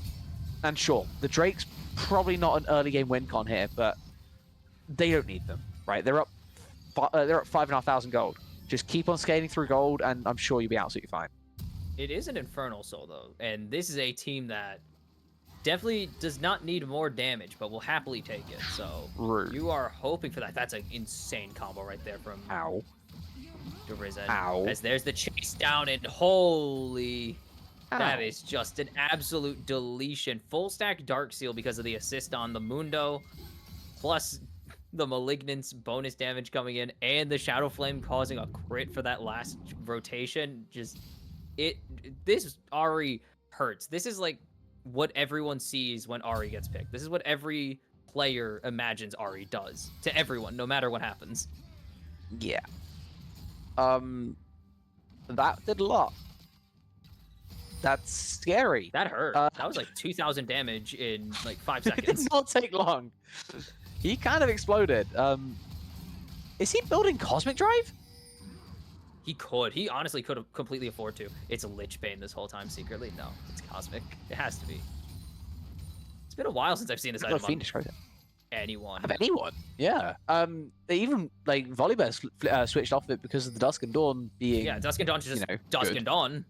And sure, the Drake's probably not an early game win con here, but they don't need them, right? They're up 5,500 gold. Just keep on scaling through gold, and I'm sure you'll be absolutely fine. It is an Infernal Soul though, and this is a team that definitely does not need more damage, but will happily take it. So Rude. you are hoping for that. That's an insane combo right there from Ow. Derizen. Ow. As there's the chase down, and holy, that Ow. is just an absolute deletion. Full stack Dark Seal because of the assist on the Mundo, plus the Malignance bonus damage coming in, and the Shadow Flame causing a crit for that last rotation. Just this Ari hurts. This is like what everyone sees when Ari gets picked. This is what every player imagines Ari does to everyone, no matter what happens. Yeah. That did a lot. That's scary. That hurt. Uh, That was like 2,000 damage in like 5 It did seconds. not take long. He kind of exploded. Is he building Cosmic Drive? He could. He honestly could have completely afford to. It's a Lich Bane this whole time secretly. No, it's Cosmic. It has to be. It's been a while since I've seen this No, item on Phoenix Rosa. anyone. Have anyone? Yeah. They even like Volibear switched off it because of the Dusk and Dawn being. Yeah, Dusk and Dawn is just know, Dusk good. and Dawn.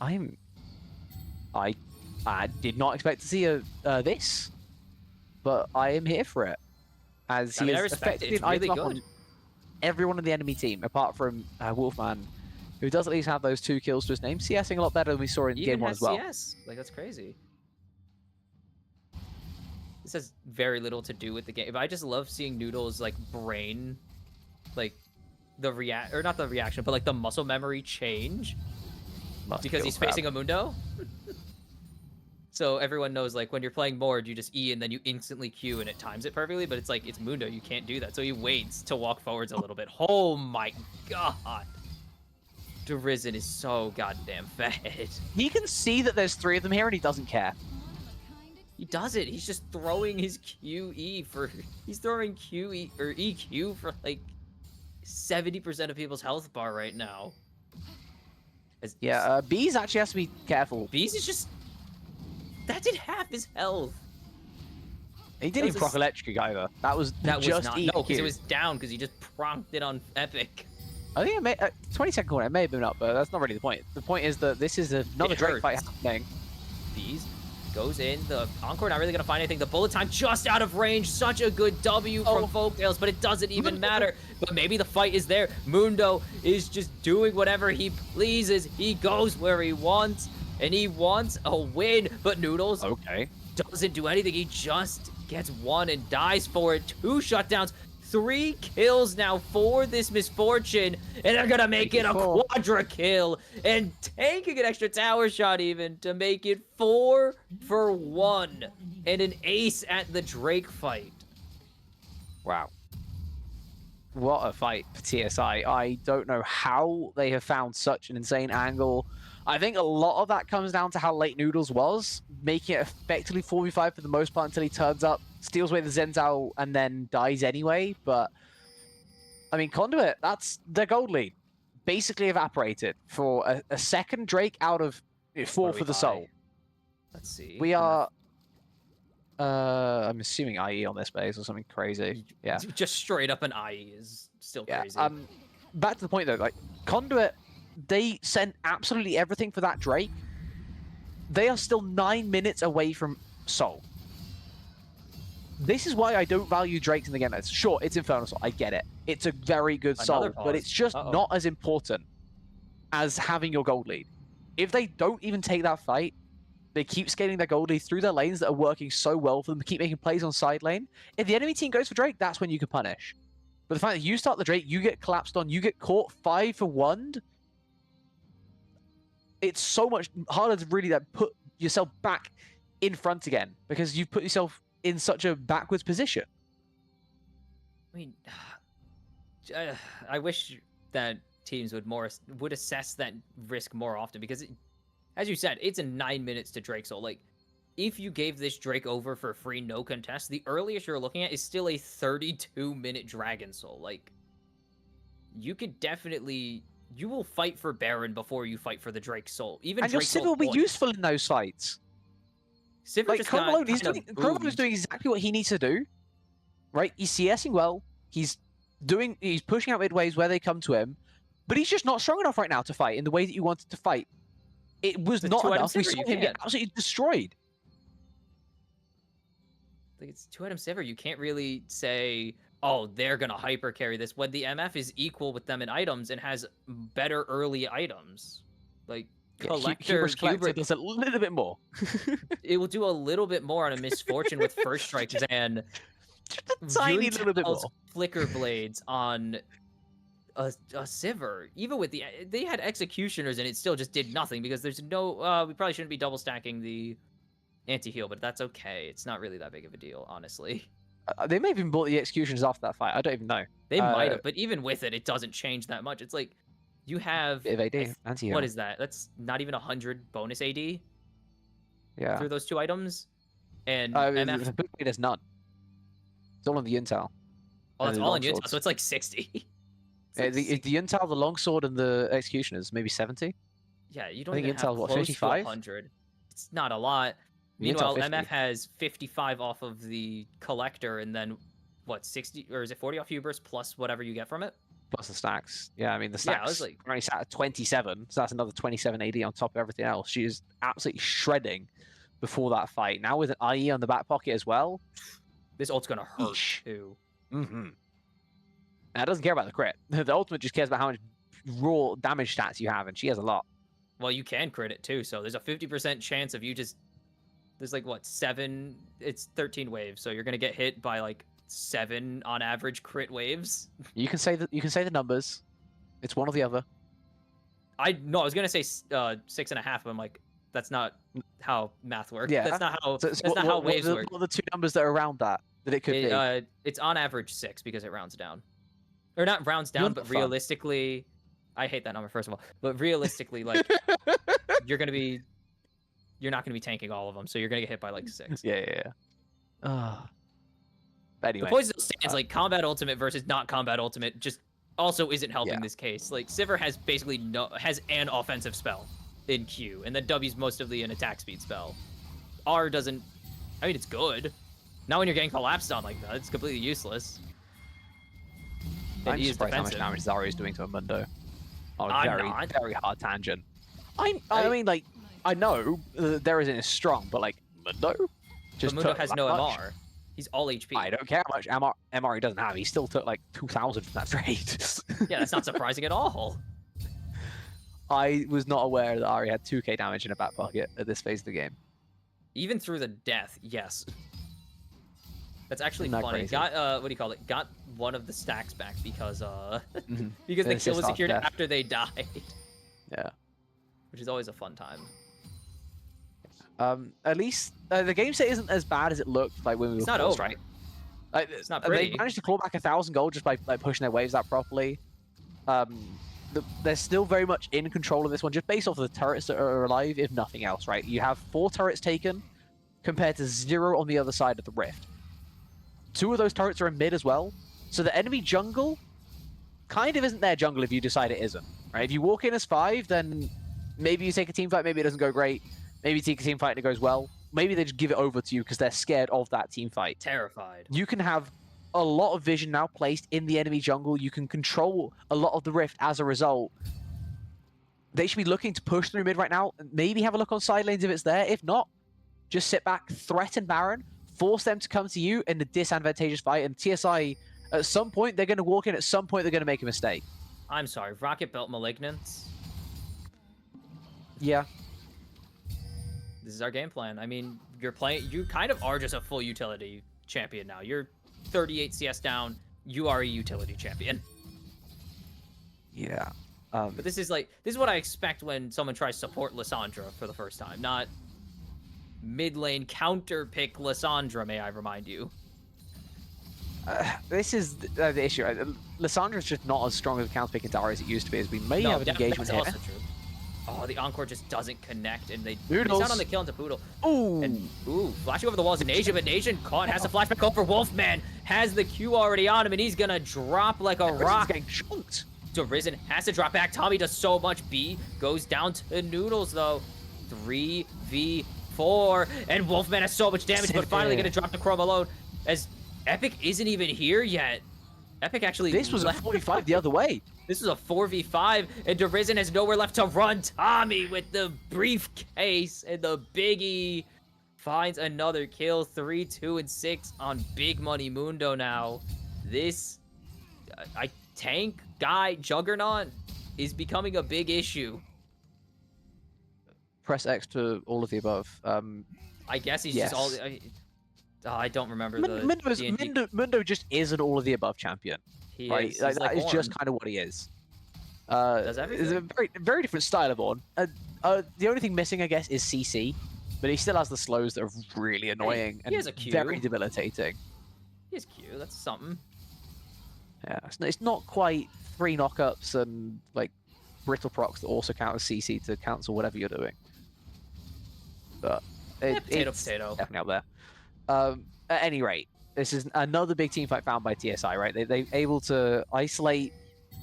I did not expect to see this, but I am here for it. As I he mean, I is respect it. effectively It's an really item up good. on everyone in the enemy team, apart from Wolfman, who does at least have those 2 kills to his name. CSing a lot better than we saw in He game even 1 has as well. CS. Like, that's crazy. this has very little to do with the game. I just love seeing Noodle's like brain, like the not the reaction, but like the muscle memory change because he's facing a Mundo. So everyone knows, like, when you're playing Mord, you just E and then you instantly Q and it times it perfectly, but it's like, it's Mundo, you can't do that. So he waits to walk forwards a little bit. Oh my god. Derizen is so goddamn fed. He can see that there's 3 of them here and he doesn't care. He does it. He's just throwing his QE for... He's throwing QE or EQ for, like, 70% of people's health bar right now. Yeah, Bees actually has to be careful. Bees is just... That did half his health. He didn't even proc electric either. That was not EQ. no, because it was down because he just pronked it on Epic. I think it may 20-second corner. It may have been up, but that's not really the point. The point is that this is another Drake fight happening. Bees goes in. The Encore not really gonna find anything. The bullet time just out of range. Such a good W from Folktales, but it doesn't even matter. But maybe the fight is there. Mundo is just doing whatever he pleases. He goes where he wants. And he wants a win, but Noodles doesn't do anything. He just gets one and dies for it. 2 shutdowns, 3 kills now for this Misfortune, and they're gonna make it a quadra kill and taking an extra tower shot even to make it 4 for 1 and an ace at the Drake fight. Wow. What a fight for TSI. I don't know how they have found such an insane angle. I think a lot of that comes down to how late Noodles was, making it effectively 4v5 for the most part until he turns up, steals away the Zenzao, and then dies anyway. But, I mean, Conduit, that's their gold lead. Basically evaporated for a second Drake out of 4 for the soul. Let's see. We are... I'm assuming IE on this base or something crazy. Yeah. Just straight up an IE is still crazy. Back to the point, though. Like, Conduit... They sent absolutely everything for that Drake. They are still 9 minutes away from Soul. This is why I don't value Drakes in the game. Sure, it's Infernal Soul. I get it. It's a very good Soul, but it's just not as important as having your gold lead. If they don't even take that fight, they keep scaling their gold lead through their lanes that are working so well for them, keep making plays on side lane. If the enemy team goes for Drake, that's when you can punish. But the fact that you start the Drake, you get collapsed on, you get caught 5 for 1, it's so much harder to really put yourself back in front again because you've put yourself in such a backwards position. I mean, I wish that teams would assess that risk more often because, as you said, it's in 9 minutes to Drake Soul. Like, if you gave this Drake over for free, no contest, the earliest you're looking at is still a 32-minute Dragon Soul. Like, you could definitely... You will fight for Baron before you fight for the Drake Soul. Even and your Drake Sivir Soul will be points. useful in those fights. Sivir like, just Chromaloon is doing exactly what he needs to do. Right? He's CSing well. He's pushing out midways where they come to him. But he's just not strong enough right now to fight in the way that you wanted to fight. It was not enough. We saw him get absolutely destroyed. Like, it's 2-item Sivir. You can't really say... oh, they're going to hyper carry this when the MF is equal with them in items and has better early items. Like, Collector does a little bit more. It will do a little bit more on a Misfortune with First Strike than tiny little bit more. Flicker Blades on a Sivir. Even with they had Executioners and it still just did nothing because there's no... we probably shouldn't be double stacking the anti-heal, but that's okay. It's not really that big of a deal, honestly. They may have even bought the Executioners after that fight. I don't even know. They might have, but even with it, it doesn't change that much. It's like you have what is that? That's not even 100 bonus AD. Yeah. Through those 2 items, and MF there's none. It's all on the Intel. Oh, that's all on Intel, so it's like 60. The Intel, the longsword, and the Executioners maybe 70. Yeah, you don't. I think even Intel have what 55. 100. It's not a lot. Meanwhile, MF has 55 off of the Collector, and then, what, 60, or is it 40 off Hubris, plus whatever you get from it? Plus the stacks. Yeah, I mean, the stacks like... already sat at 27, so that's another 27 AD on top of everything else. She is absolutely shredding before that fight. Now with an IE on the back pocket as well. This ult's going to hurt, too. Mm-hmm. Now, it doesn't care about the crit. The ultimate just cares about how much raw damage stats you have, and she has a lot. Well, you can crit it, too, so there's a 50% chance of you just There's like what 7? It's 13 waves, so you're gonna get hit by like 7 on average crit waves. You can say the numbers. It's one or the other. I was gonna say 6.5, but I'm like, that's not how math works. Yeah. That's not how So, that's not how waves work. What are the two numbers that are around that it could be? It's on average 6 because it rounds down, or not rounds down, You're but not fun. realistically, I hate that number first of all. But realistically, like you're not gonna be tanking all of them, so you're gonna get hit by like 6. Yeah. Anyway, The point still stands, like combat ultimate versus not combat ultimate just also isn't helping this case. Like Sivir has basically has an offensive spell in Q, and then W's mostly an attack speed spell. R doesn't. I mean, it's good. Not when you're getting collapsed on like that. It's completely useless. And I'm he is surprised how much defensive. damage Zarya is doing to a Mundo. On a I'm very, not. very hard tangent. I mean, like, I know there isn't as strong, but like Mundo, But Mundo took has that no much. MR. He's all HP. I don't care how much MR he doesn't have. He still took like 2,000 from that trade. Yeah, that's not surprising at all. I was not aware that Ari had 2k damage in a back pocket at this phase of the game. Even through the death, yes. That's actually Not funny. crazy. Got what do you call it? Got one of the stacks back because Mhm. because the It's kill just was off secured death. after they died, Yeah. which is always a fun time. At least the game set isn't as bad as it looked like when we It's were not forced, over. right? Like, It's not They pretty. managed to claw back 1,000 gold just by pushing their waves out properly. They're still very much in control of this one, just based off of the turrets that are alive, if nothing else, right? You have 4 turrets taken, compared to 0 on the other side of the rift. 2 of those turrets are in mid as well, so the enemy jungle kind of isn't their jungle if you decide it isn't, right? If you walk in as 5, then maybe you take a team fight, maybe it doesn't go great. Maybe you take a team fight and it goes well. Maybe they just give it over to you because they're scared of that team fight. Terrified. You can have a lot of vision now placed in the enemy jungle. You can control a lot of the rift as a result. They should be looking to push through mid right now. Maybe have a look on side lanes if it's there. If not, just sit back, threaten Baron, force them to come to you in the disadvantageous fight. And TSI, at some point, they're going to walk in. At some point, they're going to make a mistake. I'm sorry, Rocket Belt Malignants. Yeah. This is our game plan. I mean, you kind of are just a full utility champion now. You're 38 CS down. You are a utility champion. Yeah. But this is what I expect when someone tries support Lissandra for the first time, not mid lane counter pick Lissandra. May I remind you? This is the issue. Lissandra's just not as strong of a counter pick in Dara as it used to be. As we may have an engagement that's here. also true. Oh, the Encore just doesn't connect, and they Noodles. miss out on the kill into Poodle. Ooh. And flashing over the walls in Asia, but Nation caught, has a flashback over Wolfman, has the Q already on him, and he's gonna drop like a rock. Getting chunked. Risen has to drop back. Tommy does so much. B goes down to Noodles though. 3v4, and Wolfman has so much damage, but finally gonna drop the Chrome alone as Epic isn't even here yet. Epic actually. This was a 45 the other way. This is a 4v5, and DeRizen has nowhere left to run. Tommy with the briefcase, and the Biggie finds another kill. 3, 2, and 6 on Big Money Mundo now. This tank guy Juggernaut is becoming a big issue. Press X to all of the above. I guess he's yes. just all. I don't remember the D&D. Mundo just is an all of the above champion. He Right? is. Like, He's that is like just Ornn. kind of what he is. Does It's everything. a very, very different style of Ornn. The only thing missing, I guess, is CC, but he still has the slows that are really annoying he has and a Q. very debilitating. He is cute. That's something. Yeah, it's not quite 3 knockups and like brittle procs that also count as CC to cancel whatever you're doing. But Potato, it's potato. definitely out there. At any rate, this is another big team fight found by TSI, right? They're able to isolate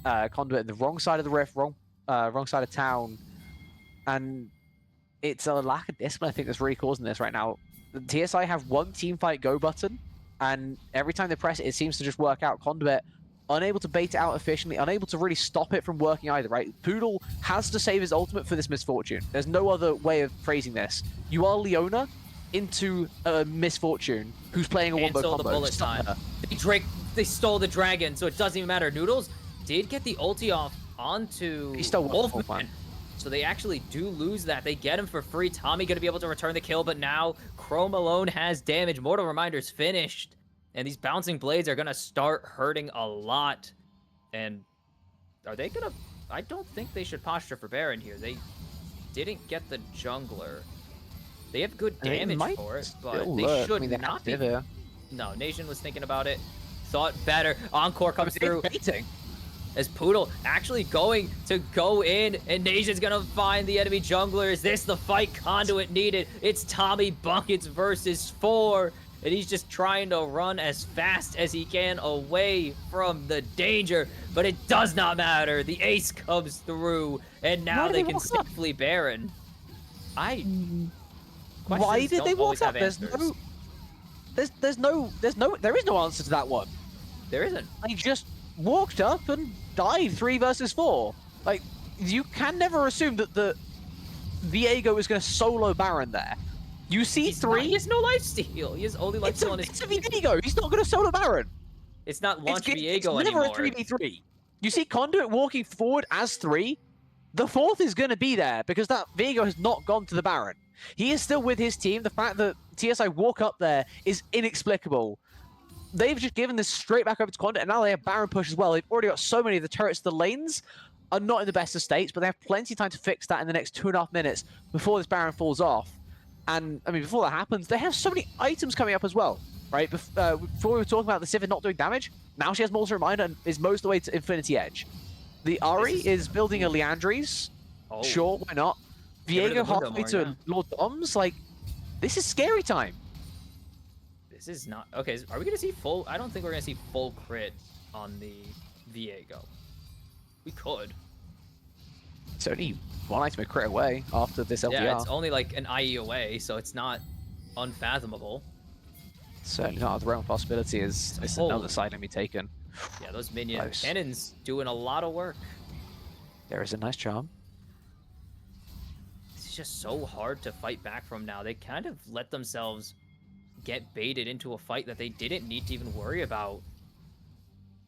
Conduit at the wrong side of the rift, wrong side of town, and it's a lack of discipline, I think, that's really causing this right now. The TSI have one team fight go button, and every time they press it, it seems to just work out. Conduit unable to bait it out efficiently, unable to really stop it from working either, right? Poodle has to save his ultimate for this misfortune. There's no other way of phrasing this. You are Leona into a misfortune who's playing a wombo Cancel combo. the bullet Stop time. her. They stole the dragon, so it doesn't even matter. Noodles did get the ulti off onto He stole Wolfman. Wolfman. So they actually do lose that. They get him for free. Tommy going to be able to return the kill, but now Chrome alone has damage. Mortal Reminder's finished. And these bouncing blades are going to start hurting a lot. And are they going to... I don't think they should posture for Baron here. They didn't get the jungler. They have good damage for it, but they should not be... No, Nation was thinking about it. Thought better. Encore comes through. As Poodle actually going to go in, and Nation's gonna find the enemy jungler. Is this the fight Conduit needed? It's Tommy Buckets versus 4, and he's just trying to run as fast as he can away from the danger, but it does not matter. The ace comes through, and now they can safely Baron. Why did they walk up? There is no answer to that one. There isn't. They just walked up and died 3 versus 4. Like, you can never assume that the Viego is going to solo Baron there. You see he has no lifesteal. He has only lifesteal on his... It's a Viego. He's not going to solo Baron. It's not launch Viego anymore. It's never a 3v3. You see Conduit walking forward as 3. The 4th is going to be there because that Viego has not gone to the Baron. He is still with his team. The fact that TSI walk up there is inexplicable. They've just given this straight back over to Conduit, and now they have Baron push as well. They've already got so many of the turrets. The lanes are not in the best of states, but they have plenty of time to fix that in the next 2.5 minutes before this Baron falls off. And, I mean, before that happens, they have so many items coming up as well, right? Before we were talking about the Sivir not doing damage, now she has Mortal Reminder and is most of the way to Infinity Edge. The Ahri is building a Liandry's. Oh. Sure, why not? Viego halfway to Lord Dom's. Like, this is scary time. This is not... Okay, are we going to see full... I don't think we're going to see full crit on the Viego. We could. It's only one item a crit away after this LDR. Yeah, it's only like an IE away, so it's not unfathomable. Certainly not out of the realm of possibility. Is another side to be taken. Yeah, those minion cannons doing a lot of work. There is a nice charm. It's just so hard to fight back from now. They kind of let themselves get baited into a fight that they didn't need to even worry about.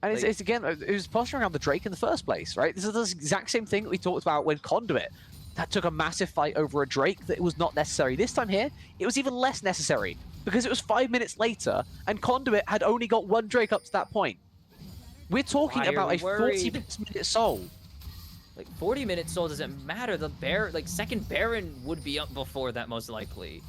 And it's again, it was posturing around the Drake in the first place, right? This is the exact same thing that we talked about when Conduit that took a massive fight over a Drake that was not necessary. This time here, it was even less necessary because it was 5 minutes later and Conduit had only got 1 Drake up to that point. We're talking about a 40-minute soul. Like 40-minute soul doesn't matter. The second Baron would be up before that most likely.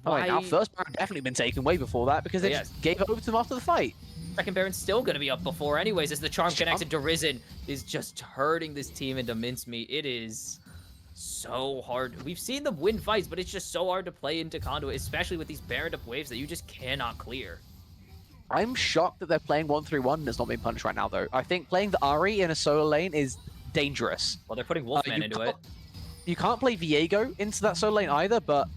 Why? Our first Baron definitely been taken way before that because they just gave it over to them after the fight. Second Baron's still going to be up before anyways as the charm connected to Risen is just hurting this team into mincemeat. It is so hard. We've seen them win fights, but it's just so hard to play into Conduit, especially with these Baron up waves that you just cannot clear. I'm shocked that they're playing 1-3-1 and it's not being punished right now, though. I think playing the Ahri in a solo lane is dangerous. Well, they're putting Wolfman into it. You can't play Viego into that solo lane either, but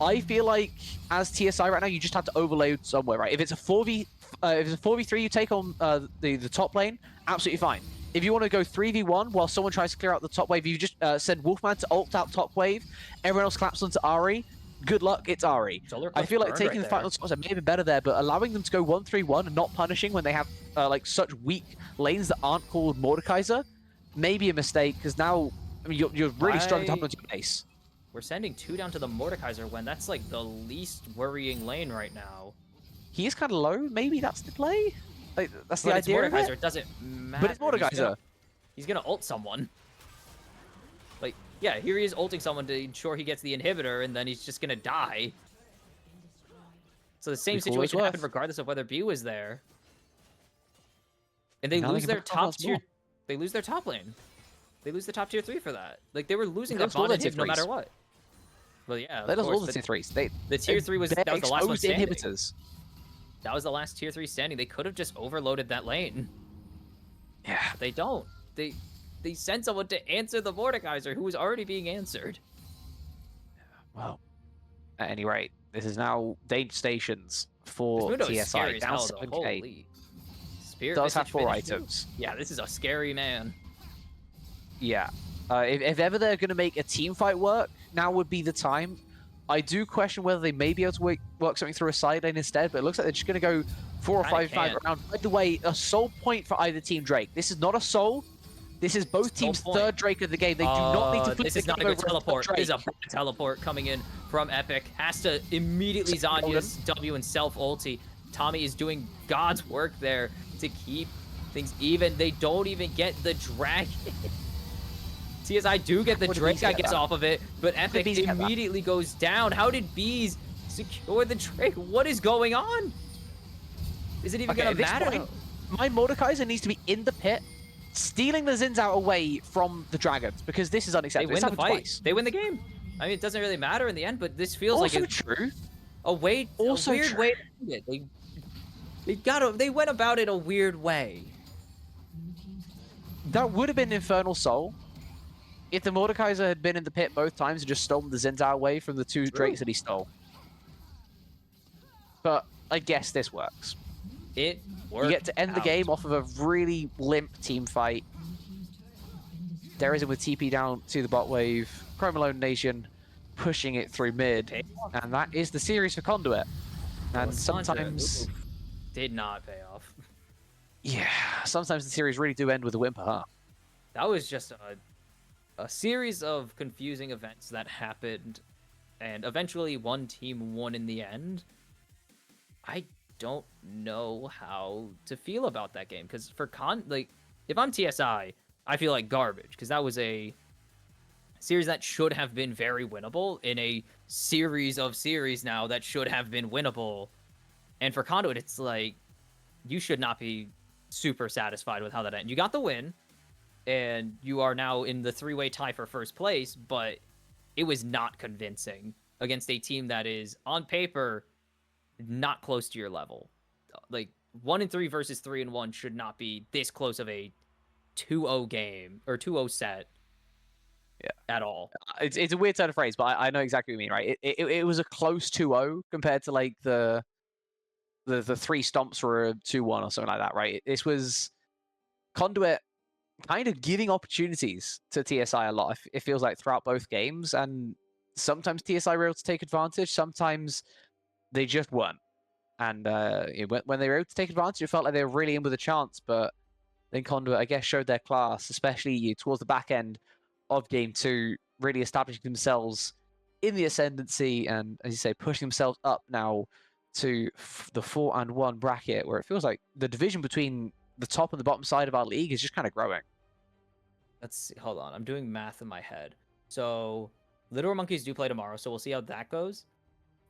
I feel like as TSI right now, you just have to overload somewhere, right? If it's a 4v3 you take on the top lane, absolutely fine. If you want to go 3v1 while someone tries to clear out the top wave, you just send Wolfman to ult out top wave, everyone else claps onto Ahri. Good luck, it's Ahri. I feel like taking the final spots may have been better there, but allowing them to go 1-3-1 and not punishing when they have like such weak lanes that aren't called Mordekaiser may be a mistake, because now I mean, you're really struggling to hold onto your base. We're sending 2 down to the Mordekaiser when that's like the least worrying lane right now. He is kind of low. Maybe that's the play. Like, that's the idea of it. It doesn't matter. But it's Mordekaiser. He's gonna ult someone. Like, yeah, here he is ulting someone to ensure he gets the inhibitor, and then he's just gonna die. So the same situation happened regardless of whether B was there. And they lose their top tier. They lose their top lane. They lose the top tier 3 for that. Like, they were losing that bond inhib no matter what. Well, yeah, they lost all the tier 3s. The tier 3 was that was the last one standing. Inhibitors. That was the last tier 3 standing. They could have just overloaded that lane. Yeah. But they don't. They sent someone to answer the Mordekaiser who was already being answered. Well, at any rate, this is now danger stations for TSI. Down 7k. Spirit does have 4 items. Yeah, this is a scary man. Yeah. If ever they're going to make a team fight work, now would be the time. I do question whether they may be able to work something through a side lane instead, but it looks like they're just going to go 4 or 5 around. By the way, a soul point for either team Drake. This is not a soul. This is both the whole teams' point. third Drake of the game. They do not need to flip This the is not a game good over teleport. third This is a Drake. bad teleport coming in from Epic. Has to immediately Zanya's W and self ulti. Tommy is doing God's work there to keep things even. They don't even get the dragon. TSI do get the Drake, I guess, off of it, but Epic immediately goes down. How did Bees secure the Drake? What is going on? Is it even gonna matter? My Mordekaiser needs to be in the pit, stealing the Xin Zhao away from the dragons, because this is They unacceptable. win the fight. They win the game. I mean, it doesn't really matter in the end, but this feels like it's true. A weird way to end it. They went about it a weird way. That would have been Infernal Soul if the Mordekaiser had been in the pit both times and just stolen the Xin Zhao away from the two Drakes that he stole. But I guess this works. It worked. You get to end the game off of a really limp team fight. There is it with TP down to the bot wave. Chrome Alone Nation pushing it through mid. And that is the series for Conduit. And sometimes... Did not pay off. Yeah, sometimes the series really do end with a whimper, huh? That was just a series of confusing events that happened, and eventually one team won in the end. I don't know how to feel about that game, because if I'm TSI, I feel like garbage, because that was a series that should have been very winnable in a series of series now that should have been winnable. And for Conduit, it's like, you should not be super satisfied with how that ended. You got the win, and you are now in the three-way tie for first place, but it was not convincing against a team that is, on paper, not close to your level. Like, 1-3 versus 3-1 should not be this close of a 2-0 game, or 2-0 set. Yeah, at all. It's a weird turn of phrase, but I know exactly what you mean, right? It was a close 2-0 compared to, like, the three stomps for a 2-1 or something like that, right? This was Conduit kind of giving opportunities to TSI a lot, it feels like, throughout both games, and sometimes TSI were able to take advantage, sometimes they just weren't. And when they were able to take advantage, it felt like they were really in with a chance, but then Conduit, I guess, showed their class, especially towards the back end of Game 2, really establishing themselves in the ascendancy, and, as you say, pushing themselves up now to the 4-1 bracket, where it feels like the division between the top and the bottom side of our league is just kind of growing. Let's see. Hold on. I'm doing math in my head. So, Literal Monkeys do play tomorrow, so we'll see how that goes.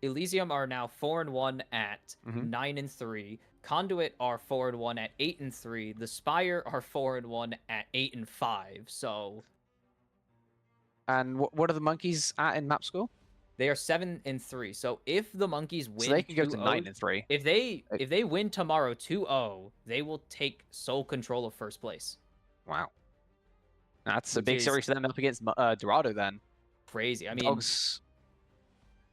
Elysium are now 4-1 at 9-3. Conduit are 4-1 at 8-3. The Spire are 4-1 at 8-5. So, and what are the Monkeys at in map score? They are 7-3. So if the Monkeys win, so they can go to 9-3. If they win tomorrow 2-0, they will take sole control of first place. Wow, that's a big series for them up against Dorado. Then crazy. I mean,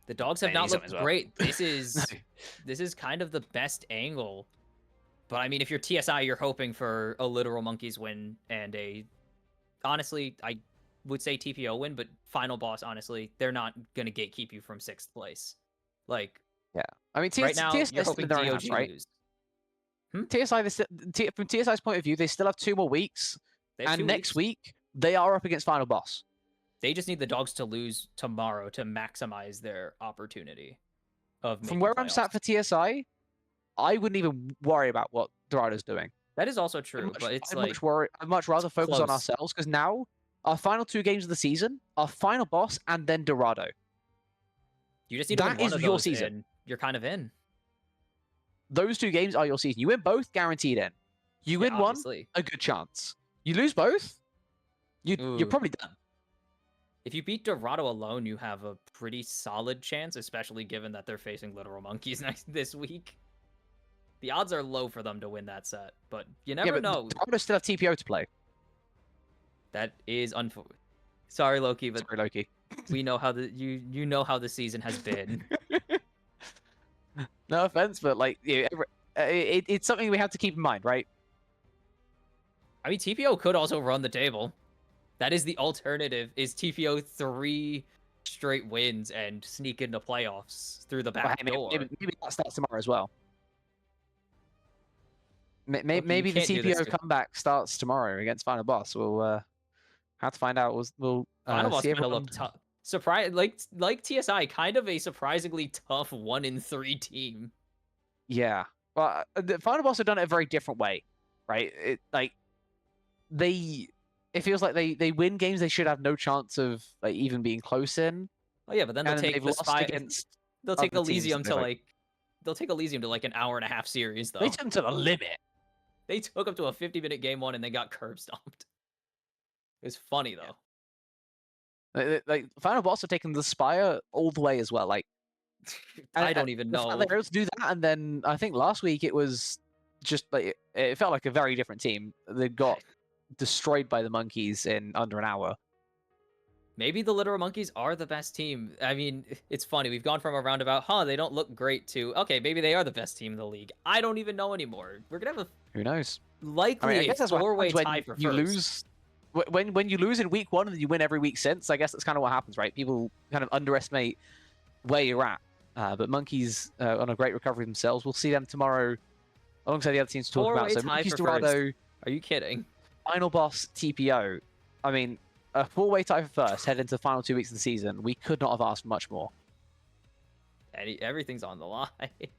the dogs have not looked great. This is kind of the best angle. But I mean, if you're TSI, you're hoping for a literal Monkeys win and honestly, I would say TPO win, but final boss, honestly, they're not gonna gatekeep you from 6th place. Like, yeah, I mean, right now you're hoping DOG right? lose. TSI, from TSI's point of view, they still have 2 more weeks, and next week they are up against final boss. They just need the dogs to lose tomorrow to maximize their opportunity of making From where playoffs. I'm sat for TSI, I wouldn't even worry about what Dorado's doing. That is also true, but it's I'd much rather focus on ourselves, because now our final 2 games of the season are final boss and then Dorado. You just need to win one of your those season. and you're kind of in. Those 2 games are your season. You win both, guaranteed in. You win one, a good chance. You lose both, you're probably done. If you beat Dorado alone, you have a pretty solid chance, especially given that they're facing Literal Monkeys this week. The odds are low for them to win that set, but you never know. Dorado still have TPO to play. That is unfortunate. Sorry, Loki, but sorry, Loki. We know how you know how the season has been. No offense, but like it's something we have to keep in mind, right? I mean, TPO could also run the table. That is the alternative. Is TPO 3 straight wins and sneak into playoffs through the back door? Maybe that starts tomorrow as well. Loki, you Maybe the can't do this TPO to comeback starts tomorrow against Final Boss. We'll have to find out. We'll Final Boss see kind of everyone. look tough. Like TSI, kind of a surprisingly tough 1-3 team. Yeah. Well, the Final Boss have done it a very different way, right? It feels like they win games they should have no chance of like even being close in, Oh yeah, but then they'll and take they've the lost Spire. against They'll take other teams Elysium that to they've, like. They'll take Elysium to like an hour and a half series though. they took them to the limit. They took up to a 50-minute game one and they got curb stomped. It's funny though. Like Final Boss have taken the Spire all the way as well. Like I don't even the fact know. they were able to do that, and then I think last week it was just like it felt like a very different team. They got destroyed by the monkeys in under an hour. Maybe the literal monkeys are the best team. I mean, it's funny. We've gone from a roundabout, they don't look great, to, okay, maybe they are the best team in the league. I don't even know anymore. We're going to have Who knows? likely I guess that's what four-way happens tie for when you first. lose. When you lose in week one and you win every week since, I guess that's kind of what happens, right? People kind of underestimate where you're at. But monkeys on a great recovery themselves. We'll see them tomorrow alongside the other teams to talk about. Four-way So tie monkeys, for first. Dorado, Are you kidding? Final Boss, TPO. I mean, a four-way tie for first, head into the final 2 weeks of the season. We could not have asked for much more. Everything's on the line.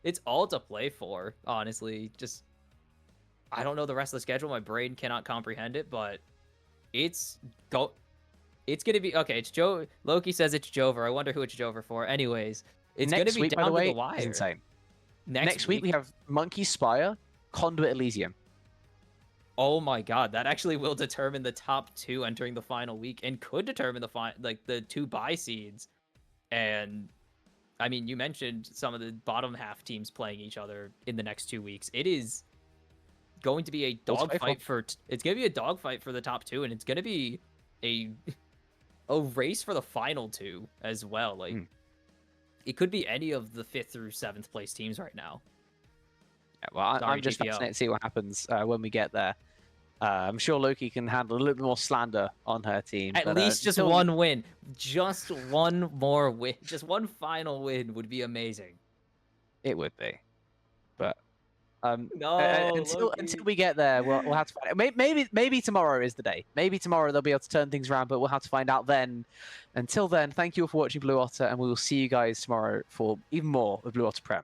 It's all to play for, honestly. Just, I don't know the rest of the schedule. My brain cannot comprehend it, but it's gonna be okay. It's Joe. Loki says it's Jover. I wonder who it's Jover for. Anyways, it's Next gonna be week, down by the way, to the wire. is insane. Next week we have Monkey Spire, Conduit Elysium. Oh my god, that actually will determine the top two entering the final week, and could determine the two bye seeds. And I mean, you mentioned some of the bottom half teams playing each other in the next 2 weeks. It is going to be a dogfight it's going to be a dogfight for the top two, and it's going to be a race for the final two as well. Like it could be any of the 5th through 7th place teams right now. Yeah, well, I'm just GPL. fascinated to see what happens when we get there. I'm sure Loki can handle a little bit more slander on her team. At least just one win. Just one more win. Just one final win would be amazing. It would be. But No, until we get there, we'll have to find out. Maybe tomorrow is the day. Maybe tomorrow they'll be able to turn things around, but we'll have to find out then. Until then, thank you all for watching Blue Otter, and we will see you guys tomorrow for even more of Blue Otter Prem.